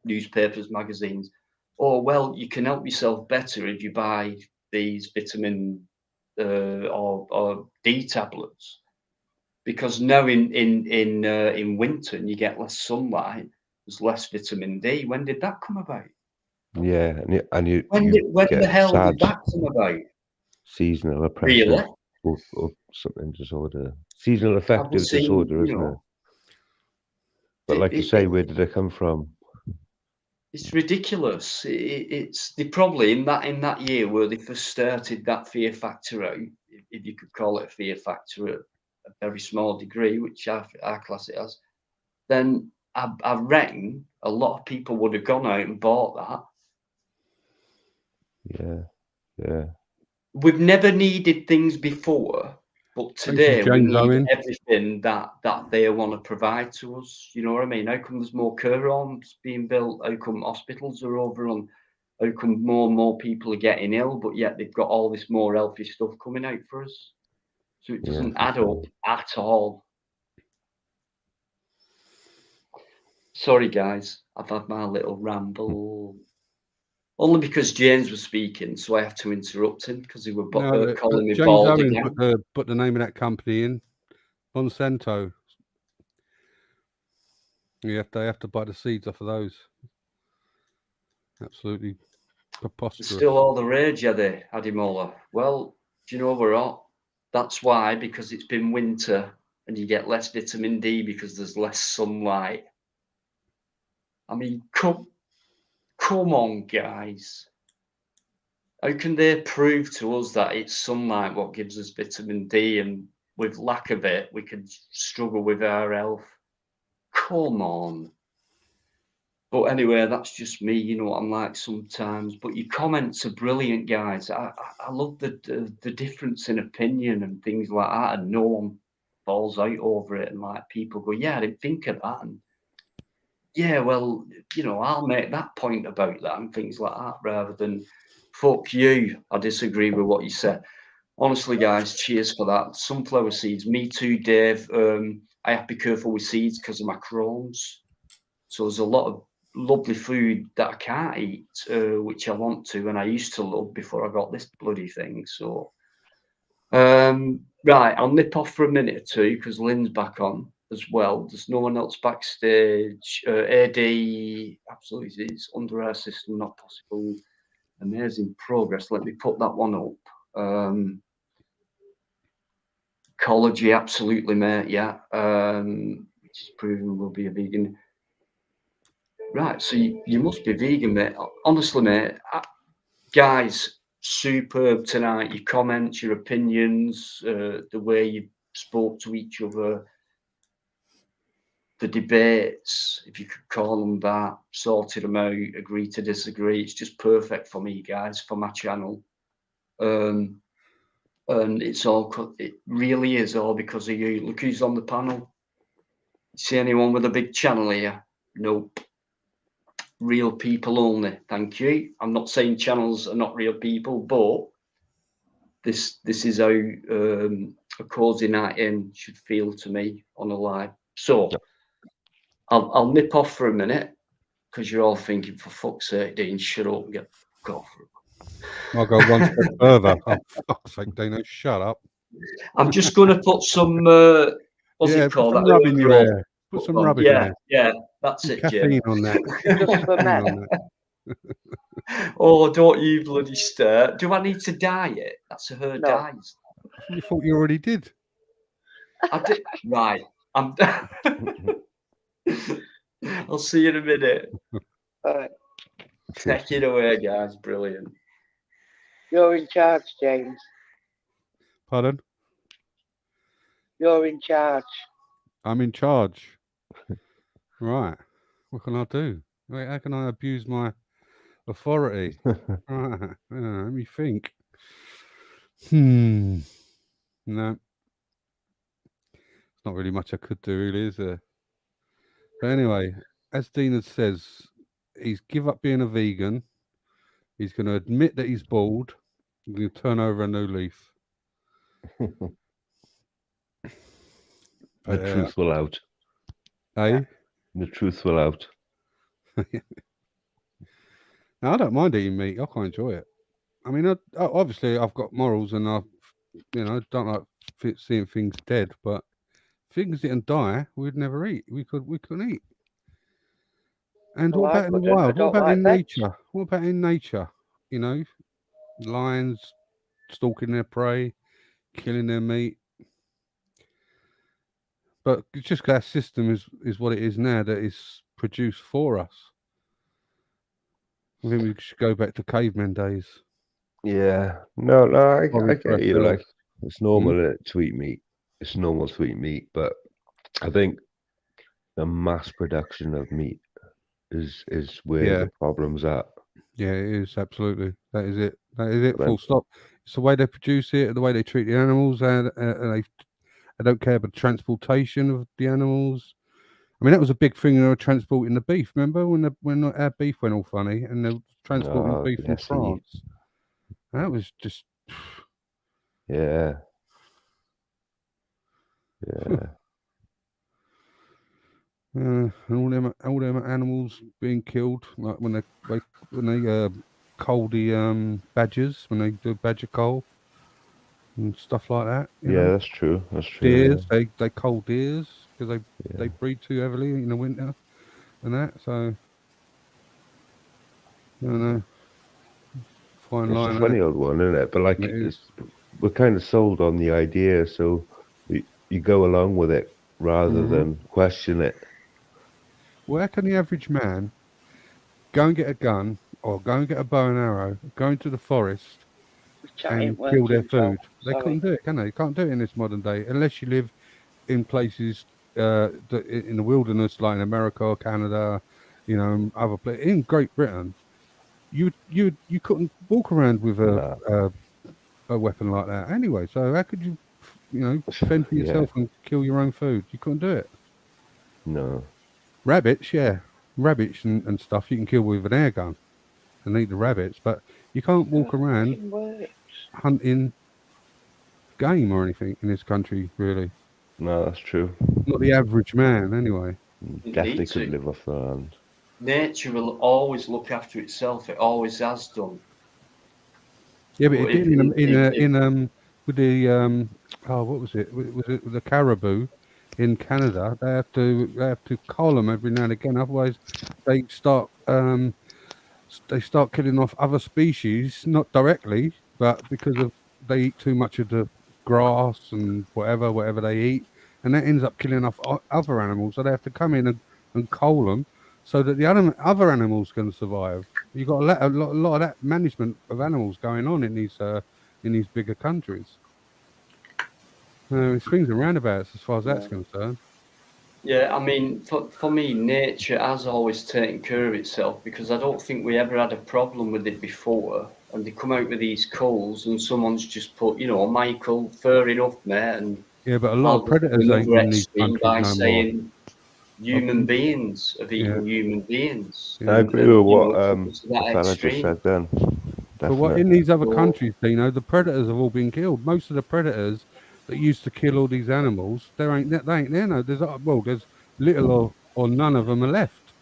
newspapers, magazines. Oh, well, you can help yourself better if you buy these vitamin or D tablets, because now in winter and you get less sunlight, there's less vitamin D. When did that come about? Yeah, and you when the hell did that come about? Seasonal oppression, really? or something disorder, seasonal affective disorder, isn't it? But like you say, where did it come from? It's ridiculous. It's they probably in that year where they first started that fear factor out, if you could call it a fear factor at a very small degree, which I class it as. Then I reckon a lot of people would have gone out and bought that, Yeah. We've never needed things before, but today we James need Owen. everything that they want to provide to us. You know what I mean? How come there's more care homes being built? How come hospitals are overrun? How come more and more people are getting ill, but yet they've got all this more healthy stuff coming out for us? So it doesn't add up at all. Sorry, guys, I've had my little ramble. Only because James was speaking, so I have to interrupt him because he was calling me James bald Owen again. put the name of that company in. Monsanto. They have to buy the seeds off of those. Absolutely preposterous. They're still all the rage, are they, Adimola? Well, do you know what? That's why, because it's been winter and you get less vitamin D because there's less sunlight. I mean, come on, guys. How can they prove to us that it's sunlight what gives us vitamin D, and with lack of it, we can struggle with our health? Come on. But anyway, that's just me. You know what I'm like sometimes. But your comments are brilliant, guys. I love the difference in opinion and things like that, and no one falls out over it. And like people go, yeah, I didn't think of that. And yeah, well, you know, I'll make that point about that and things like that, rather than fuck you, I disagree with what you said. Honestly, guys, cheers for that. Sunflower seeds, me too, Dave. I have to be careful with seeds because of my Crohn's. So there's a lot of lovely food that I can't eat, which I want to, and I used to love before I got this bloody thing. So, right, I'll nip off for a minute or two because Lynn's back on as well. There's no one else backstage. AD, absolutely, it's under our system, not possible. Amazing progress. Let me put that one up. Ecology, absolutely, mate. Yeah, which is proven will be a vegan. Right, so you must be vegan, mate. Honestly, mate, guys, superb tonight. Your comments, your opinions, the way you spoke to each other, the debates, if you could call them that, sorted them out, agree to disagree. It's just perfect for me, guys, for my channel. And it really is all because of you. Look who's on the panel. See anyone with a big channel here? Nope. Real people only. Thank you. I'm not saying channels are not real people, but this is how a cozy night in should feel to me on a live. So I'll nip off for a minute because you're all thinking, for fuck's sake, Dean, shut up and go for it. I'll go one step further. Oh, fuck's sake, Dino, shut up. I'm just going to put some what's it called? Put some rub in your hair. Put some rub in your hair. Yeah, that's it, caffeine Jim. on that. Just for men. Oh, don't you bloody stare. Do I need to dye it? That's her dyes. You thought you already did. I did. Right. I'm I'll see you in a minute. All right. Take it away, guys. Brilliant. You're in charge, James. Pardon? You're in charge. I'm in charge. Right. What can I do? Wait, how can I abuse my authority? Right. Let me think. No. It's not really much I could do, really, is there? But anyway, as Dina says, he's give up being a vegan. He's going to admit that he's bald. He's going to turn over a new leaf. The truth will out. Eh? The truth will out. Now, I don't mind eating meat. I quite enjoy it. I mean, obviously, I've got morals, and I don't like seeing things dead. But things didn't die, we'd never eat. We couldn't eat. And what about in the wild? What about in nature? What about in nature? You know, lions stalking their prey, killing their meat. But it's just our system is what it is now, that is produced for us. I think we should go back to caveman days. Yeah. No, I get you. Like, it's normal to eat meat. It's normal to eat meat, but I think the mass production of meat is where the problem's at. Yeah, it is, absolutely. That is it. That is it. Full stop. It's the way they produce it, the way they treat the animals, and they don't care about the transportation of the animals. I mean, that was a big thing. They were transporting the beef. Remember when our beef went all funny and they were transporting the beef from France? That was just yeah. And all them animals being killed, like when they cull the badgers, when they do badger cull and stuff like that. You know? That's true. That's true. Deers, they cull deers because they breed too heavily in the winter and that. So I don't know. Fine line. It's a funny old one, isn't it? But like, we're kind of sold on the idea, so you go along with it rather than question it. Where can the average man go and get a gun or go and get a bow and arrow, go into the forest and kill their food? They couldn't do it, can they? You can't do it in this modern day unless you live in places in the wilderness, like in America or Canada, you know, other places. In Great Britain, you couldn't walk around with a weapon like that anyway. So how could you fend for yourself and kill your own food? You couldn't do it. No. Rabbits, rabbits and stuff you can kill with an air gun and eat the rabbits, but you can't walk around hunting game or anything in this country, really. No, that's true. Not the average man, anyway. Definitely could live off the land. Nature will always look after itself. It always has done. Yeah, but it did with the what was it? Was it the caribou in Canada? They have to cull them every now and again, otherwise they start killing off other species, not directly, but because they eat too much of the grass and whatever they eat, and that ends up killing off other animals. So they have to come in and cull them so that the other animals can survive. You've got a lot of that management of animals going on in these bigger countries. It's swings and roundabouts as far as that's concerned. Yeah, I mean, for me, nature has always taken care of itself, because I don't think we ever had a problem with it before. And they come out with these culls, and someone's just put, Michael, fair enough, mate. And but a lot of predators ain't in these countries by no saying more. Human beings have eaten human beings. I agree with what the fella just said then. But what in these other countries, the predators have all been killed. Most of the predators that used to kill all these animals, they ain't there now. There's little or none of them are left,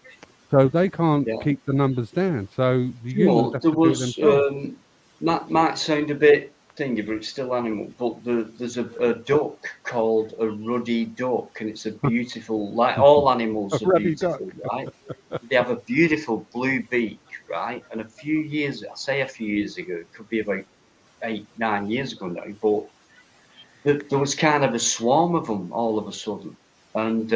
so they can't keep the numbers down. So the humans have to do it themselves. Might sound a bit thingy, but it's still animal. But there's a duck called a ruddy duck, and it's a beautiful, like all animals are beautiful, right? They have a beautiful blue beak, right? And a few years ago, it could be about 8-9 years ago now, but there was kind of a swarm of them all of a sudden, and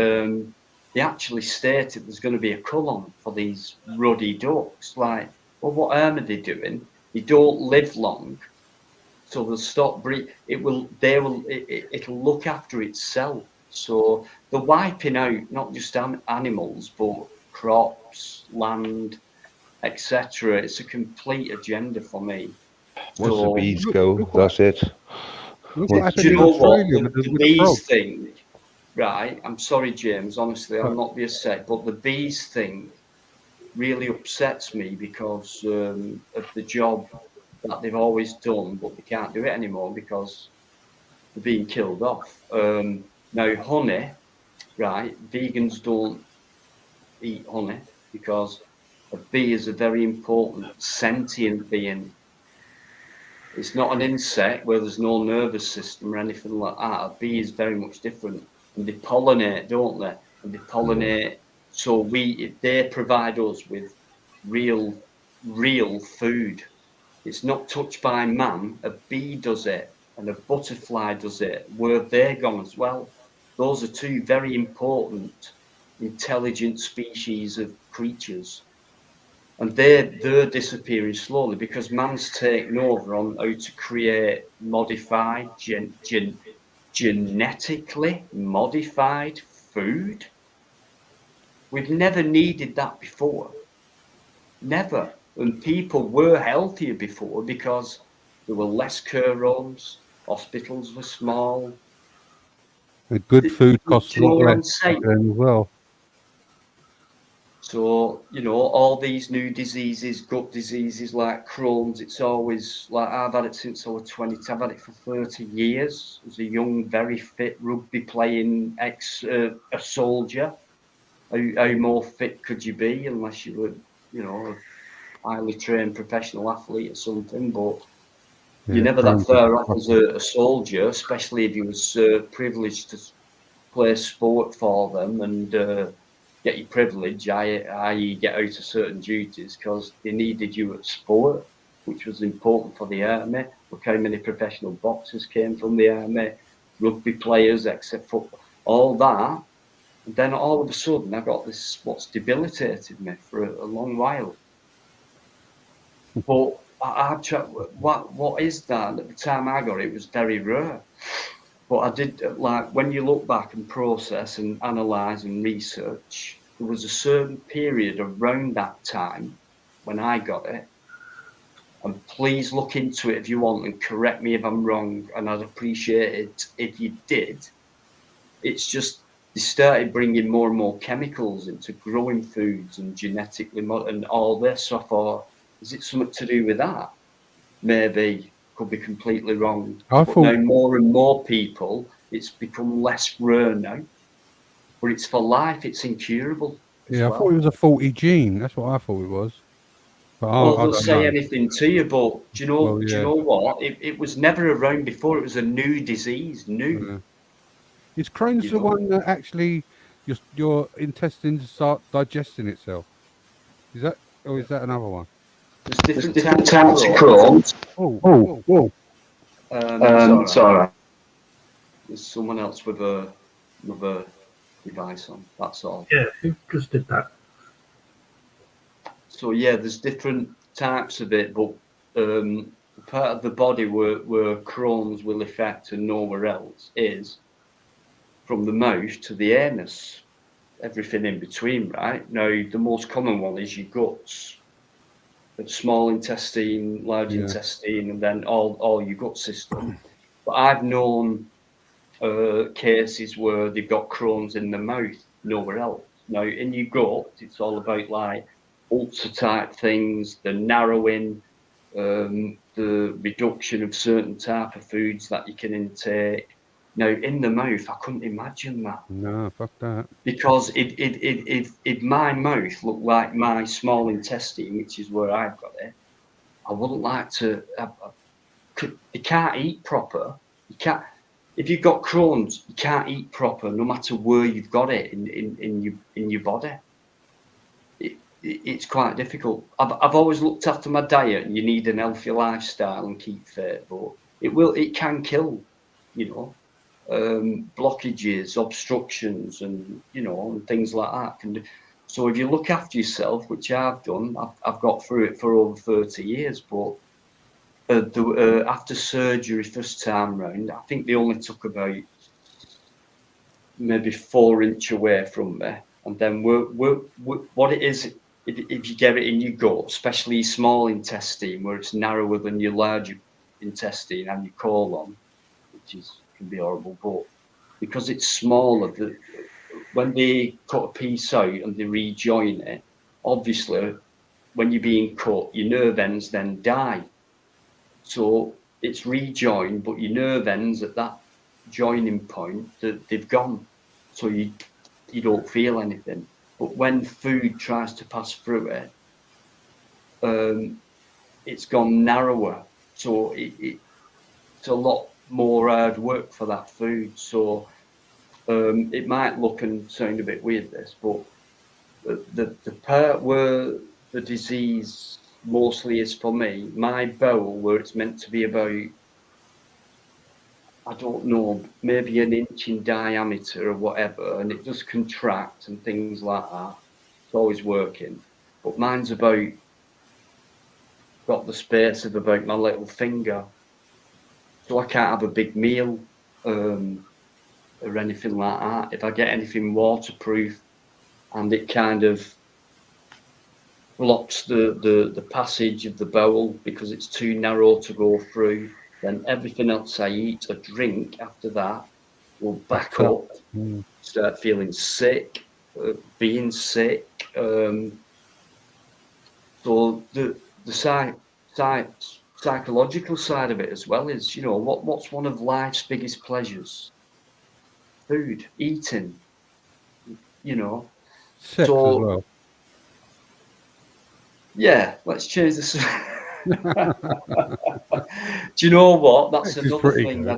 they actually stated there's going to be a cull-on for these ruddy ducks. Like, well, what harm are they doing? They don't live long, so they'll stop breeding. It'll look after itself. So they're wiping out not just animals, but crops, land, etc. It's a complete agenda for me. Once the bees go, that's it. Do you know what? The bees thing, right? I'm sorry, James. Honestly, I'll not be upset, but the bees thing really upsets me because of the job that they've always done, but they can't do it anymore because they're being killed off. Now, honey, right? Vegans don't eat honey because a bee is a very important sentient being. It's not an insect where there's no nervous system or anything like that. A bee is very much different, and they pollinate, don't they? And they pollinate. So they provide us with real food. It's not touched by man. A bee does it, and a butterfly does it. Where they're gone as well. Those are two very important, intelligent species of creatures. And they're disappearing slowly because man's taken over on how to create modified, genetically modified food. We've never needed that before. Never. And people were healthier before because there were less care homes, hospitals were small. And good food costs a lot what I'm less saying? as well. So, you know, all these new diseases, gut diseases like Crohn's, it's always like I've had it since I was 20. I've had it for 30 years. As a young, very fit rugby playing a soldier. How more fit could you be unless you were, you know, a highly trained professional athlete or something? But you're never that far off as a soldier, especially if you was privileged to play sport for them and get your privilege, i.e. get out of certain duties because they needed you at sport, which was important for the army. Look how many professional boxers came from the army, rugby players, except football, all that. And then all of a sudden I got this, what's debilitated me for a long while. But I've tried, what is that? At the time I got it, it was very rare. But I did, like, when you look back and process and analyse and research, there was a certain period around that time when I got it. And please look into it if you want and correct me if I'm wrong. And I'd appreciate it if you did. It's just they started bringing more and more chemicals into growing foods and genetically and all this. So I thought, is it something to do with that? Maybe. Could be completely wrong. But now more and more people, it's become less rare now. But it's for life, it's incurable. Yeah, I thought it was a faulty gene. That's what I thought it was. But well, they'll say anything to you, but do you know? Well, Do you know what? It was never around before. It was a new disease. New. Is Crohn's the one that actually your intestines start digesting itself? Is that, or is that another one? There's different types of Crohn's. Sorry. There's someone else with another device on. That's all. Yeah, who just did that? So yeah, there's different types of it, but the part of the body where Crohn's will affect and nowhere else is from the mouth to the anus, everything in between, right? Now, the most common one is your guts, the small intestine, large intestine, and then all your gut system. But I've known cases where they've got Crohn's in the mouth, nowhere else. Now, in your gut, it's all about like ulcer type things, the narrowing, the reduction of certain type of foods that you can intake. Now, in the mouth, I couldn't imagine that. No, fuck that. Because if my mouth looked like my small intestine, which is where I've got it, I wouldn't like to. You can't eat proper. You can't. If you've got Crohn's, you can't eat proper, no matter where you've got it in your body. It's quite difficult. I've always looked after my diet, and you need an healthy lifestyle and keep fit, but it can kill, you know, blockages, obstructions, and you know, and things like that. So if you look after yourself, which I've done, I've got through it for over 30 years, but after surgery first time round, I think they only took about maybe 4 inches away from me. And then what it is, if you get it in your gut, especially your small intestine, where it's narrower than your larger intestine and your colon, which can be horrible, but because it's smaller, when they cut a piece out and they rejoin it, obviously, when you're being cut, your nerve ends then die. So it's rejoined, but your nerve ends at that joining point, they've gone. So you don't feel anything. But when food tries to pass through it, it's gone narrower. So it's a lot more hard work for that food. So it might look and sound a bit weird, this, but the part where the disease mostly is for me, my bowel, where it's meant to be about, I don't know, maybe an inch in diameter or whatever, and it does contract and things like that. It's always working. But mine's got the space of about my little finger. So I can't have a big meal or anything like that. If I get anything waterproof and it kind of blocks the passage of the bowel because it's too narrow to go through. Then everything else I eat or drink after that will back up, start feeling sick, being sick. So the psychological side of it as well is, you know, what's one of life's biggest pleasures? Food, eating, you know. Sex as well. Yeah, let's change this. Do you know what? That's another thing. I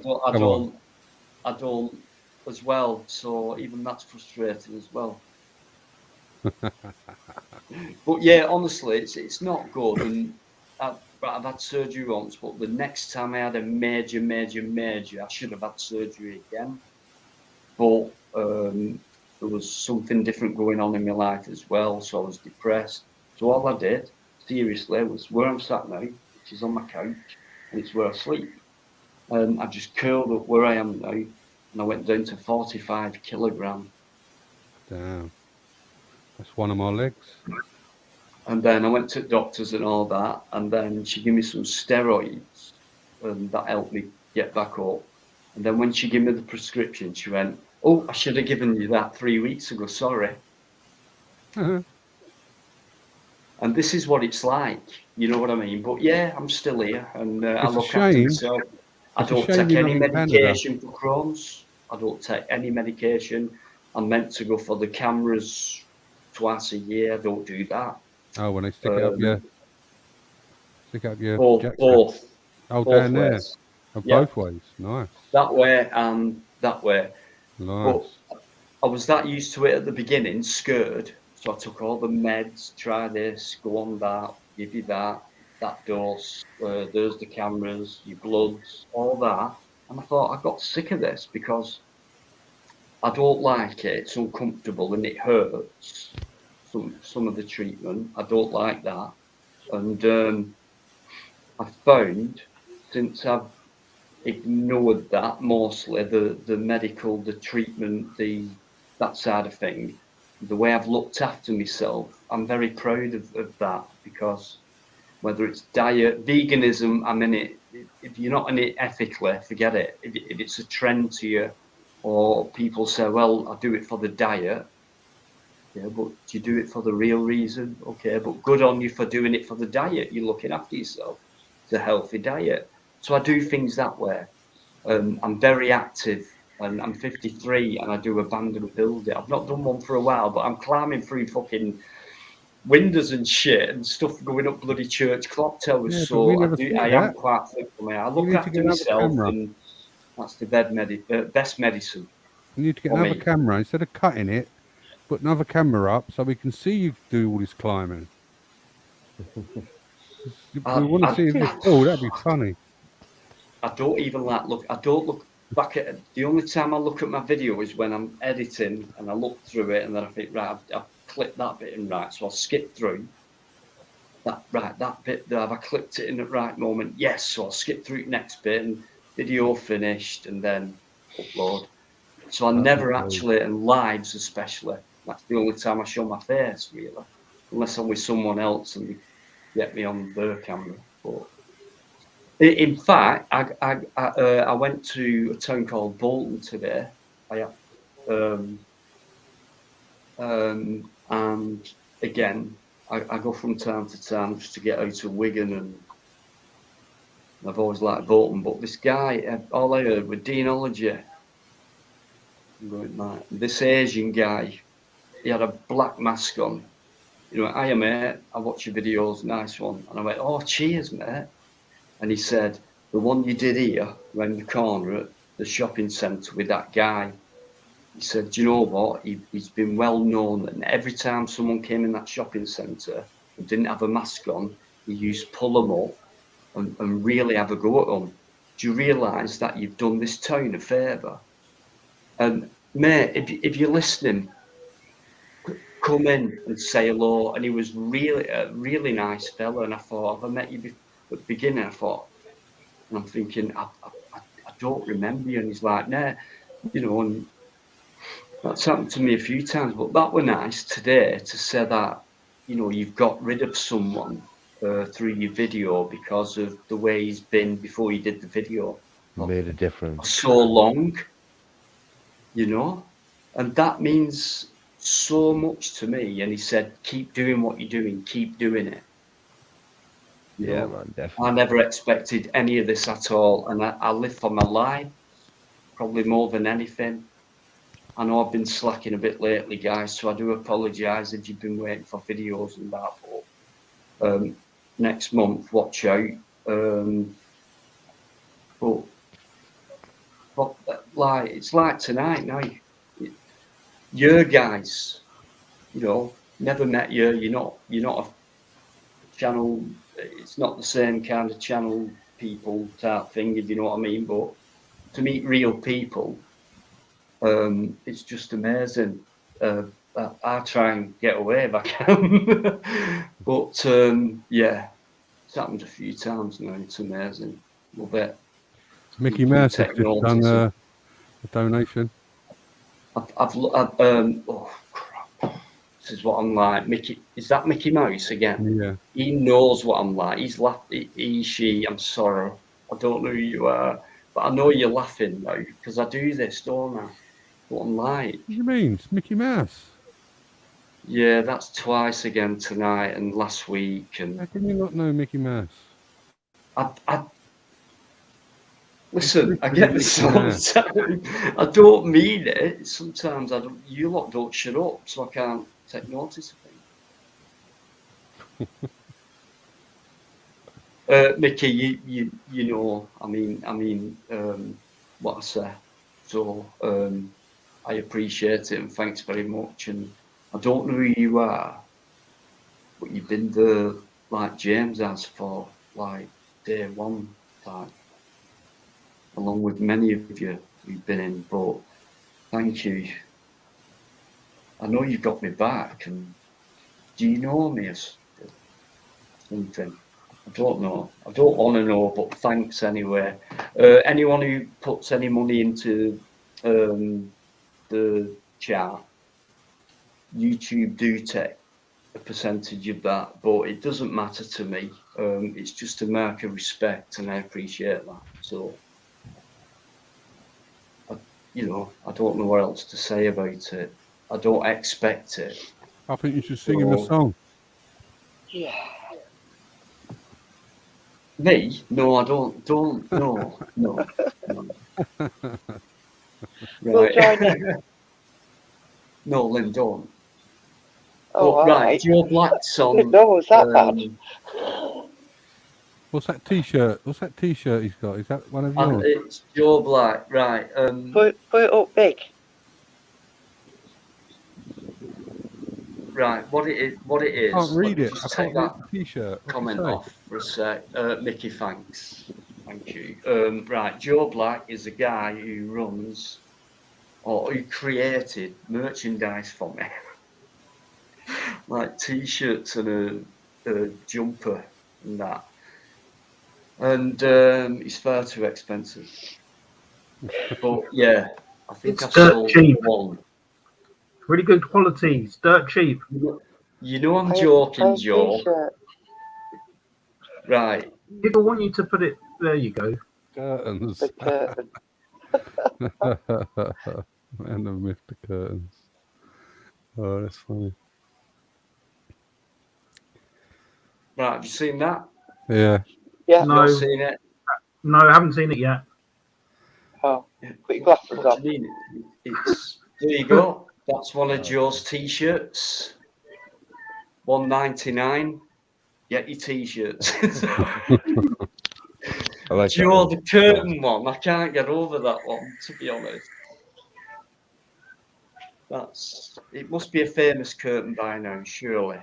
don't as well. So even that's frustrating as well. But yeah, honestly, it's not good. And I've had surgery once, but the next time I had a major, I should have had surgery again. But there was something different going on in my life as well, so I was depressed. So all I did, seriously, was where I'm sat now, which is on my couch, and it's where I sleep. I just curled up where I am now, and I went down to 45 kilograms. Damn, that's one of my legs. And then I went to doctors and all that, and then she gave me some steroids, and that helped me get back up. And then when she gave me the prescription, she went, "Oh, I should have given you that 3 weeks ago. Sorry." And this is what it's like, you know what I mean? But yeah, I'm still here, and I look after myself. I don't take any medication for Crohn's. I don't take any medication. I'm meant to go for the cameras twice a year. I don't do that. Oh, when they stick it up your both. Oh, down there. Ways. Oh, both ways. Nice. That way and that way. Nice. But I was that used to it at the beginning, scared. So I took all the meds, try this, go on that, give you that dose, there's the cameras, your bloods, all that. And I thought, I got sick of this because I don't like it. It's uncomfortable and it hurts. Some of the treatment, I don't like that. And I found, since I've ignored that mostly, the medical, the treatment, that side of thing, the way I've looked after myself, I'm very proud of that, because whether it's diet, veganism, I'm in it. If you're not in it ethically, forget it. If it's a trend to you, or people say, well, I do it for the diet. Yeah, but do you do it for the real reason? Okay, but good on you for doing it for the diet. You're looking after yourself. It's a healthy diet. So I do things that way. I'm very active, and I'm 53, and I do abandoned building. I've not done one for a while, but I'm climbing through fucking windows and shit and stuff, going up bloody church clock towers. Yeah, so I am quite fit for me. I look after myself, and that's the best medicine. You need to get another camera instead of cutting it. Put another camera up so we can see you do all this climbing. We want to see if it's cool. That'd be funny. I don't even look. I don't look back at it. The only time I look at my video is when I'm editing, and I look through it, and then I think, right, I've clipped that bit in right, so I'll skip through that. Right, that bit there, have I clipped it in the right moment? Yes, so I'll skip through the next bit, and video finished, and then upload. So I never actually, and lives especially, that's the only time I show my face, really, unless I'm with someone else and they get me on their camera. But in fact, I went to a town called Bolton today. And again, I go from time to time just to get out of Wigan, and I've always liked Bolton. But this guy, all I heard was demonology. This Asian guy, he had a black mask on. You know, hiya mate, I watch your videos, nice one. And I went, oh, cheers, mate. And he said, the one you did here, around the corner at the shopping centre with that guy. He said, do you know what? He's been well known, and every time someone came in that shopping centre and didn't have a mask on, he used to pull them up and really have a go at them. Do you realise that you've done this town a favour? And mate, if you're listening, come in and say hello. And he was really a really nice fella. And I thought, have I met you at the beginning? I thought, and I'm thinking, I don't remember you. And he's like, nah, you know, and that's happened to me a few times. But that were nice today to say that you know, you've got rid of someone through your video because of the way he's been before you did the video. Made a difference. So long, you know, and that means so much to me. And he said, keep doing what you're doing, keep doing it. Yeah, man, definitely. I never expected any of this at all. And I live for my life, probably more than anything. I know I've been slacking a bit lately, guys, so I do apologise if you've been waiting for videos and that. But next month, watch out. But like, it's like tonight now. Your guys, you know, never met you. You're not a channel. It's not the same kind of channel people type thing, if you know what I mean. But to meet real people, it's just amazing. I try and get away if I can, but yeah, it's happened a few times now. It's amazing. Love it. Mickey Mouse has just done a donation. Oh crap! This is what I'm like. Mickey, is that Mickey Mouse again? Yeah. He knows what I'm like. He's laughing. She. I'm sorry. I don't know who you are, but I know you're laughing now because I do this, don't I? What I'm like. What do you mean? It's Mickey Mouse. Yeah, that's twice again tonight and last week. And how can you not know Mickey Mouse? Listen, I get this all the time. I don't mean it. Sometimes I don't. You lot don't shut up, so I can't take notice of things. Mickey, you know. I mean, what I say. So I appreciate it and thanks very much. And I don't know who you are, but you've been there like James has for like day one time. Along with many of you who've been in, but thank you. I know you got me back, and do you know me as something? I don't know. I don't want to know, but thanks anyway. Anyone who puts any money into the chat, YouTube do take a percentage of that, but it doesn't matter to me. It's just a mark of respect, and I appreciate that. So. You know, I don't know what else to say about it. I don't expect it. I think you should sing him a song. Yeah. Me? No, I don't. No. Right. No, Lynn, don't. Oh, but, right, Joe Black's on. No, is that bad? What's that T-shirt? What's that T-shirt he's got? Is that one of yours? It's Joe Black, right? Put it up big. Right, what it is. I can't read it. Just I take can't read that the T-shirt. comment off for a sec. Mickey, thanks. Thank you. Right, Joe Black is a guy who runs or who created merchandise for me, like T-shirts and a jumper and that. And it's far too expensive. But yeah, I think it's I've dirt sold cheap. one. Really good quality. It's dirt cheap. You know I'm joking, Joe. Right. People want you to put it. There you go. Curtains. The curtain. Man, I've missed the curtains. Oh, that's funny. Right, have you seen that? Yeah. Yeah. No. You've seen it? No, I haven't seen it yet. Oh, put your glasses What on. do you mean? It's there you go. That's one of Joe's T-shirts. $1.99. Get your T-shirts. I like Joe, the curtain one. I can't get over that one, to be honest. It must be a famous curtain by now, surely.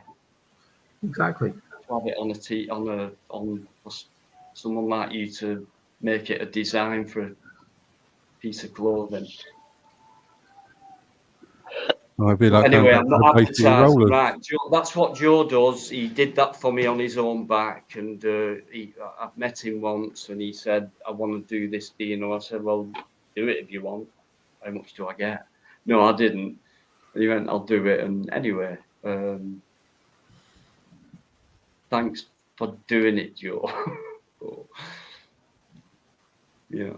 Exactly. To have it on someone like you to make it a design for a piece of clothing. I'd be like anyway, I'm not advertising. Right, that's what Joe does. He did that for me on his own back, and I've met him once, and he said, "I want to do this, do you know?" I said, "Well, do it if you want. How much do I get?" No, I didn't. And he went, "I'll do it." And anyway, thanks for doing it, Joe. Yeah.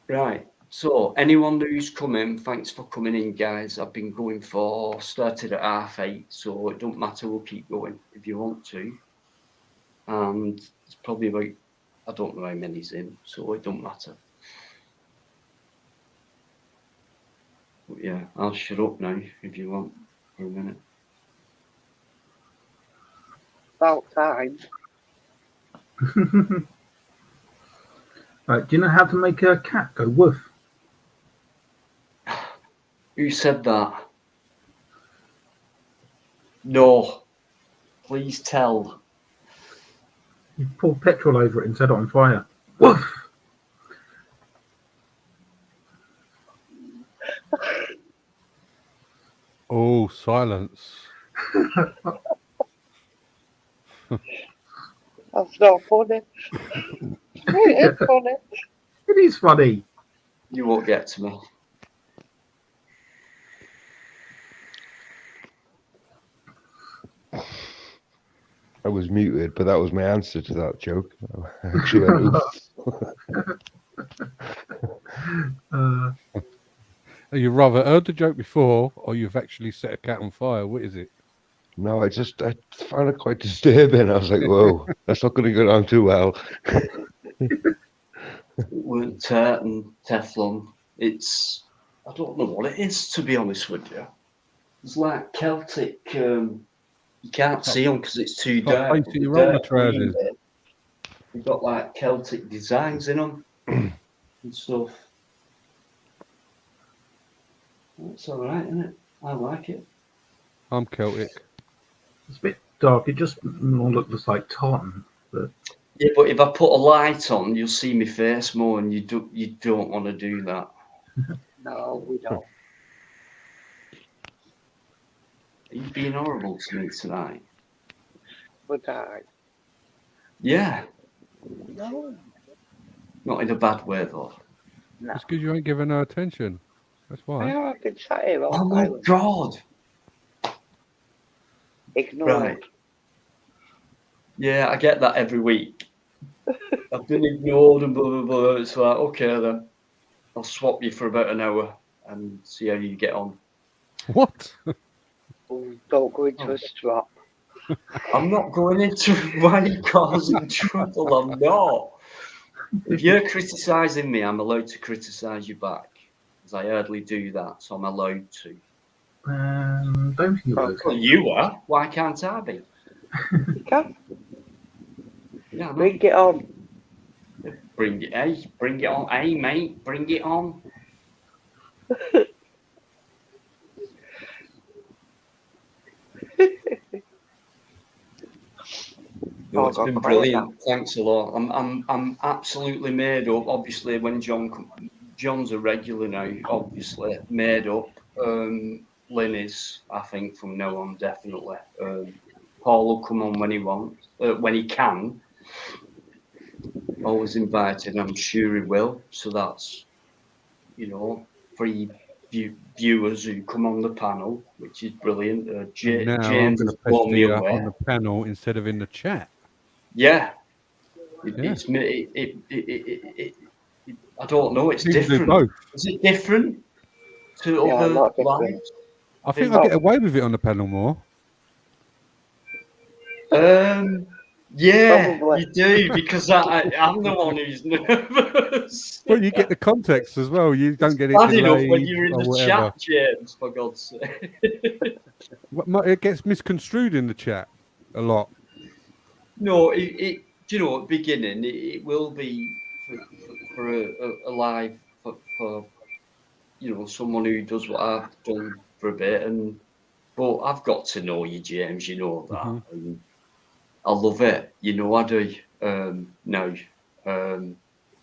Right. So anyone who's coming, thanks for coming in, guys. I've been going started at 8:30, so it don't matter. We'll keep going if you want to. And it's probably about, I don't know how many's in, so it don't matter. But yeah, I'll shut up now if you want for a minute. About time. Right, do you know how to make a cat go woof? Who said that? No. Please tell. You pour petrol over it and set it on fire. Woof! Oh, silence. That's not funny. It is funny. It is funny. You won't get to me. I was muted, but that was my answer to that joke. I actually went, You rather heard the joke before, or you've actually set a cat on fire? What is it? no, I found it quite disturbing. I was like, whoa, that's not going to go down too well. It weren't Teflon. It's, I don't know what it is, to be honest with you. It's like Celtic. You can't see them because it's too dark. You've got like Celtic designs in them and stuff. It's all right, isn't it? I like it. I'm Celtic. It's a bit dark. It just more looks like tartan. But... Yeah, but if I put a light on, you'll see my face more, and you don't want to do that. No, we don't. You've been horrible to me tonight. Would I? Yeah. No. Not in a bad way, though. No. It's because you ain't giving her attention. That's why. I've been sat here all Oh my God. Ignored. Right. Yeah, I get that every week. I've been ignored and blah, blah, blah. It's like, okay, then. I'll swap you for about an hour and see how you get on. What? Don't go into a strap. I'm not going into why you causing trouble. I'm not. If you're criticising me, I'm allowed to criticise you back. Because I hardly do that, so I'm allowed to. Don't think you will. Well, you are. Why can't I be? You can. Yeah, bring it on. Bring it, hey, bring it on, hey mate, bring it on. No, it's been brilliant. Thanks a lot. I'm absolutely made up. Obviously, when John's a regular now, obviously made up. Lynn is, I think, from now on, definitely. Paul will come on when he wants, when he can. Always invited, I'm sure he will. So that's, free viewers who come on the panel, which is brilliant. James has blown me away. On the panel instead of in the chat. Yeah. I don't know. It's different. Is it different to other lives? I think I get away with it on the panel more. Yeah, probably. You do, because I'm the one who's nervous. Well, you get the context as well. You don't get it bad enough when you're in the chat, James, for God's sake. It gets misconstrued in the chat a lot. No, at the beginning, it will be for a live for someone who does what I've done for a bit, but I've got to know you, James. You know that. Mm-hmm. And I love it. I do. Now,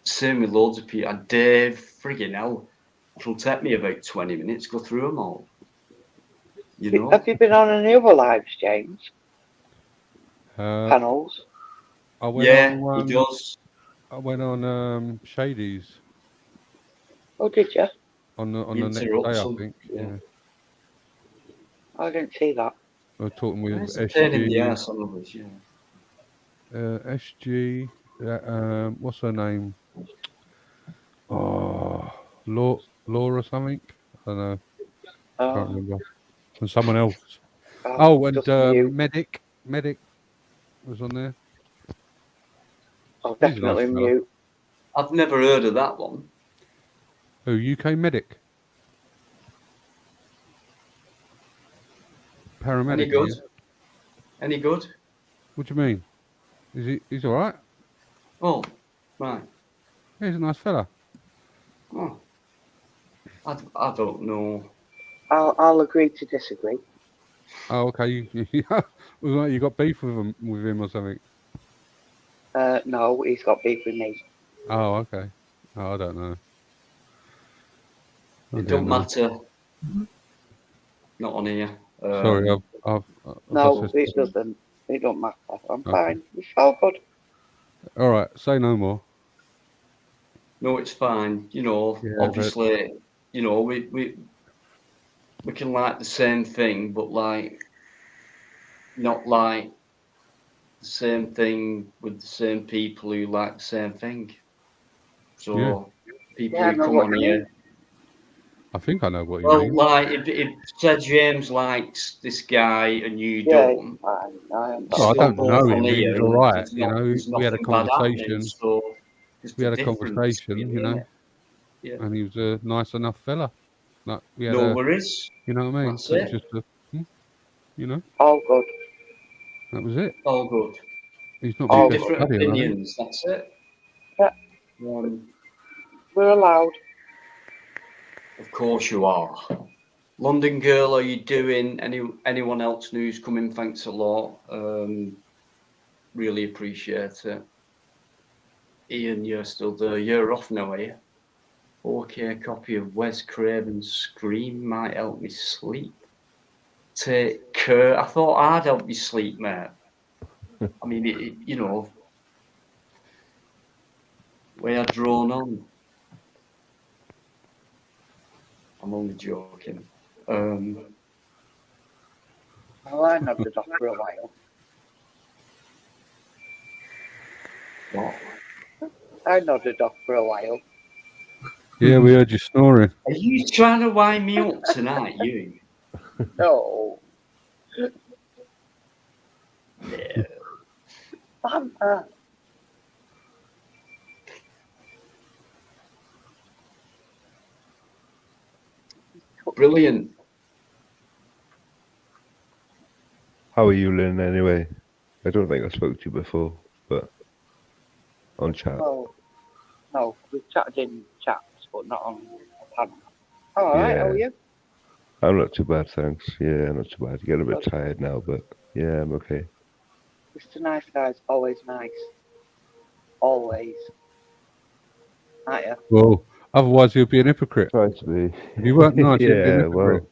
same with loads of people. Dave, friggin' hell, it'll take me about 20 minutes to go through them all. Have you been on any other lives, James? Panels? He does. I went on Shady's. Oh, did you? On the next day, I think. Yeah. I didn't see that. I was talking with It's a pain in the SG. ass, some of us, yeah. SG. What's her name? Oh, Laura something. I don't know. Can't remember. And someone else. Oh, and Medic was on there. Oh, definitely mute. I've never heard of that one. Who? UK Medic? Paramedic. Any good? Any good? What do you mean? Is he? He's all right. Oh, right. Yeah, he's a nice fella. Oh, I don't know. I'll agree to disagree. Oh, okay. You got beef with him or something? No, he's got beef with me. Oh, okay. Oh, I don't know. It don't matter. Not on here. Sorry, I've no, it doesn't. It don't matter. I'm fine. It's all good. All right. Say no more. No, it's fine. You know, obviously, you know, we can like the same thing, but like not like the same thing with the same people who like the same thing. So people who come on here. I think I know what you mean. Well, like if Sir James likes this guy and you don't, I don't know him. He's all right. You know, we had a conversation. So we had a conversation. You know, and he was a nice enough fella. Like we had no worries. You know what I mean? That's so it. It's just you know. All good. That was it. All good. He's not All different opinions. That's it. Yeah. We're allowed. Of course you are. London girl, are you doing? Anyone else news coming? Thanks a lot. Really appreciate it. Ian, you're still there. You're off now, are you? 4K copy of Wes Craven's Scream might help me sleep. Take care. I thought I'd help you sleep, mate. I mean, you know, we are drawn on. I'm only joking. Well, I nodded off for a while. What? I nodded off for a while. Yeah, we heard you snoring. Are you trying to wind me up tonight, you? No. Yeah. Banter. Brilliant. How are you, Lynn, anyway? I don't think I spoke to you before, but on chat. No, we've chatted in chats, but not on panel. All right, how are you? I'm not too bad, thanks. Yeah, not too bad. Getting a bit tired now, but yeah, I'm okay. Mr. Nice Guy's always nice. Always. Aren't you? Well, otherwise you'd be an hypocrite. Try to be. If you weren't nice, you'd be an hypocrite.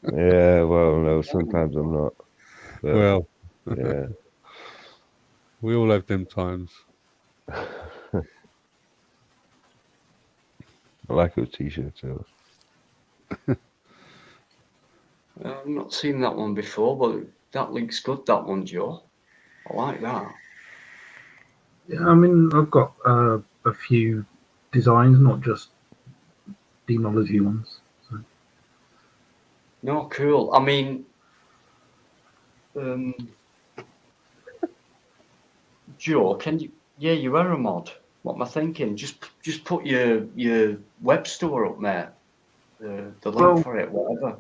Well, no, sometimes I'm not. But, well, yeah. We all have them times. I like your t-shirt too. I've not seen that one before, but that looks good, that one, Joe. I like that. Yeah, I mean, I've got a few designs, not just demonology ones. So. No, cool. I mean, Joe, can you? Yeah, you are a mod. What am I thinking? Just put your web store up, mate. The link for it, whatever.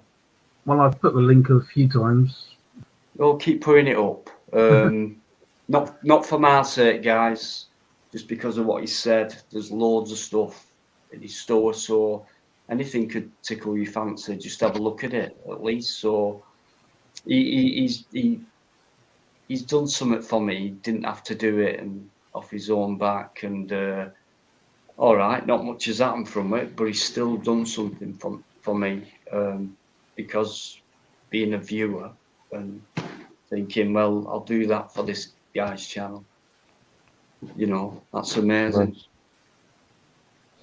Well, I've put the link a few times. Oh, keep putting it up. Not for my sake, guys. Just because of what he said. There's loads of stuff in his store, so anything could tickle your fancy. Just have a look at it at least. So he's done something for me. He didn't have to do it and off his own back. And all right, not much has happened from it, but he's still done something for me because being a viewer and thinking, well, I'll do that for this guy's channel. You know, that's amazing.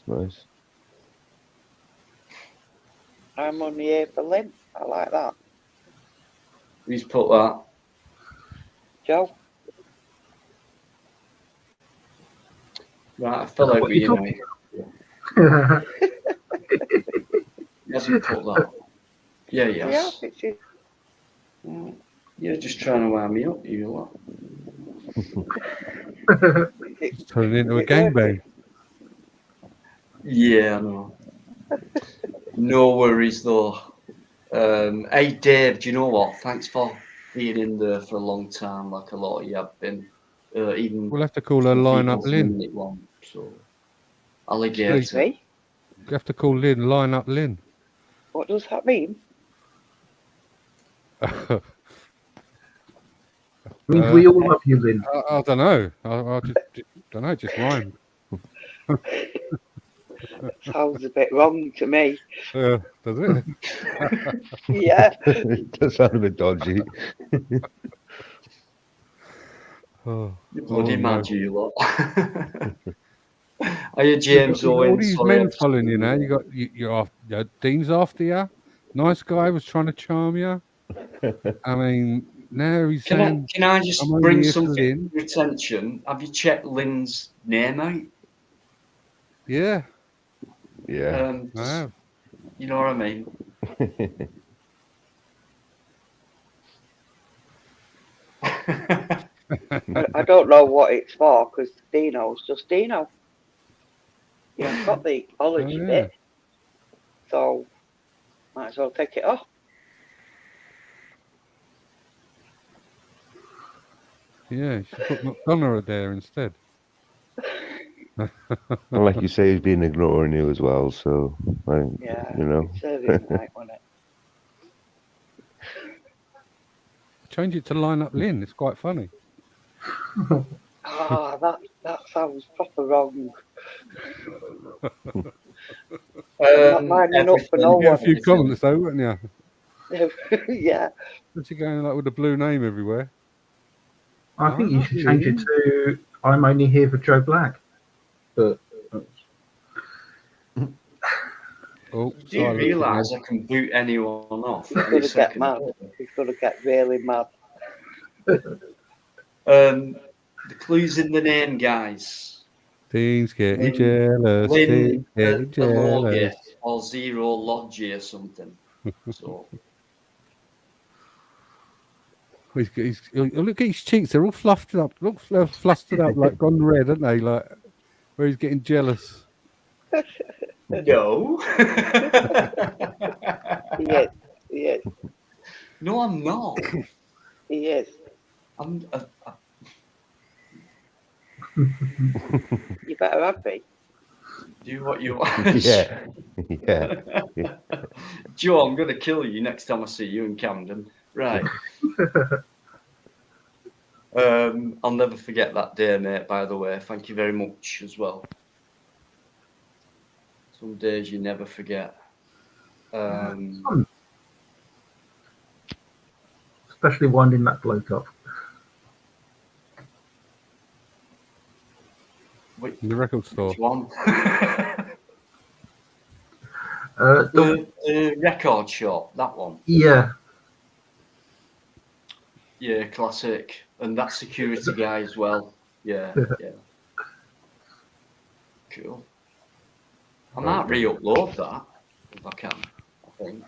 Nice. I'm only here for Lynn. I like that. Who's put that? Joe. Right, I fell over, you know. He hasn't put that. Yeah, yes. You're just trying to wind me up, you lot. It's turning into a gangbang. Yeah, I know. No worries, though. Hey, Dave, do you know what? Thanks for being in there for a long time, like a lot of you have been. Even We'll have to call her Line Up Lynn. So, alligator. Me? You have to call Lynn Line Up Lynn. What does that mean? Means we all love you, Lynn. I don't know. I just don't know. It just rhymed. Sounds a bit wrong to me. Does it? Yeah. It does sound a bit dodgy. You bloody mad, you lot. Are you James you got Owen? all these men following you now. You got you're off. Dean's after you. Nice guy was trying to charm you. I mean, now he's saying. Can I just bring something to your attention? Have you checked Lynn's name out? Yeah. Yeah. I have. You know what I mean? I don't know what it's for because Dino's just Dino. You haven't got the ology bit, so might as well take it off. Yeah, you should put McDonough there instead. And like you say, he's been ignoring you as well, so Yeah, you know. service night, wasn't it? Change it to Line Up Lynn. It's quite funny. Ah, that sounds proper wrong. I'm not lining up for no You get one. a few comments though, wouldn't you? Yeah. What's he going like with a blue name everywhere? I think you should change it to I'm only here for Joe Black. But do you realise I can boot anyone off? He's going to get mad. He's going to get really mad. The clue's in the name, guys. Dean's getting jealous. Lynn, Dean's getting jealous. Or Zero Lodgy or something. So. He's, look at his cheeks. They're all flustered up. Look, flustered up, like gone red, aren't they? Like where he's getting jealous. No. Yes. Yes. No, I'm not. Yes. I'm. You better have me. Do what you want. Yeah. Joe, I'm going to kill you next time I see you in Camden. Right. I'll never forget that day, mate, by the way. Thank you very much as well. Some days you never forget. especially winding that bloke up. In the record store. Which one? The record shop, that one. Yeah. Yeah, classic. And that security guy as well. Yeah. Cool. I might re-upload that if I can. I think.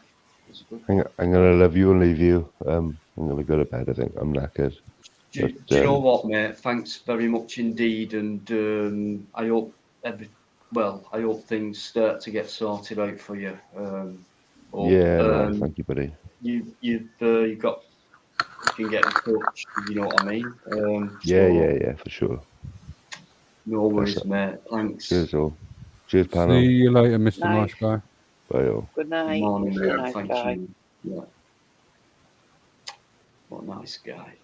I'm gonna love you and leave you. I'm gonna go to bed. I think I'm knackered. Do you know what, mate? Thanks very much indeed, and I hope I hope things start to get sorted out for you. Thank you, buddy. You can get in touch. You know what I mean? Yeah, for sure. No worries, mate. Thanks. Cheers, all. Cheers, panel. See you later, Mr. Nice Guy. Bye, all. Good night, Morning, Mr. mate. Nice Thank Guy. you. Yeah. What a nice guy.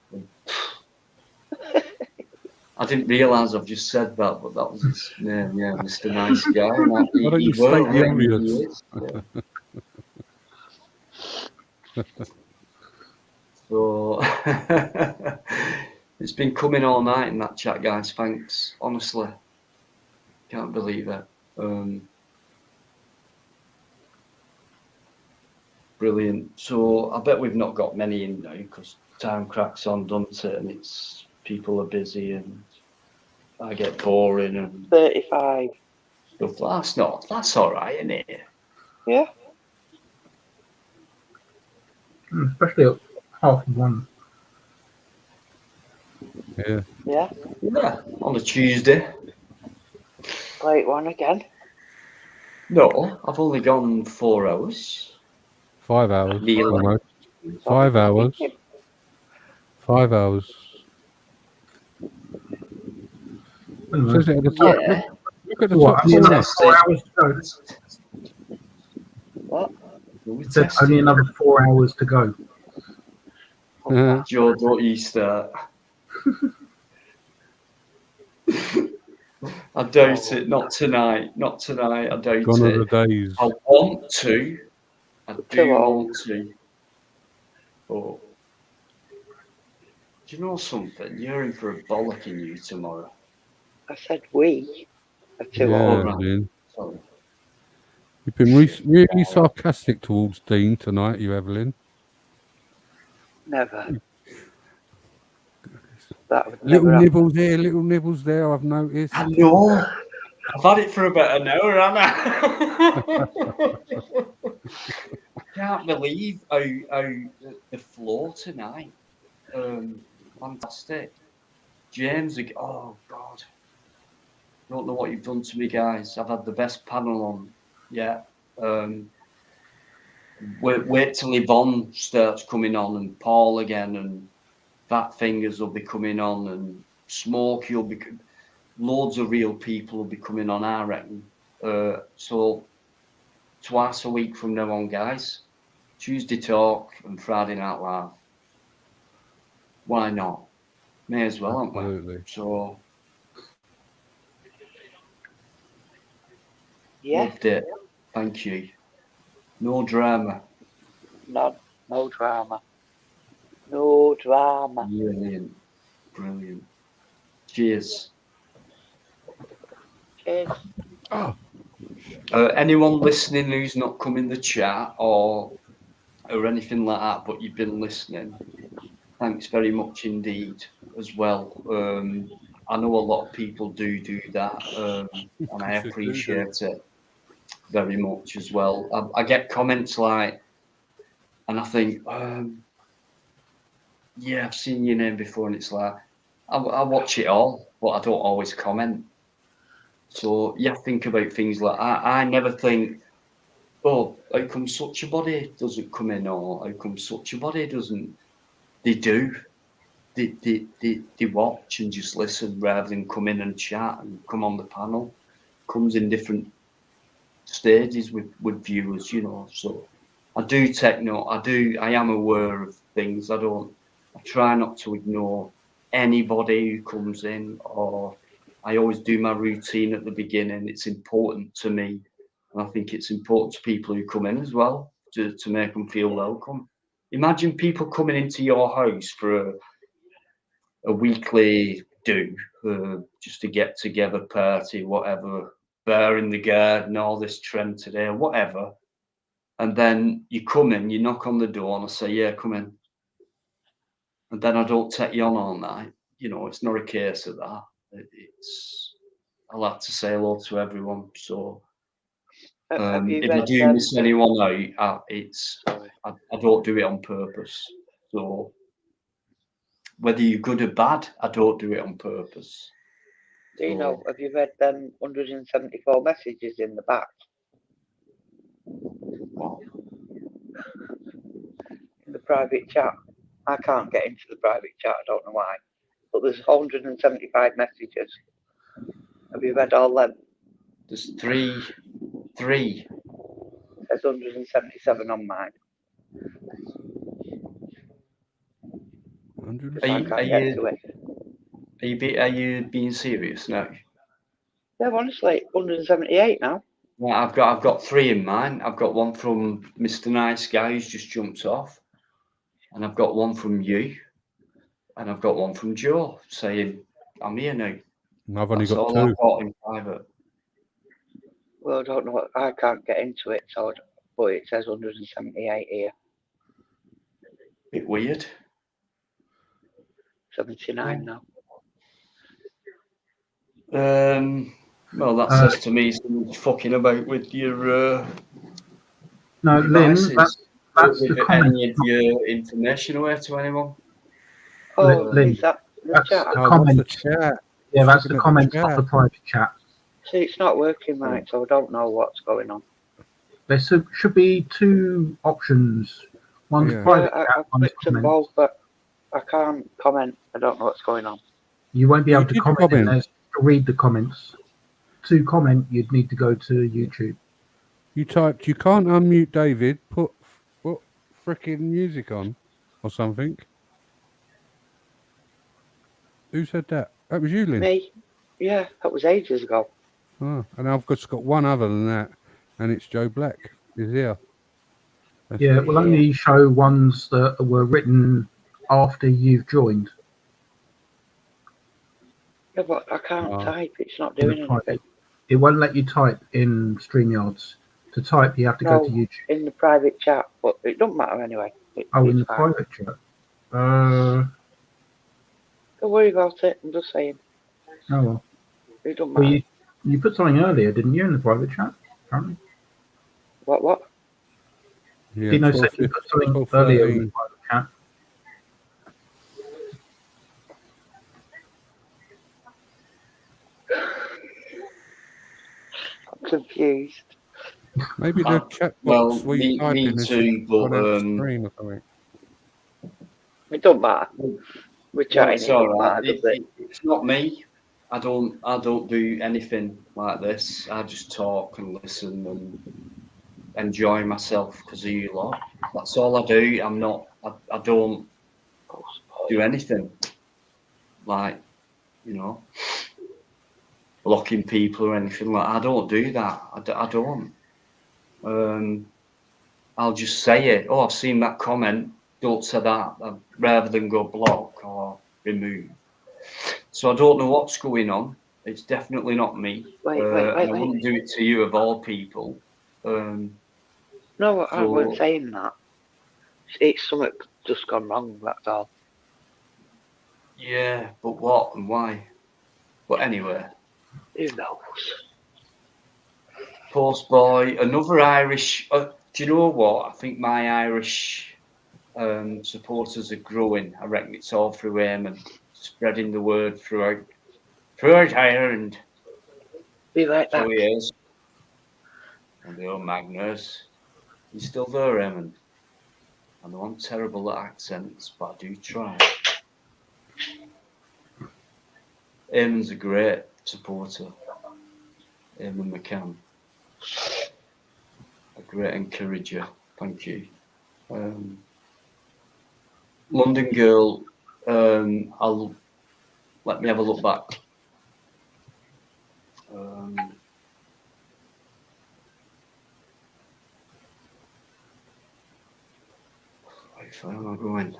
I didn't realise I've just said that, but that was his name. Yeah, Mr. Nice Guy. Why don't you state the obvious? So it's been coming all night in that chat, guys. Thanks. Honestly, can't believe it. Brilliant. So I bet we've not got many in now because time cracks on, doesn't it? And it's people are busy and I get boring and 35. Stuff. That's all right, isn't it? Yeah. Especially at 1:30. Yeah. Yeah. Yeah. On a Tuesday. Late one again. No, I've only gone 4 hours. 5 hours. Nearly. Almost. 5 hours. 5 hours. Says it at the top. Yeah. Look at the top. Only another 4 hours to go. What? It said only another 4 hours to go. Joe, don't you start. I doubt it. Not tonight. Not tonight. I doubt Gone it. are the days. I want to. I do want to. But do you know something? You're in for a bollocking you tomorrow. I said we are too Yeah, old. Evelyn. Sorry. You've been really sarcastic towards Dean tonight, you, Evelyn. Never. That would Little never nibbles here, little nibbles there, I've noticed. I know. I've had it for about an hour, haven't I? Can't believe how the flow tonight. Fantastic. James, oh God. Don't know what you've done to me, guys. I've had the best panel on. Yeah. Wait till Yvonne starts coming on and Paul again and Fat Fingers will be coming on and Smokey will be. Loads of real people will be coming on, I reckon. So twice a week from now on, guys. Tuesday talk and Friday night live. Why not? May as well, aren't we? Absolutely. So Yeah. loved it. Thank you. No drama. No drama. No drama. Brilliant. Cheers. Cheers. Oh. Anyone listening who's not come in the chat or anything like that, but you've been listening, thanks very much indeed as well. I know a lot of people do that, and I appreciate it very much as well. I get comments like, and I think, yeah, I've seen your name before, and it's like, I watch it all, but I don't always comment. So yeah, think about things like that. I never think, oh, how come such a body doesn't come in, or how come such a body doesn't? They do. They watch and just listen rather than come in and chat and come on the panel. Comes in different stages with viewers, you know. So I do take note. I am aware of things. I try not to ignore anybody who comes in, or I always do my routine at the beginning. It's important to me, and I think it's important to people who come in as well to make them feel welcome. Imagine people coming into your house for a weekly do, just a get together party, whatever, bear in the garden, all this trend today, whatever. And then you come in, you knock on the door, and I say, yeah, come in. And then I don't take you on all night. You know, it's not a case of that. I like to say hello to everyone. So if I do miss anyone out, I don't do it on purpose. So whether you're good or bad, I don't do it on purpose. Do you know, have you read them 174 messages in the back? What? In the private chat. I can't get into the private chat, I don't know why. But there's 175 messages. Have you read all them? There's three. There's 177 on mine. Are you being serious now? Yeah, honestly, 178 now. Yeah, I've got three in mine. I've got one from Mr. Nice Guy who's just jumped off, and I've got one from you, and I've got one from Joe saying, "I'm here now." I've only got two. I've got in private. Well, I don't know. I can't get into it, so but it says 178 here. Bit weird. 79 now. Well, that says to me someone's fucking about with your no, devices. Lynn, that's the comment. Any of your information away to anyone? Oh, Lynn, is that the that's chat? the comment. Chat. Yeah, that's the comment of the private chat. See, it's not working right, so I don't know what's going on. There should be two options. One's private chat, I clicked them both, but I can't comment. I don't know what's going on. You won't be able to comment unless you read the comments. To comment, you'd need to go to YouTube. You typed, you can't unmute David, put frickin' music on or something. Who said that? That was you, Lynn. Me? Yeah, that was ages ago. Oh, and I've just got one other than that, and it's Joe Black is here. That's Yeah, it. we'll only show ones that were written after you've joined. Yeah, but I can't type. It's not doing anything. It won't let you type in StreamYards. To type, you have to go to YouTube. In the private chat, but it doesn't matter anyway. In the private chat? Don't worry about it. I'm just saying. Oh, well. It doesn't matter. Well, you put something earlier, didn't you, in the private chat? Apparently. What? Yeah, Dino said you put something earlier in the private chat. I'm confused. Maybe the chat box where you type in too, but screen or something. It don't matter. We're chatting. It's all right. It's not me. I don't do anything like this. I just talk and listen and enjoy myself because of you lot. That's all I do. I don't do anything like, blocking people or anything like that. I don't do that. I don't. I'll just say it. Oh, I've seen that comment. Don't say that, rather than go block or remove. So I don't know what's going on. It's definitely not me. Wait. I wouldn't do it to you of all people. No, I wasn't saying that. It's something just gone wrong, that's all. Yeah, but what and why? But anyway. Who knows? Post boy, another Irish. Do you know what? I think my Irish supporters are growing. I reckon it's all through him and spreading the word throughout Ireland. Be like that. So he is. And the old Magnus. He's still there, Eamon. I know I'm terrible at accents, but I do try. Eamon's a great supporter. Eamon McCann. A great encourager. Thank you. London Girl. Let me have a look back. Where am I going?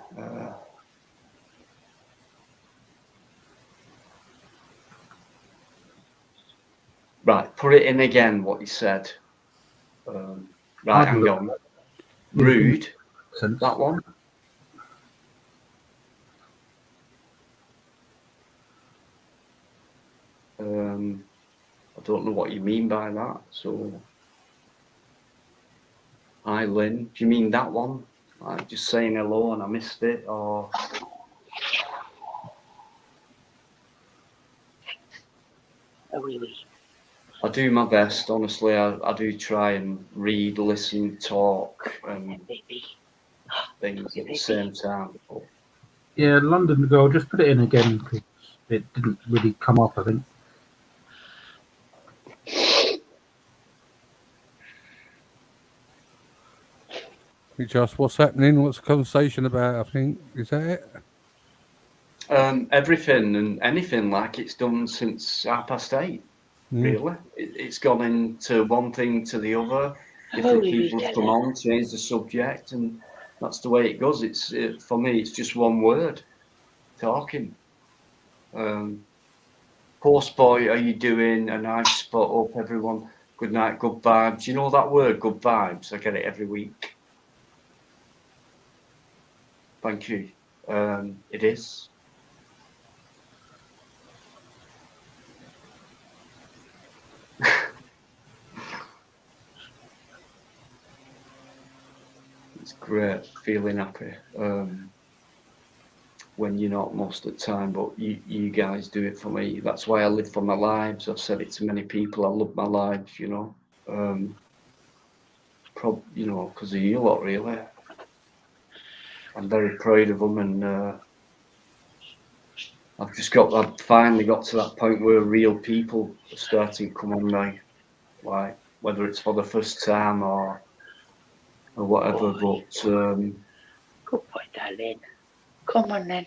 Right, put it in again. What you said. Right, hang on. Rude. That one. I don't know what you mean by that. So, hi, Lynn. Do you mean that one? Like just saying hello and I missed it, or? I do my best, honestly. I do try and read, listen, talk, and things at the same time. Yeah, London Girl, just put it in again because it didn't really come up, I think. Just what's happening? What's the conversation about? I think is that it? Everything and anything like it's done since 8:30. Really, it's gone into one thing to the other. Different people have come on, changed the subject, and that's the way it goes. For me, it's just one word: talking. Post boy, are you doing a nice spot up, everyone? Good night, good vibes. You know that word, good vibes? I get it every week. Thank you. It is. It's great, feeling happy. When you're not most of the time, but you guys do it for me. That's why I live for my lives. I've said it to many people. I love my lives, you know. You know, because of you lot, really. I'm very proud of them, and I've finally got to that point where real people are starting to come on now, like whether it's for the first time or whatever. But good boy, darling. Come on then.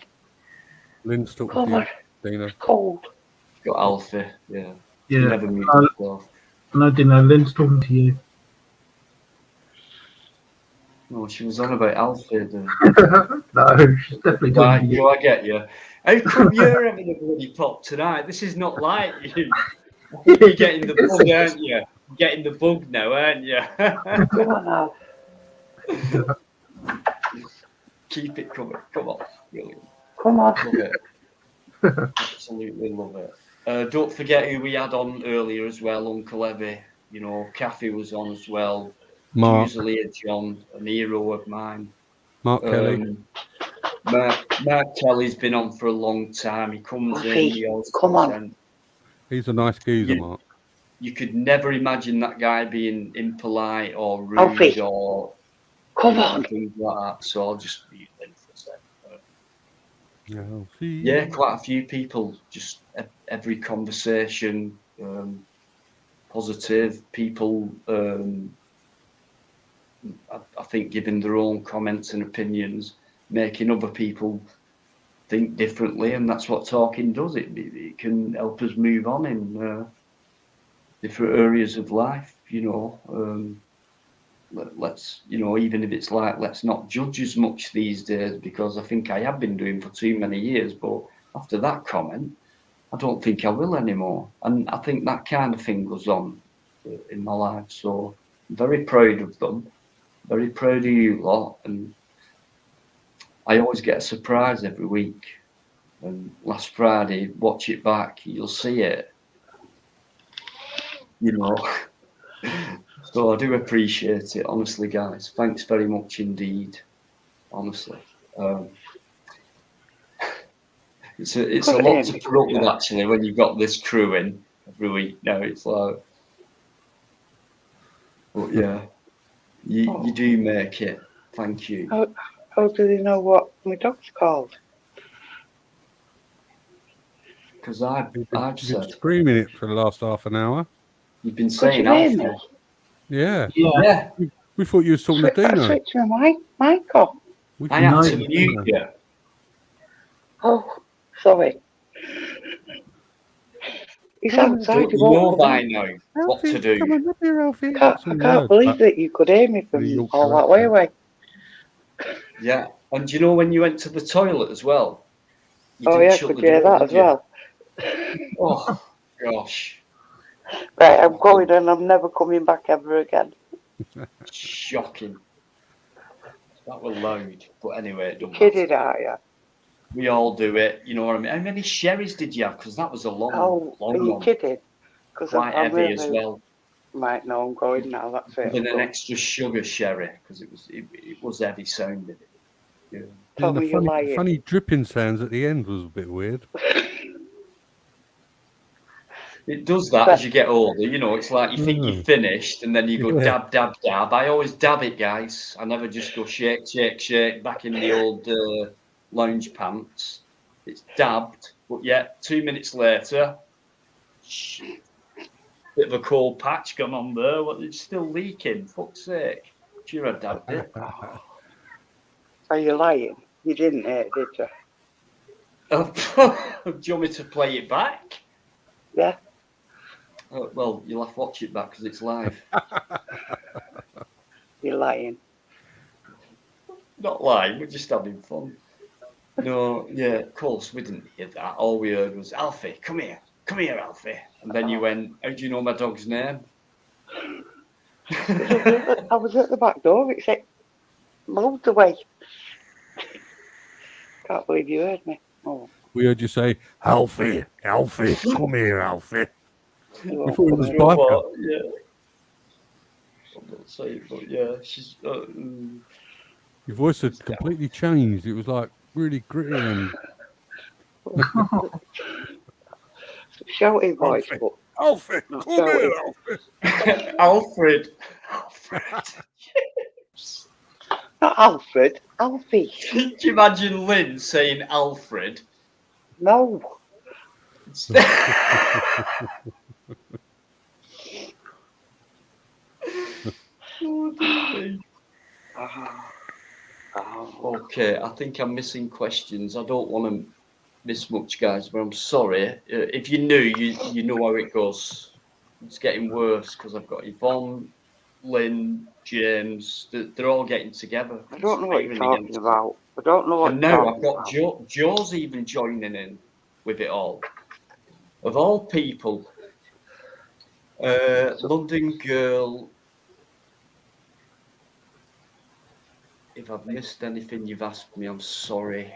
Lynn's talking Come to on. you, Dina. It's cold. Got Alfie, yeah. Yeah. You never mute yourself. No, Dina, Lynn's talking to you. No, she was on about Alfie. No, she's definitely talking to you. I get you. How come you're having a bloody pop tonight? This is not like you. You're getting the bug, aren't you? You're getting the bug now, aren't you? Come on now. Keep it coming. Come on. Brilliant. Come on. Love it. Absolutely love it. Don't forget who we had on earlier as well, Uncle Evie. You know, Kathy was on as well. Mark. Usually a John, an hero of mine. Mark Kelly. Mark Kelly's been on for a long time. He comes in, he always come on. He's a nice geezer, Mark. You could never imagine that guy being impolite or rude or come on, things like that. So I'll just mute them for a second. Yeah, yeah, quite a few people. Just every conversation, positive people. I think giving their own comments and opinions, making other people think differently, and that's what talking does. It can help us move on in different areas of life. You know, let's, you know, even if it's like, let's not judge as much these days, because I think I have been doing for too many years. But after that comment, I don't think I will anymore. And I think that kind of thing goes on in my life. So I'm very proud of them. Very proud of you lot. And I always get a surprise every week. And last Friday, watch it back, you'll see it. You know. So I do appreciate it, honestly, guys. Thanks very much indeed. Honestly. It's a lot to put up with, actually, when you've got this crew in every week. Now it's like, but yeah, you do make it. Thank you. How do they know what my dog's called? Because I've said screaming it for the last half an hour. You've been saying Alfie. Yeah. Yeah. We thought you were talking to Dino. I switched my mic off. I had to mute you. Oh, sorry. He's outside. You know by now what to do. Come on up here, Alfie. I can't believe that you could hear me from all that way away. Yeah, and do you know when you went to the toilet as well? Oh yeah, could you hear that as well? Oh gosh. Right, I'm going and I'm never coming back ever again. Shocking. That was loud, but anyway, it don't matter. Kidding, are you? We all do it, you know what I mean? How many sherries did you have? Because that was a long are you one. Kidding? Quite heavy really, as well. Right, no, I'm going now. That's it. With an extra sugar sherry, because it was heavy sounding. Yeah. Tell me you're lying. Funny dripping sounds at the end was a bit weird. It does that as you get older, you know. It's like you think you're finished, and then you go dab, dab, dab. I always dab it, guys. I never just go shake, shake, shake back in the old lounge pants. It's dabbed, but yet 2 minutes later, bit of a cold patch gone on there. What? It's still leaking. Fuck's sake! Sure, I dabbed it. Are you lying? You didn't, did you? Do you want me to play it back? Yeah. Well, you'll have to watch it back because it's live. You're lying. Not lying, we're just having fun. No, yeah, of course, we didn't hear that. All we heard was, Alfie, come here, Alfie. And then you went, how do you know my dog's name? I was at the back door. It said loads away. Can't believe you heard me. Oh. We heard you say, Alfie, Alfie, come here, Alfie. We thought it was You know Piper. what? Yeah. I'm not saying, but yeah, she's. Your voice had completely changed. It was like really gritty and. Shouting voice, Alfie, but Alfie, not come here, shouting. Alfred. Not Alfred, Alfie. Can you imagine Lynn saying Alfred? No. Okay, I think I'm missing questions. I don't want to miss much, guys, but I'm sorry. If you knew, you know how it goes. It's getting worse because I've got Yvonne, Lynn, James. They're all getting together. I don't know what you're talking about. I don't know what and you're now talking I've got Joe's even joining in with it all. Of all people, London Girl. If I've missed anything you've asked me, I'm sorry.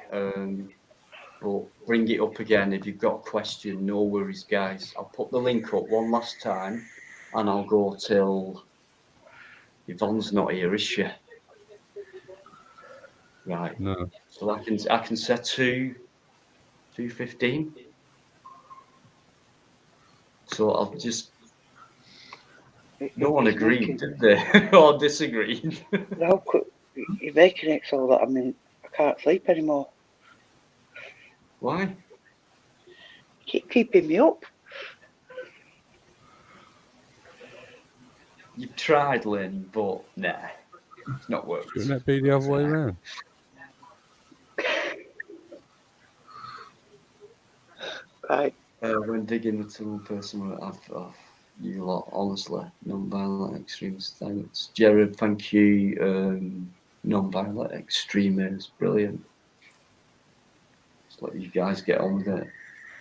But bring it up again if you've got a question. No worries, guys. I'll put the link up one last time, and I'll go till Yvonne's not here, is she? Right. No. So I can set 2:15. So I'll just. No one agreed, did they? Or disagreed? No, you're making it so that I can't sleep anymore. Why? Keep keeping me up. You've tried, Lynn, but nah, it's not worked. Shouldn't that be the other way around? Right. When digging the tunnel person, you lot, honestly, non-violent extremists, thanks. Jared, thank you. Non-violent extremists, brilliant. Just let you guys get on with it.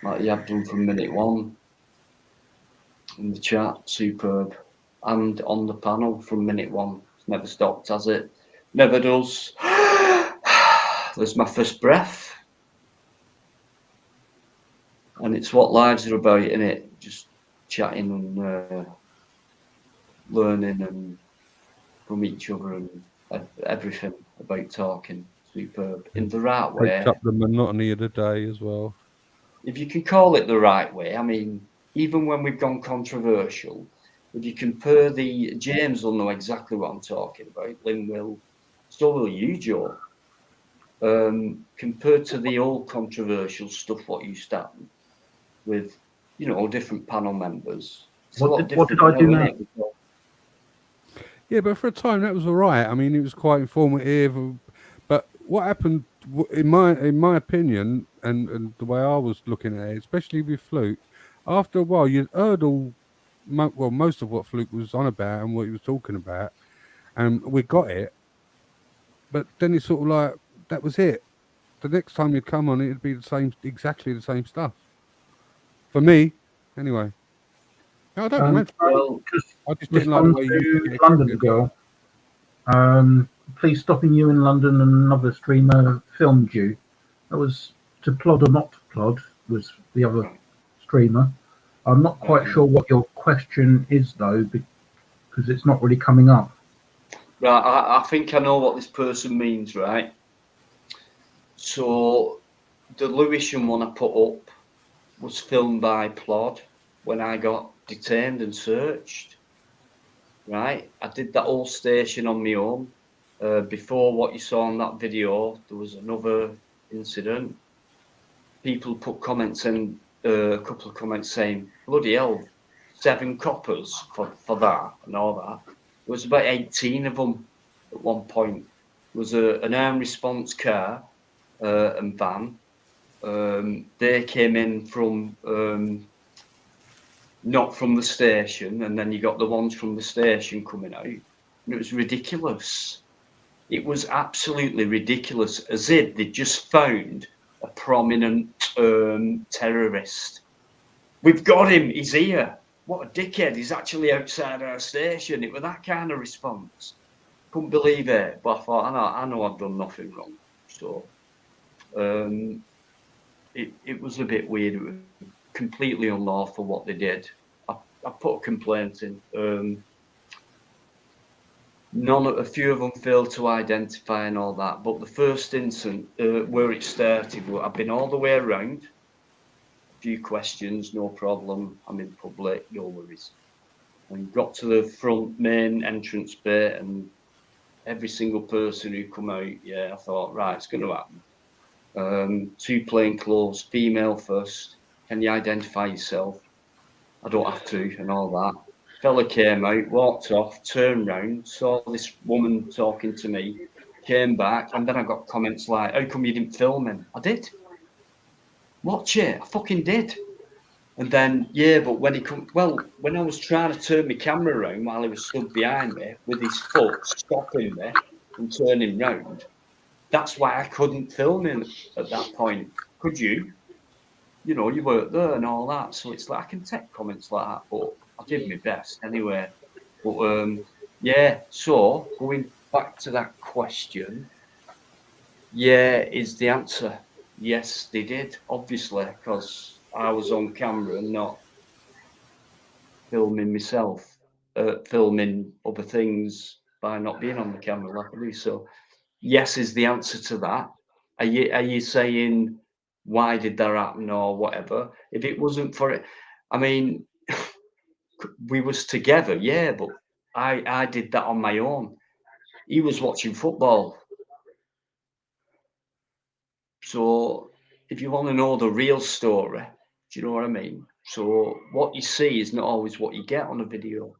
Like you have done from minute one. In the chat, superb. And on the panel from minute one. It's never stopped, has it? Never does. There's my first breath. And it's what lives are about, isn't it? Just chatting and learning and from each other and everything about talking. Superb. In the right way. Breaks up the monotony of the day as well. If you can call it the right way, I mean, even when we've gone controversial, if you compare James will know exactly what I'm talking about. Lynn will, so will you, Joe. Compared to the old controversial stuff, what you stand with, different panel members. What did I do now? Yeah, but for a time that was all right. I mean, it was quite informative. But what happened, in my opinion, and the way I was looking at it, especially with Fluke, after a while you heard most of what Fluke was on about and what he was talking about, and we got it. But then it's sort of like that was it. The next time you come on, it'd be exactly the same stuff. For me, anyway. I don't remember. Well, I just didn't like the way you London Girl. Please stopping you in London and another streamer filmed you. That was to plod or not to plod was the other streamer. I'm not quite sure what your question is though, because it's not really coming up. Right, I think I know what this person means, right? So the Lewisham one I put up was filmed by Plod when I got detained and searched. Right, I did that whole station on my own. Before what you saw on that video, there was another incident. People put comments in, a couple of comments saying, bloody hell, 7 coppers for that and all that. There was about 18 of them at one point. There was an armed response car and van. They came in from not from the station, and then you got the ones from the station coming out. And it was ridiculous. It was absolutely ridiculous, as if they just found a prominent terrorist. We've got him. He's here. what a dickhead, he's actually outside our station. It was that kind of response. Couldn't believe it, but I thought, I know I've done nothing wrong. So it was a bit weird. It was completely unlawful what they did. I put a complaint in. A few of them failed to identify and all that, but the first incident where it started, I've been all the way around. A few questions, no problem. I'm in public, no worries. And got to the front main entrance bit, and every single person who come out, I thought, right, it's going to happen. 2 plainclothes, female first. Can you identify yourself? I don't have to, and all that. Fella came out, walked off, turned round, saw this woman talking to me, came back, and then I got comments like, how come you didn't film him? I did. Watch it. I fucking did. And then, but when when I was trying to turn my camera around while he was stood behind me with his foot stopping me and turning round, that's why I couldn't film him at that point. Could you? You know, you weren't there and all that. So it's like, I can take comments like that, but I did my best anyway. But so going back to that question, is the answer. Yes, they did, obviously, because I was on camera and not filming myself, filming other things by not being on the camera like I do. So yes is the answer to that. Are you saying why did that happen or whatever? If it wasn't for it, I mean, we was together, but I did that on my own. He was watching football. So if you want to know the real story, do you know what I mean? So what you see is not always what you get on a video.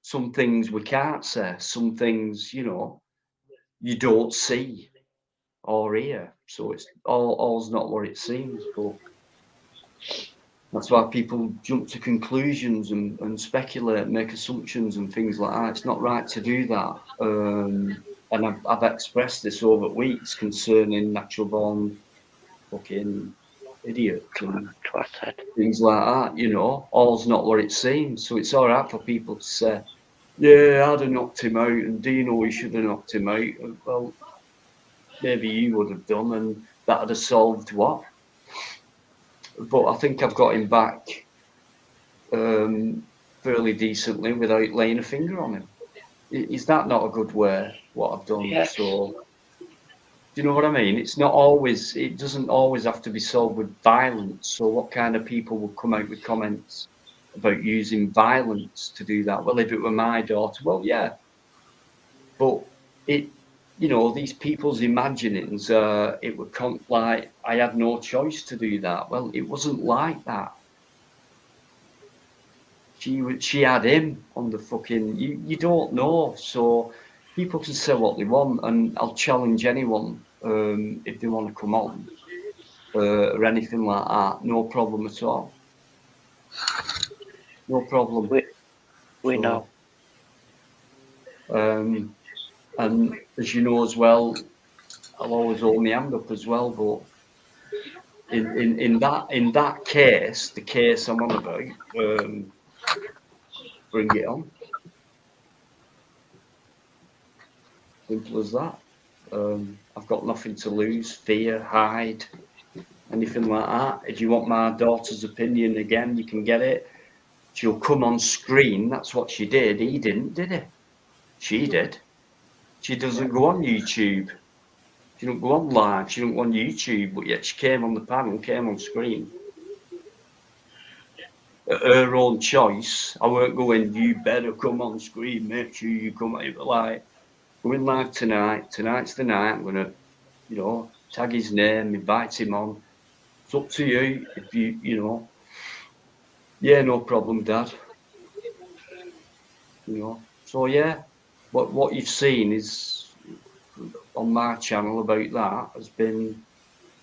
Some things we can't say, some things, you don't see or hear. So it's all's not what it seems, but that's why people jump to conclusions and speculate, make assumptions and things like that. It's not right to do that. And I've expressed this over weeks concerning natural born fucking idiots and things like that, all's not what it seems. So it's all right for people to say, I'd have knocked him out, and Dino, he should have knocked him out. Well, maybe you would have done, and that would have solved what? But I think I've got him back fairly decently without laying a finger on him. Is that not a good way, what I've done? Yes. So, do you know what I mean? It doesn't always have to be solved with violence. So what kind of people will come out with comments about using violence to do that? Well, if it were my daughter, well, yeah. But these people's imaginings, it would like I had no choice to do that. Well, it wasn't like that. She had him on the fucking. You don't know, so people can say what they want, and I'll challenge anyone if they want to come on or anything like that. No problem at all. No problem. We know. And as you know as well, I'll always hold my hand up as well, but in that case, the case I'm on about, bring it on. Simple as that. I've got nothing to lose, fear, hide, anything like that. If you want my daughter's opinion again, you can get it. She'll come on screen. That's what she did. He didn't, did he? She did. She doesn't go on YouTube. She don't go on live. She don't go on YouTube. But yet she came on the panel, came on screen. At her own choice. I weren't going, you better come on screen. Make sure you come out. Like, going live tonight. Tonight's the night. I'm going to, tag his name, invite him on. It's up to you. If you, no problem, Dad. So yeah, what you've seen is on my channel about that has been,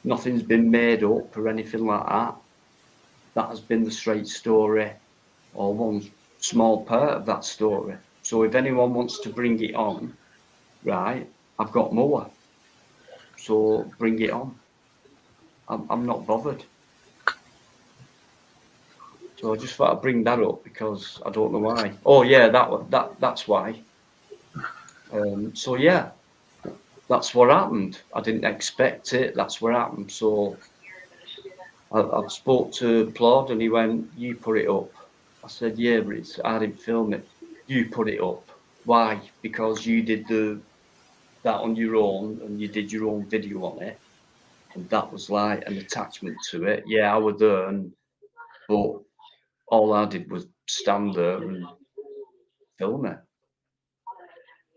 nothing's been made up or anything like that. That has been the straight story, or one small part of that story. So if anyone wants to bring it on, right, I've got more. So bring it on. I'm not bothered. So I just thought I'd bring that up because I don't know why. Oh yeah, that's why. So yeah, that's what happened. I didn't expect it. That's what happened. So I spoke to Plod and he went, "You put it up." I said, "Yeah, but I didn't film it." "You put it up." "Why?" "Because you did that on your own and you did your own video on it, and that was like an attachment to it." "Yeah, I was there, but all I did was stand there and film it."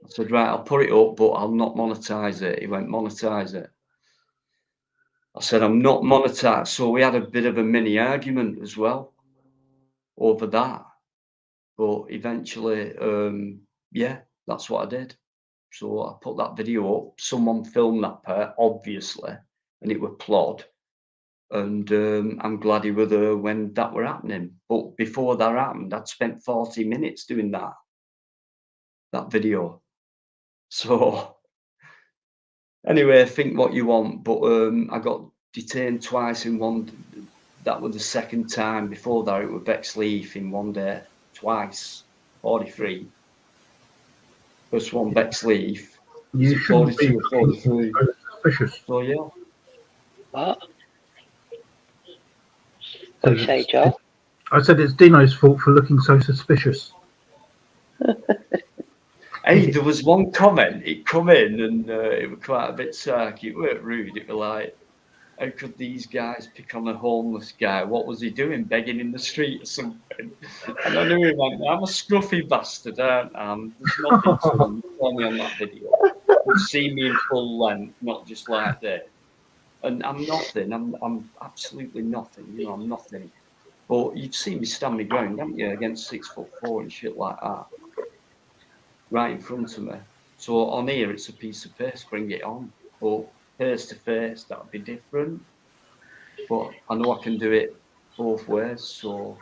I said, "Right, I'll put it up, but I'll not monetize it." He went, "Monetize it." I said, "I'm not monetized." So we had a bit of a mini argument as well over that. But eventually, yeah, that's what I did. So I put that video up. Someone filmed that part, obviously, and it were Plod. And I'm glad he were there when that were happening. But before that happened, I'd spent 40 minutes doing that video. So anyway, think what you want. But I got detained twice in one. That was the second time. Before that, it was Bexleyheath in one day, twice, 43. First one, Bexleyheath. You shouldn't be 43. Suspicious. So yeah. What? What you say, Joe? I said it's Dino's fault for looking so suspicious. Hey, there was one comment. It come in and it was quite a bit sarky. It weren't rude. It was like, how could these guys pick on a homeless guy? What was he doing? Begging in the street or something? And I knew he went, "I'm a scruffy bastard, aren't I? There's nothing to him. Tell me on that video. You've seen me in full length, not just like this. And I'm nothing. I'm absolutely nothing. You know, I'm nothing. But you'd see me stand my ground, haven't you, against 6'4" and shit like that, right in front of me. So on here, it's a piece of paste. Bring it on. But face to face, that'd be different. But I know I can do it both ways. So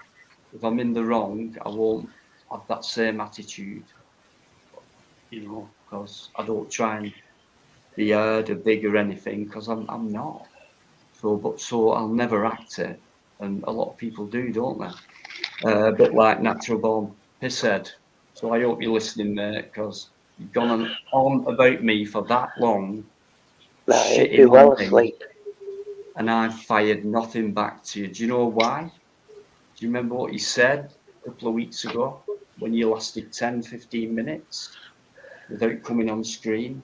if I'm in the wrong, I won't have that same attitude. You know, because I don't try and be heard or big or anything, because I'm not. So I'll never act it, and a lot of people do, don't they? A bit like Natural Born Pisshead. So I hope you're listening, mate, because you've gone on about me for that long, shitting well on me, asleep. and I've fired nothing back to you. Do you know why? Do you remember what you said a couple of weeks ago when you lasted 10, 15 minutes without coming on screen?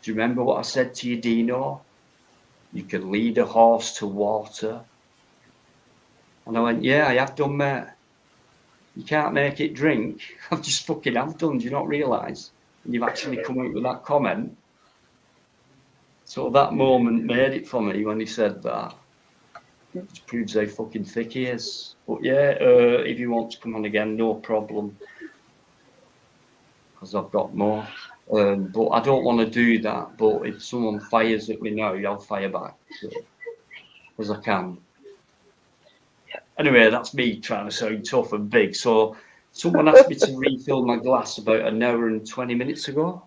Do you remember what I said to you, Dino? You could lead a horse to water. And I went, yeah, I have done, mate. You can't make it drink. I've just fucking have done. Do you not realise? And you've actually come out with that comment. So that moment made it for me when he said that. It just proves how fucking thick he is. But yeah, if you want to come on again, no problem. Because I've got more. But I don't want to do that. But if someone fires at me now, I'll fire back. Because I can. Anyway, that's me trying to sound tough and big. So someone asked me to refill my glass about an hour and 20 minutes ago.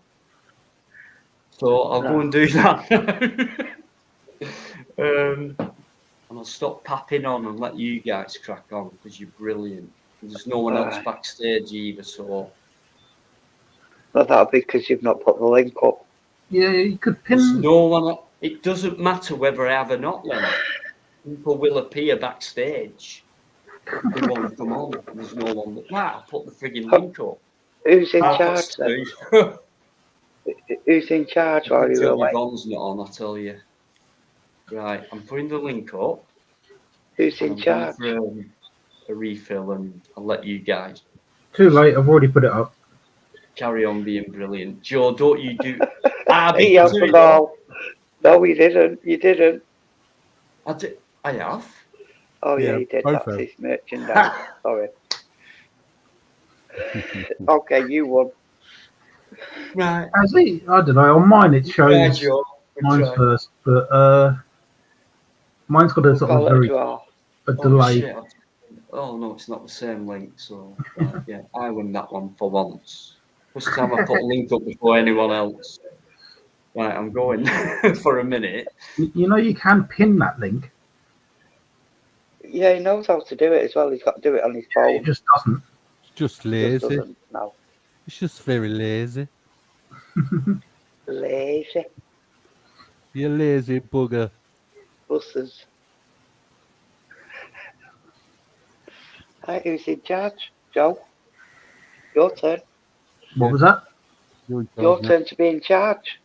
So I'll go and do that. And I'll stop papping on and let you guys crack on, because you're brilliant. And there's no one else backstage either, so... Well, that'll be because you've not put the link up. Yeah, you could pin... There's no one... It doesn't matter whether I have or not, then. People will appear backstage. They won't come on. There's no one that... Right, I'll put the frigging link up. Who's in charge, then? Who's in charge while you're away? Yvonne's not on, I tell you. Right, I'm putting the link up. Who's in charge? For a refill, and I'll let you guys. Too late, I've already put it up. Carry on being brilliant. Joe, don't you do... He has the ball. No, you didn't. You didn't. I have. Oh, yeah, you did. That's his merchandise. Sorry. Okay, you won. Right. Has he? I don't know. On mine it shows mine's first, but mine's got a sort of a delay. Oh no, it's not the same link. So yeah, I won that one for once. First time I put a link up before anyone else. Right, I'm going for a minute. You know, you can pin that link. Yeah, he knows how to do it as well. He's got to do it on his phone. He just doesn't. Just lazy. Just doesn't, no. It's just very lazy. Lazy. You lazy bugger. Buses. Right, who's in charge? Joe? Your turn. What was that? Your turn to be in charge.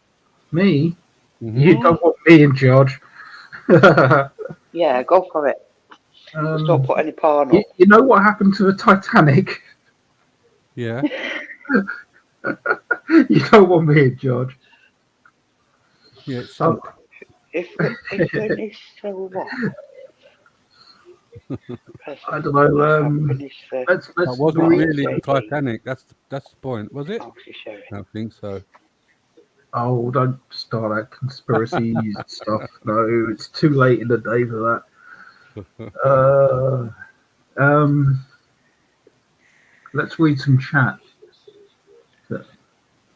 Me? Mm-hmm. You don't want me in charge. Yeah, go for it. Just don't put any porn up. You know what happened to the Titanic? Yeah. You don't want me in charge. Yeah, it's sunk. If Venice, so what? I don't know. Let's that wasn't read. really the Titanic. That's the point, was it? I don't think so. Oh, don't start that conspiracy stuff. No, it's too late in the day for that. Let's read some chat.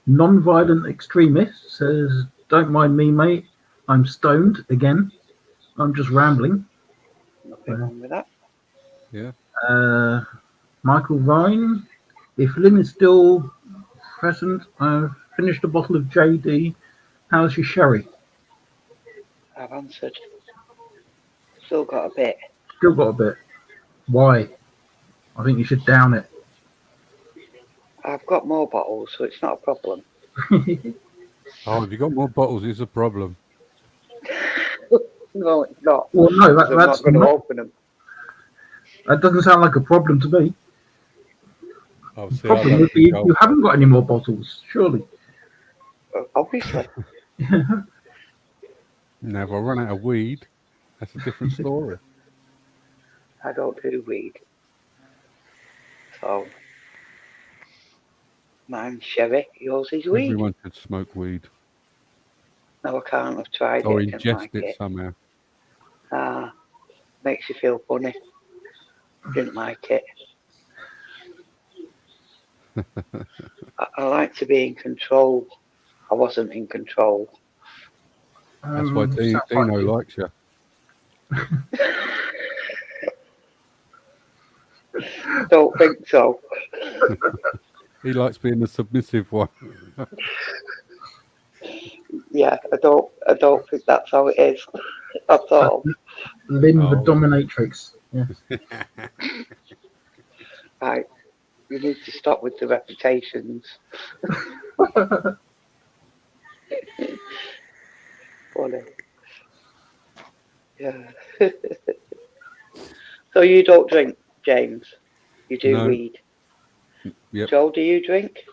Non-violent extremist says, "Don't mind me, mate. I'm stoned again. I'm just rambling." Nothing wrong with that. Yeah. Michael Vine, if Lynn is still present, I've finished a bottle of JD. How's your sherry? I've answered. Still got a bit. Still got a bit. Why? I think you should down it. I've got more bottles, so it's not a problem. Oh, if you got more bottles, it's a problem. No, it's not. Well, no, I'm that's not going to open them. That doesn't sound like a problem to me. Oh, the problem would be you haven't got any more bottles, surely. Obviously. Now, if I run out of weed, that's a different story. I don't do weed. So, mine's sherry, yours is weed. Everyone should smoke weed. No, I can't. I've tried or it. Or ingest like it somehow. Makes you feel funny. Didn't like it. I like to be in control. I wasn't in control. That's why Dino likes you. Don't think so. He likes being the submissive one. Yeah, I don't think that's how it is at all. Lynn the dominatrix. Yeah. Right. You need to stop with the reputations. Funny. Yeah. So you don't drink, James? You do weed? Yep. Joe, do you drink?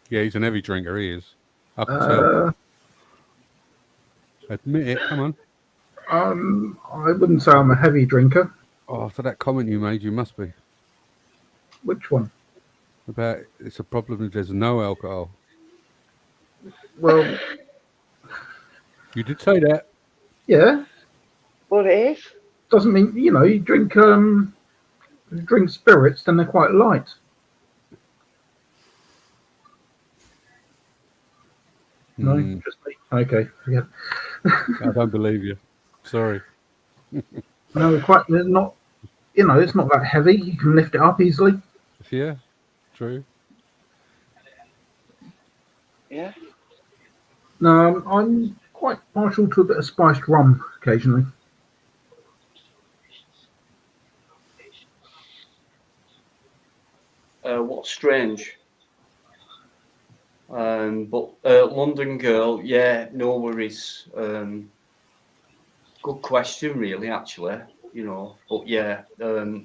Yeah, he's an heavy drinker, he is. I can tell. Admit it, come on. I wouldn't say I'm a heavy drinker. Oh, after that comment you made, you must be. Which one? About it's a problem if there's no alcohol. Well, you did say that. Yeah. Well, it is. Doesn't mean you drink spirits, then they're quite light. No, just me. Okay, forget. I don't believe you. Sorry. No, they're not. It's not that heavy. You can lift it up easily. Yeah, true. Yeah. No, I'm quite partial to a bit of spiced rum occasionally. What's strange? But London girl, yeah, no worries. Good question, really, actually. But yeah,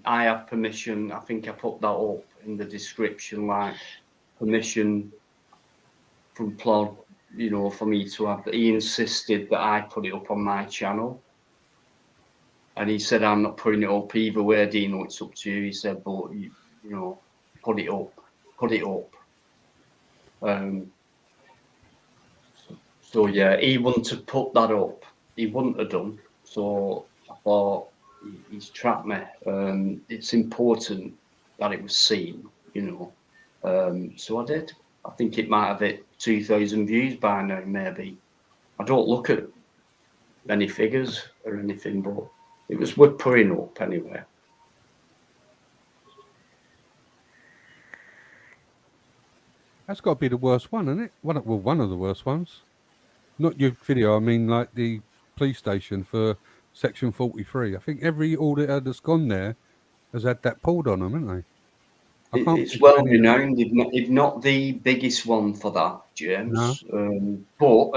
I have permission. I think I put that up in the description, like permission from Plod, for me to have. He insisted that I put it up on my channel, and he said I'm not putting it up either way. Dino, it's up to you. He said, but put it up. So yeah, he wouldn't have put that up. He wouldn't have done. So I thought he's trapped me. It's important that it was seen, So I did. I think it might have hit 2,000 views by now, maybe. I don't look at any figures or anything, but It was worth putting up anyway. That's got to be the worst one, isn't it? Well, one of the worst ones. Not your video. I mean, like the police station for Section 43. I think every auditor that's gone there has had that pulled on them, haven't they? It's well renowned, if not the biggest one for that, James. No. But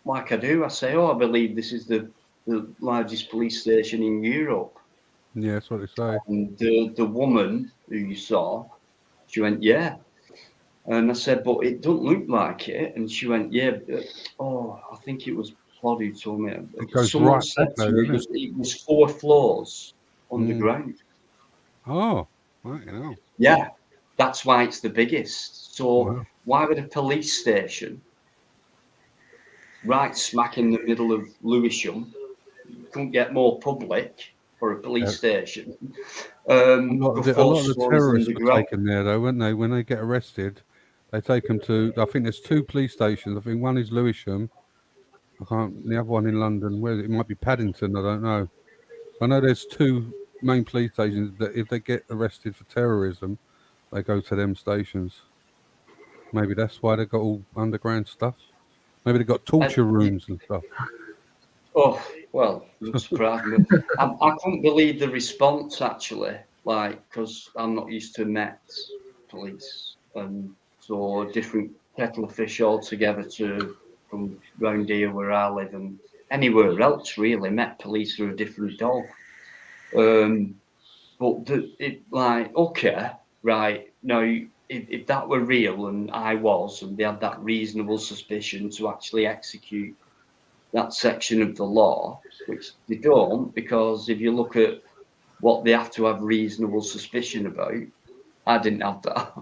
like I say, I believe this is the largest police station in Europe. Yeah, that's what they say. And the woman who you saw, she went, yeah. And I said, but it don't look like it. And she went, yeah. I think it was Plod who told me. Someone said to me it was 4 floors underground. Oh, right, you know. Yeah, that's why it's the biggest. So why would a police station right smack in the middle of Lewisham, you couldn't get more public for a police station? A lot of the terrorists were taken there, though, weren't they? When they get arrested, they take them to, I think there's 2 police stations. I think one is Lewisham. The other one in London. Where it might be Paddington, I don't know. I know there's 2 main police stations that if they get arrested for terrorism, they go to them stations. Maybe that's why they got all underground stuff. Maybe they got torture rooms and stuff. Oh, well, I'm surprised. I couldn't believe the response, actually, because I'm not used to Met police. And so a different kettle of fish altogether from round here where I live and anywhere else, really. Met police are a different dog. But okay, right, no, if that were real and I was, and they had that reasonable suspicion to actually execute that section of the law, which they don't, because if you look at what they have to have reasonable suspicion about, I didn't have that,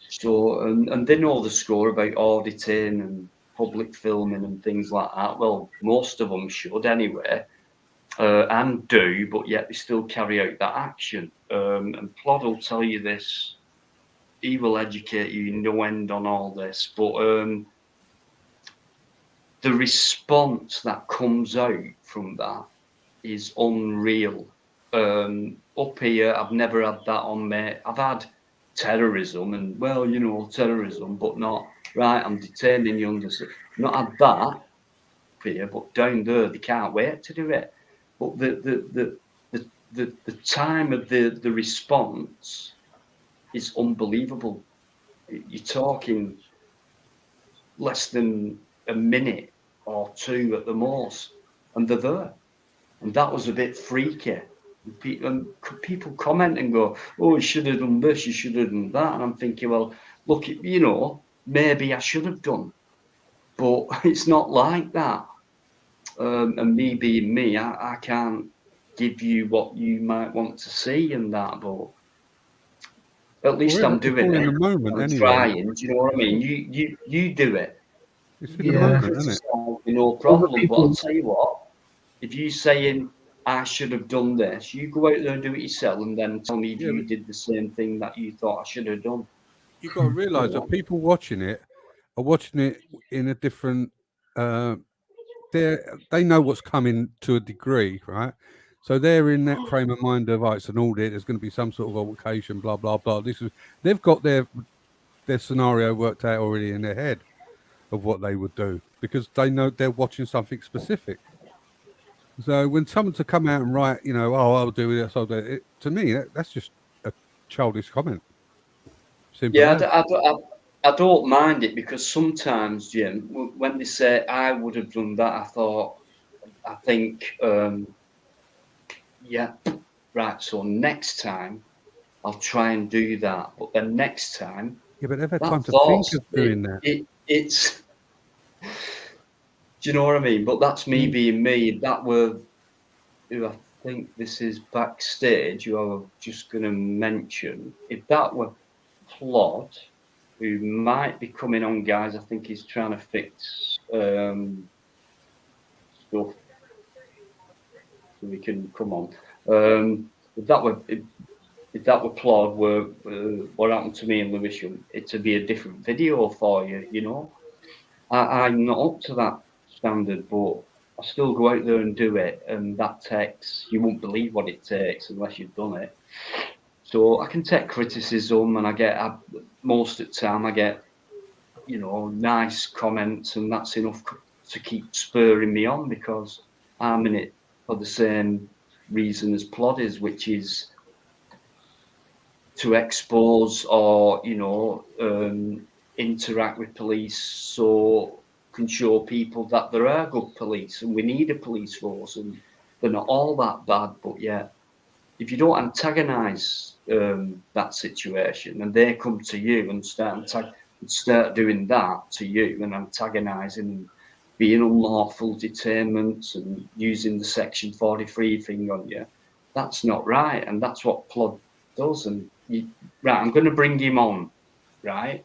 So, and they know the score about auditing and public filming and things like that. Well, most of them should anyway. And do, but yet they still carry out that action. And Plod will tell you this. He will educate you no end on all this. But the response that comes out from that is unreal. Up here, I've never had that on me. I've had terrorism and, terrorism, but not, right, I'm detaining you under... Not had that up here, but down there, they can't wait to do it. But the time of the response is unbelievable. You're talking less than a minute or 2 at the most, and they're there. And that was a bit freaky. And people comment and go, "Oh, you should have done this, you should have done that." And I'm thinking, well, look, maybe I should have done, but it's not like that. And me being me, I can't give you what you might want to see and that, but at least I'm doing it. In the moment, I'm anyway. trying. Do you know what I mean? You do it. It's in the moment, isn't it? No problem. But I'll tell you what, if you're saying I should have done this, you go out there and do it yourself, and then tell me if you did the same thing that you thought I should have done. You've got to realise that people watching it are watching it in a different. They know what's coming to a degree, right? So they're in that frame of mind of, it's an audit. There's going to be some sort of altercation, blah blah blah. They've got their scenario worked out already in their head of what they would do because they know they're watching something specific. So when someone to come out and write, I'll do this, I'll do it. To me, that's just a childish comment. Simple. Yeah, I don't mind it because sometimes, Jim, when they say I would have done that, I think, yeah, right. So next time I'll try and do that. But then next time, but they've had time to think of doing that. It's. Do you know what I mean? But that's me being me. That were who I think this is backstage. Who I was just going to mention. If that were Plod, who might be coming on, guys. I think he's trying to fix stuff so we can come on. If that were Plod, what happened to me in Lewisham, it'd be a different video for you. I'm not up to that standard, but I still go out there and do it, and that takes, you won't believe what it takes unless you've done it. So I can take criticism, and most of the time I get, you know, nice comments, and that's enough to keep spurring me on, because I'm in it for the same reason as Plod is, which is to expose or, you know, interact with police so can show people that there are good police and we need a police force, and they're not all that bad. But yeah, if you don't antagonise that situation and they come to you and start doing that to you and antagonising and being unlawful detainments and using the Section 43 thing on you, that's not right. And that's what Plod does. And right, I'm going to bring him on, right?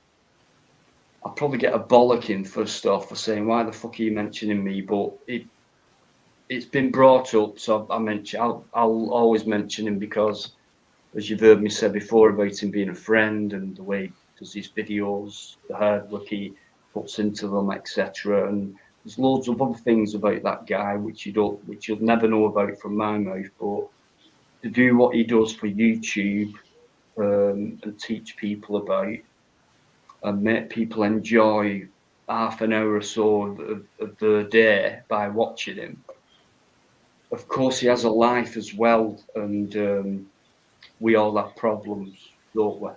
I'll probably get a bollocking first off for saying, why the fuck are you mentioning me? But it's been brought up, so I'll always mention him, because as you've heard me say before about him being a friend and the way he does his videos, the hard work he puts into them, etc. And there's loads of other things about that guy which you'll never know about from my mouth. But to do what he does for YouTube and teach people about and make people enjoy half an hour or so of their day by watching him. Of course, he has a life as well, and we all have problems, don't we?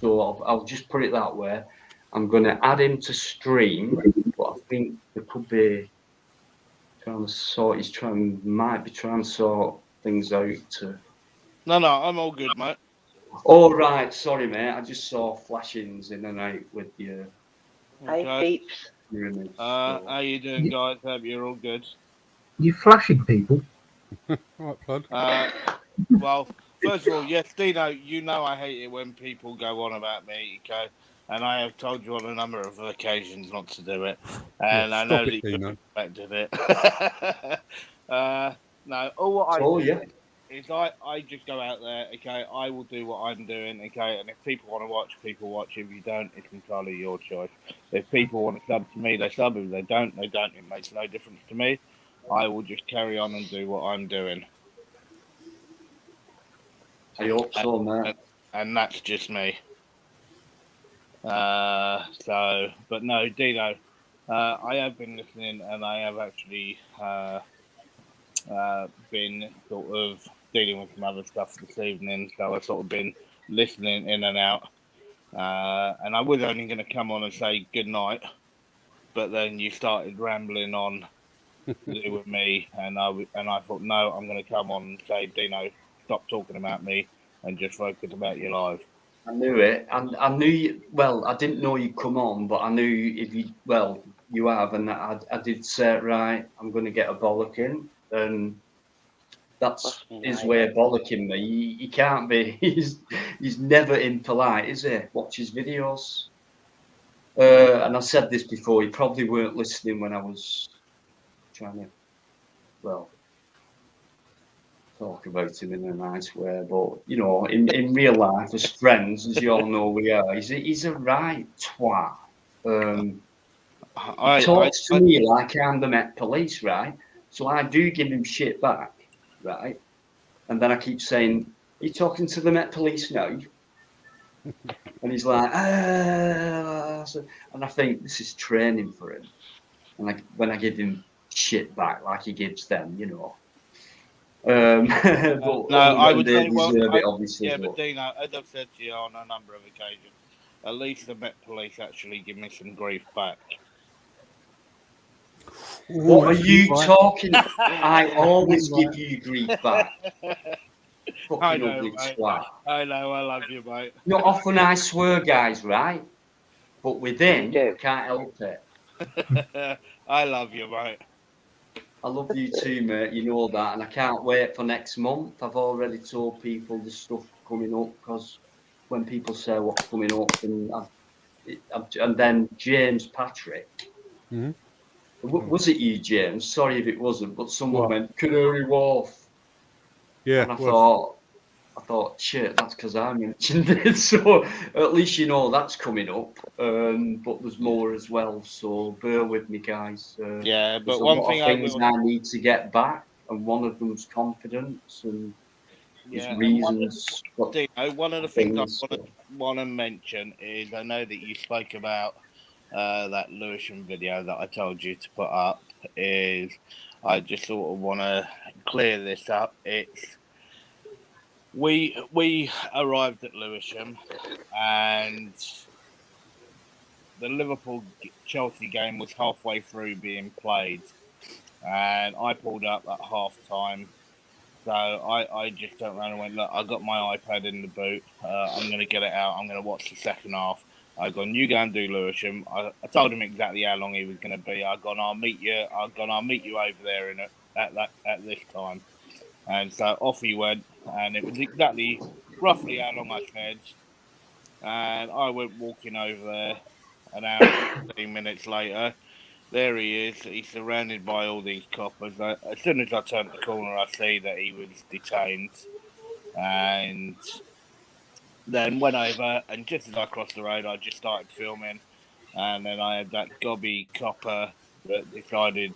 So I'll just put it that way. I'm going to add him to stream, but I think there could be might be trying to sort things out. No, I'm all good, mate. Oh, right, sorry, mate. I just saw flashings in and out with you. Okay. How you doing, guys? Hope you're all good. You flashing people? Right, Plod. Well, first of all, yes, Dino, you know I hate it when people go on about me, okay? And I have told you on a number of occasions not to do it. And I know that you expected it. No, all what I do is I just go out there, okay? I will do what I'm doing, okay? And if people want to watch, people watch. If you don't, it's entirely your choice. If people want to sub to me, they sub. If they don't, they don't. It makes no difference to me. I will just carry on and do what I'm doing. I hope so, man. And that's just me. But no, Dino, I have been listening, and I have actually been sort of dealing with some other stuff this evening, so I've sort of been listening in and out. And I was only going to come on and say good night, but then you started rambling on with me, and I thought, no, I'm going to come on and say, Dino, stop talking about me and just focus about your life. I knew it, and I knew you. Well, I didn't know you'd come on, but I knew if you. Well, you have, and I did say it right. I'm going to get a bollocking, and that's his way of bollocking me. He can't be. He's never impolite, is he? Watch his videos. And I said this before. You probably weren't listening when I was trying to, talk about him in a nice way, but you know, in real life, as friends, as you all know, we are. He's a right twat. He talks to me like I'm the Met Police, right? So I do give him shit back, right? And then I keep saying, "Are you talking to the Met Police now?" And he's like, and I think this is training for him. And when I give him shit back, like he gives them, you know. But no, I would say, obviously. Yeah, but Dino, as I've said to you on a number of occasions, at least the Met Police actually give me some grief back. What are you talking? I always give you grief back. I know, mate. I know, I love you, mate. Not often I swear, guys, right? But with him, I can't help it. I love you, mate. I love you too, mate. You know that, and I can't wait for next month. I've already told people the stuff coming up, because when people say what's coming up, and then James Patrick, was it you, James? Sorry if it wasn't, but someone went Canary Wharf. Yeah, and I thought I thought, shit, that's because I mentioned it. So at least you know that's coming up. But there's more as well. So bear with me, guys. Yeah, but there's a one lot thing of things I I need to get back, and one of them's confidence and yeah, reasons. One of the things I want to mention is I know that you spoke about that Lewisham video that I told you to put up. Is I just sort of want to clear this up. It's we arrived at Lewisham and the Liverpool Chelsea game was halfway through being played, and I pulled up at half time. So I just turned around and went, look, I got my iPad in the boot. I'm going to get it out. I'm going to watch the second half. I've gone, you go and do Lewisham. I told him exactly how long he was going to be. I've gone, I'll meet you over there at this time. And so off he went, and it was exactly roughly how long I said. And I went walking over there an hour and 15 minutes later. There he is. He's surrounded by all these coppers. As soon as I turned the corner, I see that he was detained, and then went over. And just as I crossed the road, I just started filming, and then I had that gobby copper that decided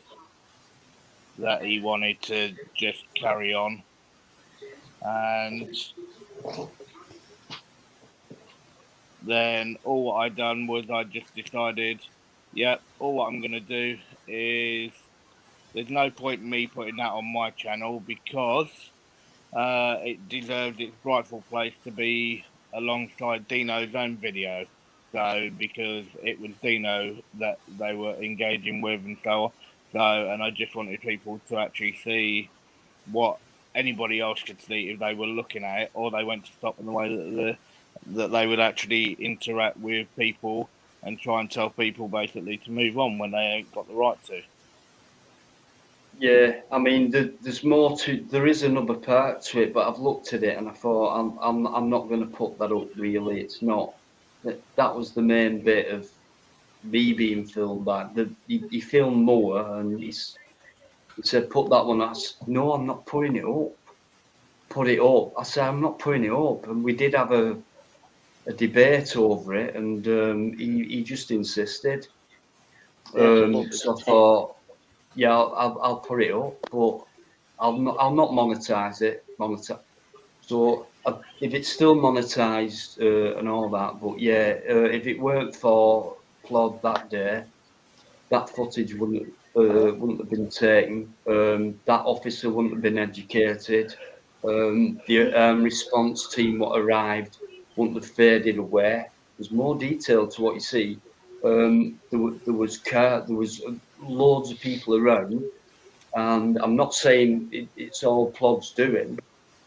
that he wanted to just carry on, and then all what I done was I just decided, yep, all what I'm gonna do is. There's no point in me putting that on my channel because it deserves its rightful place to be alongside Dino's own video. So because it was Dino that they were engaging with and so on. So and I just wanted people to actually see what anybody else could see if they were looking at it, or they went to stop in the way that they would actually interact with people and try and tell people basically to move on when they ain't got the right to. Yeah, I mean, there's more to. There is another part to it, but I've looked at it and I thought I'm not going to put that up. Really, it's not. That was the main bit of me being filmed back. He filmed more, and he said, "Put that one." No, I'm not putting it up. Put it up. I said, "I'm not putting it up." And we did have a debate over it, and he just insisted. So I thought, yeah, I'll put it up, but I'll not monetize it. So if it's still monetized and all that, but yeah, if it weren't for Plod that day, that footage wouldn't have been taken. That officer wouldn't have been educated. The response team what arrived wouldn't have faded away. There's more detail to what you see. There was loads of people around, and I'm not saying it's all Plod's doing,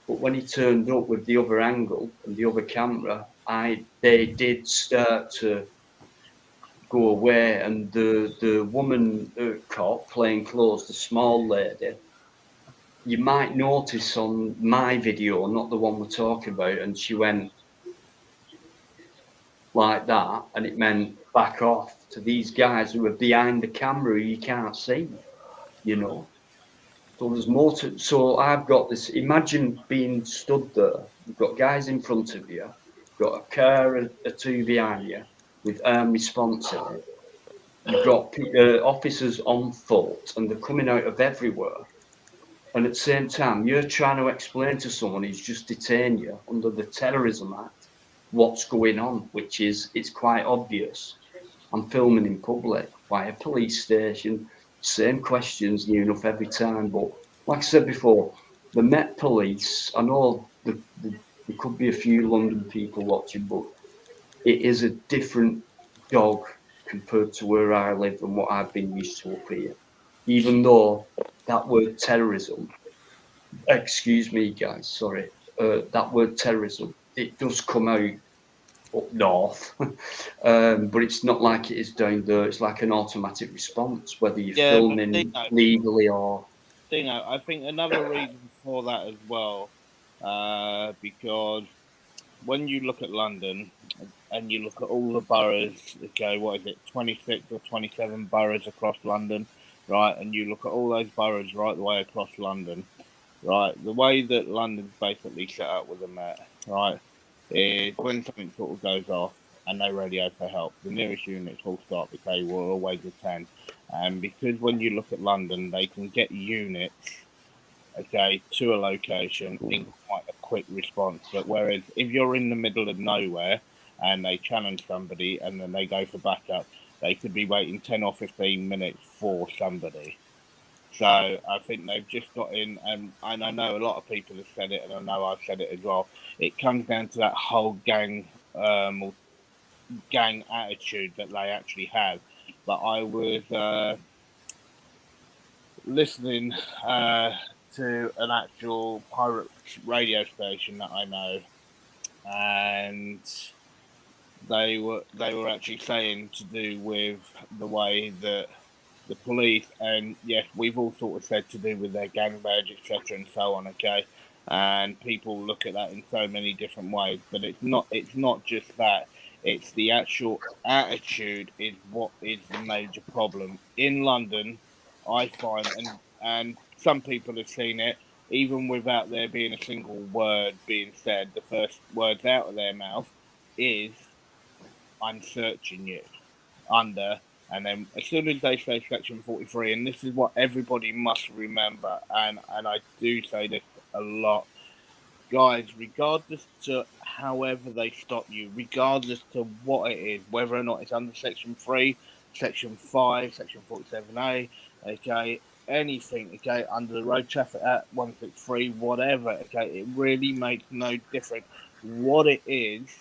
but when he turned up with the other angle and the other camera, they did start to go away, and the woman cop playing close, the small lady, you might notice on my video, not the one we're talking about, and she went like that, and it meant back off to these guys who are behind the camera who you can't see, you know. So there's more to. So I've got this. Imagine being stood there. You've got guys in front of you. You've got a car or two behind you with armed response in it. You've got officers on foot, and they're coming out of everywhere. And at the same time, you're trying to explain to someone who's just detained you under the Terrorism Act what's going on, which is, it's quite obvious. I'm filming in public, by a police station, same questions near enough every time. But like I said before, the Met Police, I know there could be a few London people watching, but it is a different dog compared to where I live and what I've been used to up here. Even though that word terrorism, excuse me guys, sorry, that word terrorism, it does come out up north, but it's not like it is down there. It's like an automatic response, whether you're filming legally or... Dino, I think another reason for that as well, because when you look at London and you look at all the boroughs, okay, what is it, 26 or 27 boroughs across London, right? And you look at all those boroughs right the way across London, right? The way that London's basically set up with the Met, right, is when something sort of goes off and they radio for help, the nearest units will stop because they will always attend. And because when you look at London, they can get units, okay, to a location in quite a quick response. But whereas if you're in the middle of nowhere and they challenge somebody and then they go for backup, they could be waiting 10 or 15 minutes for somebody. So I think they've just got in, and I know a lot of people have said it, and I know I've said it as well. It comes down to that whole gang attitude that they actually have. But I was listening to an actual pirate radio station that I know, and they were actually saying to do with the way that the police, and yes, we've all sort of said to do with their gang badge, etc., and so on. Okay, and people look at that in so many different ways, but it's not just that. It's the actual attitude is what is the major problem in London. I find, and some people have seen it, even without there being a single word being said. The first words out of their mouth is, "I'm searching you," under. And then as soon as they say Section 43, and this is what everybody must remember, and I do say this a lot, guys, regardless to however they stop you, regardless to what it is, whether or not it's under Section 3, Section 5, Section 47A, okay, anything, okay, under the Road Traffic Act 163, whatever, okay, it really makes no difference what it is.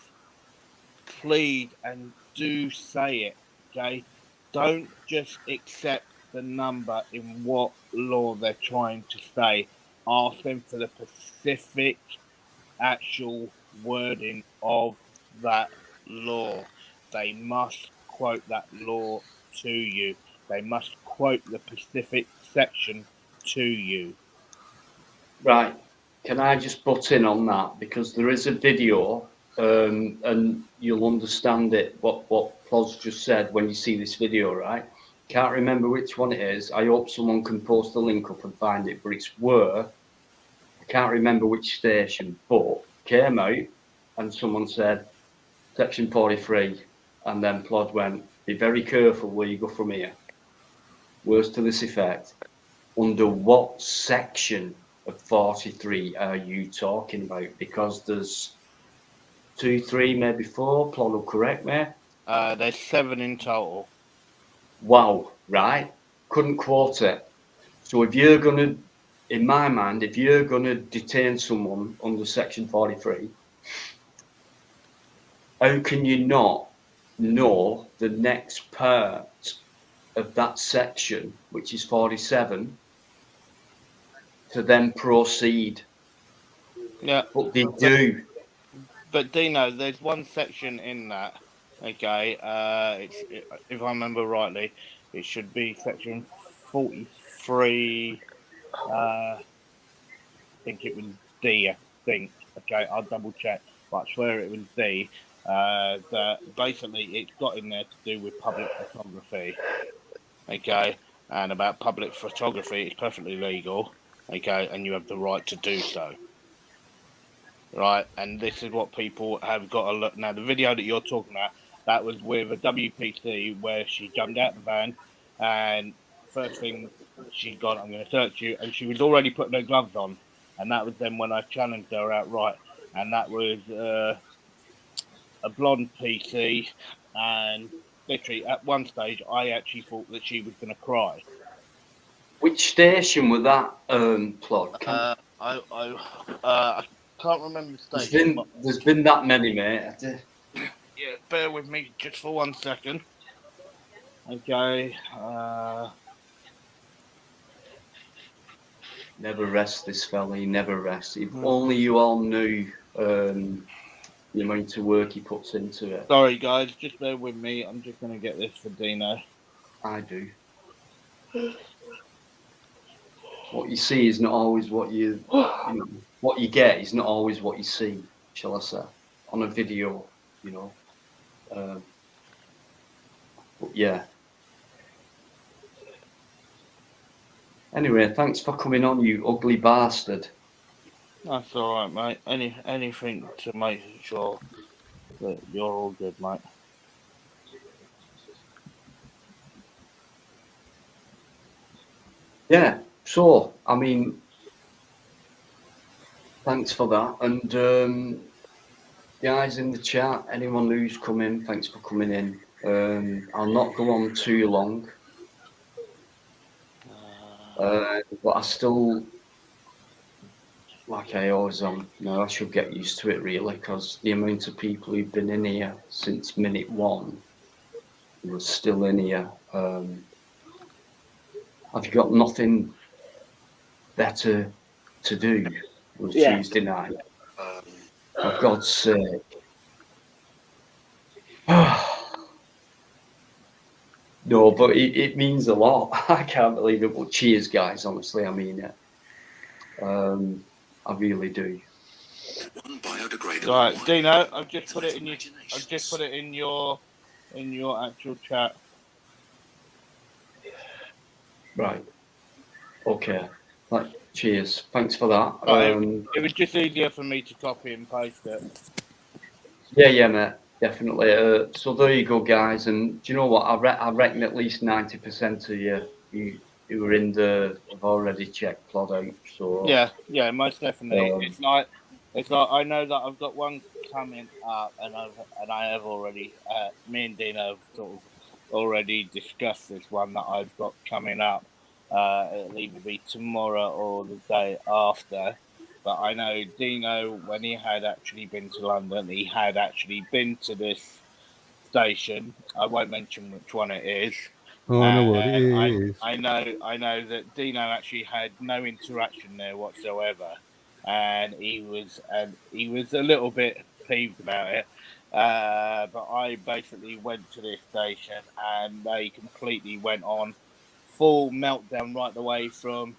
Please and do say it, okay? Don't just accept the number in what law they're trying to say. Ask them for the specific actual wording of that law. They must quote that law to you. They must quote the specific section to you. Right. Can I just butt in on that? Because there is a video, and you'll understand it, what Ploz just said when you see this video, right? Can't remember which one it is. I hope someone can post the link up and find it, but it's where, I can't remember which station, but came out and someone said, Section 43, and then Plod went, be very careful where you go from here. Words to this effect. Under what section of 43 are you talking about? Because there's 2, 3, maybe 4. Plod will correct me. There's 7 in total. Wow, right? Couldn't quote it. So if you're going to, in my mind, if you're going to detain someone under Section 43, how can you not know the next part of that section, which is 47, to then proceed? Yeah. But they do. But Dino, there's one section in that, okay, if I remember rightly, it should be section 43, I think it was D, okay, I'll double check, but I swear it was D, that basically it's got in there to do with public photography, okay, and about public photography, it's perfectly legal, okay, and you have the right to do so. Right, and this is what people have got to look. Now, the video that you're talking about, that was with a WPC where she jumped out the van, and first thing she'd gone, I'm going to search you, and she was already putting her gloves on, and that was then when I challenged her outright, and that was a blonde PC, and literally at one stage I actually thought that she was going to cry. Which station was that, Plod? I can't remember the station. There's been that many, mate. Yeah, bear with me just for 1 second. Okay. Never rest, this fella. He never rests. If only you all knew the amount of work he puts into it. Sorry, guys. Just bear with me. I'm just going to get this for Dino. I do. What you see is not always what you know, what you get is not always what you see, shall I say, on a video, you know. But yeah. Anyway, thanks for coming on, you ugly bastard. That's all right, mate. Anything to make sure that you're all good, mate. Yeah, so, I mean, thanks for that. And guys in the chat, anyone who's come in, thanks for coming in. I'll not go on too long. But I still, like I always am, I should get used to it really, because the amount of people who've been in here since minute one who are still in here. I've got nothing better to do on Tuesday night. For God's sake. No, but it means a lot. I can't believe it. But cheers, guys. Honestly, I mean it. I really do. Right, Dino, I've just put it in your actual chat. Right. Okay. Right. Cheers. Thanks for that. It was just easier for me to copy and paste it. Yeah, mate. Definitely. So there you go, guys. And do you know what? I reckon at least 90% of you who are in the have already checked plot out. So yeah, most definitely. It's like I know that I've got one coming up, and I have already. Me and Dino have sort of already discussed this one that I've got coming up. It'll either be tomorrow or the day after. But I know Dino, when he had actually been to London, he had actually been to this station. I won't mention which one it is. Oh, I know what it is. I know that Dino actually had no interaction there whatsoever, and he was a little bit peeved about it. But I basically went to this station, and they completely went on full meltdown right the way from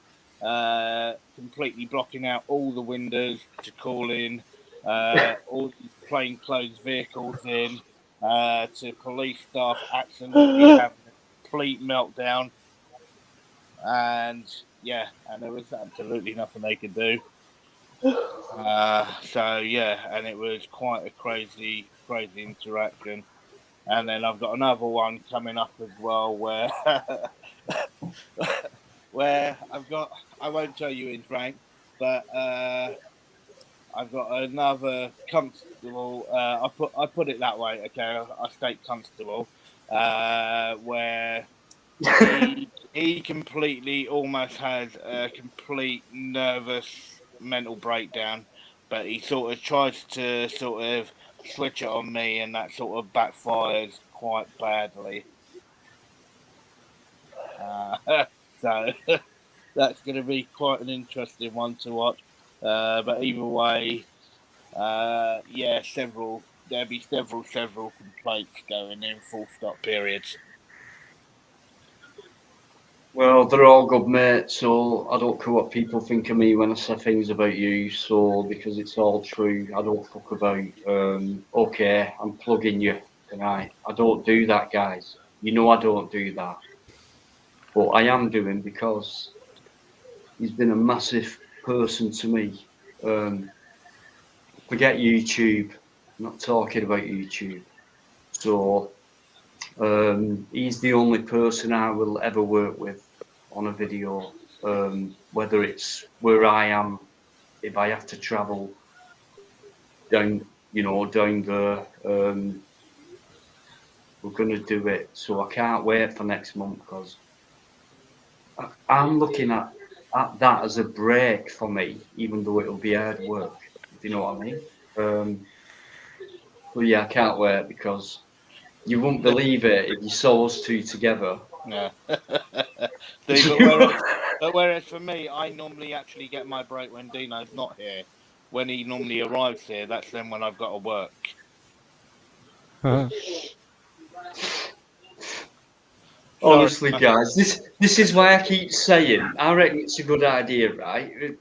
completely blocking out all the windows to call in all these plainclothes vehicles in, to police staff absolutely having a complete meltdown, and there was absolutely nothing they could do. And it was quite a crazy interaction. And then I've got another one coming up as well where I won't tell you his rank, but I've got another constable. I put it that way. Okay, I state constable, where he completely almost has a complete nervous mental breakdown, but he sort of tries to sort of switch it on me, and that sort of backfires quite badly. So that's going to be quite an interesting one to watch. But either way, there'll be several complaints going in, full stop periods. Well, they're all good, mate, so I don't care what people think of me when I say things about you, so because it's all true, I don't fuck about. Okay, I'm plugging you tonight. I don't do that, guys. You know I don't do that. But I am doing because he's been a massive person to me. Forget YouTube. I'm not talking about YouTube. So he's the only person I will ever work with on a video, whether it's where I am, if I have to travel down there, we're going to do it. So I can't wait for next month, because I'm looking at that as a break for me, even though it'll be hard work, if you know what I mean. But yeah, I can't wait, because you wouldn't believe it if you saw us two together. Yeah. But whereas for me, I normally actually get my break when Dino's not here. When he normally arrives here, that's then when I've got to work. Honestly, guys, this is why I keep saying I reckon it's a good idea, right?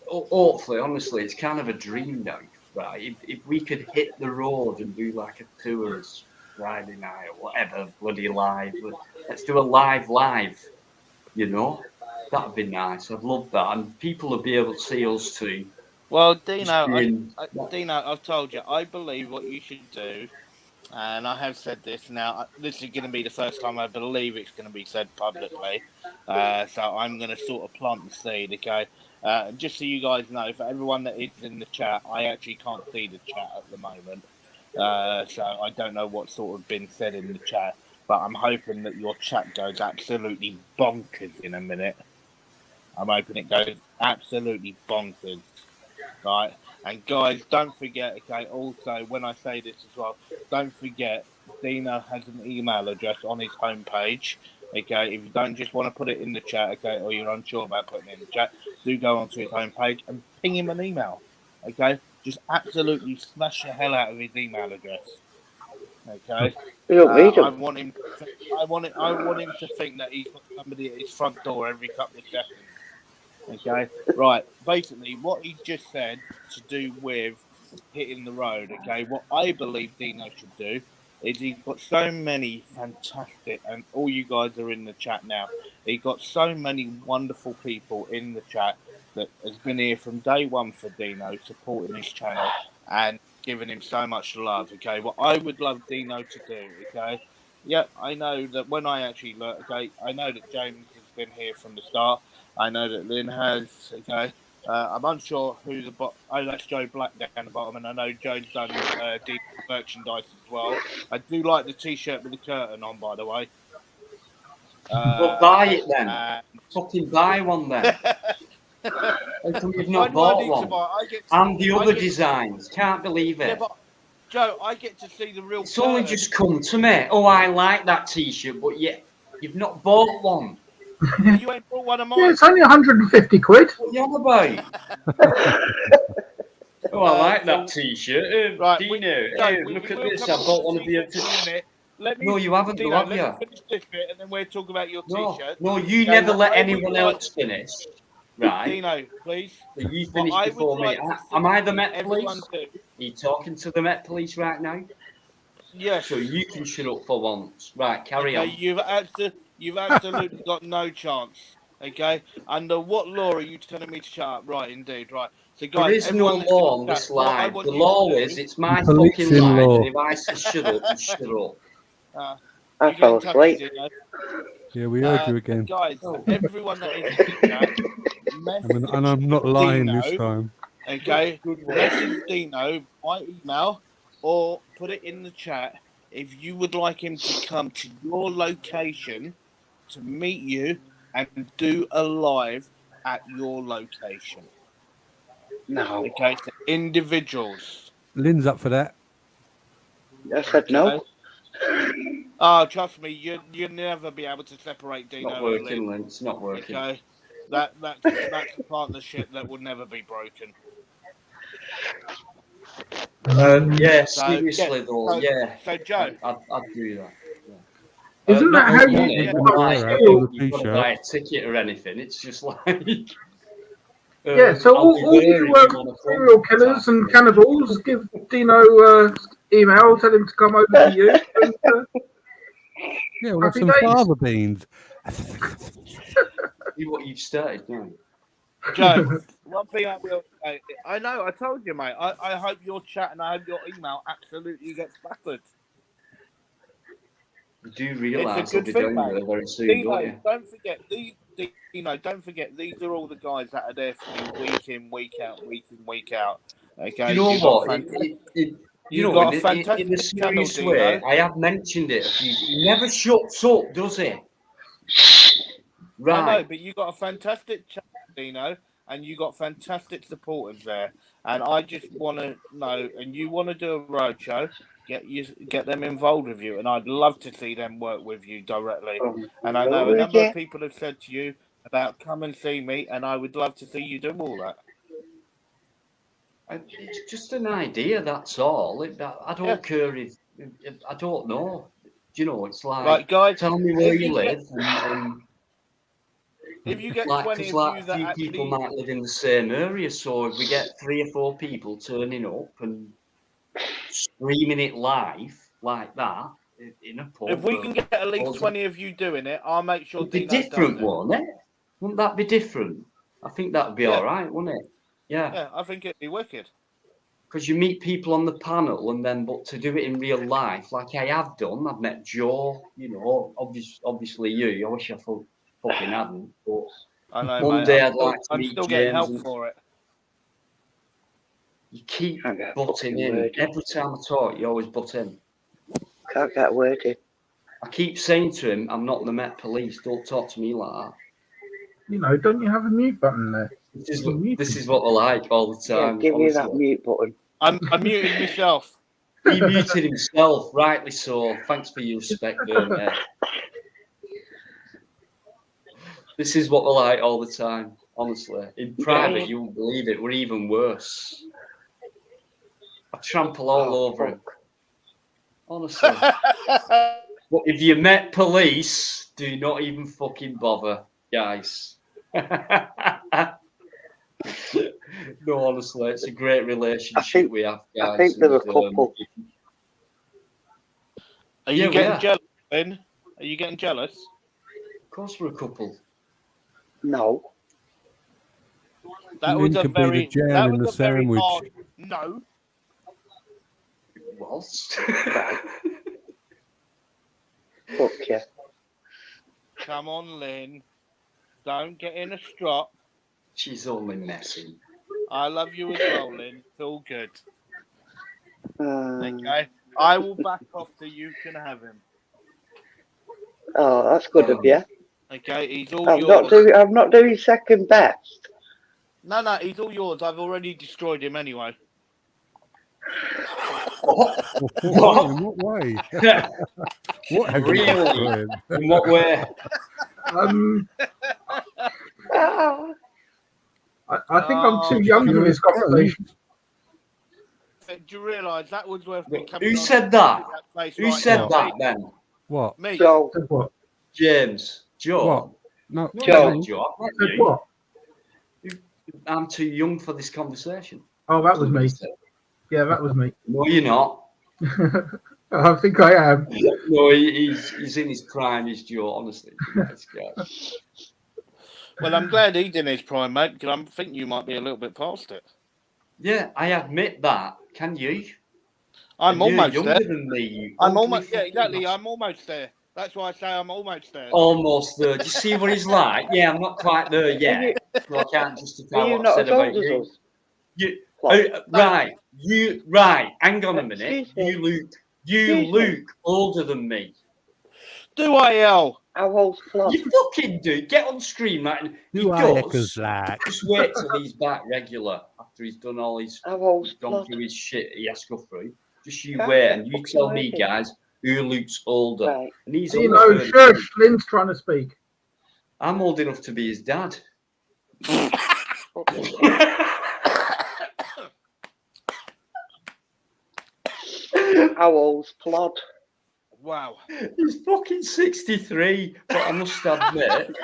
Hopefully, honestly, it's kind of a dream now, right? If we could hit the road and do like a tour Friday night or whatever, bloody live. Let's do a live, you know? That'd be nice. I'd love that, and people would be able to see us too. Well, Dino, I've told you, I believe what you should do, and I have said this now. This is going to be the first time I believe it's going to be said publicly. So I'm going to sort of plant the seed, okay? Just so you guys know, for everyone that is in the chat, I actually can't see the chat at the moment. So I don't know what's sort of been said in the chat, but I'm hoping that your chat goes absolutely bonkers in a minute. I'm hoping it goes absolutely bonkers. Right, and guys, don't forget, okay, also, when I say this as well, don't forget, Dino has an email address on his homepage, okay? If you don't just want to put it in the chat, okay, or you're unsure about putting it in the chat, do go onto his homepage and ping him an email, okay? Just absolutely smash the hell out of his email address, okay? I want him to think that he's got somebody at his front door every couple of seconds. Okay, right. Basically, what he just said to do with hitting the road. Okay, what I believe Dino should do is he's got so many fantastic, and all you guys are in the chat now. He's got so many wonderful people in the chat that has been here from day one for Dino, supporting his channel and giving him so much love. Okay, what I would love Dino to do. Okay, yeah, I know that when I actually look. Okay, I know that James has been here from the start. I know that Lynn has, okay. I'm unsure who the oh, that's Joe Black down the bottom, and I know Joe's done deep merchandise as well. I do like the T-shirt with the curtain on, by the way. Well, buy it then. Fucking buy one then. How come you've not bought one? And the other designs. Can't believe it. Yeah, but Joe, I get to see the real. It's only just come to me. Oh, I like that T-shirt, but yet you've not bought one. You ain't bought one of mine. Yeah, it's only 150 quid. What are you on about? Oh, I like that T-shirt. Right, Dino, look at this. I bought one of your. No, you haven't, Dino, have let you? me finish this bit, and then we'll talk about your T-shirt. No, you never let anyone else finish. Right. Dino, please. So you finish before me. Am I the Met Police? Are you talking to the Met Police right now? Yes. So you can shut up for once. Right, carry on. You've absolutely got no chance. Okay? Under what law are you telling me to shut up? Right, indeed, right. So guys, there is no law on this line. The law is it's my fucking line, and if I say shut up, you shut up. I fell asleep. Yeah, we heard you again. Guys, everyone that is in the chat, and I'm not lying Dino, this time. Okay? Message Dino by email or put it in the chat if you would like him to come to your location to meet you and do a live at your location. No. Okay, so individuals. Lynn's up for that. I said no. Oh, trust me, you'll never be able to separate Dino not working, Lynn. It's not working. Okay, that's a partnership that will never be broken. Yeah, seriously though, yeah. So Joe, I'd do that. Isn't that how you've got to buy a ticket or anything? It's just like yeah. So all you serial killers and cannibals, give Dino email, tell him to come over to you. And, yeah, we'll have some fava beans. What you've started doing. Joe, one thing I will say, I know, I told you, mate. I hope your chat and I hope your email absolutely gets battered. You do realise I'll be doing that very soon, don't you? Don't forget don't forget these are all the guys that are there for you week in, week out, week in, week out. Okay. You know what? You know, in a serious way, I have mentioned it. He never shuts up, does he? Right. I know, but you got a fantastic chat, Dino, and you got fantastic supporters there. And I just want to know, and you want to do a roadshow, get them involved with you, and I'd love to see them work with you directly. And I know a number of people have said to you about come and see me, and I would love to see you do all that. It's just an idea, that's all. I don't care if I don't know. Do you know? It's like, right, guys, tell me where you live. If you get like, 20 of you that few people might live in the same area, so if we get 3 or 4 people turning up and screaming it live like that in a pub, if we can get at least 20 of you doing it, I'll make sure. It's a different one, eh? Wouldn't that be different? I think that'd be all right, wouldn't it? Yeah. Yeah, I think it'd be wicked. Because you meet people on the panel, and then, but to do it in real life, like I have done, I've met Joe. You know, obviously you. I wish I fucking hadn't. But I know, one mate. day I'd like to I'm meet still James. getting help for it. You keep butting in. Every time I talk, you always butt in. Can't get a word in. I keep saying to him, I'm not the Met Police. Don't talk to me like that. You know, don't you have a mute button there? This is what I like all the time. Yeah, give me that mute button. I'm muting myself. He muted himself, rightly so. Thanks for your respect, mate. This is what I like all the time, honestly. In private, you won't believe it. We're even worse. I trample all over him. Honestly. But if you met police, do not even fucking bother, guys. No, honestly, it's a great relationship we have, guys. I think they're a couple. Are you getting jealous, Ben? Are you getting jealous? Of course we're a couple. No. That was a very hard no. It was. Fuck yeah. Come on, Lynn. Don't get in a strop. She's only messing. I love you as well, Lynn. It's all good. Okay. I will back off so you can have him. Oh, that's good of you. Okay, he's all yours. I'm not doing second best. No, he's all yours. I've already destroyed him anyway. What? In what way? What have you destroyed? In what way? I think I'm too young for this conversation. Do you realise that was worth me coming Who on said that? Who said that then? What? Me. Joe. What? James. Joe. What? No, Joe. Joe. Said what? I'm too young for this conversation. Oh, that was me. Yeah, that was me. No, you're not. I think I am. No, he's in his prime. He's Joe, honestly. Nice guy. Well, I'm glad he's in his prime, mate, because I think you might be a little bit past it. Yeah, I admit that. Can you? I'm almost younger there. Than me. I'm almost. Yeah, exactly. I'm almost there. That's why I say I'm almost there. Almost there. Do you see what he's like? Yeah, I'm not quite there yet. So I can't justify what I said about you. Right. Hang on a minute. You look older than me. Do I, Al? How old's Plod? You fucking do. Get on screen, Martin. He does. Just wait till he's back regular after he's done all his. Gone through his shit he has to go through. Just you wait and you tell me, guys, who looks older. Right. And he's shush, Lynn's trying to speak. I'm old enough to be his dad. How old's Plod? Wow. He's fucking 63, but I must admit,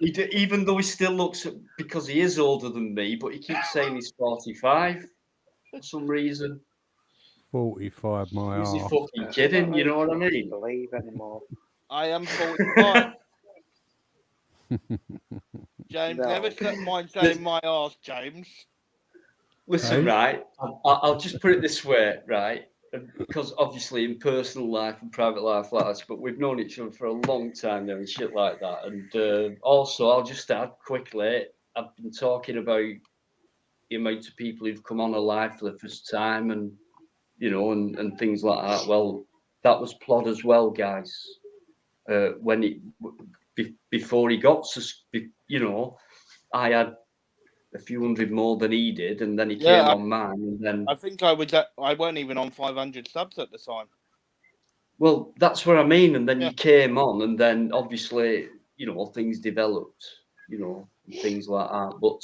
even though he still looks, because he is older than me, but he keeps saying he's 45 for some reason. 45, my Is he arse. fucking kidding? You know what I mean? Believe anymore. I am 45. James, No. never mind saying my arse, James. Listen, right, I'll just put it this way, right? Because obviously in personal life and private life like this, but we've known each other for a long time now and shit like that. And also, I'll just add quickly, I've been talking about the amount of people who've come on alive for the first time and, you know, and things like that. Well, that was Plod as well, guys. Before he got, you know, I had a few hundred more than he did, and then he came on mine, and then I think I weren't even on 500 subs at the time. Well, that's what I mean. And then you came on, and then obviously, you know, things developed, you know, and things like that. But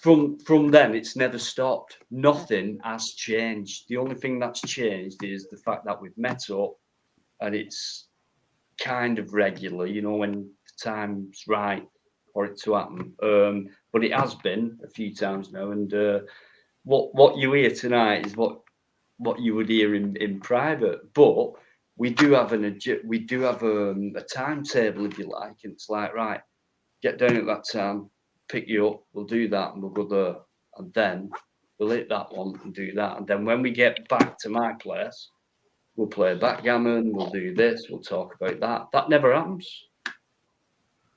from then, it's never stopped. Nothing has changed. The only thing that's changed is the fact that we've met up, and it's kind of regular, you know, when the time's right for it to happen. But it has been a few times now, and what you hear tonight is what you would hear in private. But we do have a timetable, if you like, and it's like, right, get down at that time, pick you up, we'll do that, and we'll go there, and then we'll hit that one and do that, and then when we get back to my place, we'll play backgammon, we'll do this, we'll talk about that. That never happens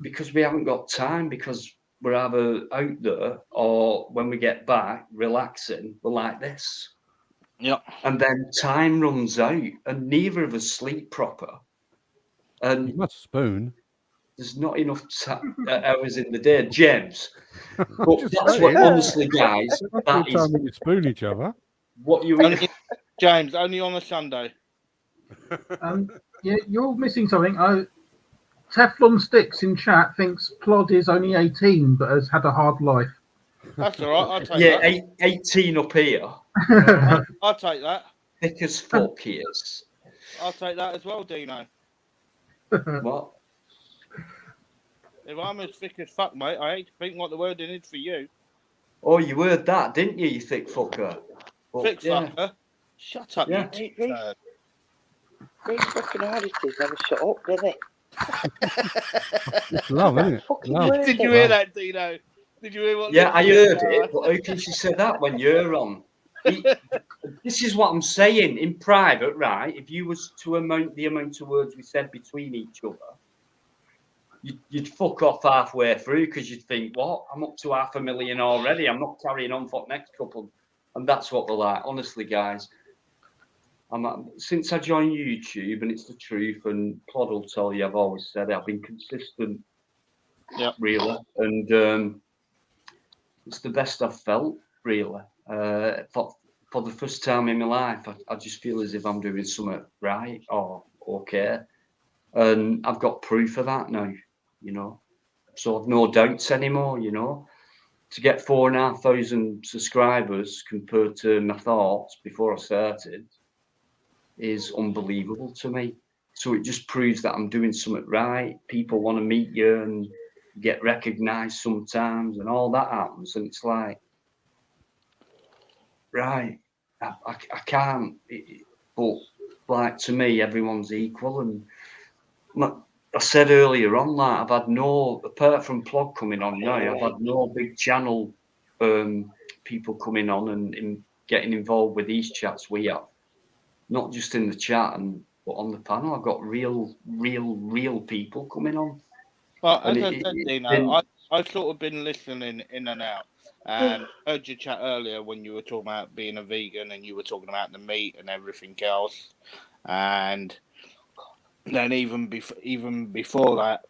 because we haven't got time, because we're either out there or when we get back relaxing, we're like this. Yeah. And then time runs out and neither of us sleep proper. And you must spoon. There's not enough hours in the day, James. But that's what, honestly, guys, that is time when you spoon each other. What you James, only on a Sunday. Yeah, you're missing something. Teflon Sticks in chat thinks Plod is only 18 but has had a hard life. That's all right. I'll take that. Yeah, 18 up here. I'll take that. Thick as fuck he is. I'll take that as well, Dino. What? If I'm as thick as fuck, mate, I hate to think what the wording is for you. Oh, you heard that, didn't you, you thick fucker? But, thick fucker? Shut up, yeah. you These fucking artists never shut up, do they? It's love, isn't it? Love. Did you hear that, Dino? Did you hear what? Yeah, I heard it, but how can she say that when you're on? This is what I'm saying. In private, right? If you was to amount the amount of words we said between each other, you'd fuck off halfway through because you'd think, what? I'm up to 500,000 already. I'm not carrying on for the next couple. And that's what we're like. Honestly, guys, since I joined YouTube, and it's the truth, and Plod will tell you, I've always said it, I've been consistent, really. And it's the best I've felt, really. For the first time in my life, I just feel as if I'm doing something right or okay. And I've got proof of that now, you know. So I've no doubts anymore, you know. To get 4,500 subscribers compared to my thoughts before I started is unbelievable to me. So it just proves that I'm doing something right. People want to meet you and get recognised sometimes, and all that happens. And it's like, right, I can't. But like, to me, everyone's equal. And I said earlier on, like, I've had no, apart from Plod coming on now, I've had no big channel people coming on and getting involved with these chats we have. Not just in the chat but on the panel. I've got real people coming on. Well, as I said, Dino, I've sort of been listening in and out, and heard your chat earlier when you were talking about being a vegan and you were talking about the meat and everything else, and then even before that,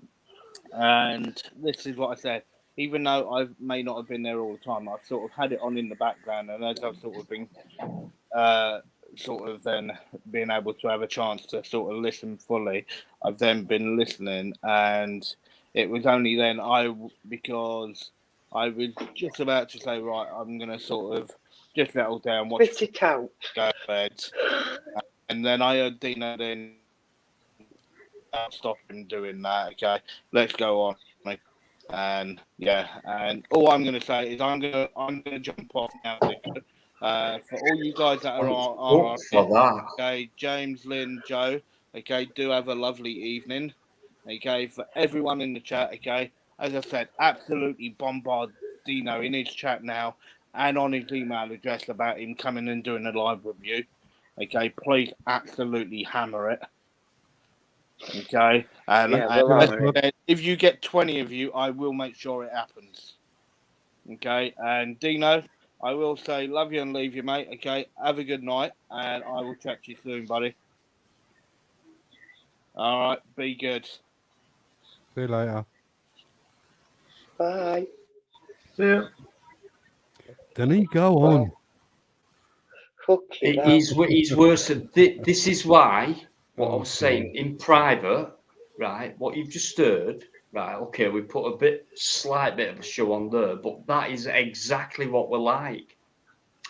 and this is what I said. Even though I may not have been there all the time, I've sort of had it on in the background, and as I've sort of been sort of then being able to have a chance to sort of listen fully, I've then been listening, and it was only then because I was just about to say, right, I'm going to sort of just settle down, watch it out, go to bed, and then I heard Dino then stop him doing that. Okay, let's go on. And yeah, and all I'm going to say is I'm going to jump off now. For all you guys that are on, okay, James, Lynn, Joe, okay, do have a lovely evening. Okay, for everyone in the chat, okay, as I said, absolutely bombard Dino in his chat now and on his email address about him coming and doing a live review. Okay, please absolutely hammer it. Okay, and if you get 20 of you, I will make sure it happens. Okay, and Dino, I will say love you and leave you, mate. Okay, have a good night, and I will chat to you soon, buddy. All right, be good. See you later. Bye. See ya. Then he go on. He's worse. This is why what I was saying in private, right? What you've just heard, right? Okay, we put a slight bit of a show on there, but that is exactly what we're like.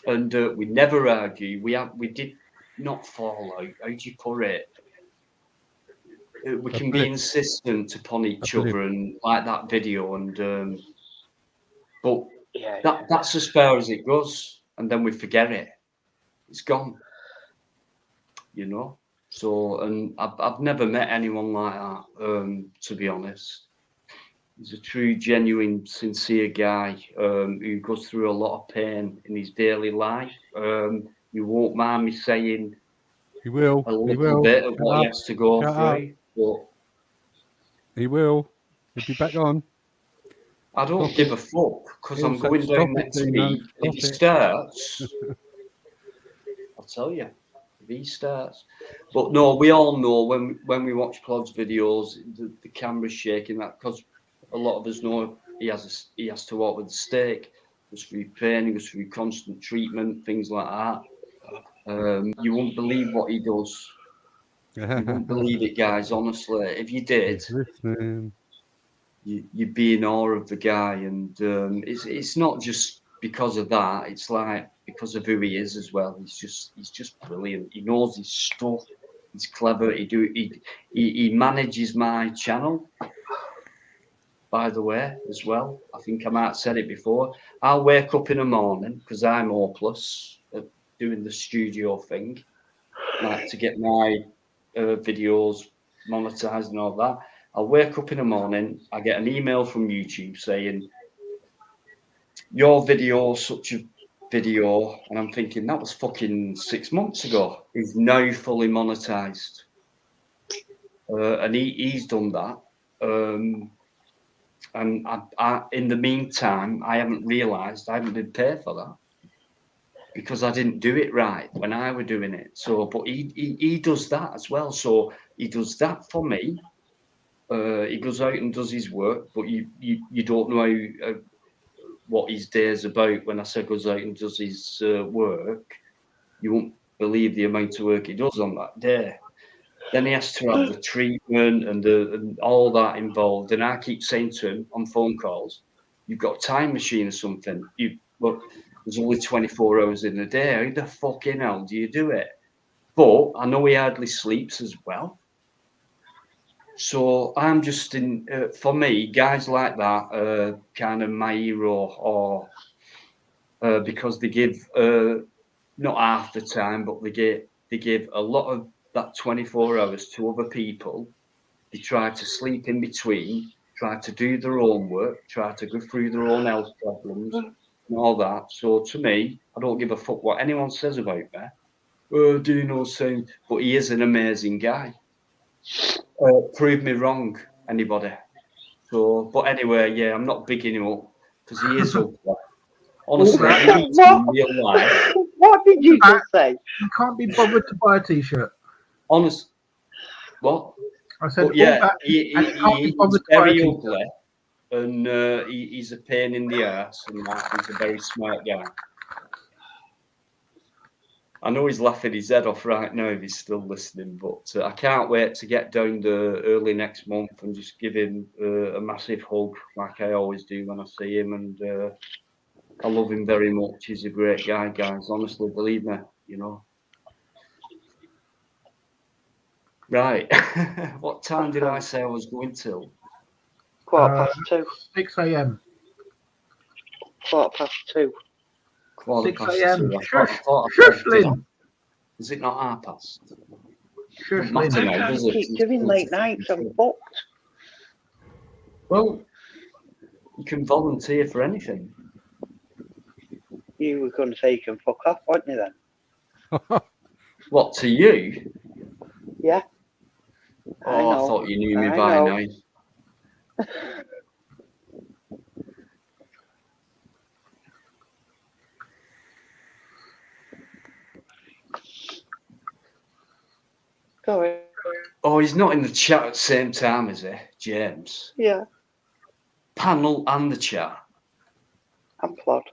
And we never argue. We did not fall out. How do you put it? We can be insistent upon each other, and like that video, and but that's as far as it goes, and then we forget it. It's gone, you know. So, and I've never met anyone like that, to be honest. He's a true, genuine, sincere guy who goes through a lot of pain in his daily life. You won't mind me saying he will. a little bit of what he has to go through. But he will. He'll be back on. I don't give a fuck because I'm going down next week. If he starts, I'll tell you. If he starts, but no, we all know when we watch Plod's videos, the camera's shaking. That because a lot of us know he has to walk with a stake. Goes through training, goes through constant treatment, things like that. You won't believe what he does. You won't believe it, guys. Honestly, if you did, you'd be in awe of the guy. And it's not just because of that. It's like because of who he is as well. He's just brilliant. He knows his stuff. He's clever. He manages my channel, by the way, as well. I think I might have said it before. I'll wake up in the morning because I'm hopeless at doing the studio thing, like to get my videos monetized and all that. I'll wake up in the morning, I get an email from YouTube saying, your video, such a video, and I'm thinking, that was fucking 6 months ago. He's now fully monetized. And he's done that. And I, in the meantime, I haven't realised I haven't been paid for that because I didn't do it right when I was doing it. So, but he does that as well. So he does that for me. He goes out and does his work, but you don't know what his day's about. When I say goes out and does his work, you won't believe the amount of work he does on that day. Then he has to have the treatment and all that involved. And I keep saying to him on phone calls, you've got a time machine or something. But there's only 24 hours in a day. How the fucking hell do you do it? But I know he hardly sleeps as well. So I'm just in, for me, guys like that, kind of my hero, or because they give not half the time, but they give a lot of that 24 hours to other people. They try to sleep in between, try to do their own work, try to go through their own health problems and all that. So to me, I don't give a fuck what anyone says about me. Oh, Dino's saying, but he is an amazing guy. Prove me wrong, anybody. So, but anyway, yeah, I'm not bigging him up because he is ugly. Honestly, real life. What did you just say? You can't be bothered to buy a t-shirt. Honest. What? I said, yeah, he's very ugly, and he's a pain in the ass, and he's a very smart guy. I know he's laughing his head off right now if he's still listening, but I can't wait to get down there early next month and just give him a massive hug like I always do when I see him. And I love him very much. He's a great guy, guys. Honestly, believe me, you know. Right. What time did I say I was going till? 2:15. 6 a.m. 2:15. 6 a.m. Shush, Lynn. Is it not past? Shush, Lynn. I can't keep doing late nights. I'm booked. Well, you can volunteer for anything. You were going to say you can fuck off, weren't you then? What, to you? Yeah. Oh, I thought you knew me by now. Sorry. Oh, he's not in the chat at the same time, is he, James? Yeah. Panel and the chat. And Plod.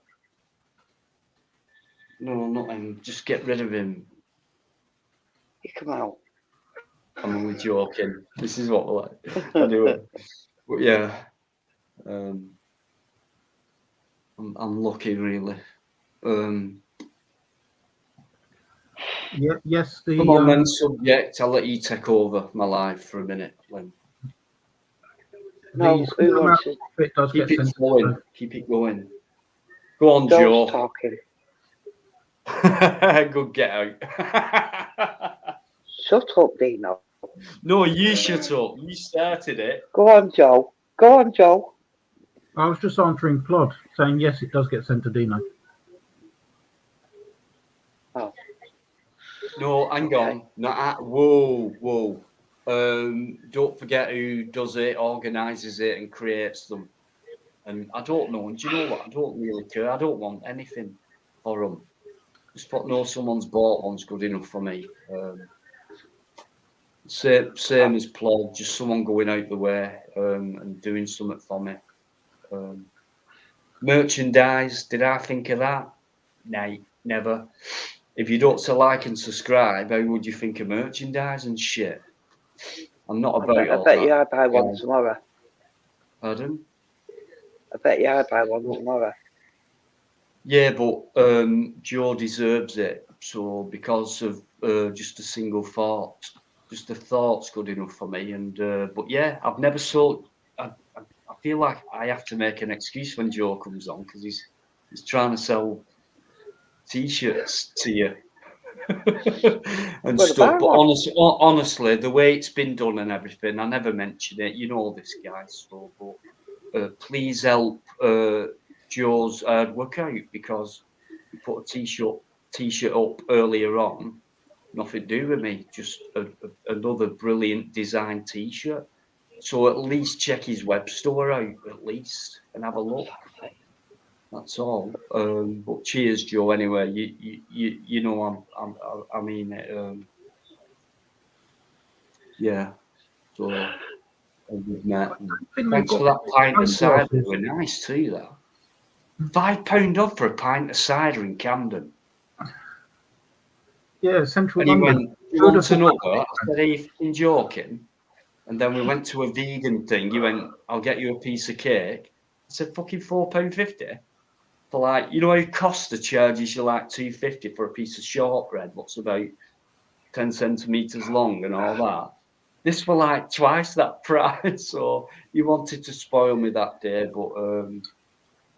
No, not him. Just get rid of him. He come out. I'm only joking. This is what we're like. Anyway, but yeah, I'm lucky, really. Yeah, yes. Come on, then, subject. I'll let you take over my life for a minute, Lynn. No, who wants to? Keep it flowing. Keep it going. Go on, Joe. Talking. Good get out. Shut up, Dino. No, you shut up. You started it. Go on, Joe. Go on, Joe. I was just answering Plod, saying yes, it does get sent to Dino. Oh. No, hang on. Whoa. Don't forget who does it, organises it, and creates them. And I don't know. And do you know what? I don't really care. I don't want anything for them. Just know someone's bought one's good enough for me. Same as Plod, just someone going out the way and doing something for me. Merchandise, did I think of that? No, never. If you don't like and subscribe, how would you think of merchandise and shit? I'm not about I bet you I buy one tomorrow. Pardon? I bet you I buy one tomorrow. Yeah, but Joe deserves it. So because of just a single thought, just a thought's good enough for me. And but yeah, I've never sold. I feel like I have to make an excuse when Joe comes on because he's trying to sell T-shirts to you and stuff. But honestly, the way it's been done and everything, I never mention it. You know this, guys. So, but please help Joe's hard work out because he put a T-shirt up earlier on. Nothing to do with me. Just another brilliant design T-shirt. So at least check his web store out, at least, and have a look. That's all. But cheers, Joe. Anyway, you know I mean it. Yeah. So we've met. Thanks for that pint of cider. They were nice too. That £5 off for a pint of cider in Camden. Yeah, Central and London. He went to another. I said, "Are you joking?" And then we went to a vegan thing. He went, "I'll get you a piece of cake." I said, "Fucking £4.50 for like, you know how Costa charges you like £2.50 for a piece of shortbread, what's about 10 centimeters long and all that. This were like twice that price." So he wanted to spoil me that day, but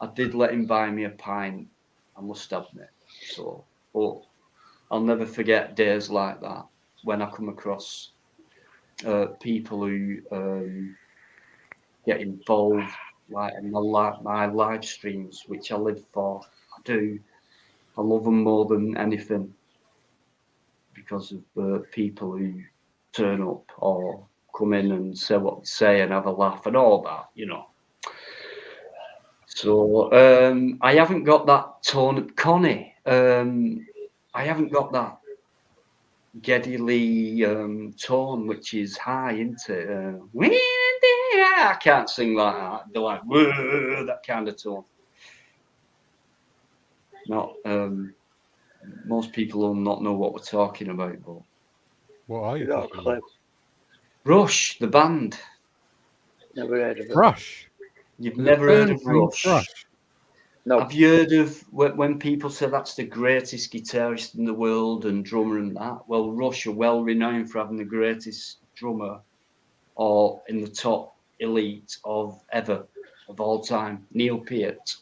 I did let him buy me a pint. I must admit. So, but I'll never forget days like that when I come across people who get involved like in my live streams, which I live for. I do. I love them more than anything because of people who turn up or come in and say what they say and have a laugh and all that, you know. So I haven't got that tone, Connie. I haven't got that Geddy Lee tone, which is high, isn't it? I can't sing like that. They're like, whoa, that kind of tone. Not most people will not know what we're talking about, but what are you talking about? Rush, the band. Never heard of it. Rush. You've never heard of Rush? No. Have you heard of when people say that's the greatest guitarist in the world and drummer and that? Well, Rush are well renowned for having the greatest drummer or in the top elite of all time, Neil Peart.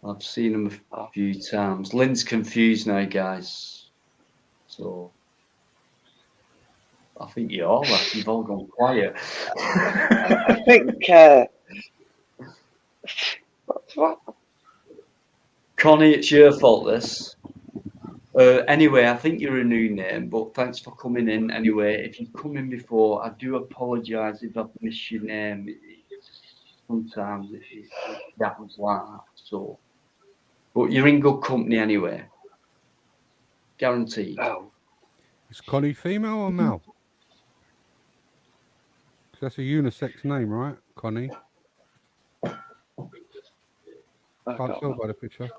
I've seen him a few times. Lynn's confused now, guys. So I think you've all gone quiet. I think what? Connie, it's your fault, this. Anyway, I think you're a new name, but thanks for coming in anyway. If you've come in before, I do apologise if I've missed your name. Sometimes that was like that. So, but you're in good company anyway. Guaranteed. Oh. Is Connie female or male? That's a unisex name, right? Connie. Can't tell by the picture.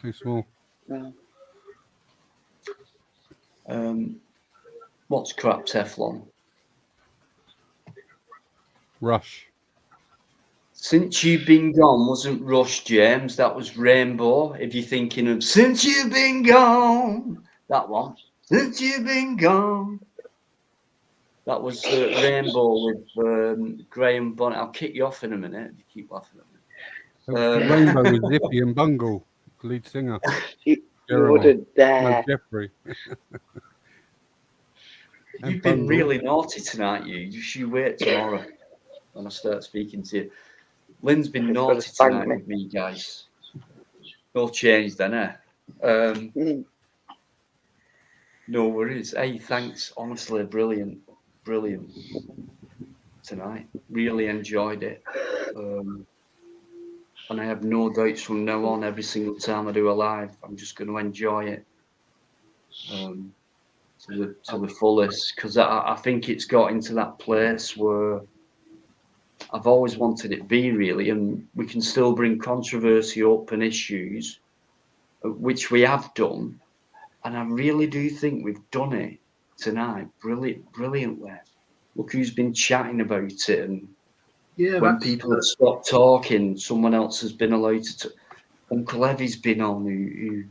Too small. No. What's crap Teflon? Rush. Since You've Been Gone wasn't Rush, James. That was Rainbow. If you're thinking of Since You've Been Gone, that one. Since You've Been Gone. That was Rainbow with Graham Bonnet. I'll kick you off in a minute if you keep laughing at me. Rainbow with Zippy and Bungle, lead singer. Jeremy. wouldn't dare. No, Jeffrey. You've been really naughty tonight, you. You should wait tomorrow when I start speaking to you. Lynn's been naughty tonight with me, guys. No change then, eh? No worries. Hey, thanks. Honestly, brilliant. Brilliant tonight. Really enjoyed it. And I have no doubts from now on, every single time I do a live, I'm just going to enjoy it to the fullest, because I think it's got into that place where I've always wanted it to be, really, and we can still bring controversy up and issues, which we have done, and I really do think we've done it tonight brilliantly. Look who's been chatting about it, and when people have stopped talking, someone else has been allowed to. Uncle Evie's been on, who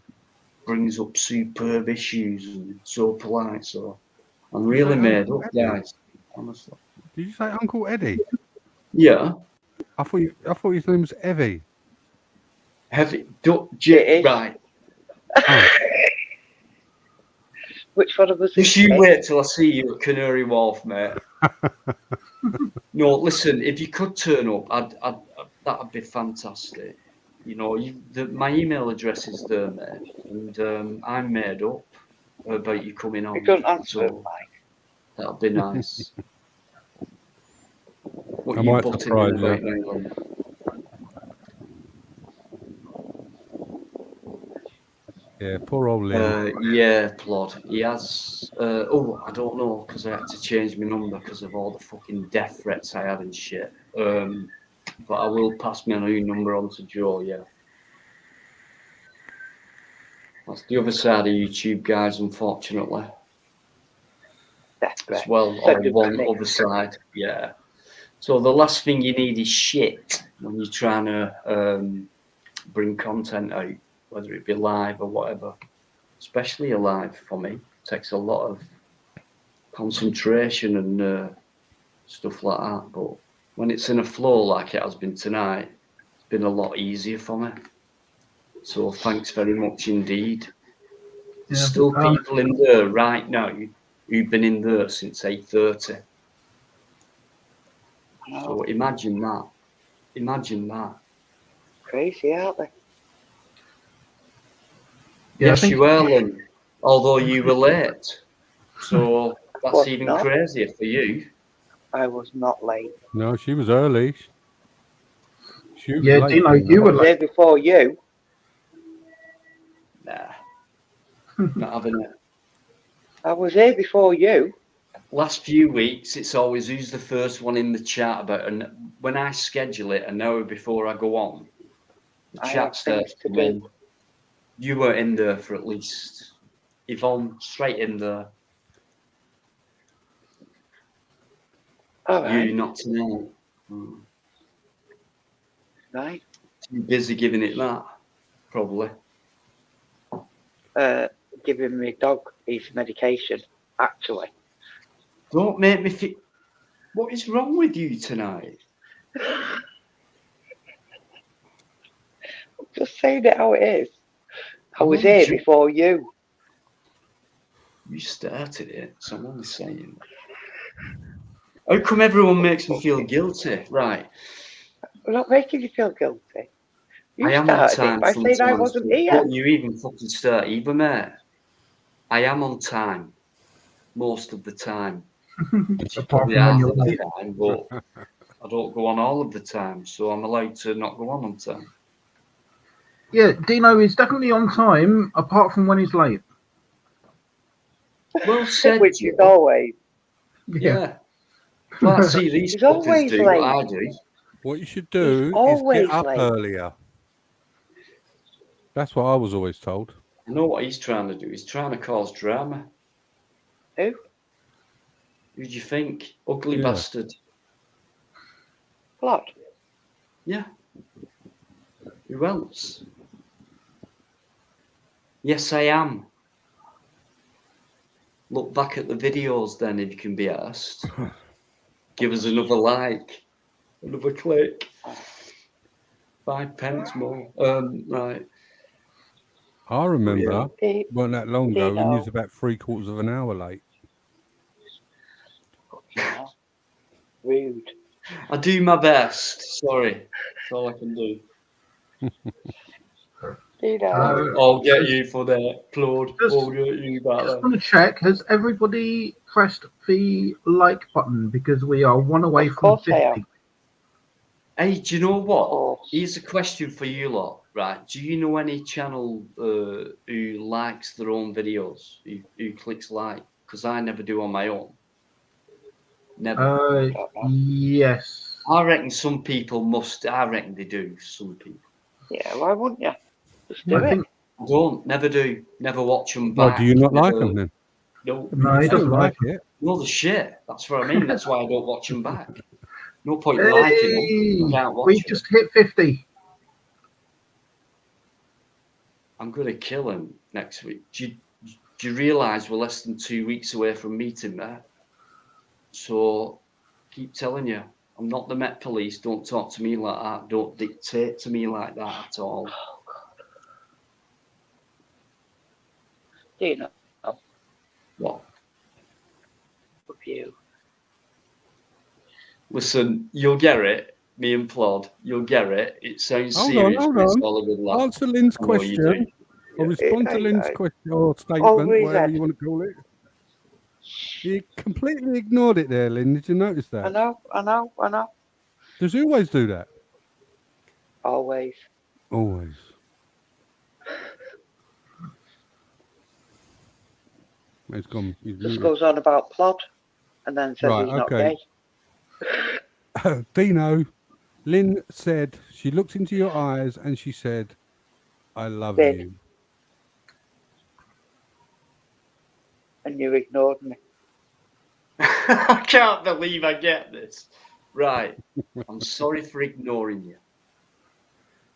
brings up superb issues and so polite. So I'm really made up, guys. Honestly. Did you say Uncle Eddie? Yeah. I thought his name was Evie. Right. Oh. Which one of us? Just you wait till I see you at Canary Wharf, mate. No, listen. If you could turn up, that'd be fantastic. You know, my email address is there, mate, and I'm made up about you coming on. You don't answer it, Mike. That'd be nice. What I are you might butting surprise in about England? Yeah, poor old Lynn. Yeah, Plod. He has. I don't know, because I had to change my number because of all the fucking death threats I had and shit. But I will pass my new number on to Joe. Yeah. That's the other side of YouTube, guys, unfortunately. That's as well, on one other side. Yeah. So the last thing you need is shit when you're trying to bring content out, whether it be live or whatever. Especially a live, for me, it takes a lot of concentration and stuff like that. But when it's in a flow like it has been tonight, it's been a lot easier for me. So thanks very much indeed. There's still people in there right now who've been in there since 8:30. So imagine that. Imagine that. Crazy, aren't they? Yeah, yes, you were, Lynn, although you were late. So that's even crazier for you. I was not late. No, she was early. She was late. Dino, you were there before you. Nah, not having it. I was here before you. Last few weeks, it's always who's the first one in the chat about, and when I schedule it an hour before I go on, the chat starts to come in. You were in there for at least, Yvonne, straight in there. All right. You not tonight. Right. Too busy giving it that, probably. Giving my dog his medication, actually. Don't make me feel. What is wrong with you tonight? I'm just saying it how it is. I was here before you. You started it, so I'm only saying. How come everyone makes me feel guilty? Right. I'm not making you feel guilty. You I am on time by saying I wasn't here. Don't you even fucking start either, mate. I am on time most of the time. Apart from when you're late. Time, but I don't go on all of the time, so I'm allowed to not go on time. Yeah, Dino is definitely on time, apart from when he's late. Well said, which is always. Yeah. Well, I see these fuckers do what I do. What you should do is get up earlier. That's what I was always told. I know what he's trying to do. He's trying to cause drama. Who? Who do you think? Ugly bastard. What? Yeah. Who else? Yes, I am. Look back at the videos then, if you can be asked. Give us another like, another click. 5 pence more. Right. I remember He- weren't that long ago when you Dino. was about 3/4 of an hour late. Fucking hell. Rude. I do my best. Sorry, that's all I can do. Dino. I'll get you for that, Claude. Just- I'll get you back Just there. want to check, has everybody pressed the like button? Because we are one away Of from course I 50. am. Hey, do you know what? course. Here's a question for you lot, right? Do you know any channel who likes their own videos, who clicks like? Because I never do on my own. Never. Yes. I reckon some people must. I reckon they do. Some people. Yeah, why wouldn't you? Just do I it. think Don't. Never do. Never watch them Well, back. do you not like never- them then? No. No, he Still doesn't like it. No, the shit. That's what I mean. That's why I don't watch them back. No point in liking them. Hey, Can't watch we them. just hit 50. I'm going to kill him next week. Do you realise we're less than 2 weeks away from meeting there? So, keep telling you, I'm not the Met Police. Don't talk to me like that. Don't dictate to me like that at all. Do you know? What? With you. Listen, you'll get it. Me and Plod, you'll get it. It sounds Hold serious, on, but it's hold all a good on. laugh. Answer Lynn's I know you do. question. Or respond to Lynn's question or statement, whatever you want to call it. You completely ignored it there, Lynn. Did you notice that? I know. Does he always do that? Always. Always. He's gone. He's Just muted. goes on about Plod and then says Right, he's not okay. gay. Dino, Lynn said, she looked into your eyes and she said, I love Did. you. And you ignored me. I can't believe I get this. Right. I'm sorry for ignoring you.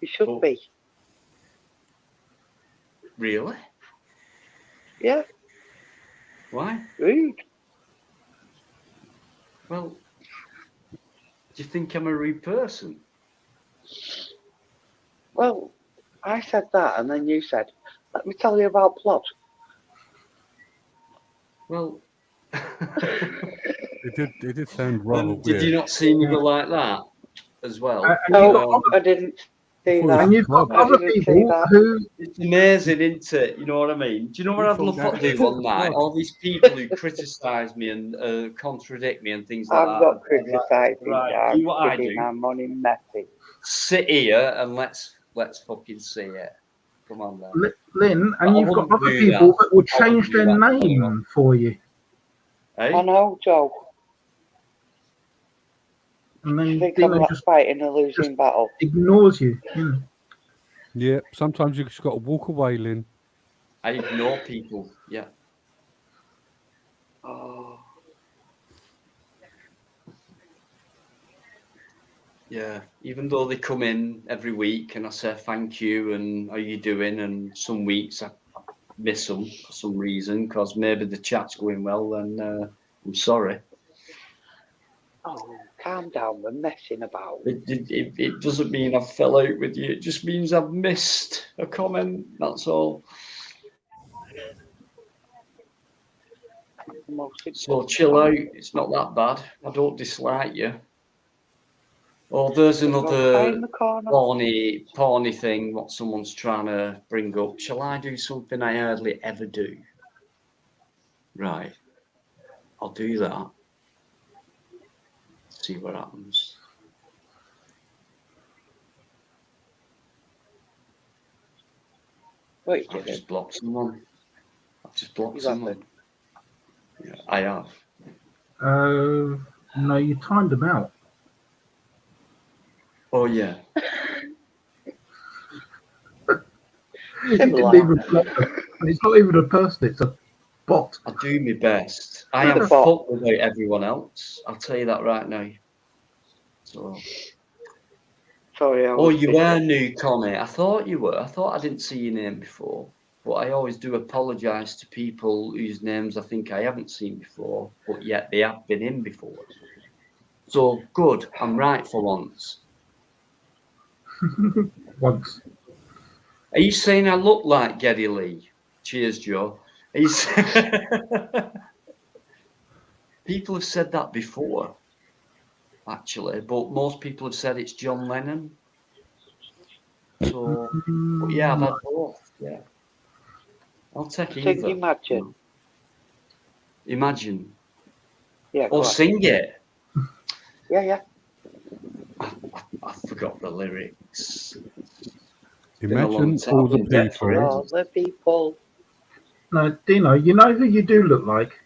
You should be. Really? Yeah. Why? Rude. Well, do you think I'm a rude person? Well, I said that and then you said, let me tell you about Plod. Well, It did sound rather and weird. did you not see me like that as well? No, I didn't see that. And you've got I other didn't see people that. who. It's amazing, isn't it? You know what I mean? Do you know what I'd love to do one night? All these people who criticise me and contradict me and things like I'm that. not criticising you. Right, do what I kidding, do. I'm only messing. Sit here and let's fucking see it. Come on, then. Lynn, But and I you've got wouldn't other do people that. that will I wouldn't change do their that. name for you. Hey? I know, Joe. And I then think I'm Dino not just fighting a losing battle. ignores you. Yeah, sometimes you just got to walk away, Lynn. I ignore people. Yeah. Oh. Yeah, even though they come in every week and I say thank you and how you doing, and some weeks I miss them for some reason because maybe the chat's going well, then I'm sorry. Oh, calm down, we're messing about. It doesn't mean I fell out with you. It just means I've missed a comment. That's all. So chill out. It's not that bad. I don't dislike you. Oh, there's another porny thing what someone's trying to bring up. Shall I do something I hardly ever do? Right. I'll do that. See what happens. Wait, I've just blocked someone. I've just blocked someone. Yeah, I have. No, you timed them out. Oh yeah. He didn't even block them. It's not even a person, it's a bot. I do my best. I am fucked without everyone else. I'll tell you that right now. So. Sorry. Oh, you were new, Connie. I thought you were. I thought I didn't see your name before. But I always do apologise to people whose names I think I haven't seen before, but yet they have been in before. So good. I'm right for once. Once. Are you saying I look like Geddy Lee? Cheers, Joe. People have said that before, actually, but most people have said it's John Lennon. So, but yeah, I've had both. Yeah, I'll take either. Imagine. Imagine. Yeah. Or sing it. Yeah. I forgot the lyrics. Imagine all the people. All the people. No, Dino, you know who you do look like?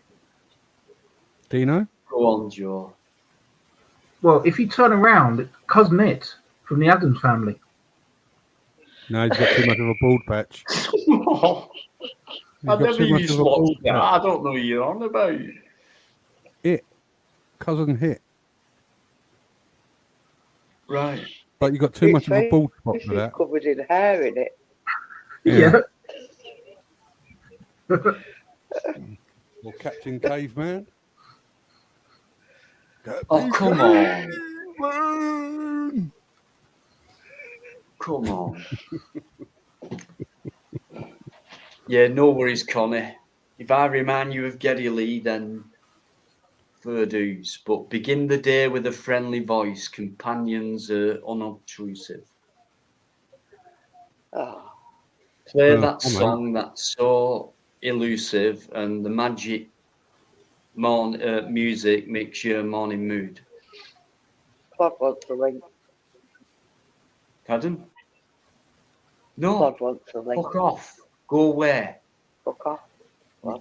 Dino? Go on, Joe. Well, if you turn around, it's Cousin It from the Addams Family. No, he's got too much of a bald patch. I never used watched that. I don't know what you're on about. Cousin Hit. Right. But you got too much of a bald spot for that. Covered in hair in it. Yeah. Or Captain Caveman. Oh, come on. Come on. Yeah, no worries, Connie. If I remind you of Geddy Lee, then fair dues. But begin the day with a friendly voice. Companions are unobtrusive. Oh. Play that song that's so elusive, and the magic music makes your morning mood. Claude wants a link. Pardon? No. Claude wants a link. Fuck off. Go away. Fuck off.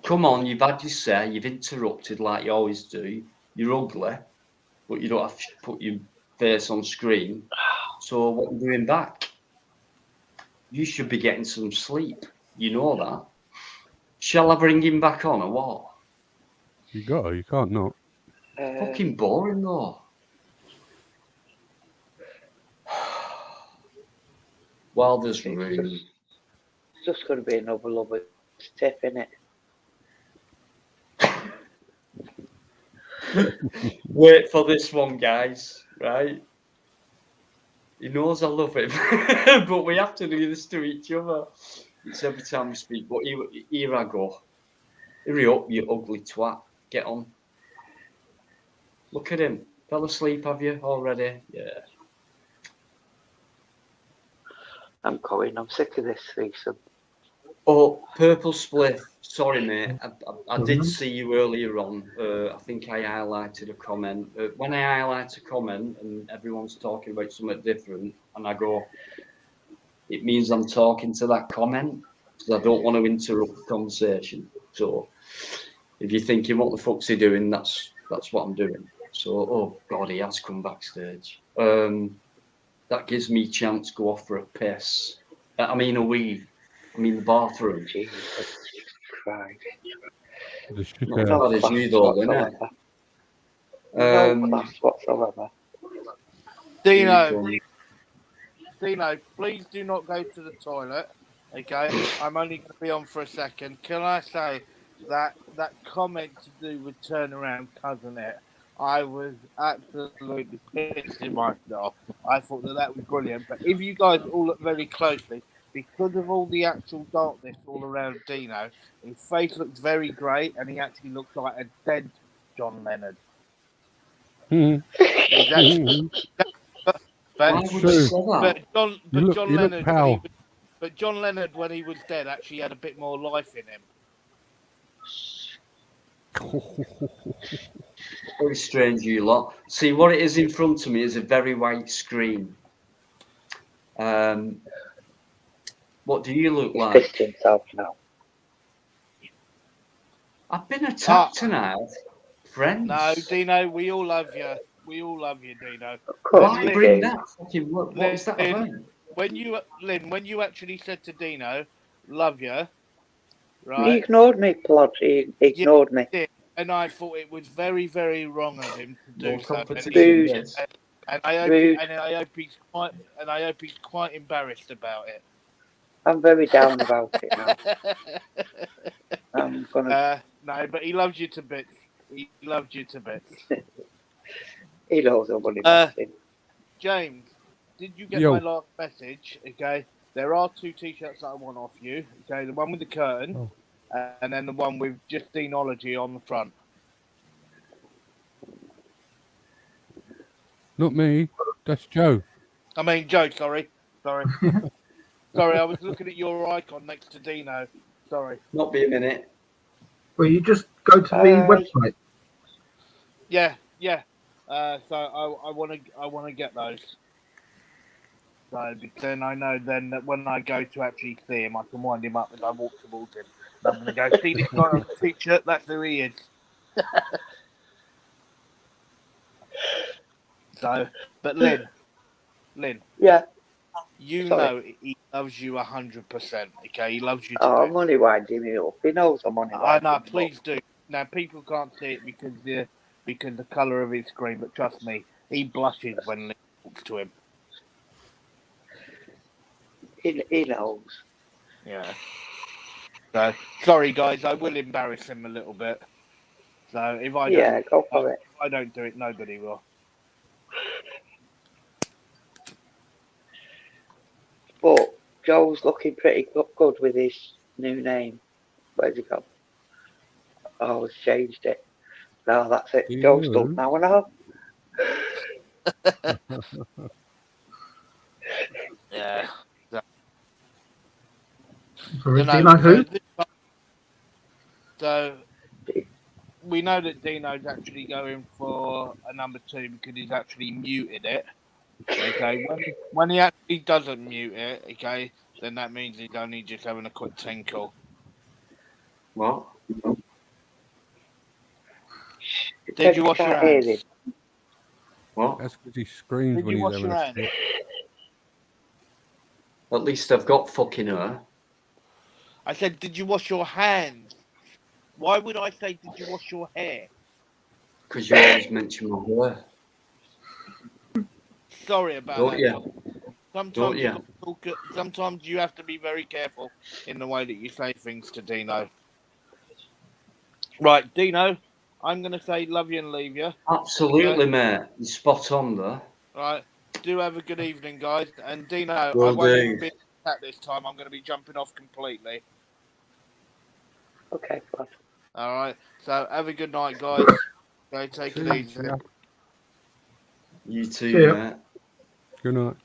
Come on, you've had your say. You've interrupted like you always do. You're ugly, but you don't have to put your face on screen. So what are you doing back? You should be getting some sleep. You know that. Shall I bring him back on or what? You got to. You can't not. Fucking boring though. While there's room. It's just going to be another lovely tip, innit? Wait for this one, guys. Right? He knows I love him, but we have to do this to each other. It's every time we speak. But here I go. Hurry up, you ugly twat. Get on. Look at him. Fell asleep, have you already? Yeah. I'm going. I'm sick of this threesome. Oh, Purple Spliff. Sorry, mate. I did see you earlier on. I think I highlighted a comment. When I highlight a comment and everyone's talking about something different, and I go, it means I'm talking to that comment because I don't want to interrupt the conversation. So if you're thinking, what the fuck's he doing? That's what I'm doing. So, oh God, he has come backstage. That gives me a chance to go off for a piss. I mean, a wee. I mean, the bathroom. Jesus Christ. Not as you though, isn't it? No class whatsoever. Dino, please do not go to the toilet. Okay, I'm only going to be on for a second. Can I say that comment to do with turn around, cousin it? I was absolutely pissing myself. I thought that was brilliant. But if you guys all look very closely, because of all the actual darkness all around Dino, his face looks very grey, and he actually looks like a dead John Leonard. He's actually, but John Leonard, when he was dead, actually had a bit more life in him. Very strange, you lot. See, what it is in front of me is a very white screen. What do you look like? He's pissed himself now. I've been attacked tonight, friends. No, Dino, we all love you. We all love you, Dino. Why bring that fucking word? What is that about? When you actually said to Dino, "Love you," right? He ignored me, Plod. He ignored me. And I thought it was very, very wrong of him to do so. And I hope he's quite embarrassed about it. I'm very down about it now. I'm gonna. No, but he loves you to bits. He loves you to bits. He knows I'm only messing. James, did you get my last message? Okay. there are 2 T-shirts that I want off you. Okay, the one with the curtain, and then the one with just Deanology on the front. Not me. That's Joe. I mean, Joe. Sorry. Sorry, I was looking at your icon next to Dino. Sorry. Not be a minute. Well, you just go to the website. Yeah. So I want to get those. So then I know then that when I go to actually see him, I can wind him up as I walk towards him. And I'm going to go, see this guy on the T-shirt? That's who he is. So, but Lynn. Yeah. You know he loves you 100%. Okay, he loves you. I'm only winding me up. He knows I'm only winding I know. him Please up. do. Now people can't see it because the colour of his screen, but trust me, he blushes when Lynn talks to him. He knows. Yeah. So sorry, guys. I will embarrass him a little bit. So if I don't, go for it. If I don't do it, nobody will. But Joe's looking pretty good with his new name. Where's he gone? Oh, he's changed it. No, that's it. Joe's done now and all. Yeah. Sorry, do you know who? So we know that Dino's actually going for a number 2 because he's actually muted it. Okay, when he actually doesn't mute it, okay, then that means he's only just having a quick tinkle. What? Did you wash your hands? What? That's because he screams Did when you he's wash having your a hands? fit. At least I've got fucking her. I said, did you wash your hands? Why would I say, did you wash your hair? Because you always mention my hair. Sorry about Don't that. you? Sometimes you have to be very careful in the way that you say things to Dino. Right, Dino, I'm going to say love you and leave you. Absolutely, mate. You're spot on there. Right, do have a good evening, guys. And Dino, Will I won't do. even be at this time. I'm going to be jumping off completely. Okay, fine. All right, so have a good night, guys. Okay, take it easy. You too, mate. Good night.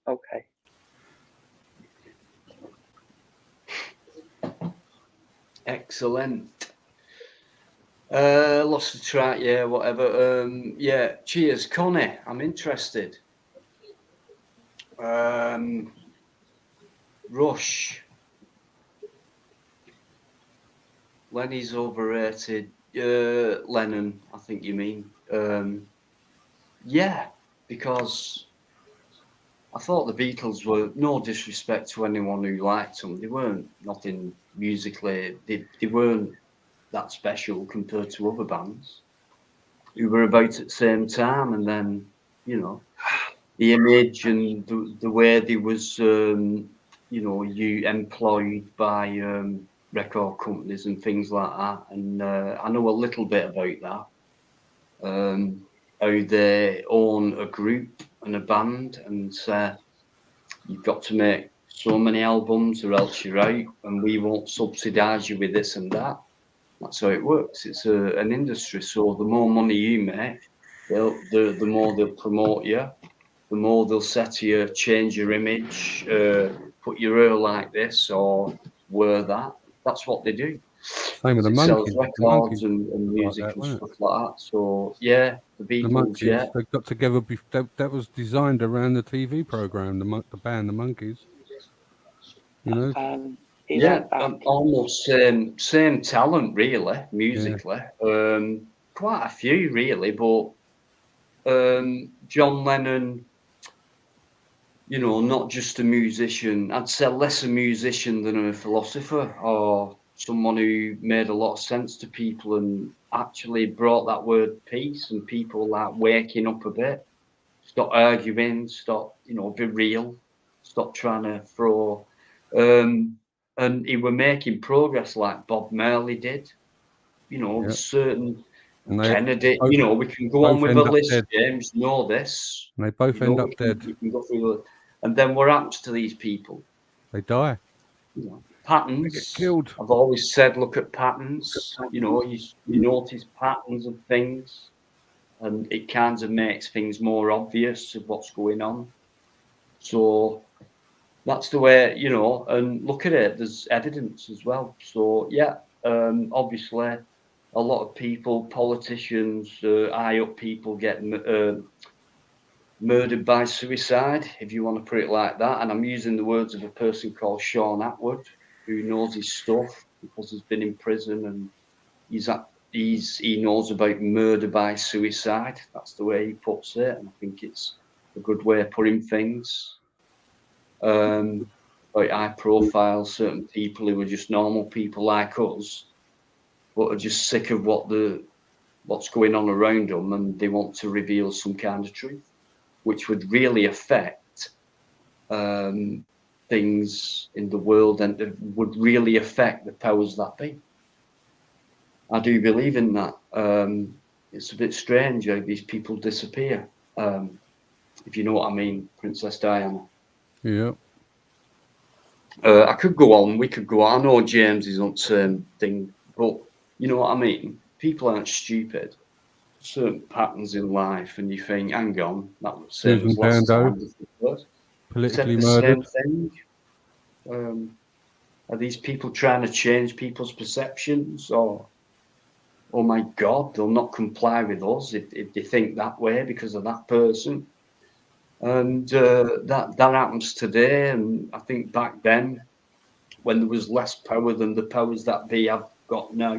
Okay. Excellent. Lost the track, yeah, whatever. Yeah, cheers, Connie. I'm interested. Rush. Lenny's overrated. Lennon, I think you mean. Yeah, because I thought the Beatles were, no disrespect to anyone who liked them, they weren't nothing musically, they weren't that special compared to other bands who were about at the same time. And then, you know, the image and the way they was, you know, you employed by record companies and things like that. And I know a little bit about that. How they own a group and a band and say, you've got to make so many albums or else you're out, and we won't subsidise you with this and that. That's how it works. It's an industry. So the more money you make, the more they'll promote you, the more they'll say to you, change your image, put your hair like this or wear that. That's what they do. Same with the It Monkeys. sells records and music like that, and wasn't stuff like that. So yeah, the Beatles, The Monkeys, yeah. they got together. That was designed around the TV program. The band, the Monkeys. You know. Yeah, almost same talent, really, musically. Yeah. Quite a few, really, but John Lennon, you know, not just a musician. I'd say less a musician than a philosopher or someone who made a lot of sense to people and actually brought that word peace and people like waking up a bit, stop arguing, stop, you know, be real, stop trying to throw. And he were making progress like Bob Marley did, you know, certain Kennedy, you know, we can go on with a list, dead. James, know this. And they both end up dead. You can go through And then what happens to these people? They die. You know, patterns. They get killed. I've always said, look at patterns. You know, you notice patterns of things, and it kind of makes things more obvious of what's going on. So that's the way, you know, and look at it, there's evidence as well. So yeah, obviously a lot of people, politicians, high up people get murdered by suicide, if you want to put it like that. And I'm using the words of a person called Sean Atwood, who knows his stuff because he's been in prison, and he knows about murder by suicide. That's the way he puts it, and I think it's a good way of putting things. Like high profile, certain people who are just normal people like us, but are just sick of what's going on around them, and they want to reveal some kind of truth, which would really affect things in the world, and it would really affect the powers that be. I do believe in that. It's a bit strange how these people disappear, if you know what I mean, Princess Diana. Yeah. I could go on. We could go on. I know James is on the same thing, but you know what I mean? People aren't stupid. Certain patterns in life, and you think, hang on, that was the same as last time. Politically murdered. Same thing. Are these people trying to change people's perceptions, or, oh my God, they'll not comply with us if they think that way because of that person? And that happens today, and I think back then, when there was less power than the powers that be have got now,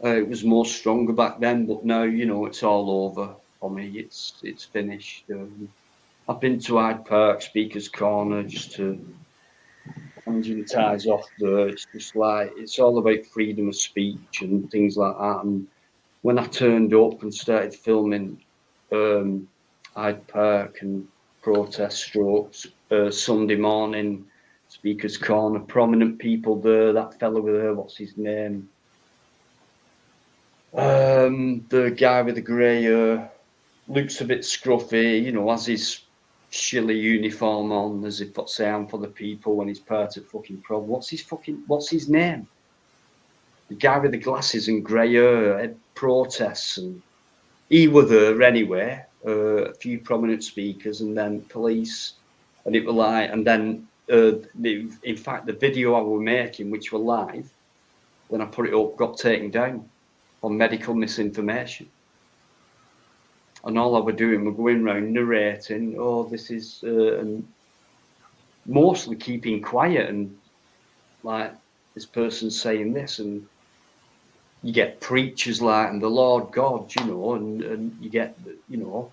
it was more stronger back then. But now, you know, it's all over for me. It's finished. I've been to Hyde Park, Speaker's Corner, just to ties off there. It's just like, it's all about freedom of speech and things like that. And when I turned up and started filming Hyde Park and protest strokes, Sunday morning, Speaker's Corner, prominent people there, that fellow with her, what's his name? The guy with the grey hair, looks a bit scruffy, you know, has his shilly uniform on, as if what's saying for the people when he's part of fucking problem. What's his name? The guy with the glasses and grey hair had protests, and he were there anyway. A few prominent speakers, and then police, and it were like, and then in fact the video I were making, which were live, when I put it up, got taken down on medical misinformation. And all I were doing were going around narrating, oh, this is, and mostly keeping quiet, and like this person's saying this, and you get preachers like, and the Lord God, you know, and you get, you know,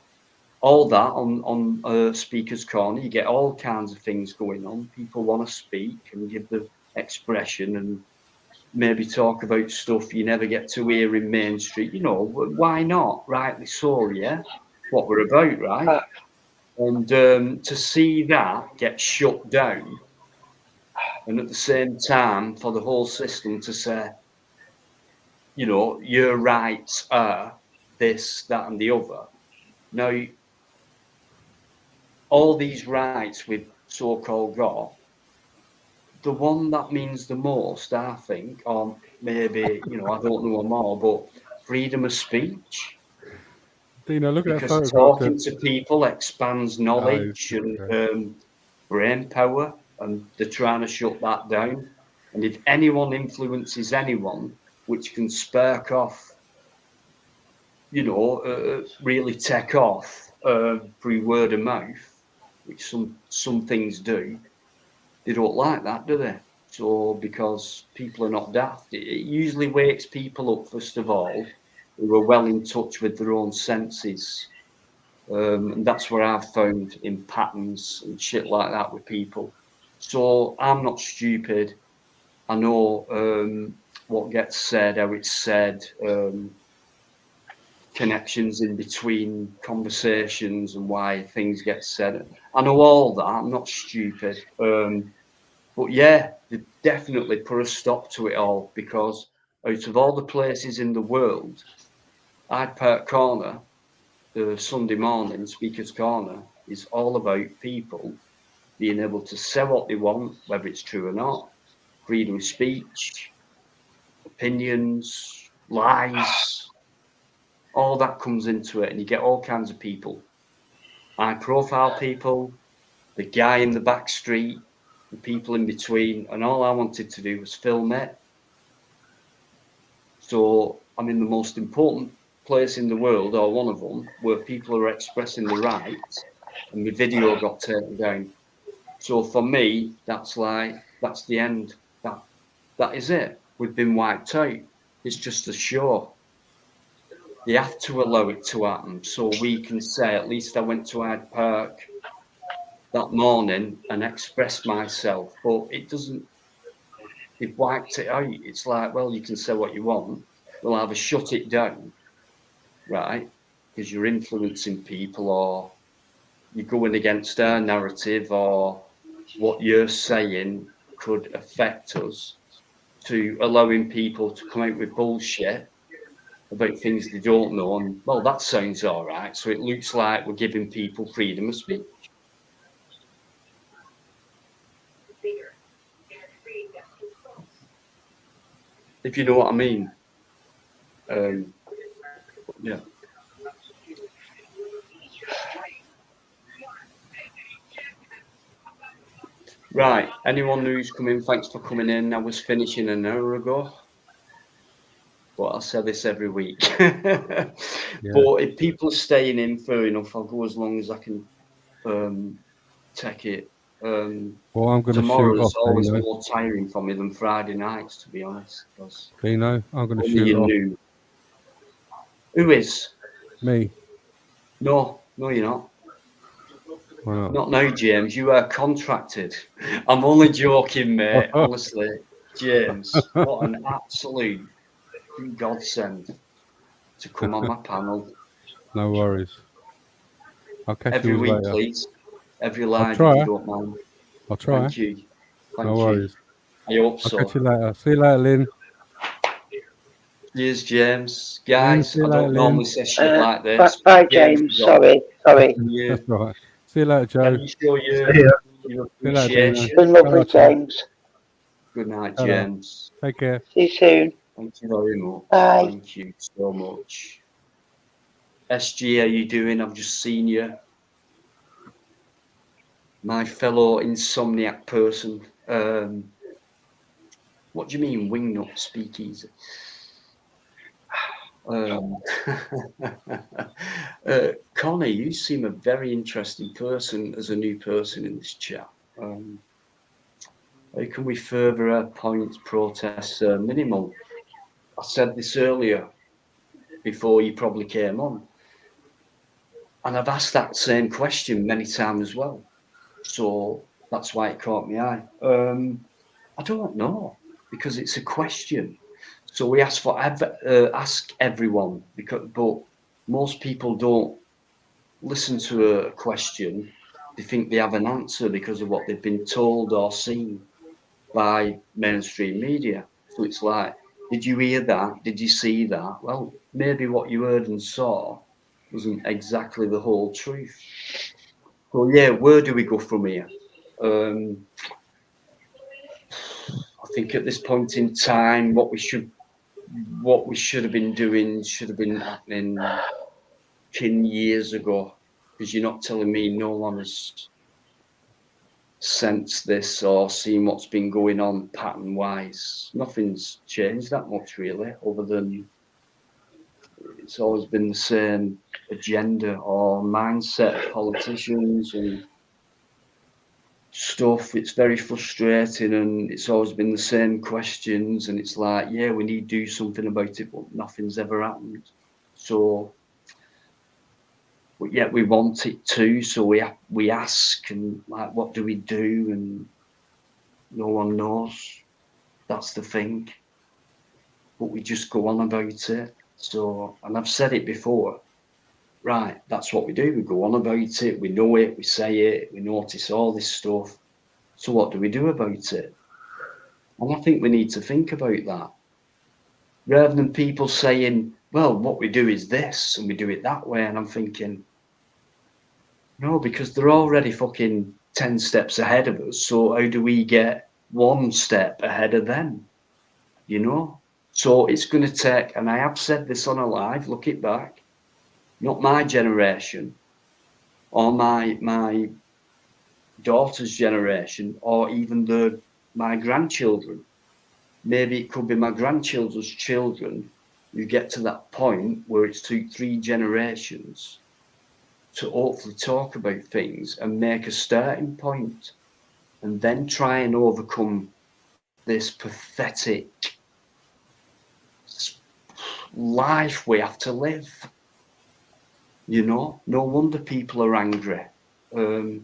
all that on Speaker's Corner. You get all kinds of things going on. People want to speak and give the expression and maybe talk about stuff you never get to hear in Main Street. You know, why not? Rightly so, yeah. What we're about, right? And to see that get shut down, and at the same time for the whole system to say, you know, your rights are this, that, and the other. Now, all these rights we've so-called got, the one that means the most, I think, or maybe, you know, I don't know more, but freedom of speech. Dino, look at that because photograph. Talking to people expands knowledge and brain power, and they're trying to shut that down. And if anyone influences anyone, which can spark off, you know, really take off through word of mouth, which some things do, they don't like that, do they? So because people are not daft, it usually wakes people up, first of all, who are well in touch with their own senses. And that's where I've found in patterns and shit like that with people. So I'm not stupid. I know what gets said, how it's said, connections in between conversations and why things get said. I know all that. I'm not stupid. But yeah, they definitely put a stop to it all, because out of all the places in the world, Hyde Park Corner, Sunday morning, Speaker's Corner, is all about people being able to say what they want, whether it's true or not, freedom of speech, opinions, lies, all that comes into it, and you get all kinds of people. High-profile people, the guy in the back street, the people in between, and all I wanted to do was film it. So I'm in the most important place in the world, or one of them, where people are expressing the rights, and the video got taken down. So for me, that's the end. That is it. We've been wiped out. It's just a show. You have to allow it to happen, so we can say, at least I went to Hyde Park that morning and expressed myself. But it doesn't. They've wiped it out. It's like, well, you can say what you want. We'll either shut it down, right, because you're influencing people, or you're going against our narrative, or what you're saying could affect us, to allowing people to come out with bullshit about things they don't know. And, well, that sounds all right. So it looks like we're giving people freedom of speech. If you know what I mean. Yeah. Right. Anyone who's come in, thanks for coming in. I was finishing an hour ago, but I say this every week. Yeah. But if people are staying in, fair enough. I'll go as long as I can take it. Well, I'm going to tomorrow's shoot off, always Dino. more tiring for me than Friday nights, to be honest. Dino, I'm going to shoot off. Who is? Me. No, you're not. Why not? Not now, James. You are contracted. I'm only joking, mate. Honestly, James, what an absolute godsend to come on my panel. No worries. I'll catch every you week, later. Please. Every live, if you don't mind. I'll try. Thank you. Thank no worries. I hope so. I'll catch you later. See you later, Lynn. Cheers, James. Guys, Lynn, I don't normally say shit like this. Bye, James. Sorry. That's right. See you later, Joe. Can you show your appreciation? Been lovely, James. Good night, James. Take care. See you soon. Thank you very much. Bye. Thank you so much. SG, how you doing? I've just seen you. My fellow insomniac person. What do you mean, wingnut speakeasy? Connie, you seem a very interesting person as a new person in this chat. How can we further our points, protests, minimal? I said this earlier before you probably came on. And I've asked that same question many times as well. So that's why it caught my eye. I don't know, because it's a question. So we ask everyone, but most people don't listen to a question. They think they have an answer because of what they've been told or seen by mainstream media. So it's like, did you hear that? Did you see that? Well, maybe what you heard and saw wasn't exactly the whole truth. So yeah, where do we go from here? I think at this point in time, what we should have been doing should have been happening 10 years ago, because you're not telling me no one has sensed this or seen what's been going on pattern wise. Nothing's changed that much really, other than it's always been the same agenda or mindset of politicians and stuff. It's very frustrating, and it's always been the same questions, and it's like, yeah, we need to do something about it, but nothing's ever happened. So, but yet we want it to, so we ask, and like, what do we do? And no one knows. That's the thing. But we just go on about it. So, and I've said it before, right, that's what we do. We go on about it, we know it, we say it, we notice all this stuff. So what do we do about it? And I think we need to think about that. Rather than people saying, well, what we do is this and we do it that way. And I'm thinking, No, because they're already fucking 10 steps ahead of us. So how do we get one step ahead of them? You know? So it's going to take, and I have said this on a live, look it back, not my generation or my daughter's generation or even my grandchildren. Maybe it could be my grandchildren's children. You get to that point where it's 2-3 generations to hopefully talk about things and make a starting point, and then try and overcome this pathetic life we have to live. You know, no wonder people are angry. No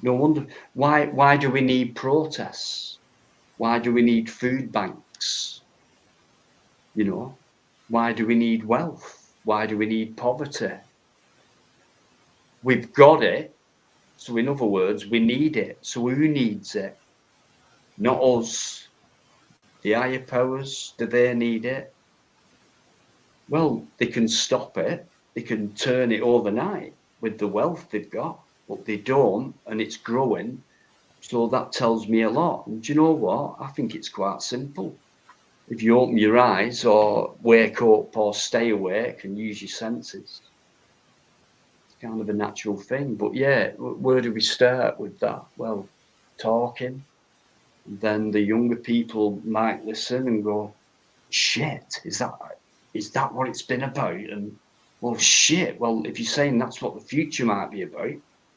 wonder. Why do we need protests? Why do we need food banks? You know, why do we need wealth? Why do we need poverty? We've got it. So in other words, we need it. So who needs it? Not us. The higher powers, do they need it? Well, they can stop it. They can turn it overnight with the wealth they've got, but they don't, and it's growing. So that tells me a lot. And do you know what? I think it's quite simple. If you open your eyes or wake up or stay awake and use your senses, it's kind of a natural thing. But yeah, where do we start with that? Well, talking. Then the younger people might listen and go, shit, is that what it's been about? And well, shit, well, if you're saying that's what the future might be about,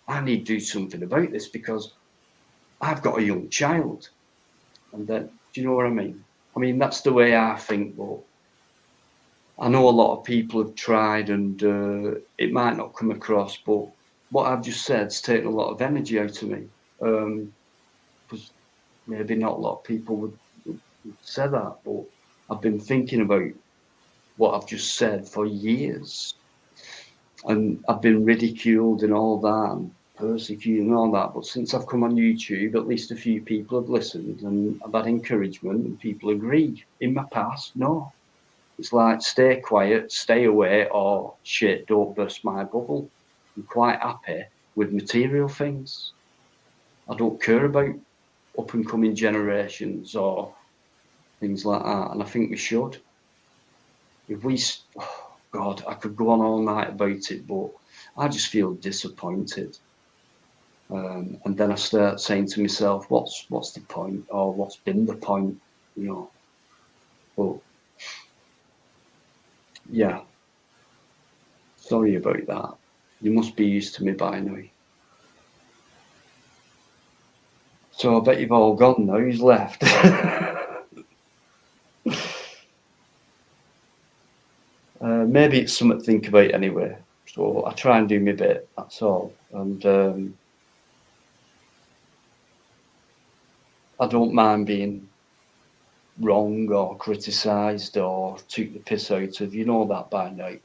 I need to do something about this because I've got a young child. And then, do you know what I mean? I mean, that's the way I think, but I know a lot of people have tried and it might not come across, but what I've just said's taken a lot of energy out of me. Because maybe not a lot of people would say that, but I've been thinking about what I've just said for years. And I've been ridiculed and all that, and persecuted and all that. But since I've come on YouTube, at least a few people have listened and I've had encouragement and people agree. In my past, no. It's like, stay quiet, stay away, or shit, don't burst my bubble. I'm quite happy with material things. I don't care about up and coming generations or things like that. And I think we should. If we, oh God, I could go on all night about it, but I just feel disappointed. And then I start saying to myself, what's the point, or what's been the point, you know? But yeah, sorry about that. You must be used to me by now. So I bet you've all gone now. Who's left? Maybe it's something to think about anyway. So I try and do my bit, that's all. And I don't mind being wrong or criticised or took the piss out of, you know that by now.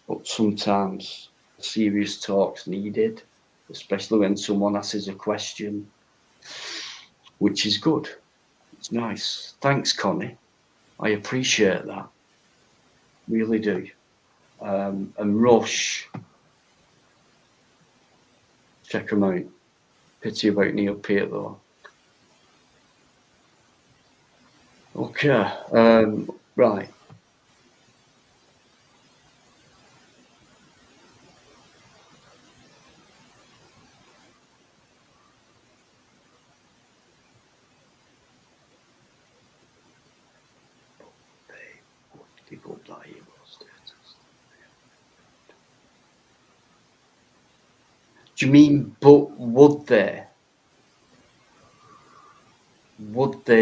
But sometimes serious talk's needed, especially when someone asks a question, which is good. It's nice. Thanks, Connie. I appreciate that. Really do. And Rush, check them out. Pity about Neil Peart though. Okay, right. Do you mean, but would they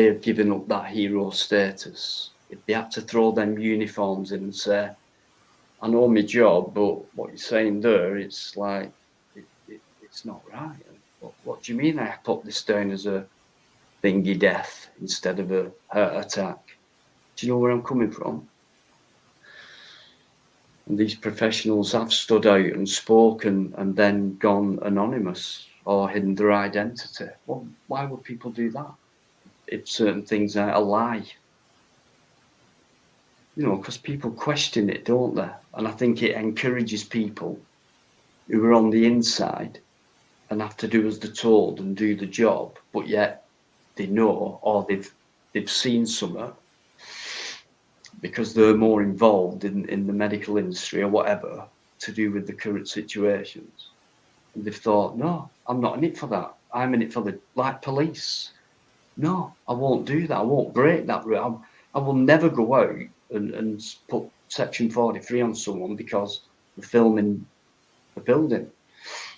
have given up that hero status if they had to throw them uniforms in and say, I know my job, but what you're saying there, it's like, it's not right. What do you mean I put this down as a thingy death instead of a heart attack? Do you know where I'm coming from? And these professionals have stood out and spoken and then gone anonymous or hidden their identity. Well, why would people do that if certain things are a lie? You know, because people question it, don't they? And I think it encourages people who are on the inside and have to do as they're told and do the job, but yet they know, or they've seen something because they're more involved in the medical industry or whatever to do with the current situations. And they've thought, no, I'm not in it for that. I'm in it for the, like police. No, I won't do that. I won't break that rule. I will never go out and put Section 43 on someone because they're filming a building,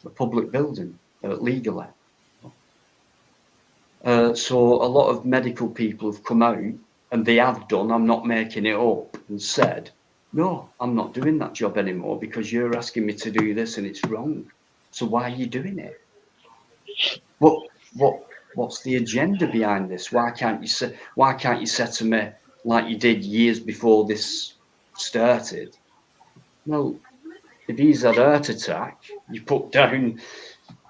a public building, legally. So a lot of medical people have come out, and they have done, I'm not making it up, and said, no, I'm not doing that job anymore because you're asking me to do this and it's wrong. So why are you doing it? What's the agenda behind this? Why can't you say to me like you did years before this started? Well, if he's had a heart attack, you put down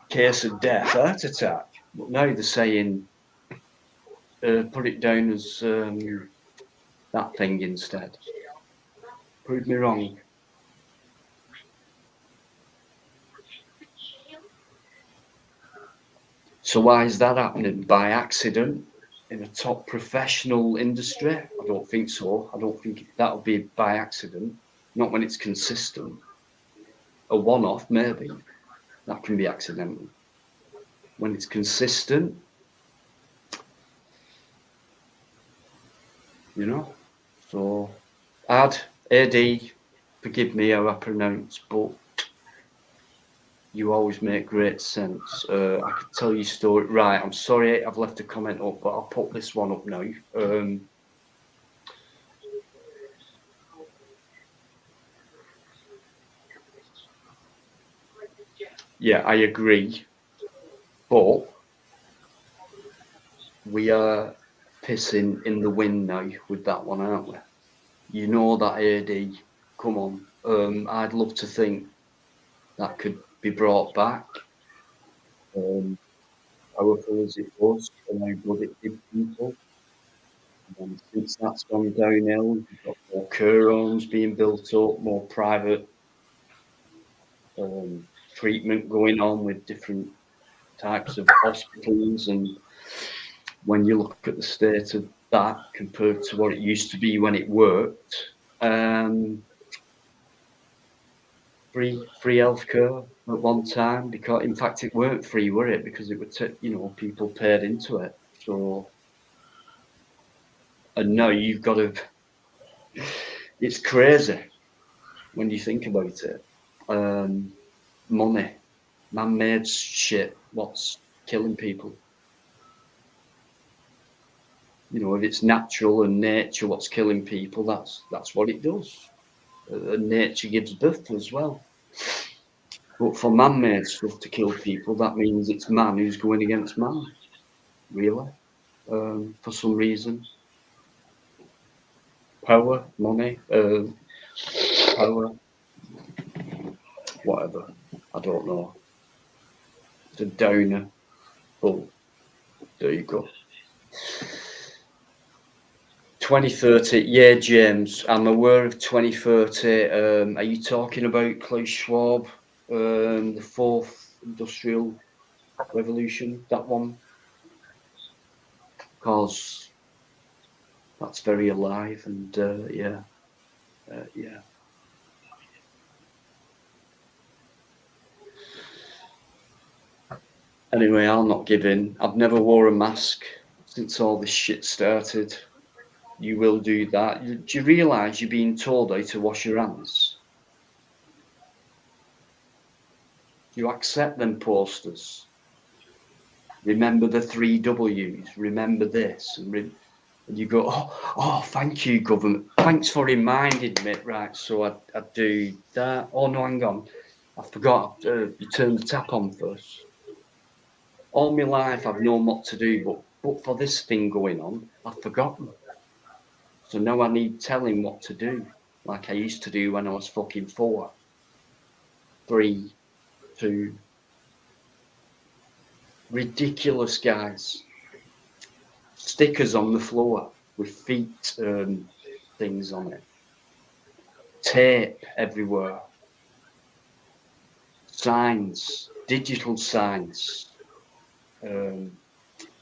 case of death, heart attack. But now they're saying put it down as that thing instead. Prove me wrong. So why is that happening? By accident in a top professional industry? I don't think so. I don't think that'll be by accident. Not when it's consistent. A one-off, maybe. That can be accidental. When it's consistent, you know. So, AD, forgive me how I pronounce, but you always make great sense. I could tell you story. Right, I'm sorry I've left a comment up, but I'll put this one up now. Yeah, I agree. But we are pissing in the wind now with that one, aren't we? You know that AD, come on. I'd love to think that could be brought back. Powerful as it was, and how good it did people. And since that's gone downhill, you've got more care homes being built up, more private treatment going on with different types of hospitals. And when you look at the state of that compared to what it used to be when it worked, free healthcare at one time, because in fact it weren't free, were it? Because it would people paid into it. So, and now you've got to. It's crazy when you think about it. Money, man-made shit. What's killing people? You know, if it's natural and nature, what's killing people? That's what it does. And nature gives birth as well. But for man-made stuff to kill people, that means it's man who's going against man, really, for some reason. Power, money, power, whatever. I don't know. It's a downer. But there you go. 2030, yeah, James, I'm aware of 2030. Are you talking about Klaus Schwab, the fourth industrial revolution, that one? Because that's very alive, and yeah. Anyway, I'll not give in. I've never wore a mask since all this shit started. You will do that. Do you realise you're being told how to wash your hands? Do you accept them posters? Remember the 3 W's. Remember this. And you go, oh, thank you, government. Thanks for reminding me. Right, so I do that. Oh, no, hang on. I forgot. You turn the tap on first. All my life, I've known what to do, but for this thing going on, I've forgotten. So now I need telling what to do, like I used to do when I was fucking 4. 3, 2. Ridiculous, guys. Stickers on the floor with feet things on it. Tape everywhere. signs, digital signs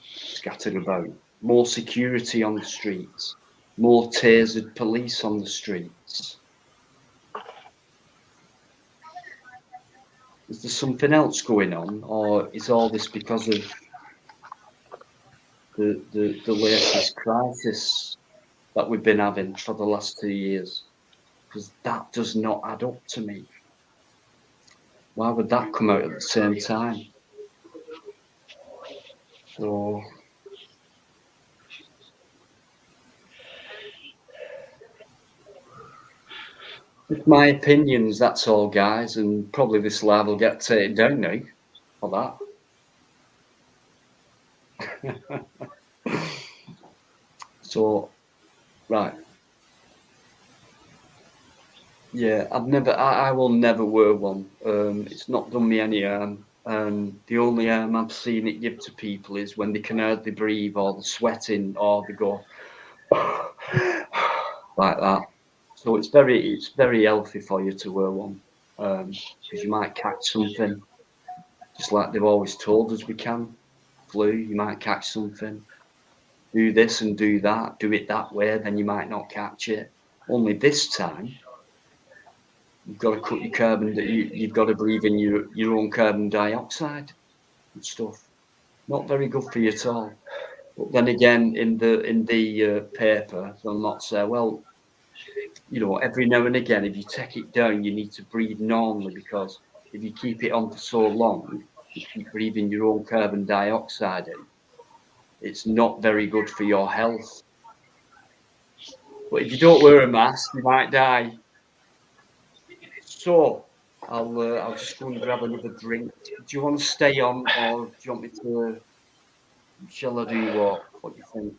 scattered about, more security on the streets, more tasered police on the streets. Is there something else going on, or is all this because of the latest crisis that we've been having for the last 2 years? Because that does not add up to me. Why would that come out at the same time? So with my opinions, that's all, guys, and probably this live will get taken down now for that. So, right. Yeah, I will never wear one. It's not done me any harm. The only harm I've seen it give to people is when they can hardly breathe, or they're sweating, or they go like that. So it's very healthy for you to wear one, because you might catch something, just like they've always told us we can. Flu, you might catch something. Do this and do that. Do it that way, then you might not catch it. Only this time, you've got to cut your carbon. You've got to breathe in your own carbon dioxide and stuff. Not very good for you at all. But then again, in the paper, they'll not say, well, you know, every now and again, if you take it down, you need to breathe normally, because if you keep it on for so long, you keep breathing your own carbon dioxide in. It's not very good for your health. But if you don't wear a mask, you might die. So I'll just go and grab another drink. Do you want to stay on, or do you want me to? Shall I do what? What do you think?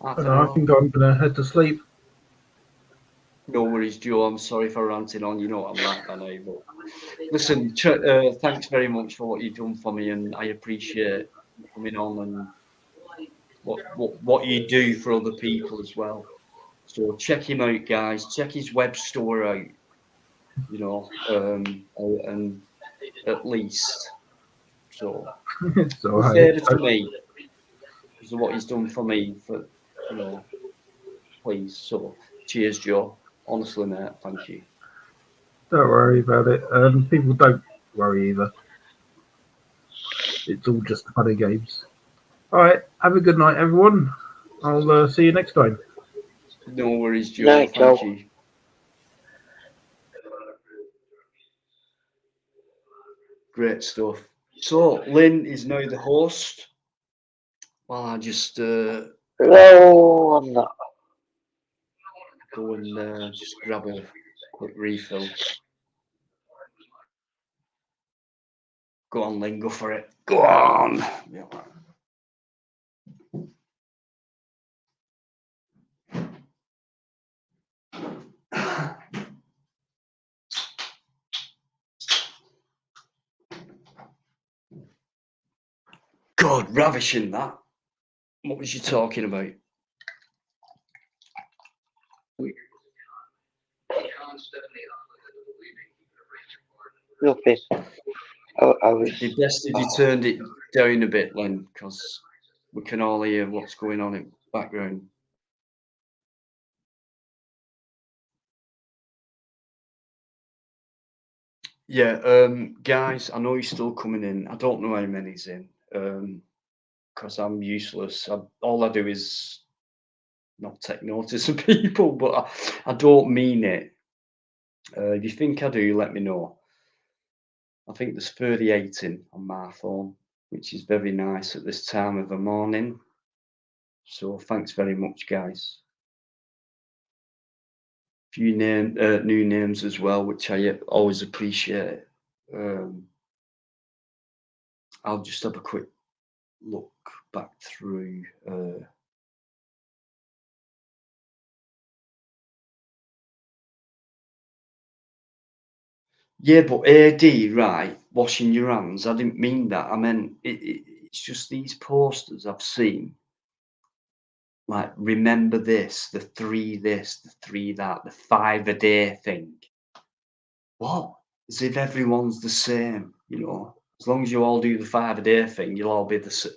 I think I'm gonna head to sleep. No worries, Joe. I'm sorry for ranting on. You know what I'm like by now. But listen, thanks very much for what you've done for me, and I appreciate you coming on and what you do for other people as well. So check him out, guys. Check his web store out. You know, and at least. So, So favour to me because of what he's done for me. For, you know, please. So, cheers, Joe. Honestly, mate, thank you. Don't worry about it. People don't worry either. It's all just funny games. All right. Have a good night, everyone. I'll see you next time. No worries, Joe. Night, thank Joe. you. Great stuff. So, Lynn is now the host. Well, I just No, I'm not. Go and just grab a quick refill. Go on, Lynn, go for it. Go on. Yeah. God, ravishing that. What was you talking about? Nothing. I was. It'd be best if you turned it down a bit, Len, because we can all hear what's going on in the background. Yeah, guys, I know you're still coming in. I don't know how many's in, because I'm useless. All I do is not take notice of people, but I don't mean it. If you think I do, let me know. I think there's 38 in on my phone, which is very nice at this time of the morning. So thanks very much, guys. Few new names as well, which I always appreciate. I'll just have a quick look back through. Yeah, but AD, right? Washing your hands. I didn't mean that. I meant it's just these posters I've seen. Like, remember this, the 3 this, the 3 that, the 5 a day thing. what? As if everyone's the same, you know. As long as you all do the 5-a-day thing, you'll all be the same.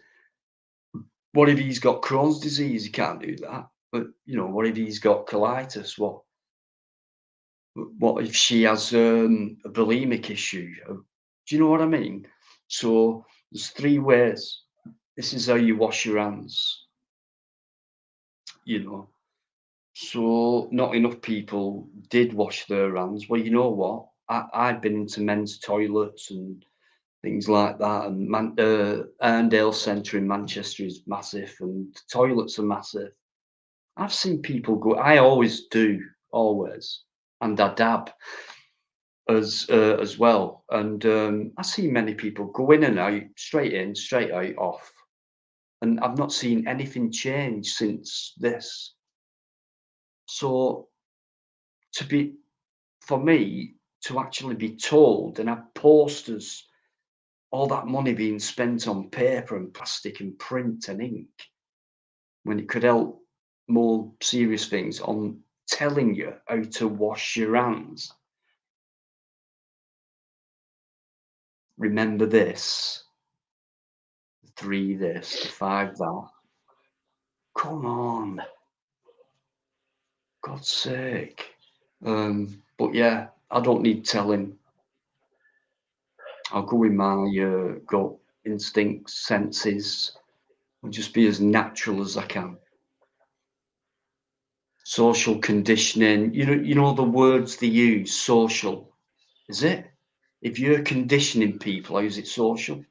What if he's got Crohn's disease? He can't do that. But, you know, what if he's got colitis? What if she has a bulimic issue? Do you know what I mean? So there's 3 ways. This is how you wash your hands, you know. So not enough people did wash their hands. Well, you know what? I've been into men's toilets and things like that, and Arndale Centre in Manchester is massive, and the toilets are massive. I've seen people go. I always do, always, and I dab as well. And I see many people go in and out, straight in, straight out, off, and I've not seen anything change since this. So for me to actually be told and have posters, all that money being spent on paper and plastic and print and ink, when it could help more serious things on telling you how to wash your hands. Remember this, 3 this, 5 that. Come on, God's sake. But yeah, I don't need telling. I'll go with my gut instincts, senses, and just be as natural as I can. Social conditioning, you know the words they use, social, is it? If you're conditioning people, how's it social?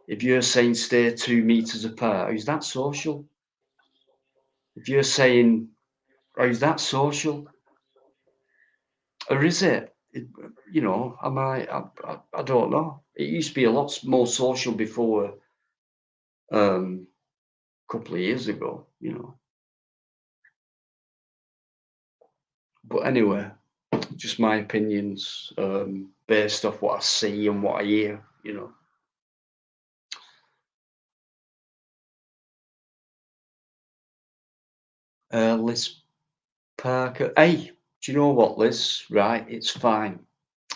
If you're saying stay 2 meters apart, how's that social? If you're saying, how's that social? Or is it? You know, I don't know. It used to be a lot more social before, a couple of years ago, you know. But anyway, just my opinions, based off what I see and what I hear, you know. Liz Parker. Hey, do you know what, Liz? Right, it's fine.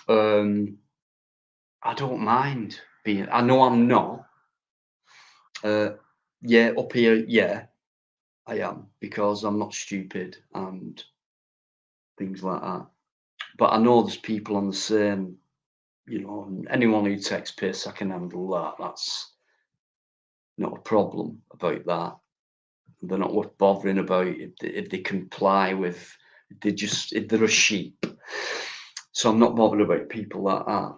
I don't mind being. I know I'm not. Yeah, up here, yeah, I am, because I'm not stupid and things like that. But I know there's people on the same, you know, and anyone who takes piss, I can handle that. That's not a problem about that. They're not worth bothering about if they comply with. If they're a sheep. So I'm not bothered about people like that.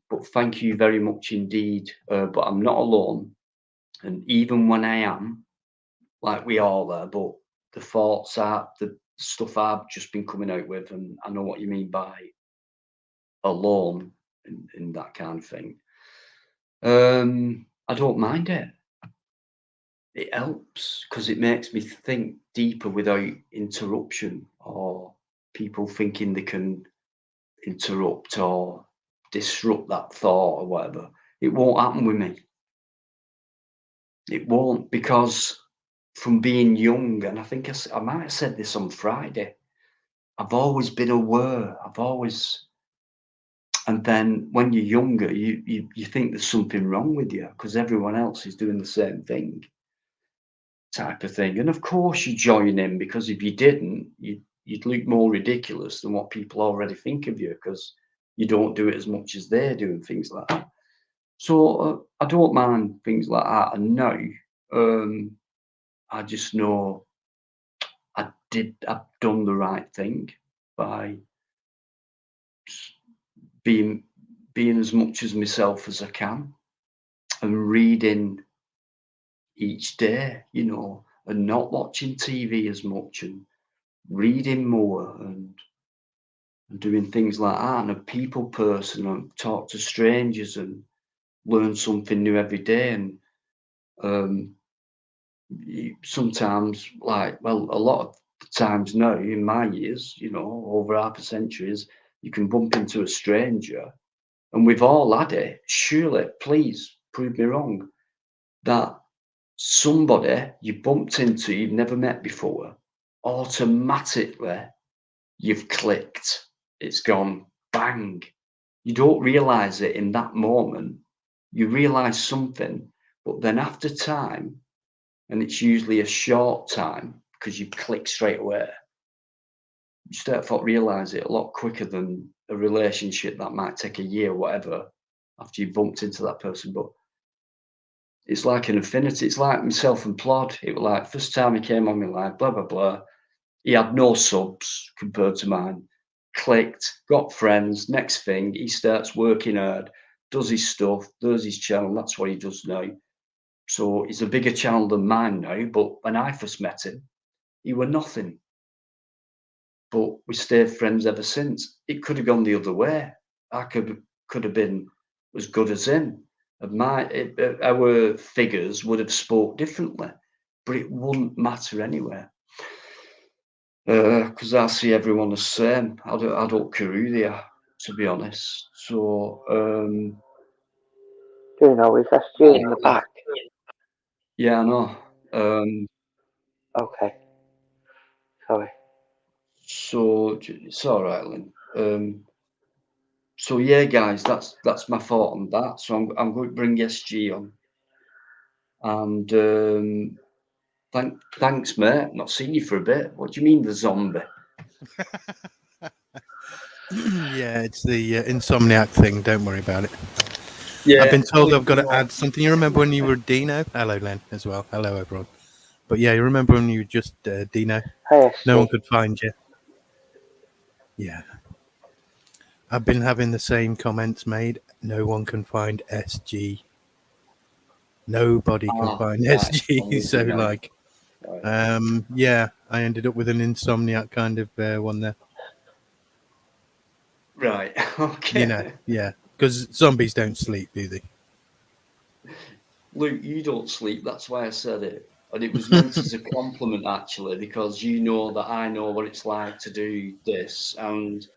But thank you very much indeed. But I'm not alone. And even when I am, like we all are, but the thoughts are the stuff I've just been coming out with, and I know what you mean by alone in that kind of thing. I don't mind it. It helps because it makes me think deeper without interruption or people thinking they can interrupt or disrupt that thought or whatever. It won't happen with me. It won't, because from being young, and I think I might have said this on Friday, I've always been aware. And then when you're younger, you think there's something wrong with you because everyone else is doing the same thing, type of thing. And of course you join in, because if you didn't, you'd look more ridiculous than what people already think of you, because you don't do it as much as they're doing, things like that. So I don't mind things like that. And now I just know I've done the right thing by being as much as myself as I can and reading each day, you know, and not watching TV as much and reading more and doing things like that. And a people person, and talk to strangers and learn something new every day. And sometimes, like, well, a lot of times now in my years, you know, over half a century, you can bump into a stranger, and we've all had it. Surely, please prove me wrong, that somebody you bumped into you've never met before, automatically you've clicked. It's gone, bang. You don't realise it in that moment. You realise something, but then after time, and it's usually a short time because you click straight away, you start to realise it a lot quicker than a relationship that might take a year, whatever, after you bumped into that person. But it's like an affinity. It's like myself and Plod. It was like first time he came on my life, blah, blah, blah. He had no subs compared to mine. Clicked, got friends. Next thing, he starts working hard, does his stuff, does his channel. That's what he does now. So he's a bigger channel than mine now. But when I first met him, he were nothing. But we stayed friends ever since. It could have gone the other way. I could have been as good as him. Our figures would have spoke differently, but it wouldn't matter anyway. Because I see everyone the same. I don't care who they are, to be honest. So, you know, is that you in the back? Yeah, I know. Okay. Sorry. So it's all right, Lynn. So yeah, guys, that's my thought on that. So I'm going to bring SG on, and thanks, mate. Not seen you for a bit. What do you mean, the zombie? Yeah, it's the insomniac thing. Don't worry about it. Yeah, I've been told I've got to add something. You remember when you were Dino? Hello, Len, as well. Hello, everyone. But yeah, you remember when you were just Dino? Hey, no one could find you. Yeah. I've been having the same comments made. No one can find SG. Nobody can find SG. So, like, yeah, I ended up with an insomniac kind of one there. Right. Okay. You know, yeah, because zombies don't sleep, do they? Luke, you don't sleep. That's why I said it. And it was meant as a compliment, actually, because you know that I know what it's like to do this and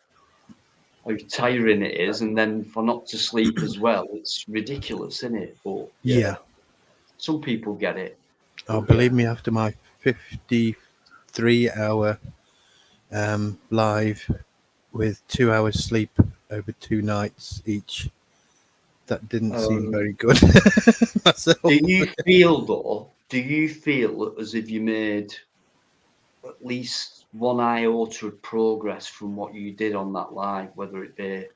how tiring it is. And then for not to sleep as well, it's ridiculous, isn't it? But yeah. Some people get it. Oh, believe me, after my 53-hour live with 2 hours sleep over 2 nights each, that didn't seem very good myself. Do you feel as if you made at least one iota of progress from what you did on that live, whether it be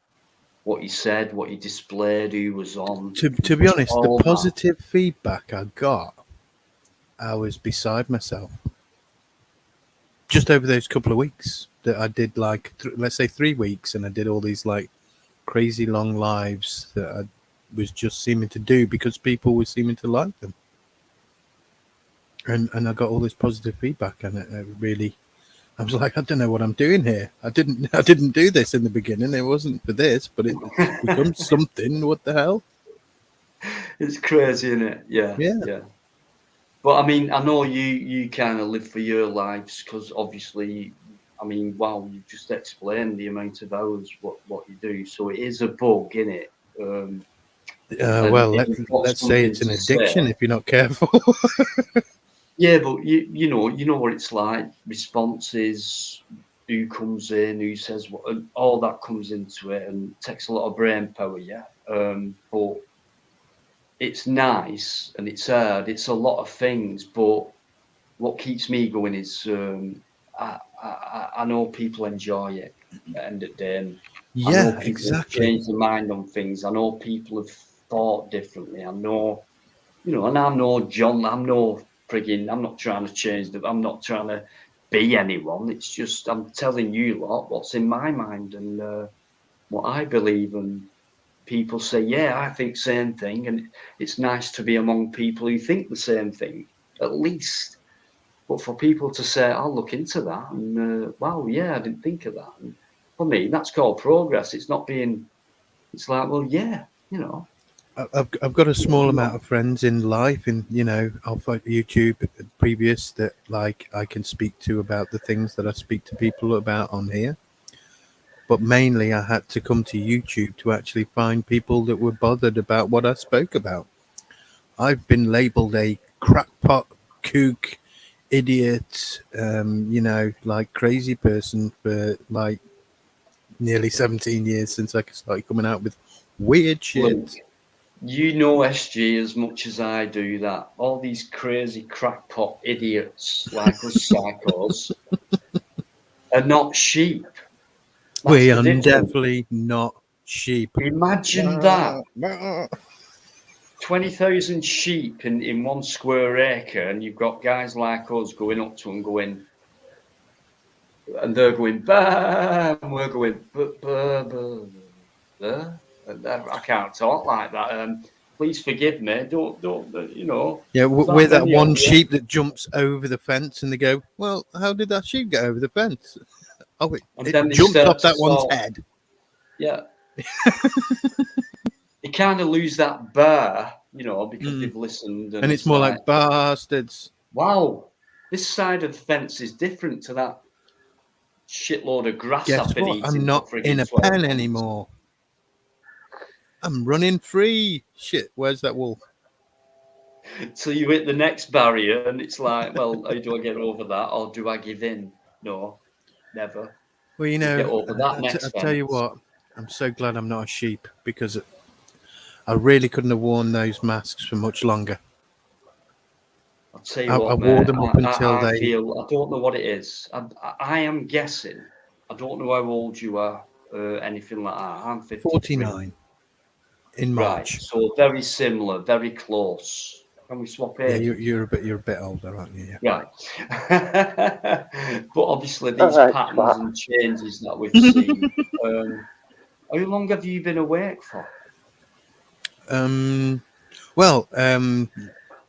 what you said, what you displayed, who was on? To be honest, the positive feedback I got, I was beside myself. Just over those couple of weeks that I did, like, let's say 3 weeks, and I did all these like crazy long lives that I was just seeming to do because people were seeming to like them. And I got all this positive feedback, and it really, I was like, I don't know what I'm doing here. I didn't do this in the beginning. It wasn't for this, but it's become something. What the hell? It's crazy, isn't it? Yeah. But I mean, I know you kind of live for your lives because obviously, I mean, wow, you just explained the amount of hours what you do. So it is a bug, isn't it? Well, let's say it's an addiction if you're not careful. Yeah, but you know what it's like. Responses, who comes in, who says what, and all that comes into it, and it takes a lot of brain power. Yeah, but it's nice and it's hard. It's a lot of things, but what keeps me going is I know people enjoy it at the end of the day. And I know people have changed their mind on things. I know people have thought differently. I know, and I'm no John. I'm not trying to change I'm not trying to be anyone. It's just I'm telling you lot what's in my mind and what I believe. And people say, yeah, I think same thing. And it's nice to be among people who think the same thing, at least. But for people to say, I'll look into that, and wow, yeah, I didn't think of that. And for me, that's called progress. It's not being, it's like, well, yeah, I've got a small amount of friends in life, and off YouTube previous that like I can speak to about the things that I speak to people about on here. But mainly I had to come to YouTube to actually find people that were bothered about what I spoke about. I've been labeled a crackpot, kook, idiot, like crazy person for like nearly 17 years since I started coming out with weird shit. Look, you know SG as much as I do that all these crazy crackpot idiots like us psychos are not sheep. That's We the are difference. definitely not sheep. Imagine that. 20,000 sheep in 1 square acre, and you've got guys like us going up to them going, and they're going, bah, and we're going, bah. I can't talk like that. Please forgive me. Don't, you know. Yeah, we're that one sheep that jumps over the fence, and they go, well, how did that sheep get over the fence? Oh, it jumped off that one's head. Yeah. You kind of lose that bar, you know, because they've listened. And it's more like bastards. Wow. This side of the fence is different to that shitload of grass Guess I've been what? eating. I'm not in a pen anymore. I'm running free. Shit, where's that wolf? So you hit the next barrier, and it's like, well, how do I get over that, or do I give in? No, never. Well, you know, get over that I tell you what, I'm so glad I'm not a sheep, because I really couldn't have worn those masks for much longer. I'll tell you what, I wore them up until I feel, I don't know what it is. I am guessing. I don't know how old you are, anything like that. I'm 53. 49 in March. Right, so very similar, very close. Can we swap Yeah, ages? you're a bit older, aren't you? Yeah. Right. But obviously these patterns and changes that we've seen. How long have you been awake for? Well,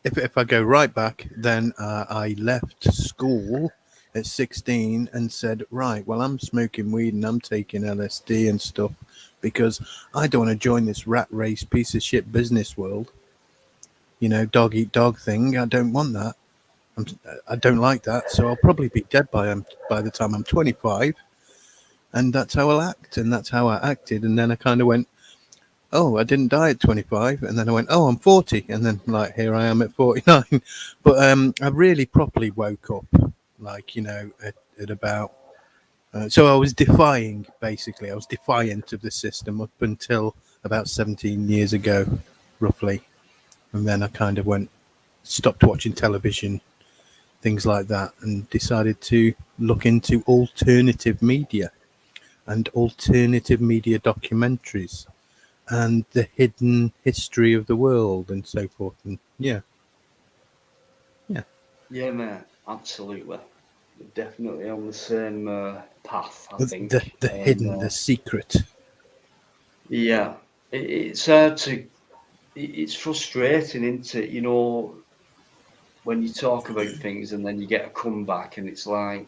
if I go right back, then I left school at 16 and said, right, well, I'm smoking weed and I'm taking LSD and stuff because I don't want to join this rat race piece of shit business world. You know, dog eat dog thing. I don't want that. I don't like that. So I'll probably be dead by the time I'm 25. And that's how I'll act. And that's how I acted. And then I kind of went, oh, I didn't die at 25. And then I went, oh, I'm 40. And then, like, here I am at 49. But I really properly woke up, like, you know, at about... so I was defying, basically. I was defiant of the system up until about 17 years ago, roughly. And then I kind of stopped watching television, things like that, and decided to look into alternative media and alternative media documentaries and the hidden history of the world and so forth. And yeah, mate, absolutely. We're definitely on the same path, I think. The hidden, the secret. Yeah, it's hard to. It's frustrating, isn't it? You know, when you talk about things and then you get a comeback, and it's like,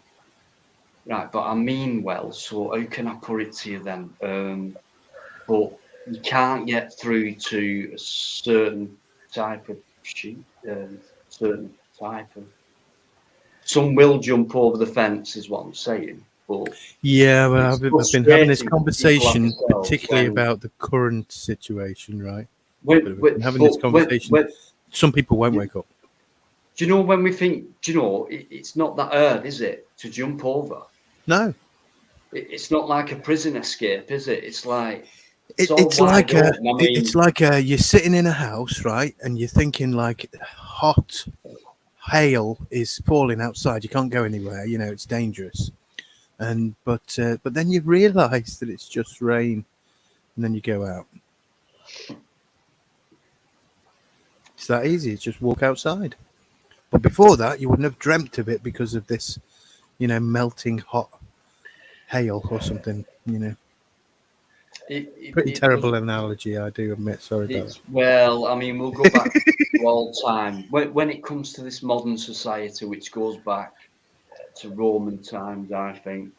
right, but I mean well, so how can I put it to you then? But you can't get through to a certain type of sheep, certain type of. Some will jump over the fence, is what I'm saying. But yeah, well, I've been having this conversation, particularly about the current situation, right? Having this conversation, some people won't wake up. Do you know when we think? Do you know it's not that hard, is it, to jump over? No, it's not like a prison escape, is it? It's like it's like you're sitting in a house, right, and you're thinking like hot hail is falling outside. You can't go anywhere. You know, it's dangerous. And but then you realise that it's just rain, and then you go out. It's that easy. It's just walk outside. But before that, you wouldn't have dreamt of it because of this, you know, melting hot hail or something. You know, pretty terrible analogy, I do admit. Sorry about that. Well, I mean, we'll go back to all time. When it comes to this modern society, which goes back to Roman times, I think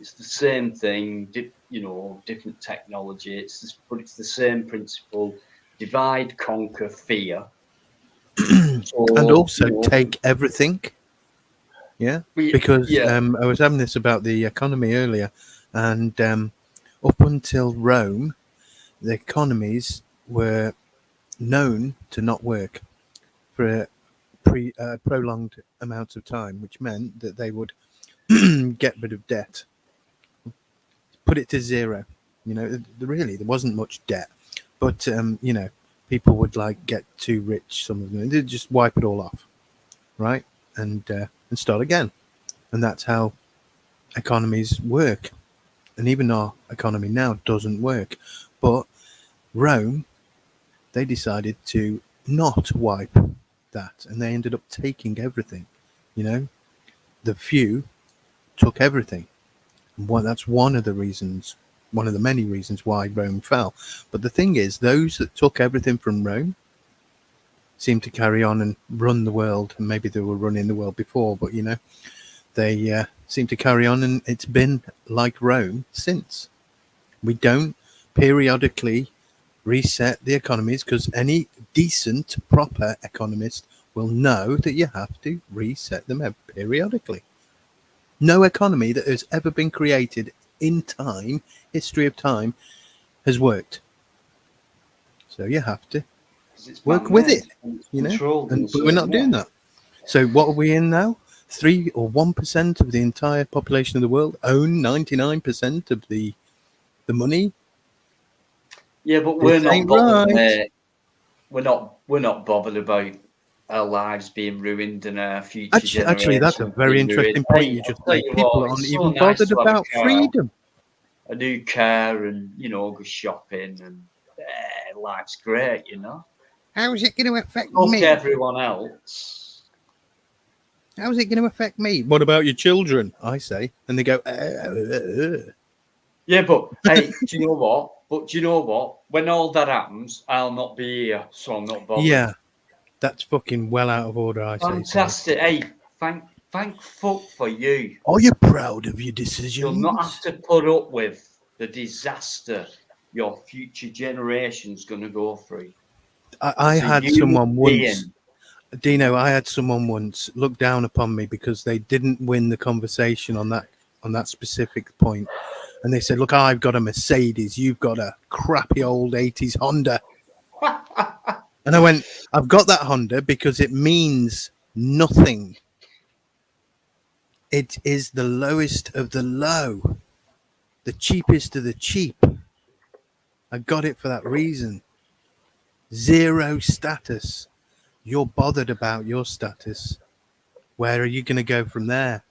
it's the same thing. You know, different technology. But it's the same principle: divide, conquer, fear. So, and also take everything. Yeah, because I was having this about the economy earlier, and up until Rome, the economies were known to not work for a prolonged amount of time, which meant that they would get rid of debt, put it to zero. You know, really, there wasn't much debt, but you know, people would like get too rich. Some of them, they'd just wipe it all off, right, and start again, and that's how economies work. And even our economy now doesn't work. But Rome, they decided to not wipe that, and they ended up taking everything. You know, the few took everything. Well, that's one of the reasons, one of the many reasons why Rome fell. But the thing is, those that took everything from Rome seemed to carry on and run the world. And maybe they were running the world before, but you know, they seem to carry on, and it's been like Rome since. We don't periodically reset the economies, because any decent, proper economist will know that you have to reset them periodically. No economy that has ever been created in time, history of time, has worked. So you have to work with it, you know, but we're not doing that. So what are we in now? 3 or 1% of the entire population of the world own 99% of the money. Yeah, but we're not bothered. Right. We're not bothered about our lives being ruined and our future generations. Actually, that's a very interesting point you just made. People aren't even bothered about freedom. A new car, and you know, go shopping, and life's great, you know. How is it going to affect me? Everyone else. How is it going to affect me? What about your children? I say, and they go. Yeah, but hey, do you know what? But do you know what? When all that happens, I'll not be here, so I'm not bothered. Yeah, that's fucking well out of order. I say. Fantastic. Hey, thank fuck for you. Are you proud of your decisions? You'll not have to put up with the disaster your future generation's going to go through. I had someone once, Dino. I had someone once look down upon me because they didn't win the conversation on that specific point. And they said, look, I've got a Mercedes. You've got a crappy old 80s Honda. And I went, I've got that Honda because it means nothing. It is the lowest of the low. The cheapest of the cheap. I got it for that reason. Zero status. You're bothered about your status. Where are you going to go from there?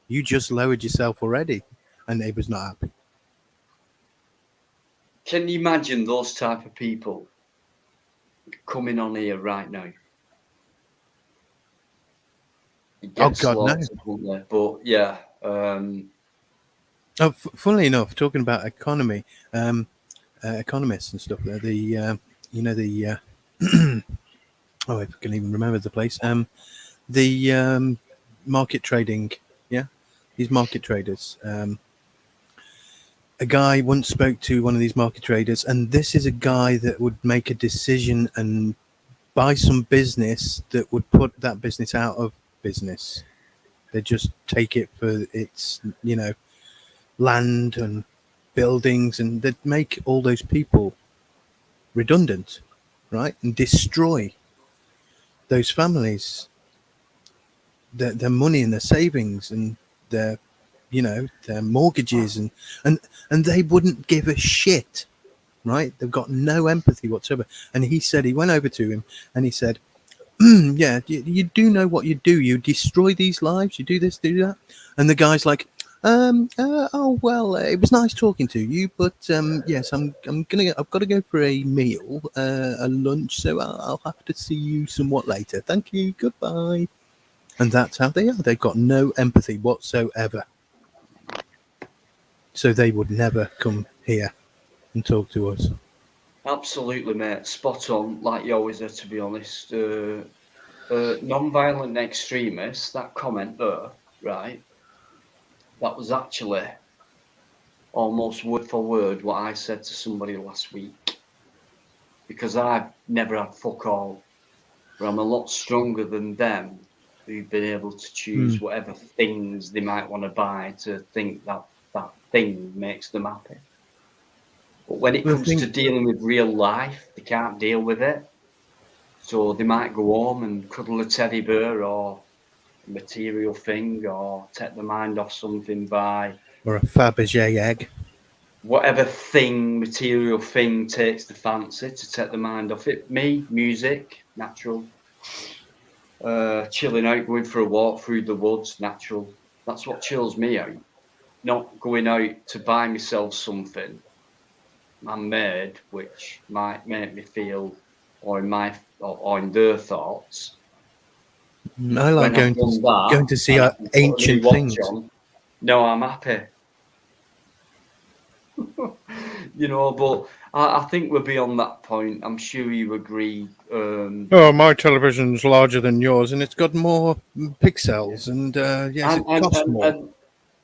You just lowered yourself already. And neighbour's not happy. Can you imagine those type of people coming on here right now? Oh God, no! But yeah. Funnily enough, talking about economy, economists and stuff. The you know the oh, I can even remember the place. The market trading. Yeah, these market traders. A guy once spoke to one of these market traders, and this is a guy that would make a decision and buy some business that would put that business out of business. They just take it for its, you know, land and buildings, and they'd make all those people redundant, right? And destroy those families, their money and their savings and their, you know, their mortgages, and they wouldn't give a shit, right? They've got no empathy whatsoever. And he said, he went over to him and he said, yeah, you do know what you do. You destroy these lives. You do this, do that. And the guy's like, oh well, it was nice talking to you, but yes, I've got to go for a meal, a lunch, so I'll have to see you somewhat later. Thank you, goodbye. And that's how they are. They've got no empathy whatsoever. So they would never come here and talk to us. Absolutely, mate. Spot on, like you always are, to be honest. Non-violent extremists, that comment there, right? That was actually almost word for word what I said to somebody last week. Because I've never had fuck all. But I'm a lot stronger than them who've been able to choose whatever things they might want to buy to think that that thing makes them happy. But when it comes to dealing with real life, they can't deal with it. So they might go home and cuddle a teddy bear or a material thing, or take their mind off something by... Or a Fabergé egg. whatever material thing takes the fancy to take the mind off it. Me, music, natural. Chilling out, going for a walk through the woods, natural. That's what chills me out. Not going out to buy myself something man-made, which might make me feel, or in their thoughts. I like going to see ancient things. No, I'm happy. You know, but I think we're beyond that point. I'm sure you agree. My television's larger than yours, and it's got more pixels, and yes, it costs more.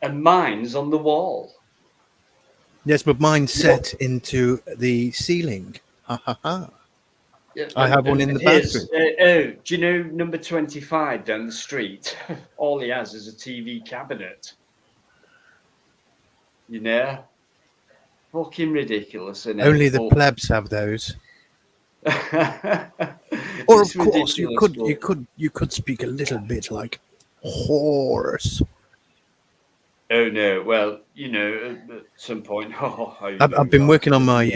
And mine's on the wall. Yes, but mine's set into the ceiling. Ha ha ha. Yeah, I have one in the bathroom. Do you know number 25 down the street? All he has is a TV cabinet. You know? Fucking ridiculous, isn't it? Only the plebs have those. Or of course you could speak a little bit like horse. Oh no! Well, you know, at some point, I've been working on my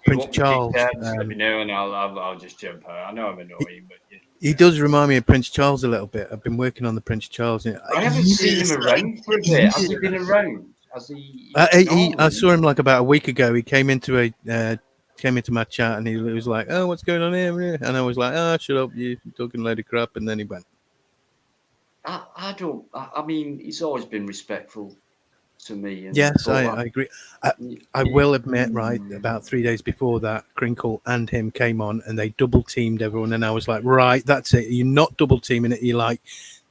Prince Charles. Let me know, and I'll just jump out. I know I'm annoying, but he does remind me of Prince Charles a little bit. I've been working on the Prince Charles. I haven't seen him around for a bit. Has he been around? Has he? I saw him like about a week ago. He came into my chat, and he was like, "Oh, what's going on here?" And I was like, "Oh, shut up, you're talking a load of crap." And then he went. I don't. I mean, he's always been respectful to me. Yes, I agree. I will admit, right, about 3 days before that, Crinkle and him came on, and they double teamed everyone, and I was like, right, that's it. You're not double teaming it. You're like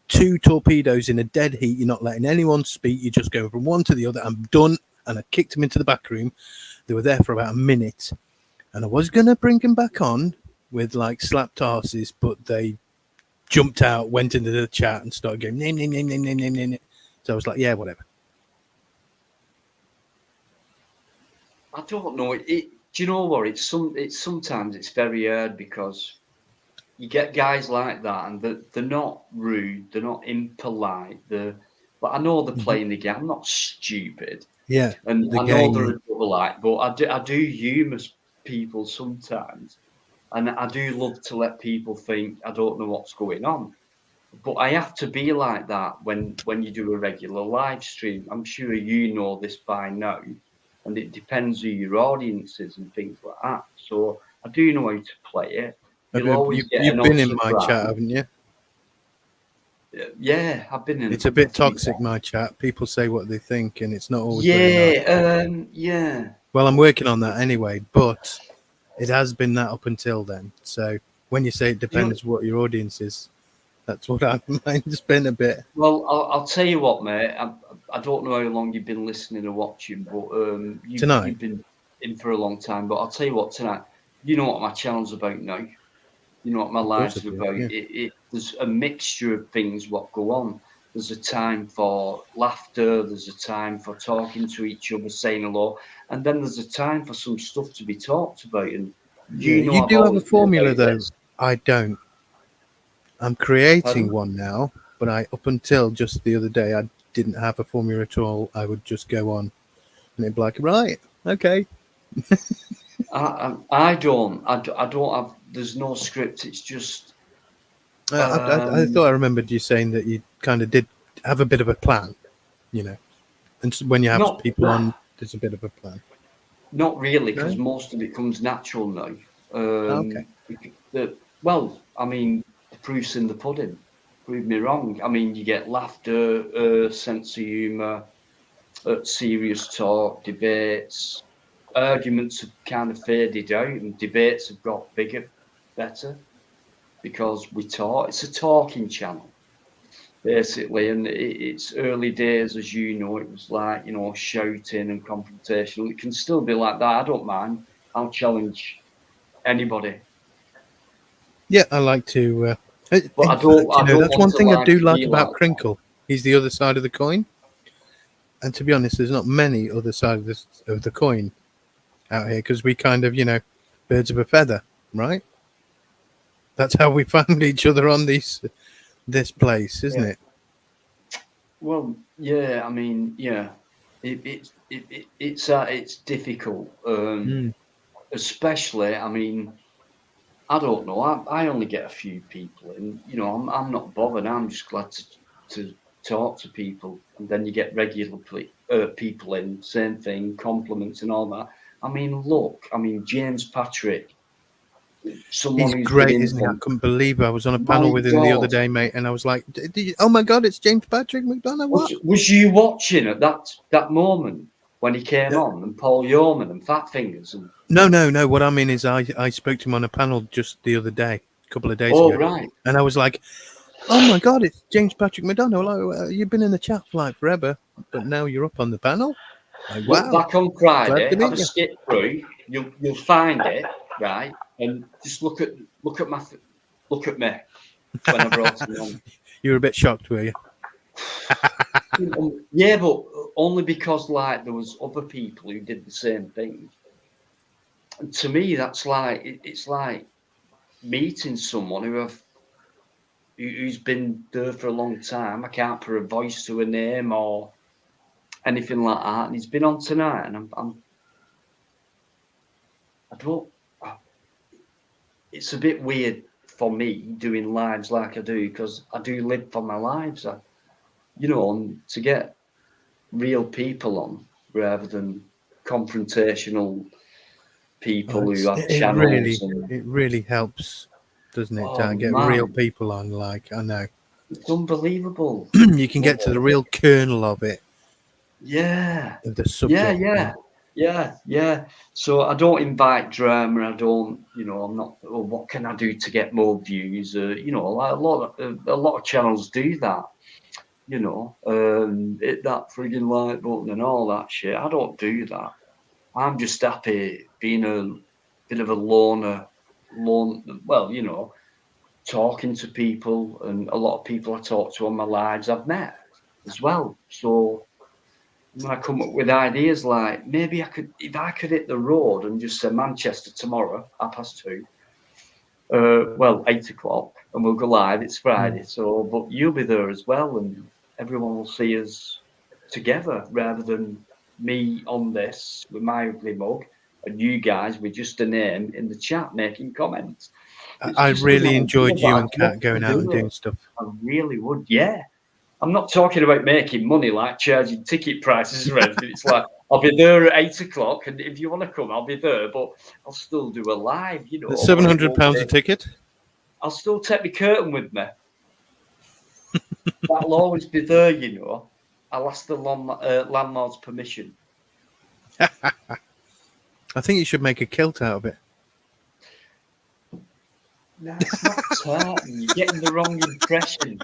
2 torpedoes in a dead heat. You're not letting anyone speak. You're just going from one to the other. I'm done. And I kicked them into the back room. They were there for about a minute, and I was gonna bring them back on with like slapped asses, but they jumped out, went into the chat, and started going name. So I was like, yeah, whatever. I don't know. Do you know what? It's sometimes it's very hard because you get guys like that, and they're not rude, they're not impolite, but I know they're playing the game. I'm not stupid. Yeah, and I know they're a double act, but I do humour people sometimes. And I do love to let people think I don't know what's going on. But I have to be like that when you do a regular live stream. I'm sure you know this by now. And it depends who your audience is and things like that. So I do know how to play it. You've been in my chat, haven't you? Yeah, I've been in. It's a bit toxic, my chat. People say what they think, and it's not always. Yeah. Well, I'm working on that anyway, but it has been that up until then. So when you say it depends what your audience is, that's what mine's been a bit. Well, I'll tell you what, mate. I don't know how long you've been listening or watching, but tonight you've been in for a long time. But I'll tell you what, tonight, you know what my channel's about now. You know what my lives are about. Yeah. There's a mixture of things what go on. There's a time for laughter. There's a time for talking to each other, saying hello, and then there's a time for some stuff to be talked about. And you do have a formula, though. I don't. I'm creating one now, but up until just the other day, I didn't have a formula at all. I would just go on, and it'd be like, right, okay. I don't have. There's no script. It's just. I thought I remembered you saying that you kind of did have a bit of a plan, you know, and when you have people on, there's a bit of a plan. Not really, because most of it comes natural now. Okay. Well, I mean, the proof's in the pudding. Prove me wrong. I mean, you get laughter, sense of humour, serious talk, debates. Arguments have kind of faded out, and debates have got better, because we talk. It's a talking channel, basically, and it's early days, as you know. It was like, you know, shouting and confrontational. It can still be like that. I don't mind. I'll challenge anybody. Yeah, I like to. But I don't. That's one thing I do like about Crinkle. He's the other side of the coin, and to be honest, there's not many other sides of the coin out here, because we kind of, you know, birds of a feather, right? That's how we found each other on this place, isn't it? Well, yeah. I mean, yeah. it's difficult, especially. I mean, I don't know. I only get a few people in. You know, I'm not bothered. I'm just glad to talk to people, and then you get regular people in. Same thing, compliments and all that. I mean, look. I mean, James Patrick. Someone He's who's great, been isn't he? I couldn't believe I was on a My panel with him the other God. day, mate, and I was like, "Oh my God, it's James Patrick McDonough!" What? Was you watching at that moment when he came on, and Paul Yeoman and Fat Fingers? And No. What I mean is, I spoke to him on a panel just the other day, a couple of days ago, right. and I was like, "Oh my God, it's James Patrick McDonough! Like, you've been in the chat for like forever, but now you're up on the panel." Like, wow! Look back on Glad Friday. to meet Have a you. skip through. You'll find it, right? And just look at me when I brought him on. You were a bit shocked, were you? Yeah, but only because like there was other people who did the same thing. And to me, that's like it's like meeting someone who's been there for a long time. I can't put a voice to a name or anything like that. And he's been on tonight, and it's a bit weird for me doing lives like I do, because I do live for my lives. And to get real people on rather than confrontational people who have channels. It really helps, doesn't it? Oh, Get man. real people on. Like, I know. It's unbelievable. You can get to the real kernel of it. Yeah. Of the subject. Yeah. So I don't invite drama. I don't, I'm not. Oh, what can I do to get more views? Like a lot of channels do that. Hit that frigging like button and all that shit. I don't do that. I'm just happy being a bit of a loner. Well, talking to people, and a lot of people I talk to on my lives I've met as well. So when I come up with ideas like, maybe if I could hit the road and just say Manchester tomorrow, 2:30, 8 o'clock, and we'll go live. It's Friday, but you'll be there as well, and everyone will see us together rather than me on this with my ugly mug and you guys with just a name in the chat making comments. I really enjoyed you and Kat going out and doing stuff. I really would, yeah. I'm not talking about making money like charging ticket prices or anything. It's like, I'll be there at 8 o'clock, and if you want to come, I'll be there, but I'll still do a live, It's £700 a ticket. I'll still take my curtain with me. That'll always be there, I'll ask the landlord's permission. I think you should make a kilt out of it. No, it's not tartan. You're getting the wrong impression.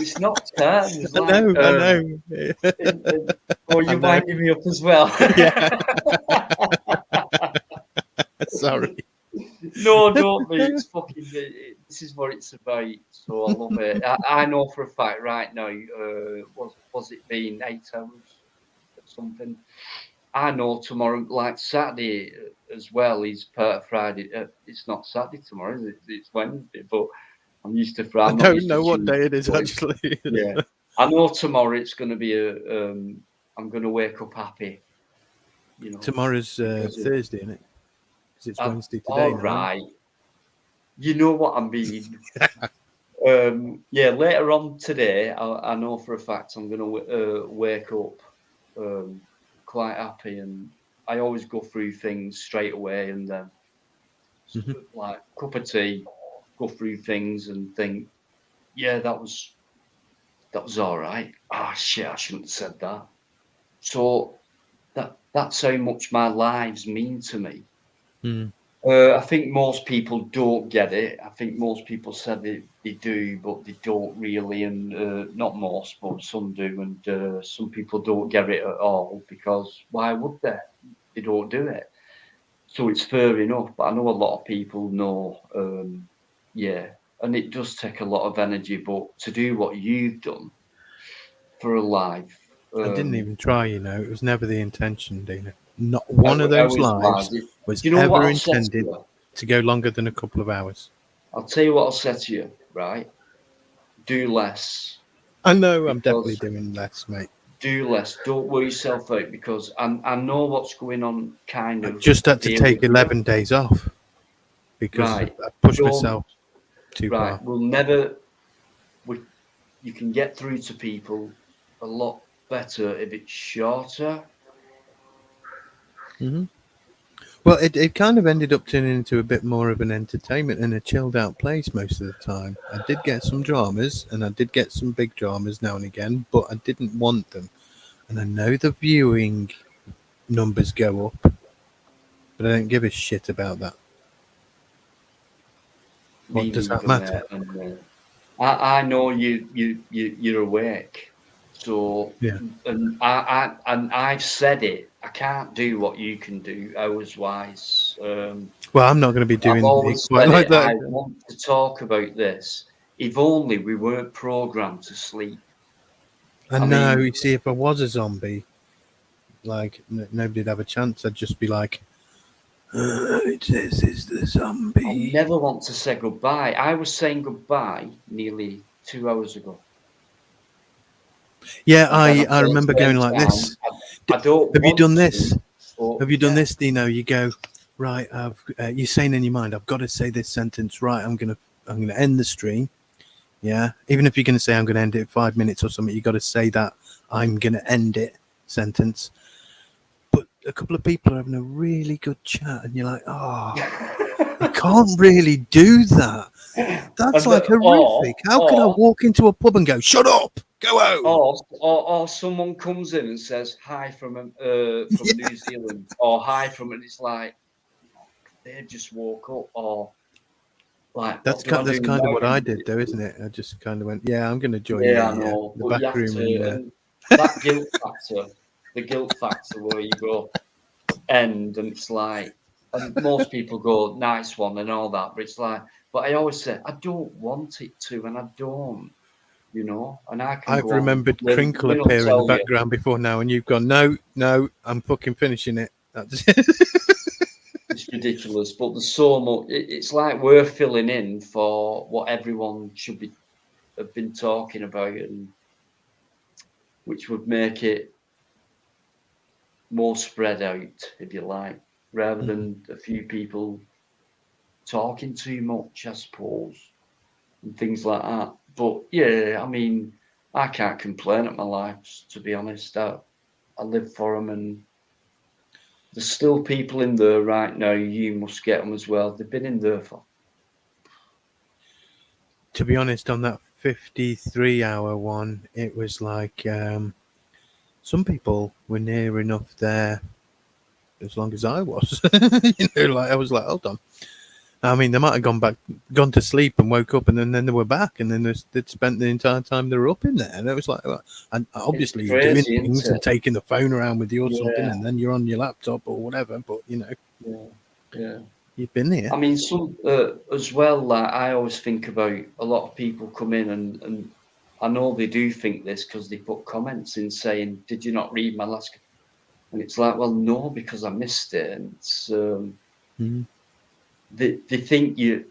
It's not tartan. I know. Or you're winding me up as well. Sorry. No, don't be. It's fucking. This is what it's about. So I love it. I know for a fact right now. Was it been 8 hours or something? I know tomorrow, like Saturday as well, is part of Friday. It's not Saturday tomorrow, is it? It's Wednesday, but I'm used to Friday. I don't know what day it is, actually. Yeah. I know tomorrow it's going to be I'm going to wake up happy. Tomorrow's Thursday, isn't it? Because it's Wednesday today. All right. You know what I mean. Later on today, I know for a fact I'm going to wake up quite happy, and I always go through things straight away, and then like cup of tea, go through things and think, yeah, that was all right. Shit, I shouldn't have said that. So that's how much my lives mean to me. I think most people don't get it. I think most people said they do, but they don't really, and not most, but some do, and some people don't get it at all, because why would they? They don't do it. So it's fair enough, but I know a lot of people know, and it does take a lot of energy, but to do what you've done for a life. I didn't even try, it was never the intention, Dina. Not one of those lives was ever intended to go longer than a couple of hours. I'll tell you what I'll say to you, right? Do less. I know, I'm definitely doing less, mate. do less. Don't wear yourself out, because I know what's going on. Kind of. I just had to take 11 days off because I pushed myself too far. We'll never. You can get through to people a lot better if it's shorter. Mm-hmm. Well, it kind of ended up turning into a bit more of an entertainment and a chilled out place most of the time. I did get some dramas, and I did get some big dramas now and again, but I didn't want them. And I know the viewing numbers go up, but I don't give a shit about that. What does that matter? I know you're awake, so yeah. And I've said it. I can't do what you can do hours wise. Well, I'm not going to be doing it quite like that. I want to talk about this. If only we weren't programmed to sleep. I know. You see, if I was a zombie, like nobody'd have a chance. I'd just be like, "This is the zombie." I never want to say goodbye. I was saying goodbye nearly 2 hours ago. Yeah, I remember going like this. I don't. Have you done this? Have you done this, Dino? You go, right. You're saying in your mind, I've got to say this sentence right. I'm gonna end the stream. Yeah, even if you're gonna say I'm gonna end it in 5 minutes or something, you got to say that I'm gonna end it sentence. But a couple of people are having a really good chat, and you're like, oh, I can't really do that. That's like horrific. How can I walk into a pub and go, shut up, go out? Or someone comes in and says hi from New Zealand, or hi from, and it's like they just woke up, or like that's kind of what I did, though, isn't it? I just kind of went, yeah, I'm going to join you. I know. The back room, and that guilt factor, the guilt factor where you go end, and it's like, and most people go nice one and all that, but it's like, but I always say I don't want it to, and I don't, you know. And I've remembered Crinkle appear in the background before now, and you've gone, no, I'm fucking finishing it. It's ridiculous, but there's so much. It's like we're filling in for what everyone should have been talking about, and which would make it more spread out, if you like, rather than a few people talking too much, I suppose, and things like that. But yeah, I mean, I can't complain at my life, to be honest. I live for them, and there's still people in there right now. You must get them as well. They've been in there for. To be honest, on that 53-hour one, it was like some people were near enough there as long as I was. Like I was like, hold on. I mean, they might have gone to sleep and woke up, and then they were back, and then they'd spent the entire time they were up in there. And it was like, and obviously you're doing things and taking the phone around with you or something, and then you're on your laptop or whatever. But Yeah. You've been there. I mean, some as well. Like I always think about a lot of people come in, and I know they do think this because they put comments in saying, "Did you not read my last?" And it's like, well, no, because I missed it. And it's they think it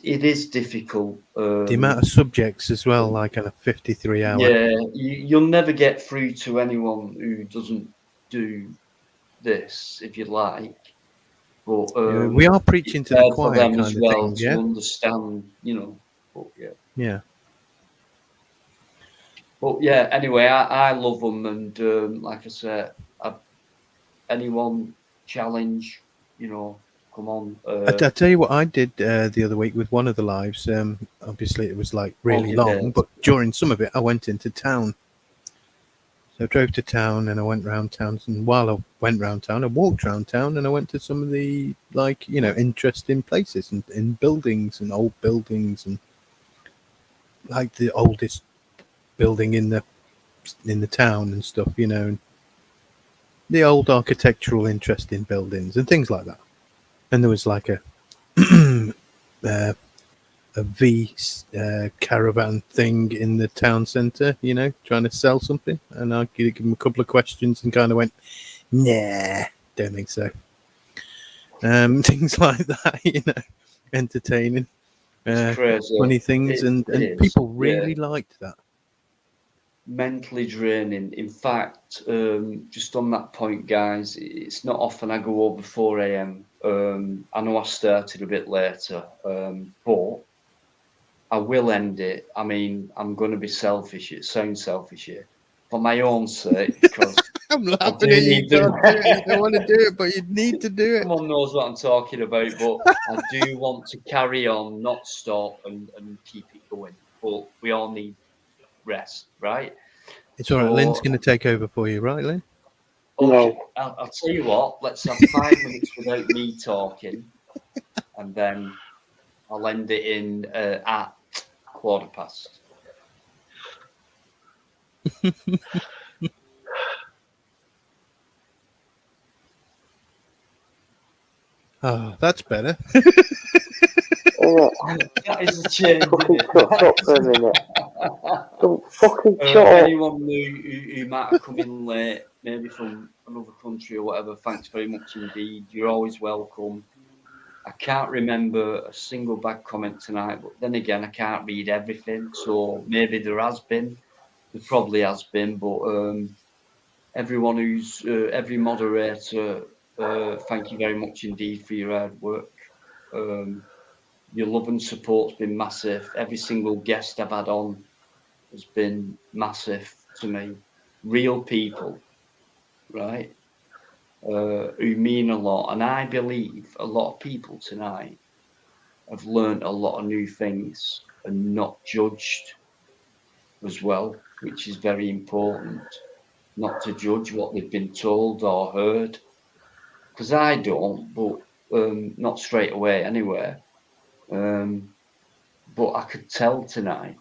is difficult. The amount of subjects as well, like on a 53-hour. Yeah, you'll never get through to anyone who doesn't do this, if you like. But we are preaching to the choir them kind as of well thing, to yeah. understand, you know. But yeah. But yeah, anyway, I love them, and like I said, anyone challenge, you know, come on. I tell you what I did the other week with one of the lives. Obviously, it was like really long, but during some of it, I went into town. So I drove to town and I went round town. And while I went round town, I walked round town and I went to some of the, like, you know, interesting places and in buildings and old buildings, and like the oldest building in the town and stuff, you know, and the old architectural interesting buildings and things like that. And there was like a V caravan thing in the town centre, you know, trying to sell something. And I give him a couple of questions and kind of went, nah, don't think so. Things like that, you know, entertaining, funny things. And people really liked that. mentally draining. In fact, just on that point, guys, it's not often I go over 4 a.m. I know I started a bit later, but I will end it. I mean, I'm going to be selfish. It sounds selfish here, for my own sake, because I'm laughing at you. You can't do it. You don't want to do it, but you need to do it. Someone knows what I'm talking about, but I do want to carry on, not stop, and keep it going. But we all need rest, right? It's all right. Lynn's going to take over for you, right, Lynn? Okay, no. I'll tell you what. Let's have 5 minutes without me talking, and then I'll end it in at 1:15. Oh, that's better. That is a change. Fucking shut up for a minute. Don't fucking shut up. Anyone who might have come in late, maybe from another country or whatever, thanks very much indeed. You're always welcome. I can't remember a single bad comment tonight, but then again, I can't read everything, so maybe there has been. There probably has been, but everyone who's every moderator, thank you very much indeed for your hard work. Your love and support's been massive. Every single guest I've had on has been massive to me. Real people, right? Who mean a lot. And I believe a lot of people tonight have learned a lot of new things and not judged as well, which is very important. Not to judge what they've been told or heard. Because I don't, but not straight away anyway. But I could tell tonight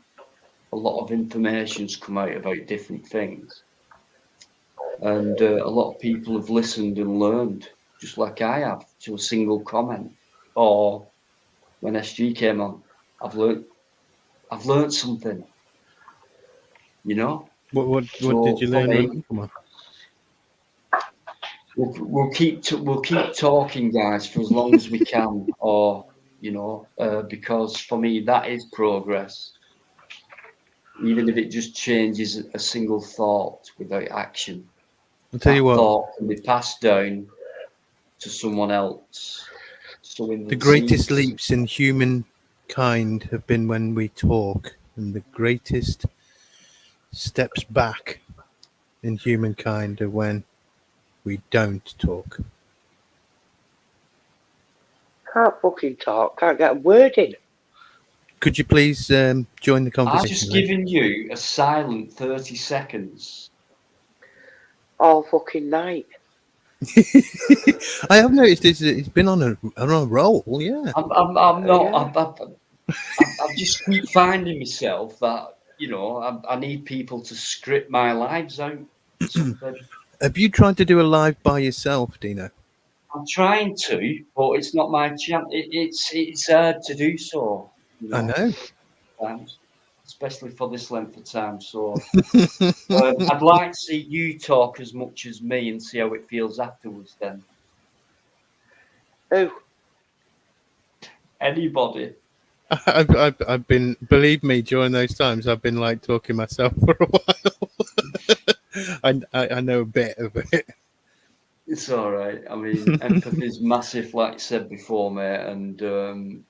a lot of information's come out about different things. And a lot of people have listened and learned, just like I have, to a single comment. Or when SG came on, I've learned something. You know. What did you learn? Come on. We'll keep talking, guys, for as long as we can, or you know, because for me that is progress. Even if it just changes a single thought without action. I'll tell you what. Thought can be passed down to someone else. So the greatest leaps in humankind have been when we talk, and the greatest steps back in humankind are when we don't talk. Can't fucking talk. Can't get a word in. Could you please join the conversation? I've just given you a silent 30 seconds. All fucking night. I have noticed it's been on a roll. Yeah. I'm not. I just keep finding myself that, you know, I need people to script my lives out. Have you tried to do a live by yourself, Dino? I'm trying to, but it's not my chance. It's hard to do so. You know, I know. Sometimes, especially for this length of time. So I'd like to see you talk as much as me and see how it feels afterwards. Then. Who? Anybody. I've been, believe me, during those times I've been like talking myself for a while. I know a bit of it. It's all right. I mean, empathy is massive, like I said before, mate, and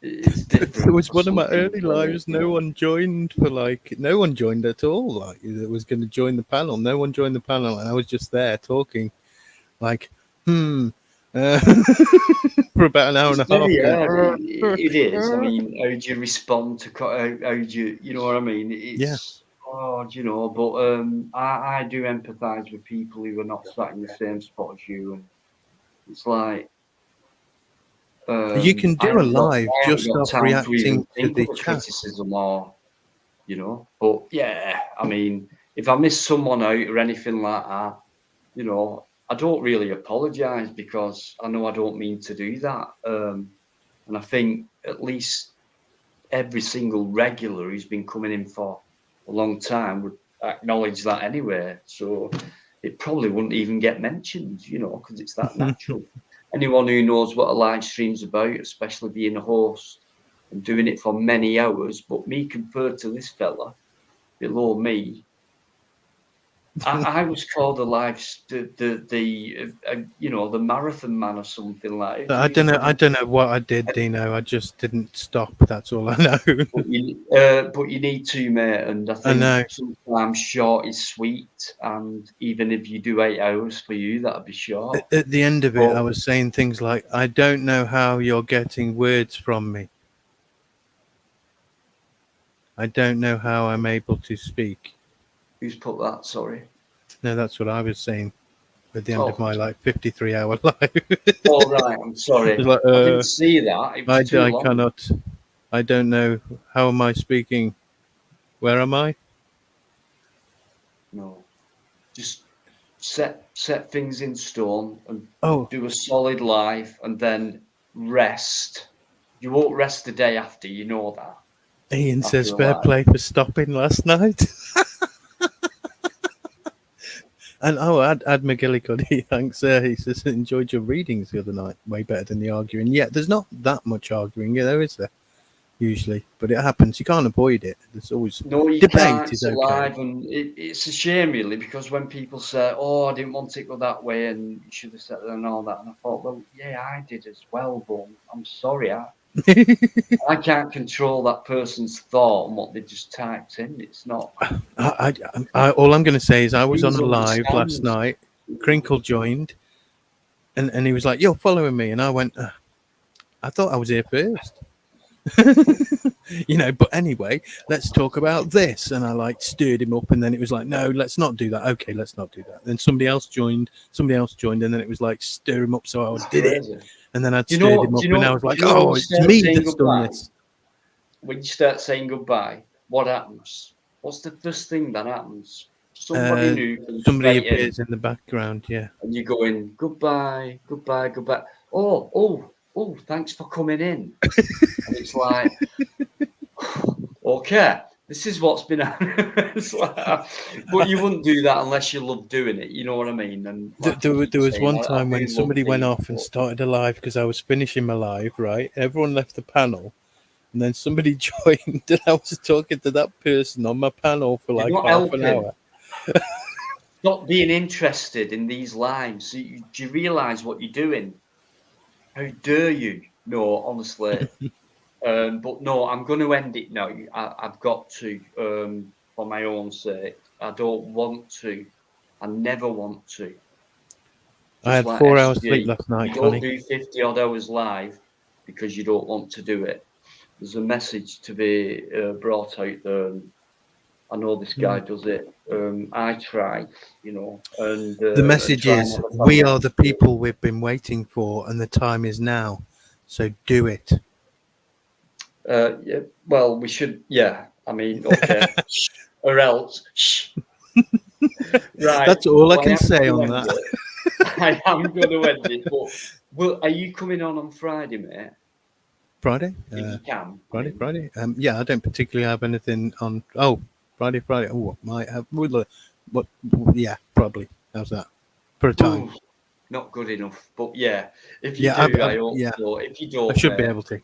it's different. It was one of my early lives. No one joined no one joined at all. Like, that was going to join the panel. No one joined the panel, and I was just there talking, like, for about an hour and a half. Yeah, it is. I mean, how do you respond to? How do you know what I mean? It's, oh, you know. But I do empathise with people who are not sat in the same spot as you, and it's like. You can do a live just off reacting to the chat. Criticism or, you know, but yeah, I mean, if I miss someone out or anything like that, you know, I don't really apologise because I know I don't mean to do that. And I think at least every single regular who's been coming in for a long time would acknowledge that anyway. So it probably wouldn't even get mentioned, you know, because it's that natural. Anyone who knows what a live stream's about, especially being a host and doing it for many hours, but me compared to this fella, below me. I was called the the marathon man or something like that. I don't know what I did, Dino. I just didn't stop. That's all I know. But you need to, mate. And I think sometimes short is sweet. And even if you do 8 hours for you, that'd be short. At the end of it, I was saying things like, "I don't know how you're getting words from me. I don't know how I'm able to speak." Who's put that? Sorry. No, that's what I was saying at the end of my 53-hour life. All right, I'm sorry. Like, I didn't see that. It was too long. Cannot. I don't know. How am I speaking? Where am I? No. Just set things in stone and do a solid life and then rest. You won't rest the day after, you know that. Ian says fair play for stopping last night. And Ad McGillicuddy, thanks. He says enjoyed your readings the other night, way better than the arguing. Yeah, there's not that much arguing, there is there usually, but it happens. You can't avoid it. There's always debate is okay. Alive, and it's a shame really, because when people say, "Oh, I didn't want it to go that way," and you should have said that and all that, and I thought, well, yeah, I did as well, but I'm sorry, I can't control that person's thought and what they just typed in. It's not. All I'm going to say is I was on a live last night. Crinkle joined, and he was like, "You're following me," and I went, "I thought I was here first." But anyway, let's talk about this. And I stirred him up, and then it was like, "No, let's not do that." Okay, let's not do that. Then somebody else joined, and then it was like, stir him up. So I did it. And then I stirred him up, and I was like, "Oh, it's me that's done this." When you start saying goodbye, what happens? What's the first thing that happens? Somebody new. Somebody appears in the background, yeah. And you're going, goodbye, goodbye, goodbye. Oh, thanks for coming in. And it's like, okay, this is what's been happening. But you wouldn't do that unless you love doing it. You know what I mean? And there was one time when somebody went off and started a live because I was finishing my live, right? Everyone left the panel, and then somebody joined, and I was talking to that person on my panel for like half an hour. Not being interested in these lives. Do you realise what you're doing? How dare you? No, honestly. But no, I'm going to end it now. I've got to, for my own sake. I don't want to. I never want to. Just I had 4 hours sleep last night. You don't do 50 odd hours live because you don't want to do it. There's a message to be brought out there. And I know this guy does it. I try, and the message is we are the people we've been waiting for, and the time is now. So do it. Yeah. Well, we should. Yeah. I mean, okay. Or else. Right. That's all I can say on that. I am going to end it. But are you coming on Friday, mate? Friday? If you can. Friday. Yeah, I don't particularly have anything on. Oh, Friday. Oh, might have. What? Yeah, probably. How's that? For a time. Ooh, not good enough. But yeah, if you do, I hope so. If you don't, I should be able to.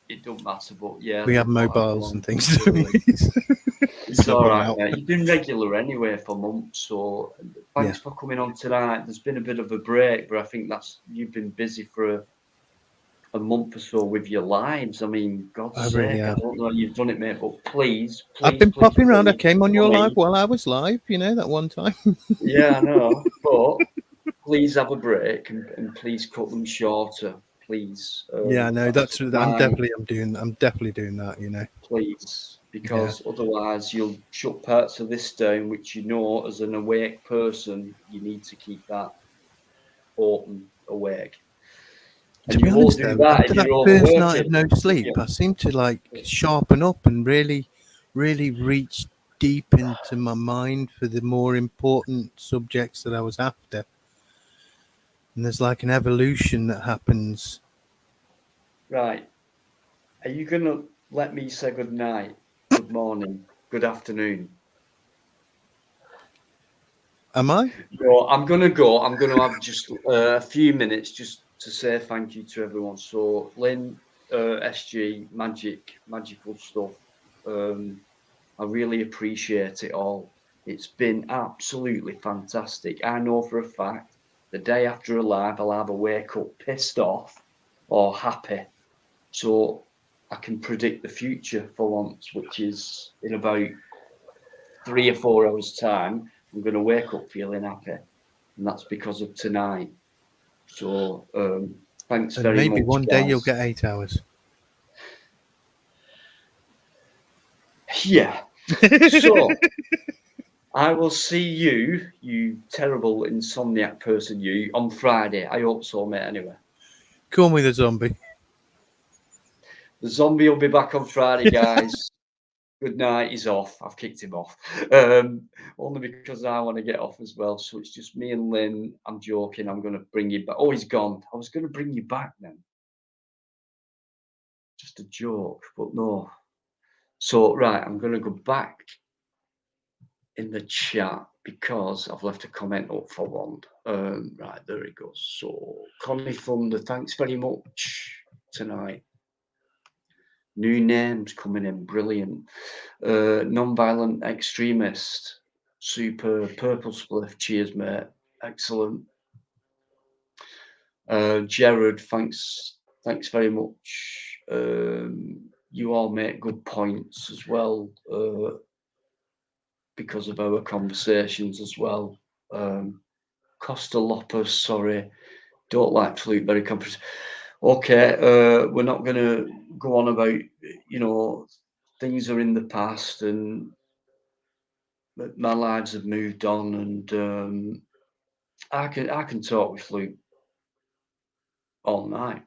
It don't matter, but yeah. We have mobiles and things, don't we? It's all right, mate. You've been regular anyway for months, so thanks for coming on tonight. There's been a bit of a break, but I think you've been busy for a month or so with your lives. I mean, God's sake, really I don't know you've done it, mate, but please. I've been popping around. I came on your live while I was live, that one time. Yeah, I know, but please have a break and please cut them shorter. Please. Yeah, no, I'm definitely doing that, Please, because otherwise you'll shut parts of this down, which as an awake person, you need to keep that open, awake. To be honest, though, after that first night of no sleep, I seem to sharpen up and really, really reach deep into my mind for the more important subjects that I was after. And there's an evolution that happens. Right. Are you going to let me say good night, good morning, good afternoon? Am I? No, I'm going to go. I'm going to have just a few minutes just to say thank you to everyone. So, Lynn, SG, magical stuff. I really appreciate it all. It's been absolutely fantastic. I know for a fact the day after a live, I'll either wake up pissed off or happy. So I can predict the future for once, which is in about 3 or 4 hours' time. I'm going to wake up feeling happy, and that's because of tonight. So thanks And very much. Maybe one guys. day you'll get 8 hours. Yeah. So I will see you, you terrible insomniac person, you, on Friday. I hope so, mate, anyway. Call me the zombie. The zombie will be back on Friday, guys. Good night. He's off. I've kicked him off. Only because I want to get off as well. So it's just me and Lynn. I'm joking. I'm going to bring you back. Oh, he's gone. I was going to bring you back then. Just a joke, but no. So, right, I'm going to go back in the chat because I've left a comment up for one. Right, there it goes. So, Connie Thunder, thanks very much tonight. New names coming in, brilliant. Non-violent extremist, super. Purple Spliff, cheers, mate. Excellent. Jared, thanks very much. You all make good points as well because of our conversations as well. Costa Lopez, sorry, don't like flute very conference. Okay, we're not going to go on about, you know, things are in the past and my lives have moved on, and I can talk with Luke all night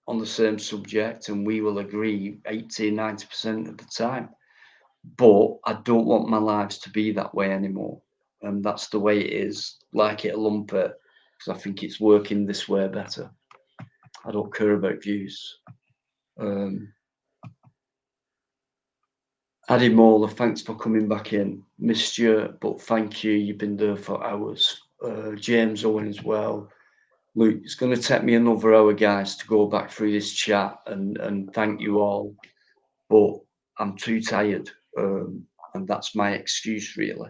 on the same subject, and we will agree 80-90% of the time. But I don't want my lives to be that way anymore, and that's the way it is. Like it or lump it, because I think it's working this way better. I don't care about views. Addy Mola, thanks for coming back in. Missed you, but thank you. You've been there for hours. James Owen as well. Luke, it's going to take me another hour, guys, to go back through this chat and thank you all. But I'm too tired, and that's my excuse, really.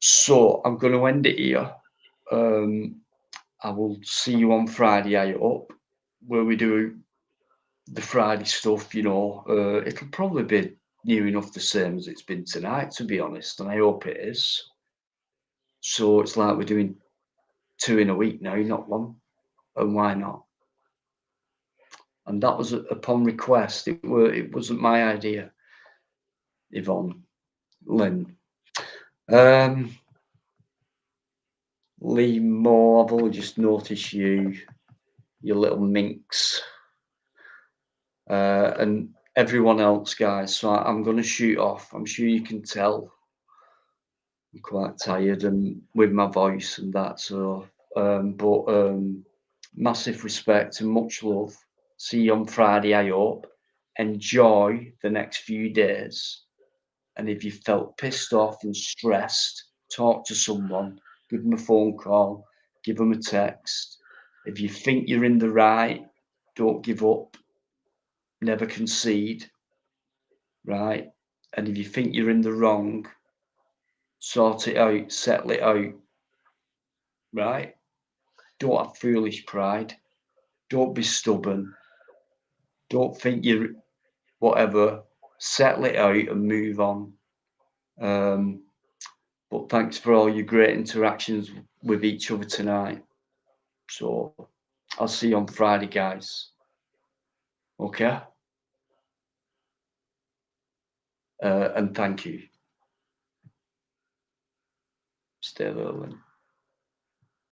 So I'm going to end it here. I will see you on Friday, I hope, where we do the Friday stuff, you know. It'll probably be near enough the same as it's been tonight, to be honest, and I hope it is. So it's like we're doing 2 in a week now, not 1, and why not? And that was upon request. It wasn't my idea, Yvonne, Lynn. Lee Moore, I've only just noticed you little minx, and everyone else, guys. So I'm going to shoot off. I'm sure you can tell I'm quite tired and with my voice and that. So, but massive respect and much love. See you on Friday, I hope. Enjoy the next few days. And if you felt pissed off and stressed, talk to someone, give them a phone call, give them a text. If you think you're in the right, don't give up, never concede, right? And if you think you're in the wrong, sort it out, settle it out, right? Don't have foolish pride. Don't be stubborn. Don't think you're whatever. Settle it out and move on. But thanks for all your great interactions with each other tonight. So I'll see you on Friday, guys. Okay? And thank you. Stay there, Lynn.